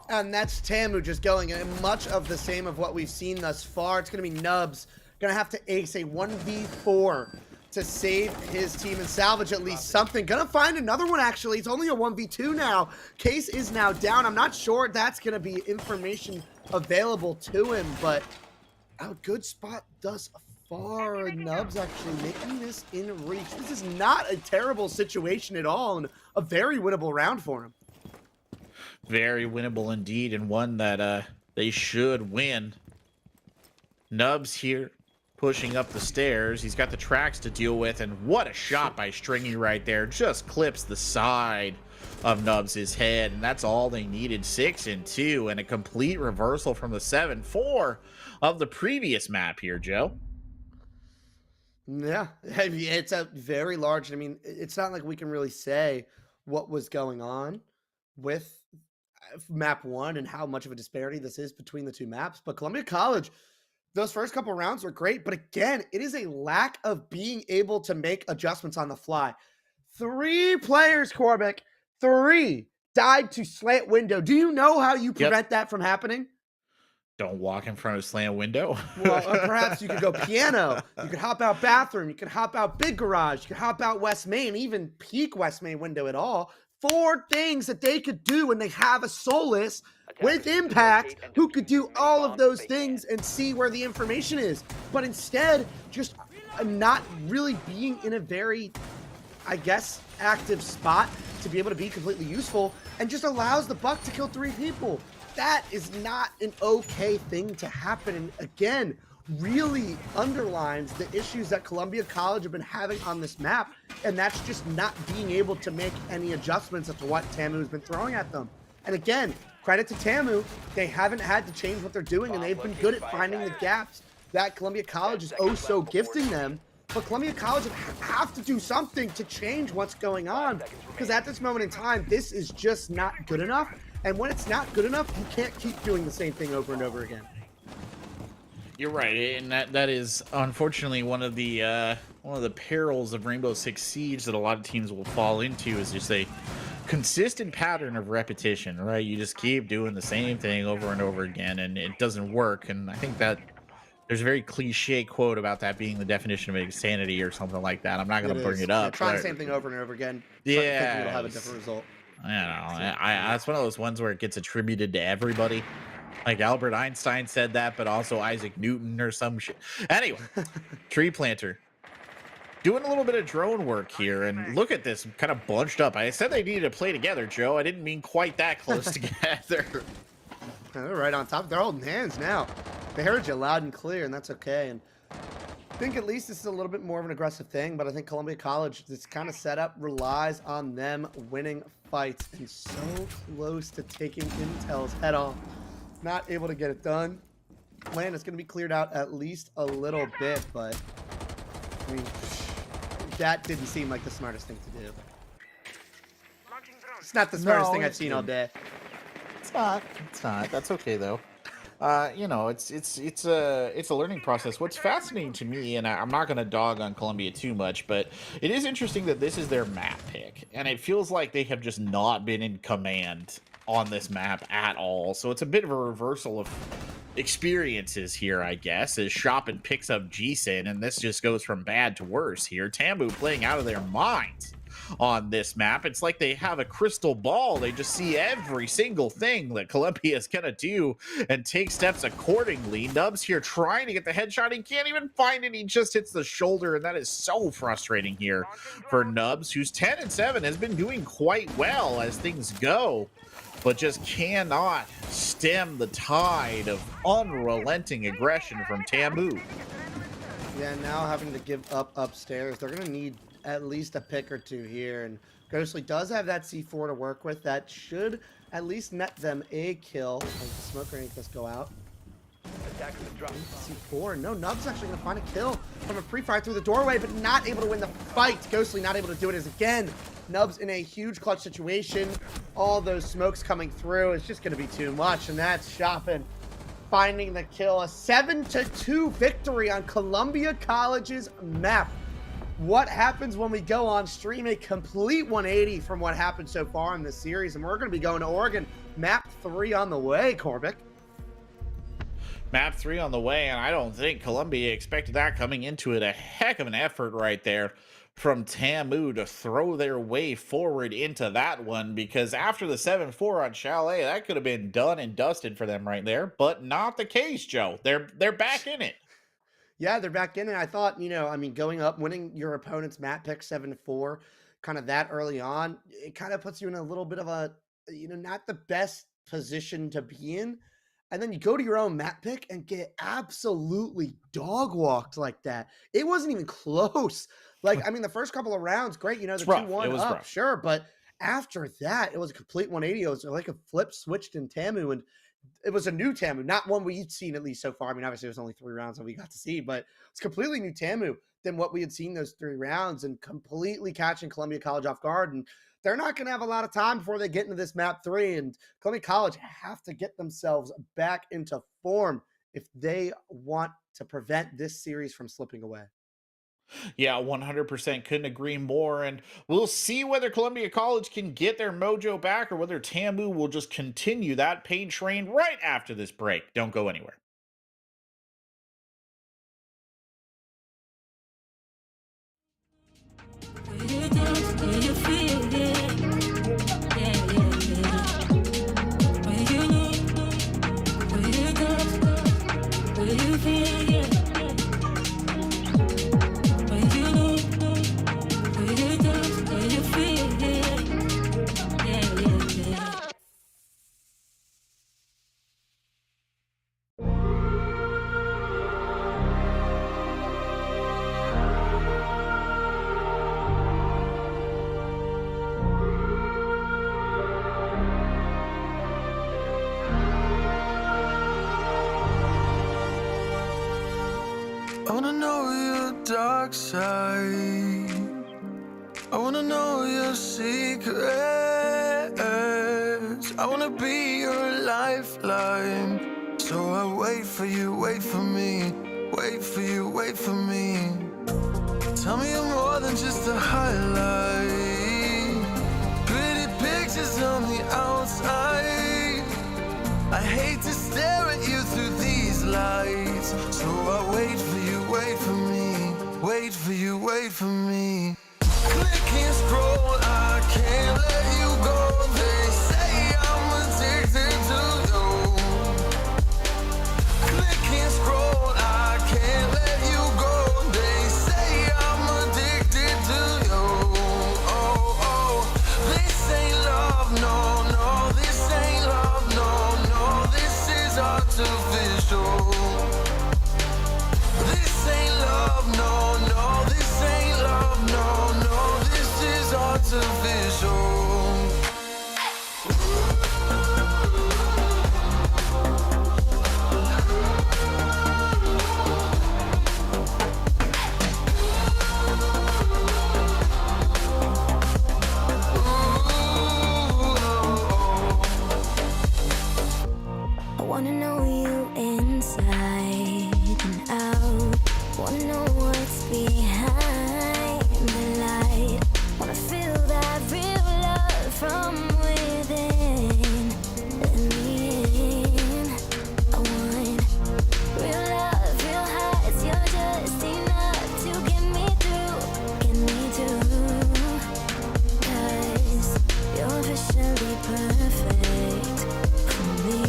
And that's Tamu just going in much of the same of what we've seen thus far. It's going to be Nubs going to have to ace a 1v4 to save his team and salvage at least something. Gonna find another one, actually. It's only a 1v2 now. Case is now down. I'm not sure that's gonna be information available to him, but a good spot thus far. Nubs actually making this in reach. This is not a terrible situation at all, and a very winnable round for him. Very winnable indeed, and one that they should win. Nubs here, pushing up the stairs. He's got the tracks to deal with, and what a shot by Stringy right there. Just clips the side of Nubs' head, and that's all they needed. 6-2, and a complete reversal from the 7-4 of the previous map here, Joe. Yeah, I mean, it's a very large. I mean, it's not like we can really say what was going on with map one and how much of a disparity this is between the two maps. But Columbia College, those first couple rounds were great. But again, it is a lack of being able to make adjustments on the fly. 3 players, Corbic, 3 died to slant window. Do you know how you prevent that from happening? Don't walk in front of a slant window. Well, perhaps you could go piano. You could hop out bathroom. You could hop out big garage. You could hop out West Main, even peak West Main window at all. 4 things that they could do, and they have a Solus with impact who could do all of those things and see where the information is. But instead, just not really being in a very, I guess, active spot to be able to be completely useful, and just allows the Buck to kill 3 people. That is not an okay thing to happen. And again, really underlines the issues that Columbia College have been having on this map. And that's just not being able to make any adjustments as to what Tamu has been throwing at them. And again, credit to Tamu. They haven't had to change what they're doing, and they've been good at finding the gaps that Columbia College is oh so gifting them. But Columbia College have to do something to change what's going on, because at this moment in time, this is just not good enough. And when it's not good enough, you can't keep doing the same thing over and over again. You're right, and that is unfortunately one of the perils of Rainbow Six Siege that a lot of teams will fall into, is just a consistent pattern of repetition, right? You just keep doing the same thing over and over again, and it doesn't work. And I think that there's a very cliche quote about that being the definition of insanity or something like that. I'm not going to bring it up. Yeah, trying the same thing over and over again. Yeah, thinking it'll have a different result. I don't know. That's one of those ones where it gets attributed to everybody. Like Albert Einstein said that, but also Isaac Newton or some shit. Anyway, Tree Planter doing a little bit of drone work here, and look at this, kind of bunched up. I said they needed to play together, Joe. I didn't mean quite that close together. They're right on top. They're holding hands now. They heard you loud and clear, and that's okay. And I think at least this is a little bit more of an aggressive thing, but I think Columbia College, this kind of setup relies on them winning fights, and so close to taking Intel's head off. Not able to get it done. Land is going to be cleared out at least a little bit, but I mean, that didn't seem like the smartest thing to do. It's not the smartest thing I've seen all day. It's not. That's okay though. You know, it's a learning process. What's fascinating to me, and I'm not going to dog on Columbia too much, but it is interesting that this is their map pick, and it feels like they have just not been in command on this map at all. So it's a bit of a reversal of experiences here, I guess, as Shoppin picks up G-Sin, and this just goes from bad to worse here. Tambu playing out of their minds on this map. It's like they have a crystal ball. They just see every single thing that Columbia is gonna do and take steps accordingly. Nubs here trying to get the headshot. He can't even find it. He just hits the shoulder, and that is so frustrating here for Nubs, who's 10-7, has been doing quite well as things go, but just cannot stem the tide of unrelenting aggression from Tamu. Yeah, now having to give up upstairs. They're going to need at least a pick or two here, and Ghostly does have that C4 to work with. That should at least net them a kill. As the smoke grenade does go out. C4. No, Nub's actually going to find a kill from a pre-fire through the doorway, but not able to win the fight. Ghostly not able to do it as again. Nubs in a huge clutch situation. All those smokes coming through. It's just going to be too much, and that's Shoppin finding the kill. A 7-2 victory on Columbia College's map. What happens when we go on stream? A complete 180 from what happened so far in this series, and we're going to be going to Oregon. Map 3 on the way, Corbic. Map 3 on the way, and I don't think Columbia expected that coming into it. A heck of an effort right there from Tamu to throw their way forward into that one, because after the 7-4 on Chalet, that could have been done and dusted for them right there, but not the case, Joe. They're back in it. Yeah, they're back in it. I thought, I mean, going up, winning your opponent's map pick 7-4, kind of that early on, it kind of puts you in a little bit of a, not the best position to be in. And then you go to your own map pick and get absolutely dog walked like that. It wasn't even close. Like, I mean, the first couple of rounds, great. The 2-1 up, rough. Sure. But after that, it was a complete 180. It was like a flip switched in Tamu, and it was a new Tamu, not one we'd seen at least so far. I mean, obviously, it was only 3 rounds that we got to see, but it's completely new Tamu than what we had seen those 3 rounds, and completely catching Columbia College off guard. And they're not going to have a lot of time before they get into this map 3, and Columbia College have to get themselves back into form if they want to prevent this series from slipping away. Yeah, 100% couldn't agree more. And we'll see whether Columbia College can get their mojo back or whether Tamu will just continue that pain train right after this break. Don't go anywhere. I wanna know your dark side. I wanna know your secrets. I wanna be your lifeline. So I wait for you, wait for me. Wait for you, wait for me. Tell me you're more than just a highlight. Pretty pictures on the outside. I hate to stare at you through these lights. So I wait for you, wait for me. Wait for you, wait for me. Click and scroll, I can't let you go. They say I'm addicted to you. Click and scroll, I can't let you go. They say I'm addicted to you. Oh, oh, this ain't love, no, no. This ain't love, no, no. This is artificial. This ain't love, no, no. This ain't love, no, no. This is artificial. I wanna know you inside and out. Wanna know what's behind the light. Wanna feel that real love from within. Let me in. I want real love, real highs. You're just enough to get me through, get me through. 'Cause you're officially perfect for me.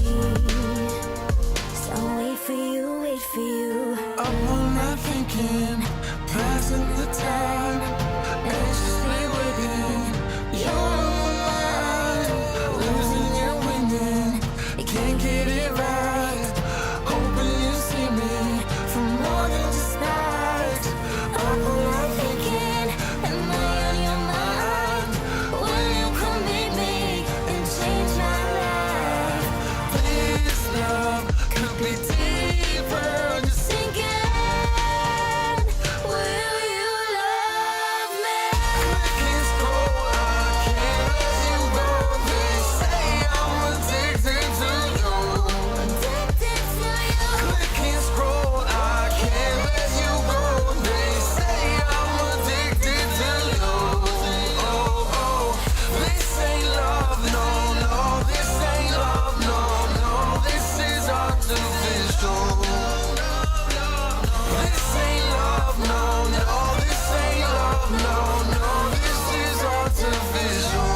So wait for you, wait for you. I'm on not thinking, passing the time, anxiously waiting. You're on my mind, losing and winning. You can't get it right. Hoping you see me for more than just that. I'm not thinking, am I on your mind? Will you come meet me and change my life? This love could be deeper. Just Thinking, will you love me? can't scroll, I can't let you go. They say I'm addicted to you. Addicted to you. Click and scroll, I can't let you go. They say I'm addicted to you. Oh, oh, this ain't love, no, no. This ain't love, no, no. This is artificial. This ain't love, no, no. This ain't love, no, no. This is artificial.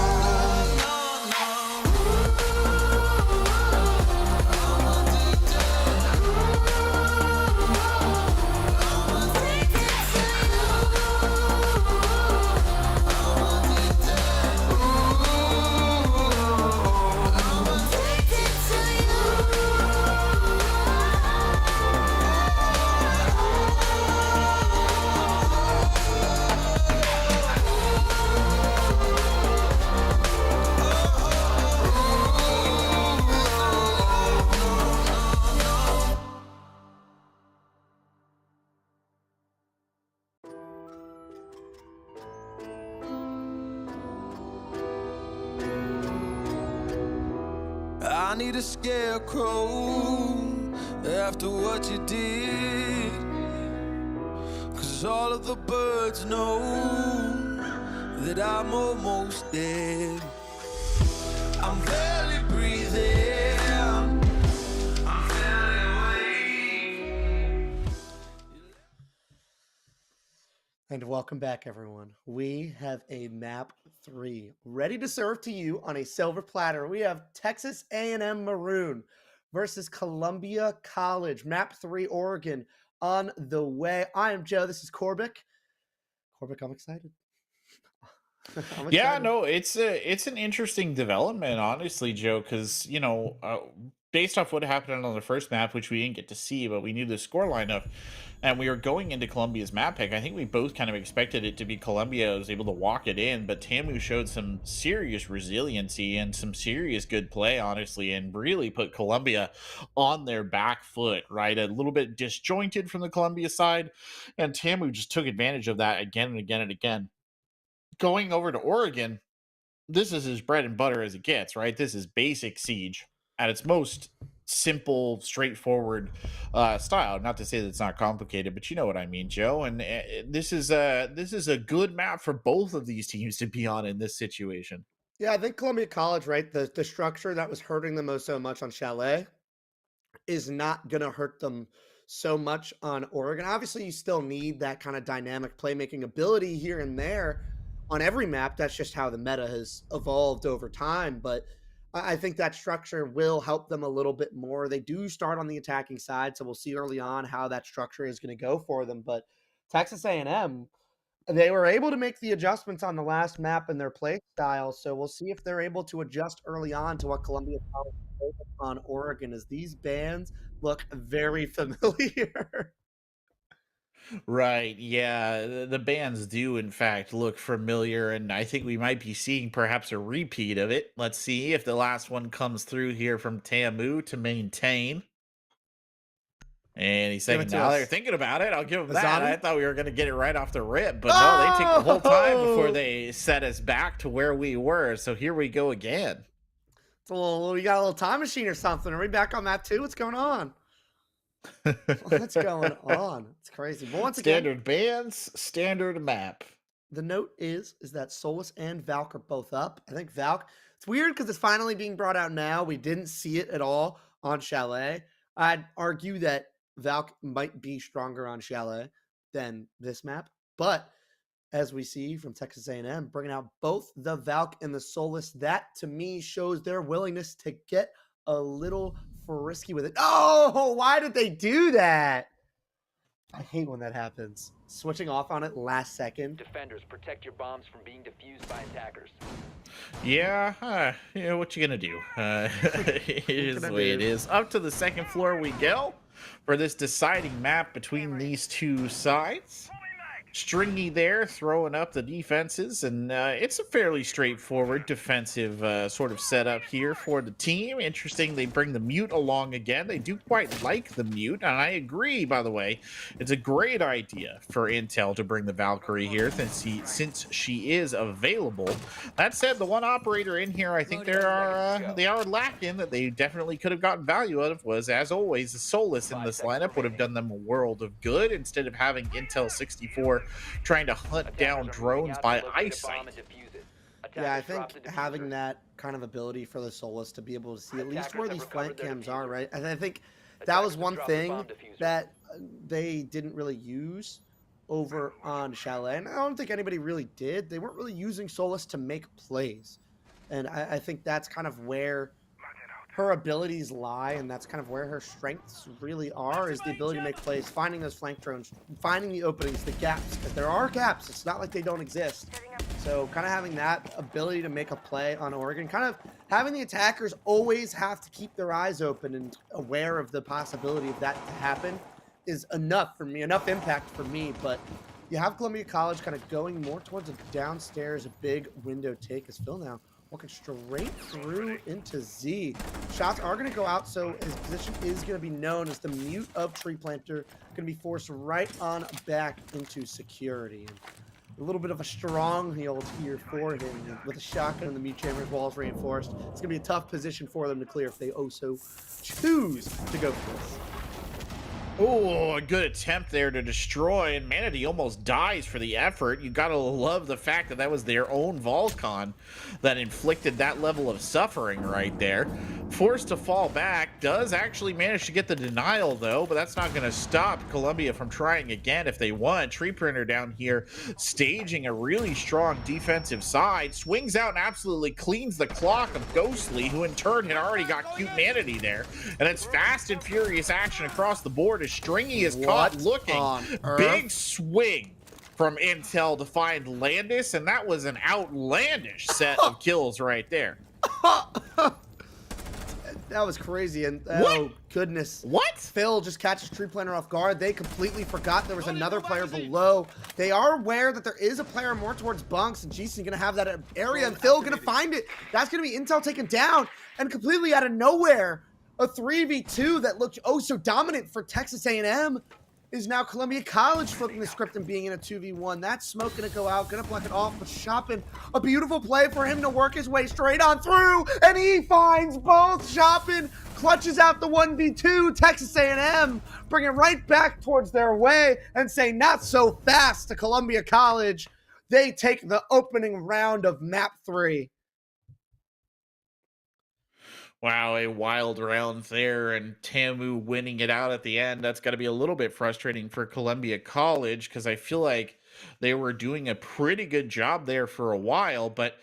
I need a scarecrow after what you did. 'Cause all of the birds know that I'm almost dead. I'm barely breathing. I'm barely awake. And welcome back, everyone. We have a map 3 ready to serve to you on a silver platter. We have Texas A&M Maroon versus Columbia College. Map 3 Oregon on the way. I am Joe. This is Corbic. Corbic, I'm excited. I'm Yeah, excited. no, it's an interesting development, honestly, Joe, because based off what happened on the first map, which we didn't get to see, but we knew the score lineup, and we were going into Columbia's map pick. I think we both kind of expected it to be Columbia was able to walk it in, but Tamu showed some serious resiliency and some serious good play, honestly, and really put Columbia on their back foot, right? A little bit disjointed from the Columbia side, and Tamu just took advantage of that again and again and again. Going over to Oregon, this is as bread and butter as it gets, right? This is basic Siege at its most simple, straightforward style. Not to say that it's not complicated, but you know what I mean, Joe. And this is a good map for both of these teams to be on in this situation. Yeah, I think Columbia College, right? The structure that was hurting them so much on Chalet is not going to hurt them so much on Oregon. Obviously, you still need that kind of dynamic playmaking ability here and there on every map. That's just how the meta has evolved over time. But I think that structure will help them a little bit more. They do start on the attacking side, so we'll see early on how that structure is going to go for them. But Texas A&M, they were able to make the adjustments on the last map in their play style, so we'll see if they're able to adjust early on to what Columbia College plays on Oregon, as these bands look very familiar. Right. Yeah. The bands do, in fact, look familiar. And I think we might be seeing perhaps a repeat of it. Let's see if the last one comes through here from Tamu to maintain. And he's Give saying, it to now they're us. thinking about it. I'll give them that. Azani? I thought we were going to get it right off the rip. But no, they take the whole time before they set us back to where we were. So here we go again. It's a little, we got a little time machine or something. Are we back on map 2? What's going on? What's going on? It's crazy. But once again, Standard bands, standard map. the note is that Solus and Valk are both up. I think Valk, it's weird because it's finally being brought out now. We didn't see it at all on Chalet. I'd argue that Valk might be stronger on Chalet than this map, but as we see from Texas A&M, bringing out both the Valk and the Solus, that to me shows their willingness to get a little frisky with it. Oh, why did they do that? I hate when that happens. Switching off on it last second. Defenders, protect your bombs from being defused by attackers. Yeah, what you gonna do? It is the way it is. Up to the second floor we go for this deciding map between these two sides. Stringy there, throwing up the defenses, and it's a fairly straightforward defensive sort of setup here for the team. Interesting, they bring the mute along again. They do quite like the mute, and I agree, by the way. It's a great idea for Intel to bring the Valkyrie here since she is available. That said, the one operator in here I think they are lacking that they definitely could have gotten value out of was, as always, the Solus in this lineup would have done them a world of good instead of having Intel 64 trying to hunt down drones by eyesight. Yeah, I think having that kind of ability for the Solus to be able to see at least where these flank cams are, right? And I think that was one thing that they didn't really use over on Chalet. And I don't think anybody really did. They weren't really using Solus to make plays. And I think that's kind of where her abilities lie, and that's kind of where her strengths really are, is the ability to make plays, finding those flank drones, finding the openings, the gaps, because there are gaps. It's not like they don't exist. So kind of having that ability to make a play on Oregon, kind of having the attackers always have to keep their eyes open and aware of the possibility of that to happen is enough for me, enough impact for me. But you have Columbia College kind of going more towards a downstairs, a big window take as Phil now walking straight through into Z. Shots are going to go out, so his position is going to be known as the mute of Tree Planter, going to be forced right on back into security. And A little bit of a stronghold here for him with a shotgun and the mute chambers, walls reinforced. It's going to be a tough position for them to clear if they also choose to go for this. Oh, a good attempt there to destroy, and Manatee almost dies for the effort. You gotta love the fact that that was their own Volcon that inflicted that level of suffering right there. Forced to fall back, does actually manage to get the denial though, but that's not gonna stop Columbia from trying again if they want. Tree Printer down here staging a really strong defensive side, swings out and absolutely cleans the clock of Ghostly, who in turn had already got Cute Manatee there. And it's fast and furious action across the board. Stringy is caught looking. Big swing from Intel to find Landis, and that was an outlandish set of kills right there. That was crazy. And oh goodness, what? Phil just catches Tree Planter off guard. They completely forgot there was another player below. They are aware that there is a player more towards bunks, and Jason's gonna have that area, and Phil gonna find it. That's gonna be Intel taken down, and completely out of nowhere, a 3v2 that looked oh so dominant for Texas A&M is now Columbia College flipping the script and being in a 2v1. That smoke gonna go out, gonna block it off, but Chopin, a beautiful play for him to work his way straight on through, and he finds both. Chopin clutches out the 1v2. Texas A&M bring it right back towards their way and say not so fast to Columbia College. They take the opening round of map 3. Wow, a wild round there, and Tamu winning it out at the end. That's got to be a little bit frustrating for Columbia College, because I feel like they were doing a pretty good job there for a while, but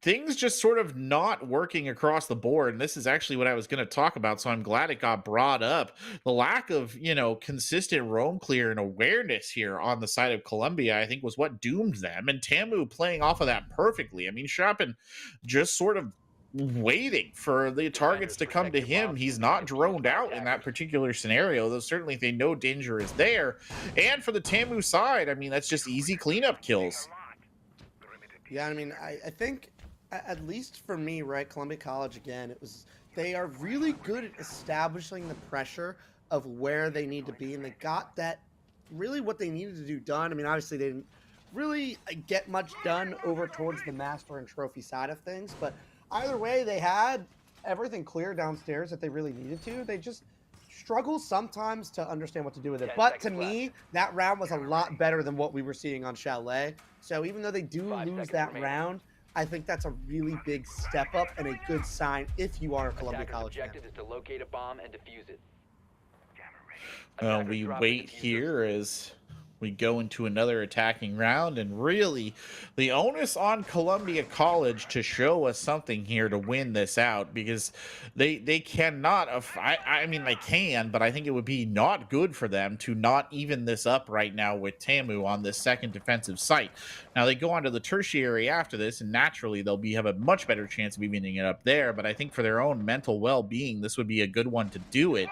things just sort of not working across the board. And this is actually what I was going to talk about, so I'm glad it got brought up. The lack of, consistent roam clear and awareness here on the side of Columbia, I think, was what doomed them. And Tamu playing off of that perfectly. I mean, Chopin just sort of waiting for the targets to come to him. He's not droned out in that particular scenario, though certainly they know danger is there. And for the Tamu side, I mean, that's just easy cleanup kills. Yeah, I mean, I think, at least for me, right, Columbia College, again, they are really good at establishing the pressure of where they need to be, and they got that, really what they needed to do done. I mean, obviously they didn't really get much done over towards the master and trophy side of things, but either way, they had everything clear downstairs that they really needed to. They just struggle sometimes to understand what to do with it. But to me, that round was a lot better than what we were seeing on Chalet. So even though they do lose that round, I think that's a really big step up and a good sign if you are a Columbia College fan. Objective is to locate a bomb and defuse it. We wait here as we go into another attacking round, and really the onus on Columbia College to show us something here to win this out, because they cannot, I mean they can, but I think it would be not good for them to not even this up right now with Tamu on this second defensive site. Now they go on to the tertiary after this, and naturally they'll have a much better chance of evening it up there, but I think for their own mental well-being, this would be a good one to do it.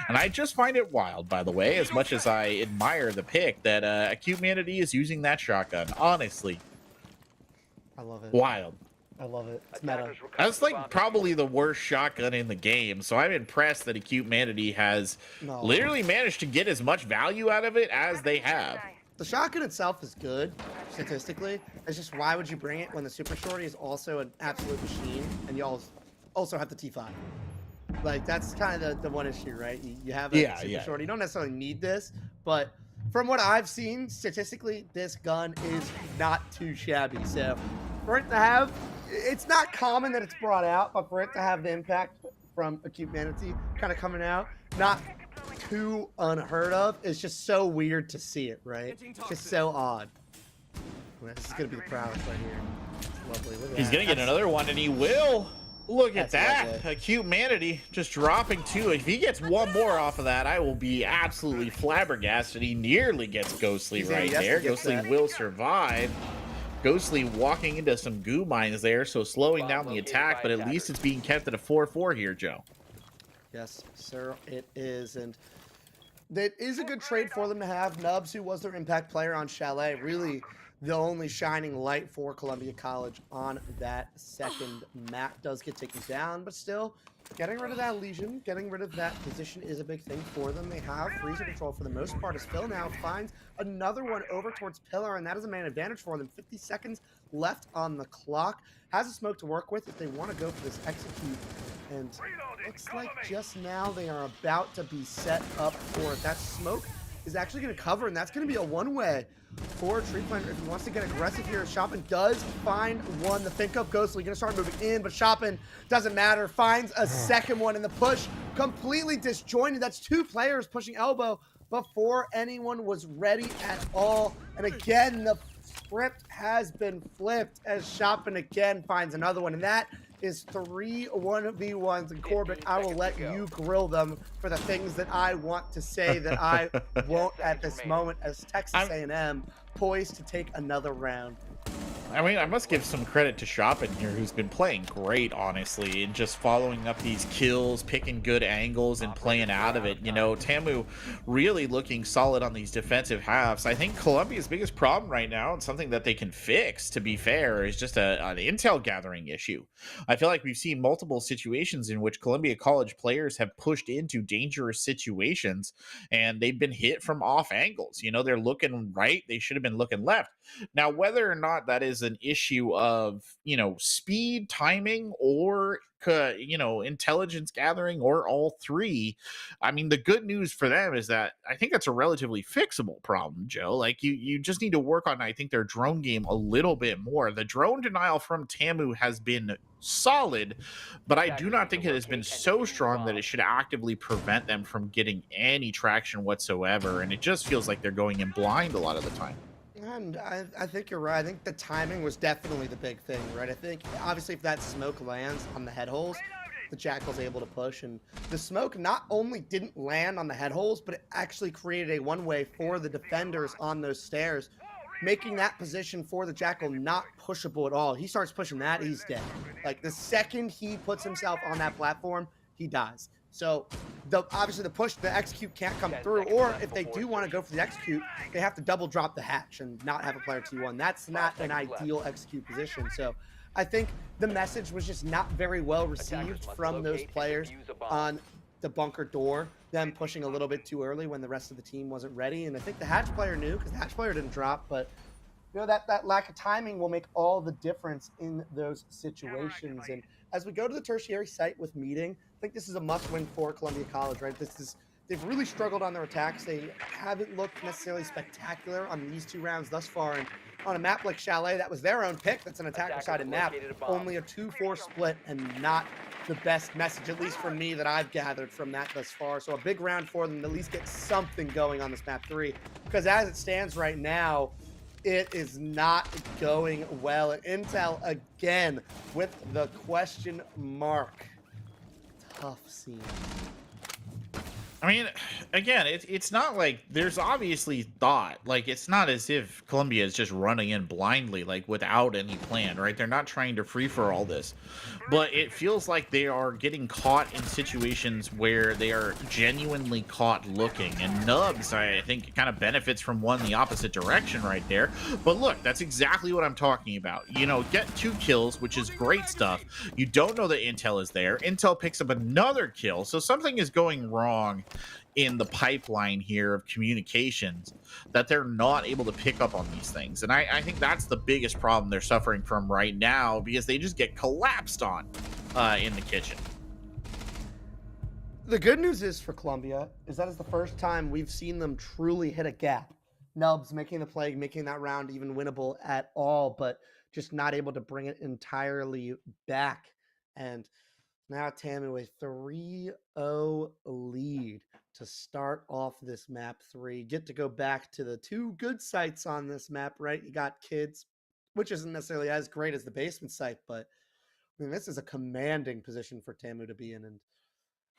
And I just find it wild, by the way, as much as I admire the pick, that Acute Manatee is using that shotgun. Honestly, I love it. Wild. I love it. It's meta. That's like probably the worst shotgun in the game, so I'm impressed that Acute Manatee has literally managed to get as much value out of it as they have. The shotgun itself is good, statistically. It's just, why would you bring it when the Super Shorty is also an absolute machine, and you also have the T5? Like, that's kind of the one issue, right? You have a Super Shorty. You don't necessarily need this, but from what I've seen, statistically, this gun is not too shabby. So for it to have, it's not common that it's brought out, but for it to have the impact from Acute Manatee kind of coming out, not too unheard of, is just so weird to see it, right? Just so odd. This is going to be the prowess right here. It's lovely. Look at He's going to get another one, and he will. Look at that. Acute Manatee just dropping 2. If he gets one more off of that, I will be absolutely flabbergasted. He nearly gets Ghostly right there. Ghostly will survive. Ghostly walking into some goo mines there, so slowing down the attack, but at least it's being kept at a 4-4 here, Joe. Yes, sir, it is. And that is a good trade for them to have. Nubs, who was their impact player on Chalet, really the only shining light for Columbia College on that second map, does get taken down, but still Getting rid of that Legion, getting rid of that position is a big thing for them. They have freezer control for the most part as Phil now finds another one over towards Pillar, and that is a man advantage for them. 50 seconds left on the clock. Has a smoke to work with if they want to go for this execute. And looks like just now they are about to be set up for it. That smoke is actually going to cover, and that's going to be a one-way for Tree Planter if he wants to get aggressive here. Chopin does find one. The think of Ghostly going to start moving in, but Chopin doesn't matter. Finds a second one in the push. Completely disjointed. That's two players pushing elbow before anyone was ready at all. And again, the script has been flipped as Chopin again finds another one. And that is 3 1v1s. And Corbett, I will let you grill them for the things that I want to say that I won't at this moment, as Texas A&M poised to take another round. I mean, I must give some credit to Chopin here, who's been playing great, honestly, and just following up these kills, picking good angles, and playing out of it. You know, Tamu really looking solid on these defensive halves. I think Columbia's biggest problem right now, and something that they can fix, to be fair, is just an intel gathering issue. I feel like we've seen multiple situations in which Columbia College players have pushed into dangerous situations, and they've been hit from off angles. You know, they're looking right, they should have been looking left. Now, whether or not that is an issue of, you know, speed, timing, or, you know, intelligence gathering, or all three, I mean, the good news for them is that I think that's a relatively fixable problem, Joe. Like, you just need to work on, I think, their drone game a little bit more. The drone denial from Tamu has been solid, but I do not think it has been so strong that it should actively prevent them from getting any traction whatsoever. And it just feels like they're going in blind a lot of the time. And I think you're right. I think the timing was definitely the big thing, right? I think, obviously, if that smoke lands on the head holes, the Jackal's able to push. And the smoke not only didn't land on the head holes, but it actually created a one-way for the defenders on those stairs, making that position for the Jackal not pushable at all. He starts pushing that, he's dead. Like, the second he puts himself on that platform, he dies. So obviously the push, the execute can't come through, or if they do want to go for the execute, they have to double drop the hatch and not have a player T1. That's not an ideal execute position. So I think the message was just not very well received from those players on the bunker door, them pushing a little bit too early when the rest of the team wasn't ready. And I think the hatch player knew, because the hatch player didn't drop, but you know, that lack of timing will make all the difference in those situations. And as we go to the tertiary site with meeting, I think this is a must-win for Columbia College, right? They've really struggled on their attacks. They haven't looked necessarily spectacular on these 2 rounds thus far. And on a map like Chalet, that was their own pick. That's an attacker-sided map. Only a 2-4 split, and not the best message, at least for me, that I've gathered from that thus far. So a big round for them to at least get something going on this map 3. Because as it stands right now, it is not going well. And Intel again with the question mark. Tough scene. I mean, again, it's not like there's obviously thought. Like, it's not as if Columbia is just running in blindly, like, without any plan, right? They're not trying to free for all this. But it feels like they are getting caught in situations where they are genuinely caught looking. And Nubs, I think, kind of benefits from one the opposite direction right there. But look, that's exactly what I'm talking about. You know, get 2 kills, which is great stuff. You don't know that Intel is there. Intel picks up another kill. So something is going wrong in the pipeline here of communications, that they're not able to pick up on these things. And I think that's the biggest problem they're suffering from right now, because they just get collapsed on in the kitchen. The good news is for Columbia is that is the first time we've seen them truly hit a gap. Nubs making the play, making that round even winnable at all, but just not able to bring it entirely back. And now Tamu a 3-0 lead to start off this map 3. Get to go back to the 2 good sites on this map, right? You got Kids, which isn't necessarily as great as the basement site, but I mean, this is a commanding position for Tamu to be in. And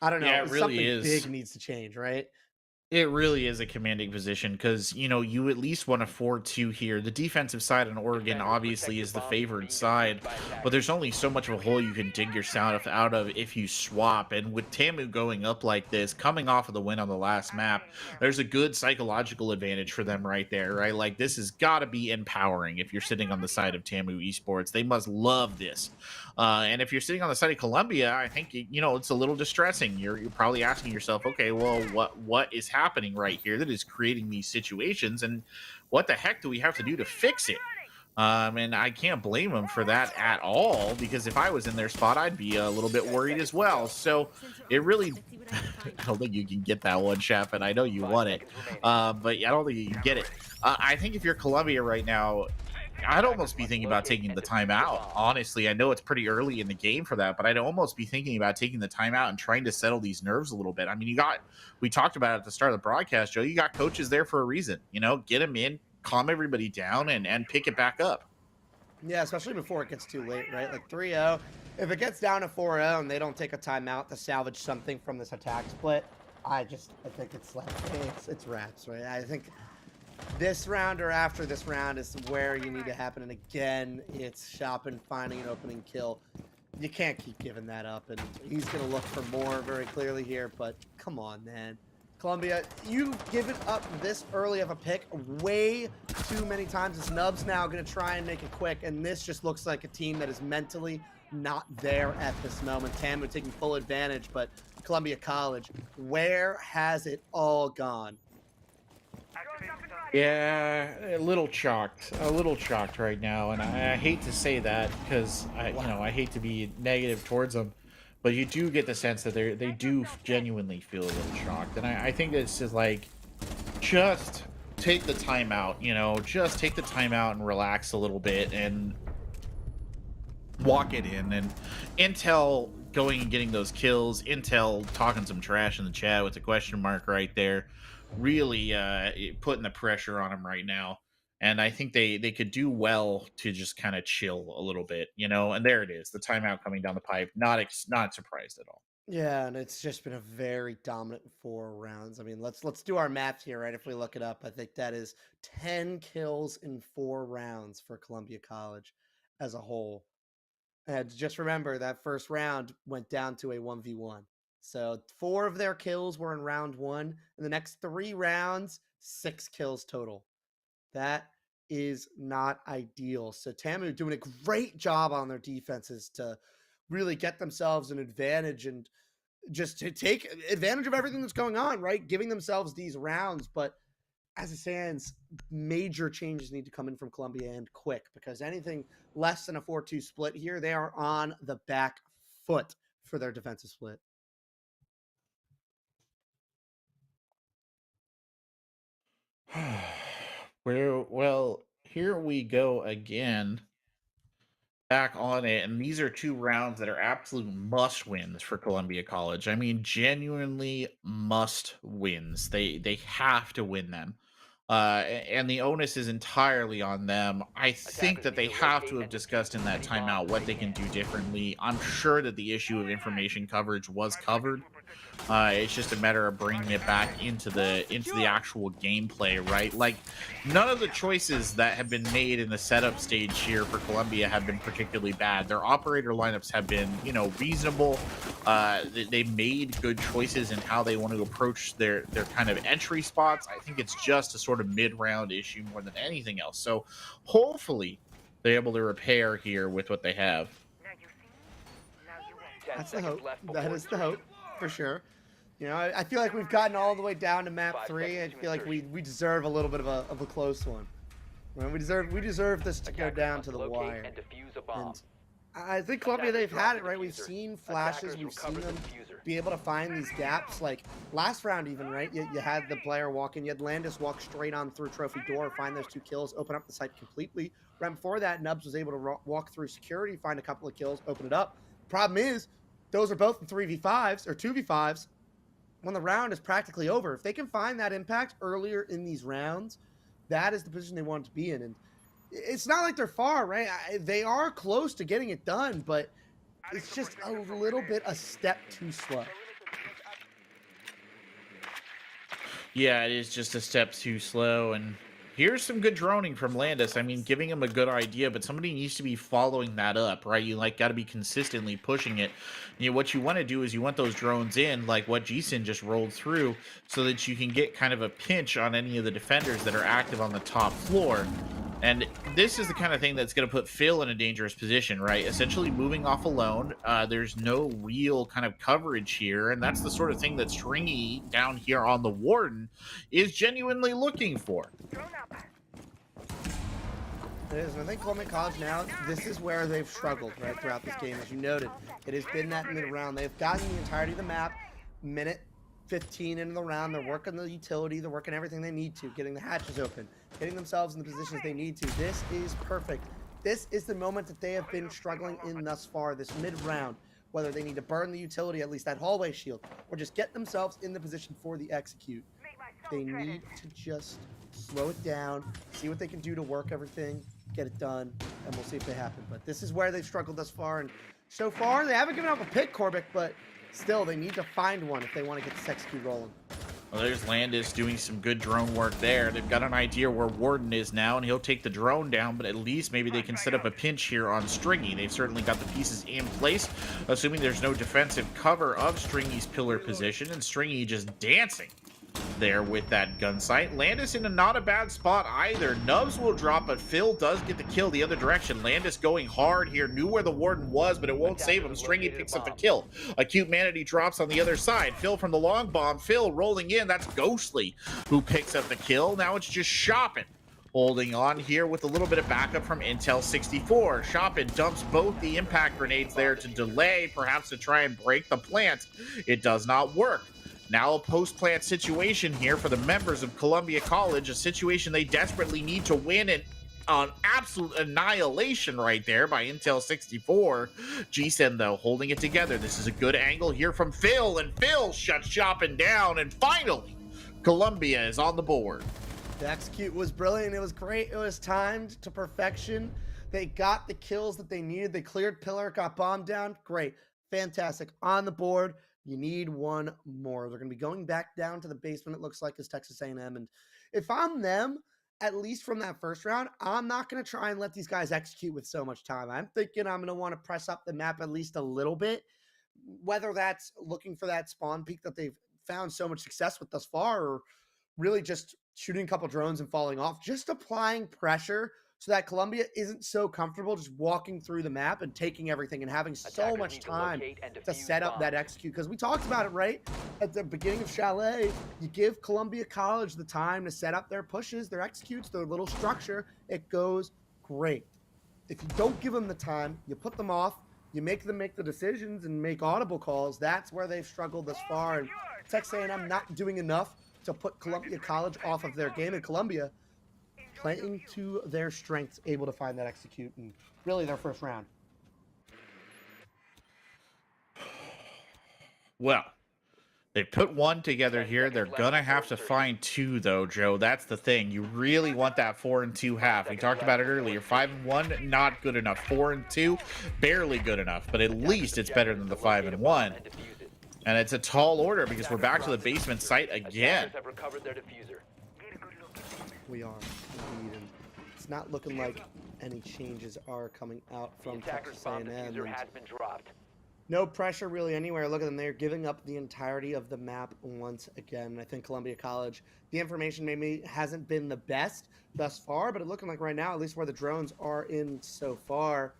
I don't know, Yeah, it really something is. big needs to change, right? It really is a commanding position because, you at least want a 4-2 here. The defensive side in Oregon obviously is the favored side, but there's only so much of a hole you can dig yourself out of if you swap. And with Tamu going up like this, coming off of the win on the last map, there's a good psychological advantage for them right there, right? Like, this has got to be empowering if you're sitting on the side of Tamu Esports. They must love this. And if you're sitting on the side of Columbia, I think it's a little distressing. You're probably asking yourself, okay, well, what is happening right here that is creating these situations, and what the heck do we have to do to fix it? And I can't blame them for that at all, because if I was in their spot, I'd be a little bit worried as well. So it really, I don't think you can get that one, Chef, and I know you want it, but I don't think you can get it. I think if you're Columbia right now, I'd almost be thinking about taking the timeout. Honestly, I know it's pretty early in the game for that, but I'd almost be thinking about taking the timeout and trying to settle these nerves a little bit. I mean, we talked about it at the start of the broadcast, Joe. You got coaches there for a reason. Get them in, calm everybody down, and pick it back up. Yeah, especially before it gets too late, right? Like 3-0. If it gets down to 4-0 and they don't take a timeout to salvage something from this attack split, I think it's wraps, right? I think this round or after this round is where you need to happen. And again, it's Shopping finding an opening kill. You can't keep giving that up. And he's going to look for more very clearly here. But come on, man. Columbia, you've given up this early of a pick way too many times. This Nub's now going to try and make it quick. And this just looks like a team that is mentally not there at this moment. Tamu taking full advantage. But Columbia College, where has it all gone? Yeah, a little chalked right now, and I hate to say that because I hate to be negative towards them, but you do get the sense that they do genuinely feel a little shocked, and I think it's just like, just take the time out, just take the time out and relax a little bit and walk it in. And Intel going and getting those kills, Intel talking some trash in the chat with a question mark right there, really putting the pressure on him right now. And I think they could do well to just kind of chill a little bit, and there it is, the timeout coming down the pipe. Not surprised at all. Yeah, and it's just been a very dominant 4 rounds. I mean, let's do our math here, right? If we look it up, I think that is 10 kills in 4 rounds for Columbia College as a whole. And just remember that first round went down to a 1v1. So 4 of their kills were in round 1. In the next 3 rounds, 6 kills total. That is not ideal. So Tamu doing a great job on their defenses to really get themselves an advantage and just to take advantage of everything that's going on, right? Giving themselves these rounds. But as it stands, major changes need to come in from Columbia and quick, because anything less than a 4-2 split here, they are on the back foot for their defensive split. Well, here we go again, back on it, and these are 2 rounds that are absolute must wins for Columbia College. I mean, genuinely must wins. They have to win them. And the onus is entirely on them. I think that they have to have discussed in that timeout what they can do differently. I'm sure that the issue of information coverage was covered. It's just a matter of bringing it back into the actual gameplay, right? Like, none of the choices that have been made in the setup stage here for Columbia have been particularly bad. Their operator lineups have been, reasonable. They made good choices in how they want to approach their kind of entry spots. I think it's just a sort of mid-round issue more than anything else. So hopefully they're able to repair here with what they have. That's the hope. That is the hope, for sure. I feel like we've gotten all the way down to map 3. I feel like we deserve a little bit of a close one. We deserve this to go down to the wire. And I think Columbia, they've had it, right? We've seen flashes. We've seen them be able to find these gaps. Like last round even, right? You had the player walk in. You had Landis walk straight on through Trophy Door, find those 2 kills, open up the site completely. Right before that, Nubs was able to walk through security, find a couple of kills, open it up. Problem is, those are both in 3v5s or 2v5s. When the round is practically over, if they can find that impact earlier in these rounds, that is the position they want to be in. And it's not like they're far, right? They are close to getting it done, but it's just a little bit a step too slow. Yeah, it is just a step too slow. And here's some good droning from Landis. I mean, giving him a good idea, but somebody needs to be following that up, right? You like got to be consistently pushing it. What you want to do is you want those drones in, like what Jason just rolled through, so that you can get kind of a pinch on any of the defenders that are active on the top floor. And this is the kind of thing that's going to put Phil in a dangerous position, right? Essentially moving off alone. There's no real kind of coverage here. And that's the sort of thing that Stringy down here on the Warden is genuinely looking for. It is. I think Columbia College now, this is where they've struggled, right, throughout this game. As you noted, it has been that mid-round. They've gotten the entirety of the map, minute 15 into the round. They're working the utility. They're working everything they need to, getting the hatches open, getting themselves in the positions they need to. This is perfect. This is the moment that they have been struggling in thus far, this mid-round, whether they need to burn the utility, at least that hallway shield, or just get themselves in the position for the execute. They need to just slow it down, see what they can do to work everything, get it done, and we'll see if they happen. But this is where they've struggled thus far, and so far they haven't given up a pick, Corbic, but still they need to find one if they want to get this execute rolling. Well, there's Landis doing some good drone work there. They've got an idea where Warden is now, and he'll take the drone down, but at least maybe they can set up a pinch here on Stringy. They've certainly got the pieces in place, assuming there's no defensive cover of Stringy's pillar position, and Stringy just dancing there with that gun sight. Landis in a not a bad spot either. Nubs will drop, but Phil does get the kill the other direction. Landis going hard here, knew where the Warden was, but it won't save him. Stringy picks up the kill. Acute Manatee drops on the other side. Phil from the long bomb. Phil rolling in. That's Ghostly who picks up the kill. Now it's just Shopping holding on here with a little bit of backup from Intel 64. Shopping dumps both the impact grenades there to delay, perhaps to try and break the plant. It does not work. Now a post-plant situation here for the members of Columbia College, a situation they desperately need to win, and an absolute annihilation right there by Intel 64. G-Sen, though, holding it together. This is a good angle here from Phil, and Phil shuts Shopping down, and finally, Columbia is on the board. The execute was brilliant. It was great. It was timed to perfection. They got the kills that they needed. They cleared pillar, got bombed down. Great. Fantastic. On the board. You need one more. They're going to be going back down to the basement, it looks like, as Texas A&M. And if I'm them, at least from that first round, I'm not going to try and let these guys execute with so much time. I'm thinking I'm going to want to press up the map at least a little bit, whether that's looking for that spawn peak that they've found so much success with thus far, or really just shooting a couple drones and falling off, just applying pressure so that Columbia isn't so comfortable just walking through the map and taking everything and having so much time to set up that execute. Because we talked about it, right? At the beginning of Chalet, you give Columbia College the time to set up their pushes, their executes, their little structure. It goes great. If you don't give them the time, you put them off, you make them make the decisions and make audible calls. That's where they've struggled thus far. And Texas A&M not doing enough to put Columbia College off of their game, and Columbia playing to their strengths, able to find that execute, and really their first round. Well, they put one together here. They're gonna have to find two, though, Joe. That's the thing. You really want that 4-2 half. We talked about it earlier. 5-1, not good enough. 4-2, barely good enough. But at least it's better than the 5-1. And it's a tall order because we're back to the basement site again. We are indeed, and it's not looking like any changes are coming out from Texas A&M. No pressure really anywhere. Look at them. They're giving up the entirety of the map once again. I think Columbia College, the information maybe hasn't been the best thus far, but it's looking like right now, at least where the drones are in so far,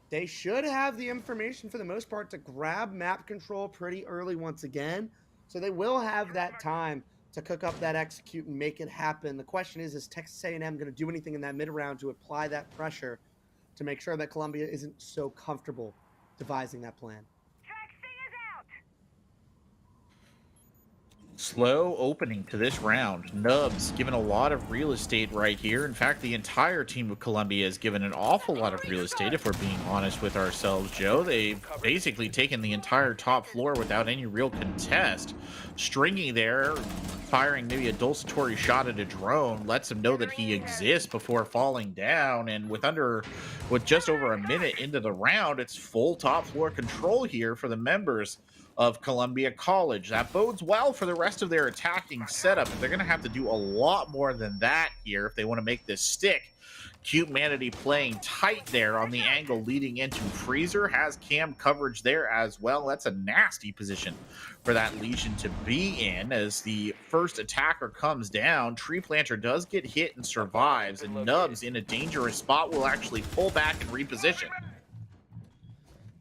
they should have the information for the most part to grab map control pretty early once again. So they will have that time to cook up that execute and make it happen. The question is Texas A&M going to do anything in that mid-round to apply that pressure to make sure that Columbia isn't so comfortable devising that plan? Slow opening to this round. Nubs given a lot of real estate right here. In fact, the entire team of Columbia has given an awful lot of real estate, if we're being honest with ourselves, Joe. They've basically taken the entire top floor without any real contest. Stringy there, firing maybe a dulcitory shot at a drone, lets him know that he exists before falling down. And with just over a minute into the round, it's full top floor control here for the members of Columbia College. That bodes well for the rest of their attacking setup, but they're going to have to do a lot more than that here if they want to make this stick. Cute Manatee playing tight there on the angle leading into Freezer. Has cam coverage there as well. That's a nasty position for that Legion to be in as the first attacker comes down. Tree Planter does get hit and survives, and Nubs in a dangerous spot will actually pull back and reposition.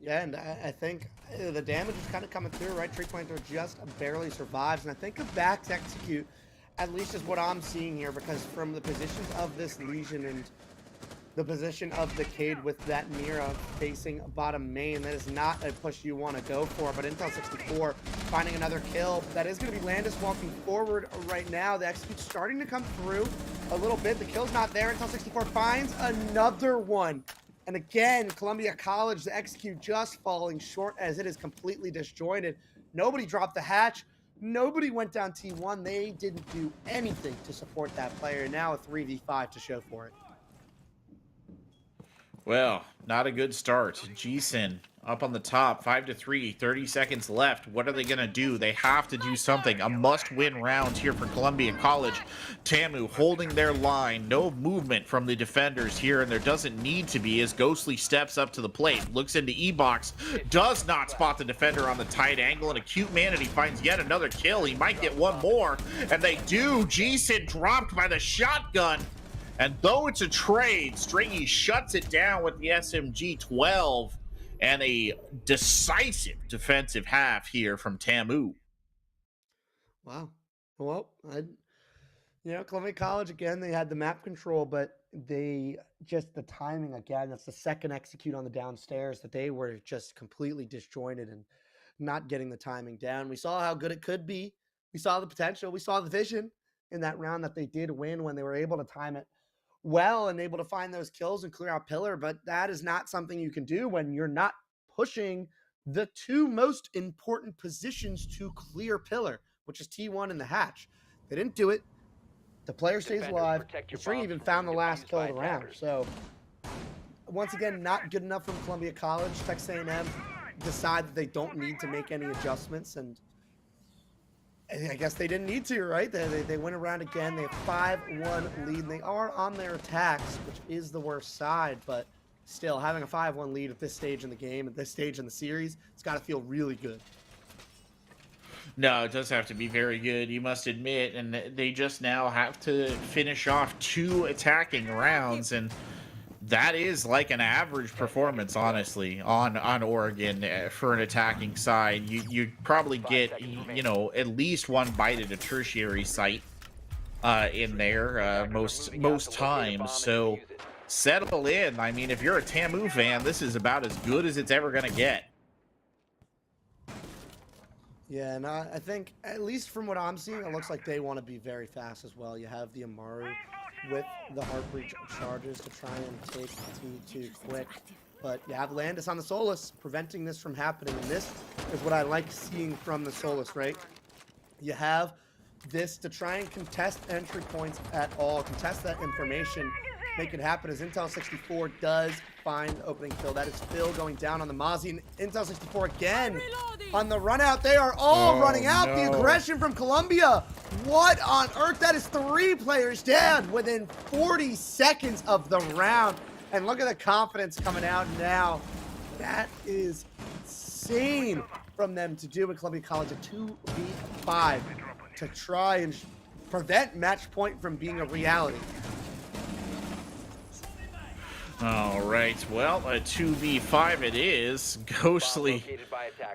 Yeah, and I think the damage is kind of coming through, right? Tree Planter just barely survives, and I think the back to execute, at least is what I'm seeing here, because from the positions of this Legion and the position of the Cade with that Mira facing bottom main, that is not a push you want to go for. But Intel 64 finding another kill. That is going to be Landis walking forward right now. The execute's starting to come through a little bit. The kill's not there. Intel 64 finds another one. And again, Columbia College, the execute just falling short as it is completely disjointed. Nobody dropped the hatch. Nobody went down T1. They didn't do anything to support that player. Now a 3v5 to show for it. Well, not a good start. Gsin up on the top, 5-3, 30 seconds left. What are they going to do? They have to do something. A must-win round here for Columbia College. Tamu holding their line. No movement from the defenders here, and there doesn't need to be as Ghostly steps up to the plate. Looks into E-Box. Does not spot the defender on the tight angle, and a Cute Manatee finds yet another kill. He might get one more, and they do. Gsin dropped by the shotgun. And though it's a trade, Stringy shuts it down with the SMG-12 and a decisive defensive half here from Tamu. Wow. Well, Columbia College, again, they had the map control, but the timing, again, that's the second execute on the downstairs, that they were just completely disjointed and not getting the timing down. We saw how good it could be. We saw the potential. We saw the vision in that round that they did win when they were able to time it well and able to find those kills and clear out pillar, but that is not something you can do when you're not pushing the two most important positions to clear pillar, which is T1 and the hatch. They didn't do it. The player stays alive. The String even found the last kill of the round. So once again, not good enough from Columbia College. Texas A&M decide that they don't need to make any adjustments, and I guess they didn't need to, right? They went around again. They have 5-1 lead. And they are on their attacks, which is the worst side, but still having a 5-1 lead at this stage in the game, at this stage in the series, it's got to feel really good. No, it does have to be very good, you must admit, and they just now have to finish off 2 attacking rounds, and that is like an average performance, honestly, on Oregon for an attacking side. You probably get, at least one bite at a tertiary site in there most times. So settle in. I mean, if you're a Tamu fan, this is about as good as it's ever going to get. Yeah, and I think, at least from what I'm seeing, it looks like they want to be very fast as well. You have the Amaru with the Heartbreach charges to try and take T2 quick. But you have Landis on the Solus, preventing this from happening. And this is what I like seeing from the Solus, right? You have this to try and contest entry points at all, contest that information, make it happen, as Intel 64 does find the opening kill. That is Phil going down on the Mozzie, and Intel 64 again on the run out. They are all running out. The aggression from Columbia. What on earth? That is 3 players down within 40 seconds of the round. And look at the confidence coming out now. That is insane from them to do in Columbia College, a 2v5 to try and prevent match point from being a reality. All right, well, a 2v5 it is. Ghostly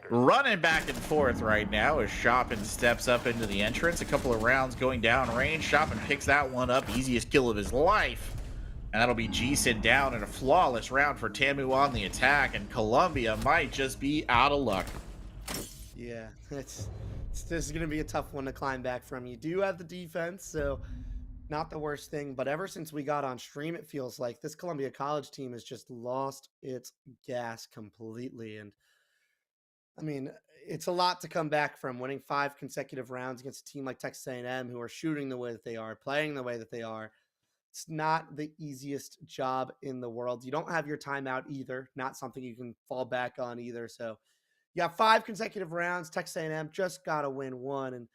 running back and forth right now as Chopin steps up into the entrance. A couple of rounds going down range. Chopin picks that one up. Easiest kill of his life. And that'll be Gsin down in a flawless round for Tamu on the attack. And Columbia might just be out of luck. Yeah, this is going to be a tough one to climb back from. You do have the defense, so not the worst thing, but ever since we got on stream, it feels like this Columbia College team has just lost its gas completely. And I mean, it's a lot to come back from, winning 5 consecutive rounds against a team like Texas A&M, who are shooting the way that they are, playing the way that they are. It's not the easiest job in the world. You don't have your timeout either, not something you can fall back on either. So You got 5 consecutive rounds. Texas A&M just got to win one, and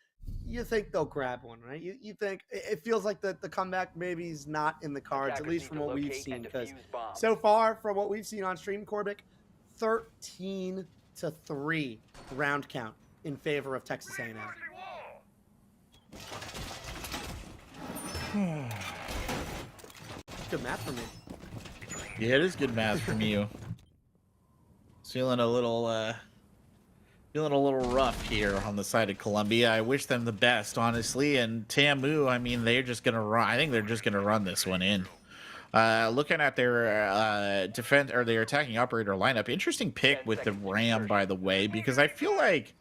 you think they'll grab one, right? You think it feels like the comeback maybe is not in the cards, at Attackers least need from to what we've locate seen. and Because defuse bombs. so far, from what we've seen on stream, Corbic, 13-3 round count in favor of Texas A&M. Good math for me. Yeah, it is good math from you. Feeling a little rough here on the side of Columbia. I wish them the best, honestly. And Tamu, I mean, they're just gonna run. I think they're just gonna run this one in. Looking at their defense or their attacking operator lineup, interesting pick with the Ram, by the way, because I feel like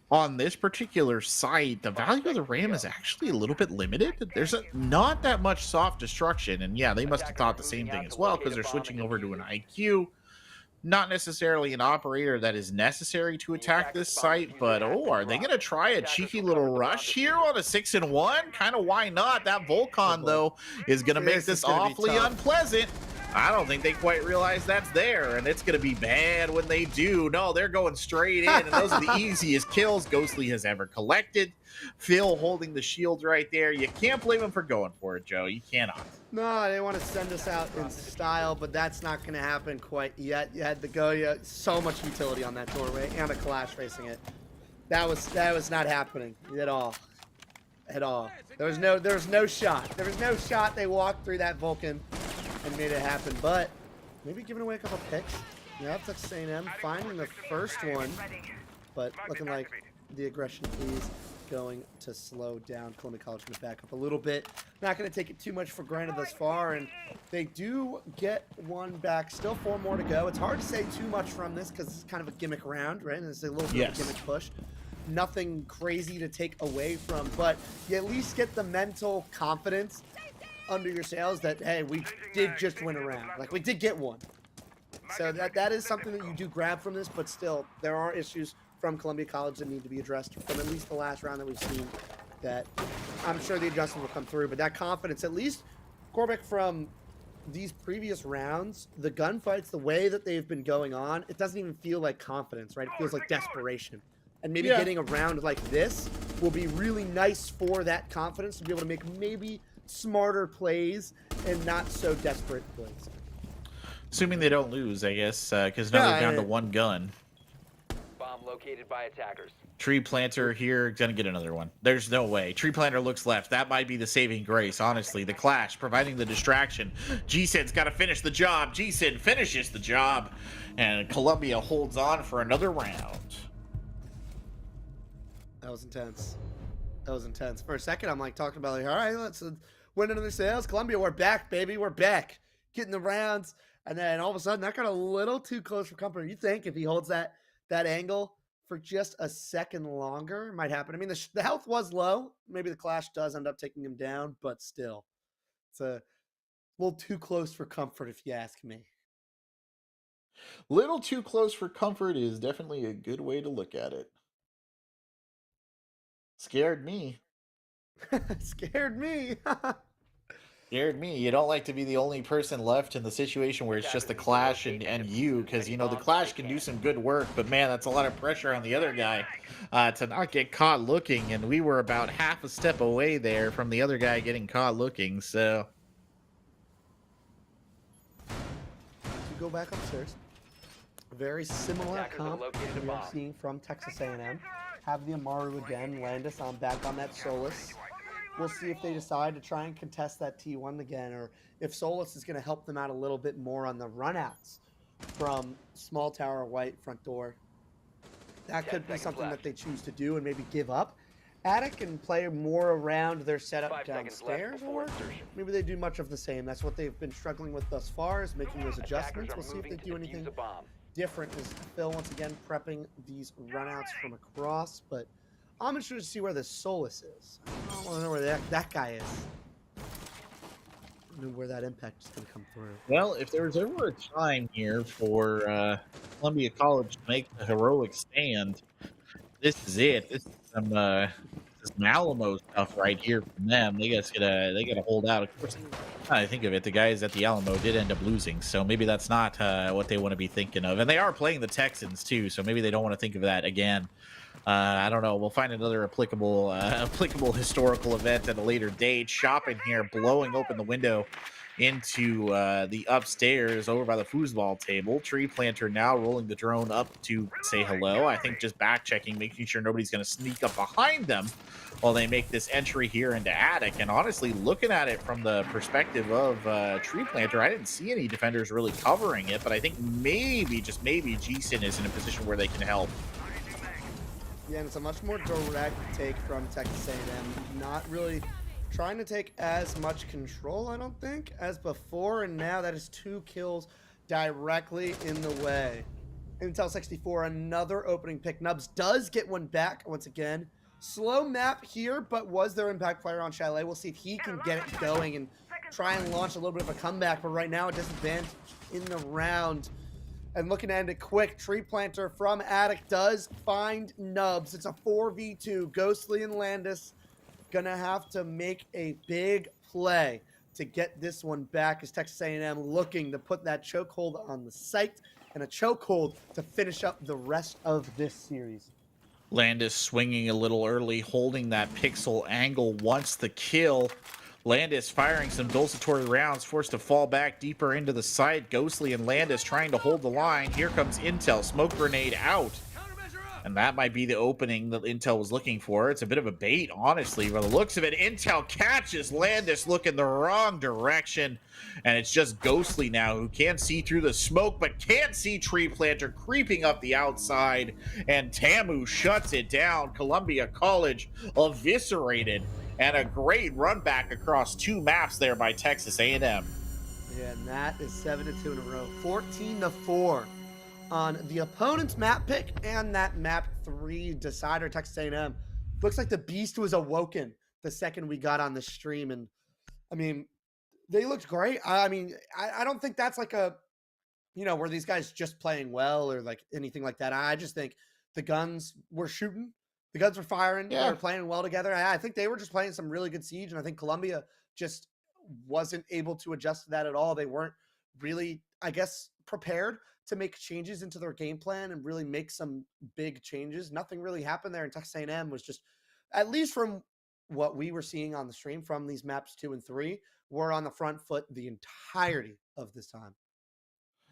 on this particular site, the value of the Ram is actually a little bit limited. There's not that much soft destruction, and yeah, they must have thought the same thing as well because they're switching over to an IQ. Not necessarily an operator that is necessary to attack this site, but are they going to try a cheeky little rush here on a 6-1? Kind of why not? That Volcon, though, is going to make this awfully unpleasant. I don't think they quite realize that's there, and it's going to be bad when they do. No, they're going straight in, and those are the easiest kills Ghostly has ever collected. Phil holding the shield right there. You can't blame him for going for it, Joe. You cannot. No, they want to send us out in style, but that's not going to happen quite yet. You had the Goya, so much utility on that doorway, and a Clash facing it. That was not happening at all. At all. There was no shot. There was no shot. They walked through that Vulcan and made it happen, but maybe giving away a couple picks. Yeah, Texas A&M finding the first one, but looking like the aggression is going to slow down. Columbia College going to back up a little bit. Not going to take it too much for granted thus far, and they do get one back. Still 4 more to go. It's hard to say too much from this because it's kind of a gimmick round, right? And it's a little bit of a gimmick push. Nothing crazy to take away from, but you at least get the mental confidence under your sails that, hey, we did just win a round. Like, we did get one. So that is something that you do grab from this, but still, there are issues from Columbia College that need to be addressed from at least the last round that we've seen that I'm sure the adjustment will come through. But that confidence, at least, Corbic, from these previous rounds, the gunfights, the way that they've been going on, it doesn't even feel like confidence, right? It feels like desperation. And maybe getting a round like this will be really nice for that confidence to be able to make maybe smarter plays and not so desperate plays. Assuming they don't lose, I guess, because now they're down to 1 gun. Bomb located by attackers. Tree Planter here, gonna get another one. There's no way. Tree Planter looks left. That might be the saving grace, honestly. The Clash providing the distraction. G-Sin's got to finish the job. G-Sin finishes the job. And Columbia holds on for another round. That was intense. That was intense. For a second, I'm like talking about, like, all right, let's win another sales. Columbia, we're back, baby. We're back. Getting the rounds. And then all of a sudden, that got a little too close for comfort. You think if he holds that angle for just a second longer, it might happen. I mean, the health was low. Maybe the Clash does end up taking him down, but still. It's a little too close for comfort, if you ask me. Little too close for comfort is definitely a good way to look at it. Scared me. Scared me. Scared me. You don't like to be the only person left in the situation where it's just the Clash and you, because, you know, the Clash can do some good work, but, man, that's a lot of pressure on the other guy to not get caught looking, and we were about half a step away there from the other guy getting caught looking, so. To go back upstairs. Very similar comp we are seeing from Texas A&M. Have the Amaru again, Landis back on that Solus. We'll see if they decide to try and contest that T1 again, or if Solus is going to help them out a little bit more on the runouts from small tower white front door. That could be something that they choose to do and maybe give up Attic and play more around their setup downstairs, or maybe they do much of the same. That's what they've been struggling with thus far, is making those adjustments. We'll see if they do anything different, as Phil once again prepping these runouts from across, but I'm interested to see where the Solus is. I don't want to know where that guy is. I don't know where that impact is going to come through. Well, if there was ever a time here for Columbia College to make the heroic stand, this is it. This is Texas and Alamo stuff right here from them. They gotta hold out. Of course, now I think of it, the guys at the Alamo did end up losing, so maybe that's not what they want to be thinking of. And they are playing the Texans too, so maybe they don't want to think of that again. I don't know. We'll find another applicable applicable historical event at a later date. Shopping here, blowing open the window into the upstairs over by the foosball table. Tree planter now rolling the drone up to say hello. I think just back checking, making sure nobody's going to sneak up behind them while they make this entry here into attic. And honestly, looking at it from the perspective of tree planter, I didn't see any defenders really covering it, but I think maybe, just maybe, Gson is in a position where they can help. Yeah, and it's a much more direct take from Texas A&M. Not really trying to take as much control, I don't think, as before. And now that is 2 kills directly in the way. Intel 64, another opening pick. Nubs does get one back once again. Slow map here, but was there impact player on Chalet? We'll see if he can get it going and try and launch a little bit of a comeback. But right now, a disadvantage in the round. And looking at it quick, Tree Planter from Attic does find Nubs. It's a 4v2. Ghostly and Landis gonna have to make a big play to get this one back as Texas A&M looking to put that chokehold on the site and a chokehold to finish up the rest of this series. Landis swinging a little early, holding that pixel angle wants the kill. Landis firing some dulcetory rounds, forced to fall back deeper into the site. Ghostly and Landis trying to hold the line. Here comes Intel, smoke grenade out. And that might be the opening that Intel was looking for. It's a bit of a bait, honestly, by the looks of it. Intel catches Landis looking the wrong direction. And it's just Ghostly now, who can see through the smoke, but can't see Tree Planter creeping up the outside. And Tamu shuts it down. Columbia College eviscerated. And a great run back across 2 maps there by Texas A&M. Yeah, and that is 7-2 in a row. 14-4 on the opponent's map pick and that map 3 decider. Texas A&M looks like the beast was awoken the second we got on the stream. And I mean, they looked great. I mean, I don't think that's like a, where these guys just playing well or like anything like that. I just think the guns were shooting. The guns were firing. Yeah. They were playing well together. I think they were just playing some really good Siege, and I think Columbia just wasn't able to adjust to that at all. They weren't really, I guess, prepared to make changes into their game plan and really make some big changes. Nothing really happened there, and Texas A&M was just, at least from what we were seeing on the stream from these maps 2 and 3, were on the front foot the entirety of this time.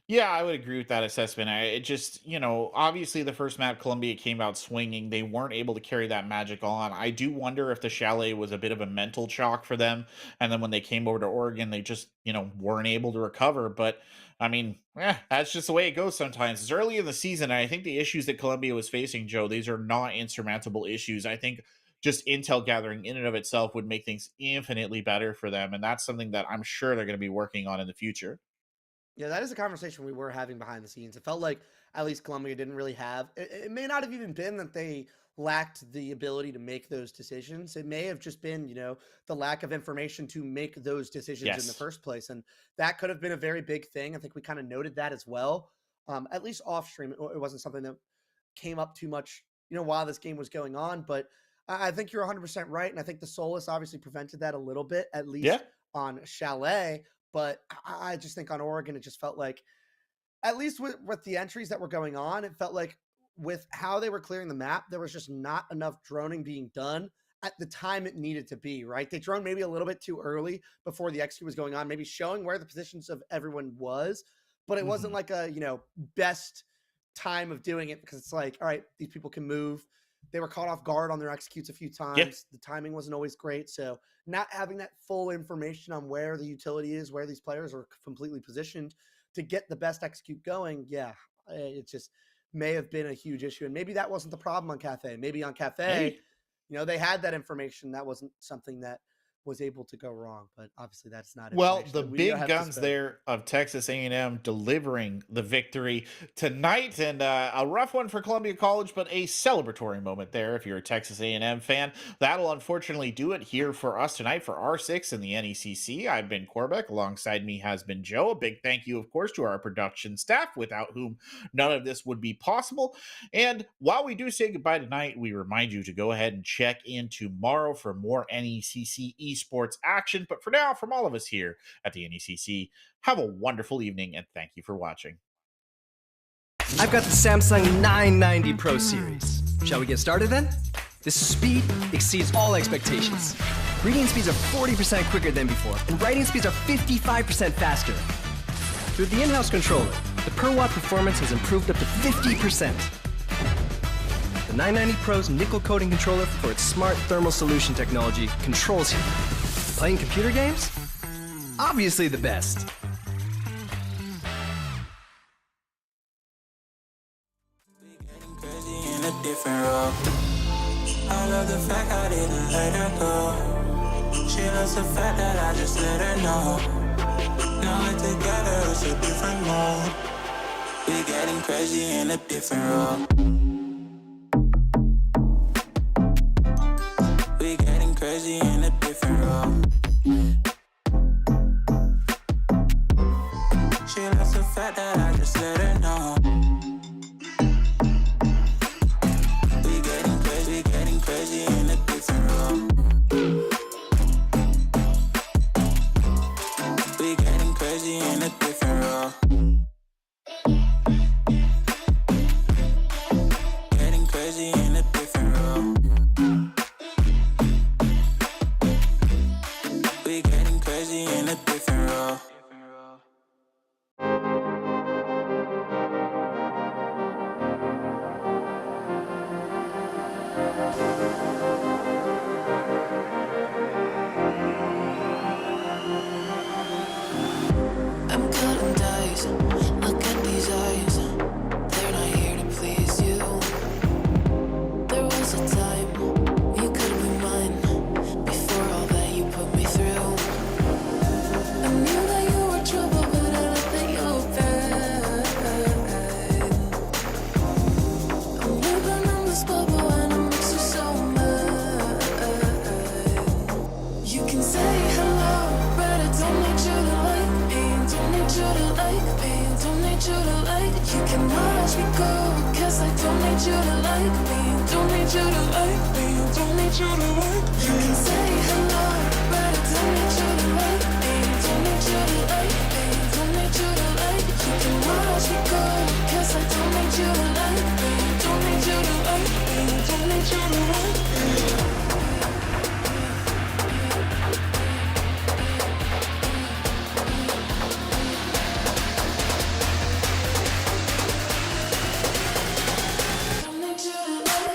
Yeah, I would agree with that assessment. It just, obviously the first map, Columbia came out swinging. They weren't able to carry that magic on. I do wonder if the Chalet was a bit of a mental shock for them. And then when they came over to Oregon, they just, weren't able to recover. But I mean, that's just the way it goes sometimes. It's early in the season. And I think the issues that Columbia was facing, Joe, these are not insurmountable issues. I think just intel gathering in and of itself would make things infinitely better for them. And that's something that I'm sure they're going to be working on in the future. Yeah, that is a conversation we were having behind the scenes. It felt like at least Columbia didn't really have. It may not have even been that they lacked the ability to make those decisions. It may have just been, the lack of information to make those decisions in the Yes. first place. And that could have been a very big thing. I think we kind of noted that as well. At least off stream, it wasn't something that came up too much, while this game was going on. But I think you're 100% right. And I think the Solus obviously prevented that a little bit, at least Yeah. on Chalet. But I just think on Oregon, it just felt like, at least with the entries that were going on, it felt like with how they were clearing the map, there was just not enough droning being done at the time it needed to be, right? They droned maybe a little bit too early before the execute was going on, maybe showing where the positions of everyone was, but it wasn't like a, best time of doing it because it's like, all right, these people can move. They were caught off guard on their executes a few times. Yeah. The timing wasn't always great. So not having that full information on where the utility is, where these players are completely positioned to get the best execute going, it just may have been a huge issue. And maybe that wasn't the problem on Cafe. Maybe on Cafe, Maybe. they had that information. That wasn't something that was able to go wrong. But obviously, that's not. Well, information the that we big have to guns spend. there of Texas A&M delivering the victory tonight, and a rough one for Columbia College, but a celebratory moment there if you're a Texas A&M fan. That'll unfortunately do it here for us tonight for R6 in the NECC. I've been Corbeck. Alongside me has been Joe. A big thank you, of course, to our production staff, without whom none of this would be possible. And while we do say goodbye tonight, we remind you to go ahead and check in tomorrow for more NECC esports action. But for now, from all of us here at the NECC, have a wonderful evening and thank you for watching. I've got the Samsung 990 Pro Series. Shall we get started then? This speed exceeds all expectations. Reading speeds are 40% quicker than before, and writing speeds are 55% faster. Through the in-house controller, the per-watt performance has improved up to 50%. The 990 Pro's nickel coating controller for its smart thermal solution technology controls you. Playing computer games? Obviously the best. Crazy in a different role. I love the fact I didn't let her go. She loves the fact that I just let her know. Now we're together, it's a different mode. We're getting crazy in a different role. We're getting crazy in a different role. She loves the fact that I just let her know. Crazy in a different role. We getting crazy in a different role. Getting crazy in a different role. We getting crazy in a different role. I'm cutting dice. Look at these eyes. They're not here to please you. There was a time you could be mine. Before all that you put me through, I knew that you were trouble, but I don't think you were bad. I'm living in this bubble and it makes you so mad. You can say hello, but I don't need you to like me. Don't need you to like me. Don't need you to like. You can watch me go, 'cause I don't need you to like me. Don't need you to like me. Don't need you to like. You can say hello, but I don't need you to like me. Don't need you to like me. Don't need you to like. You can watch me go, 'cause I don't need you to like me. Don't need you to like me. Don't need you to like me. Don't need you to like. Don't need you to like.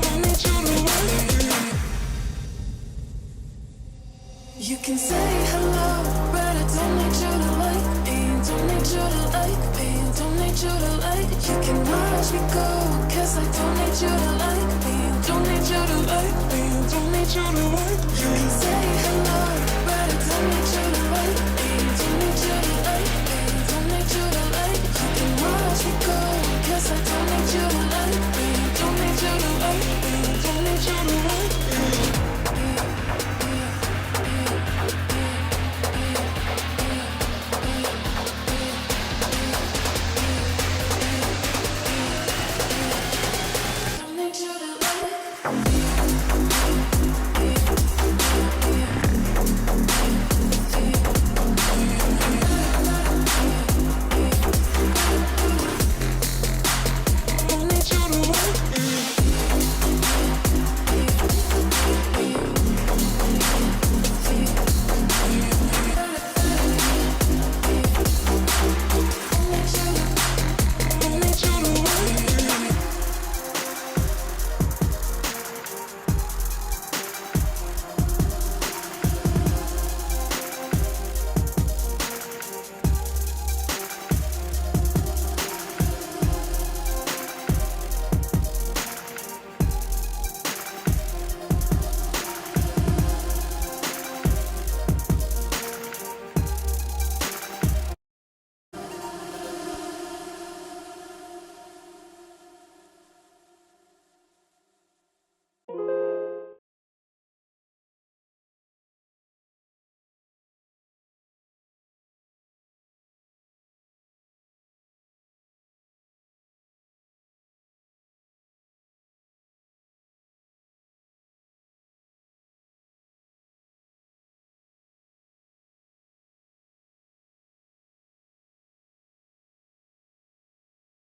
Don't need you to like. You can say hello, but I don't need you to like me. Don't need you to like me. Don't need you to like. You can watch me go, 'cause I don't need you to like me. Don't need you to like me. Don't need you to like. You can say hello, but I don't need you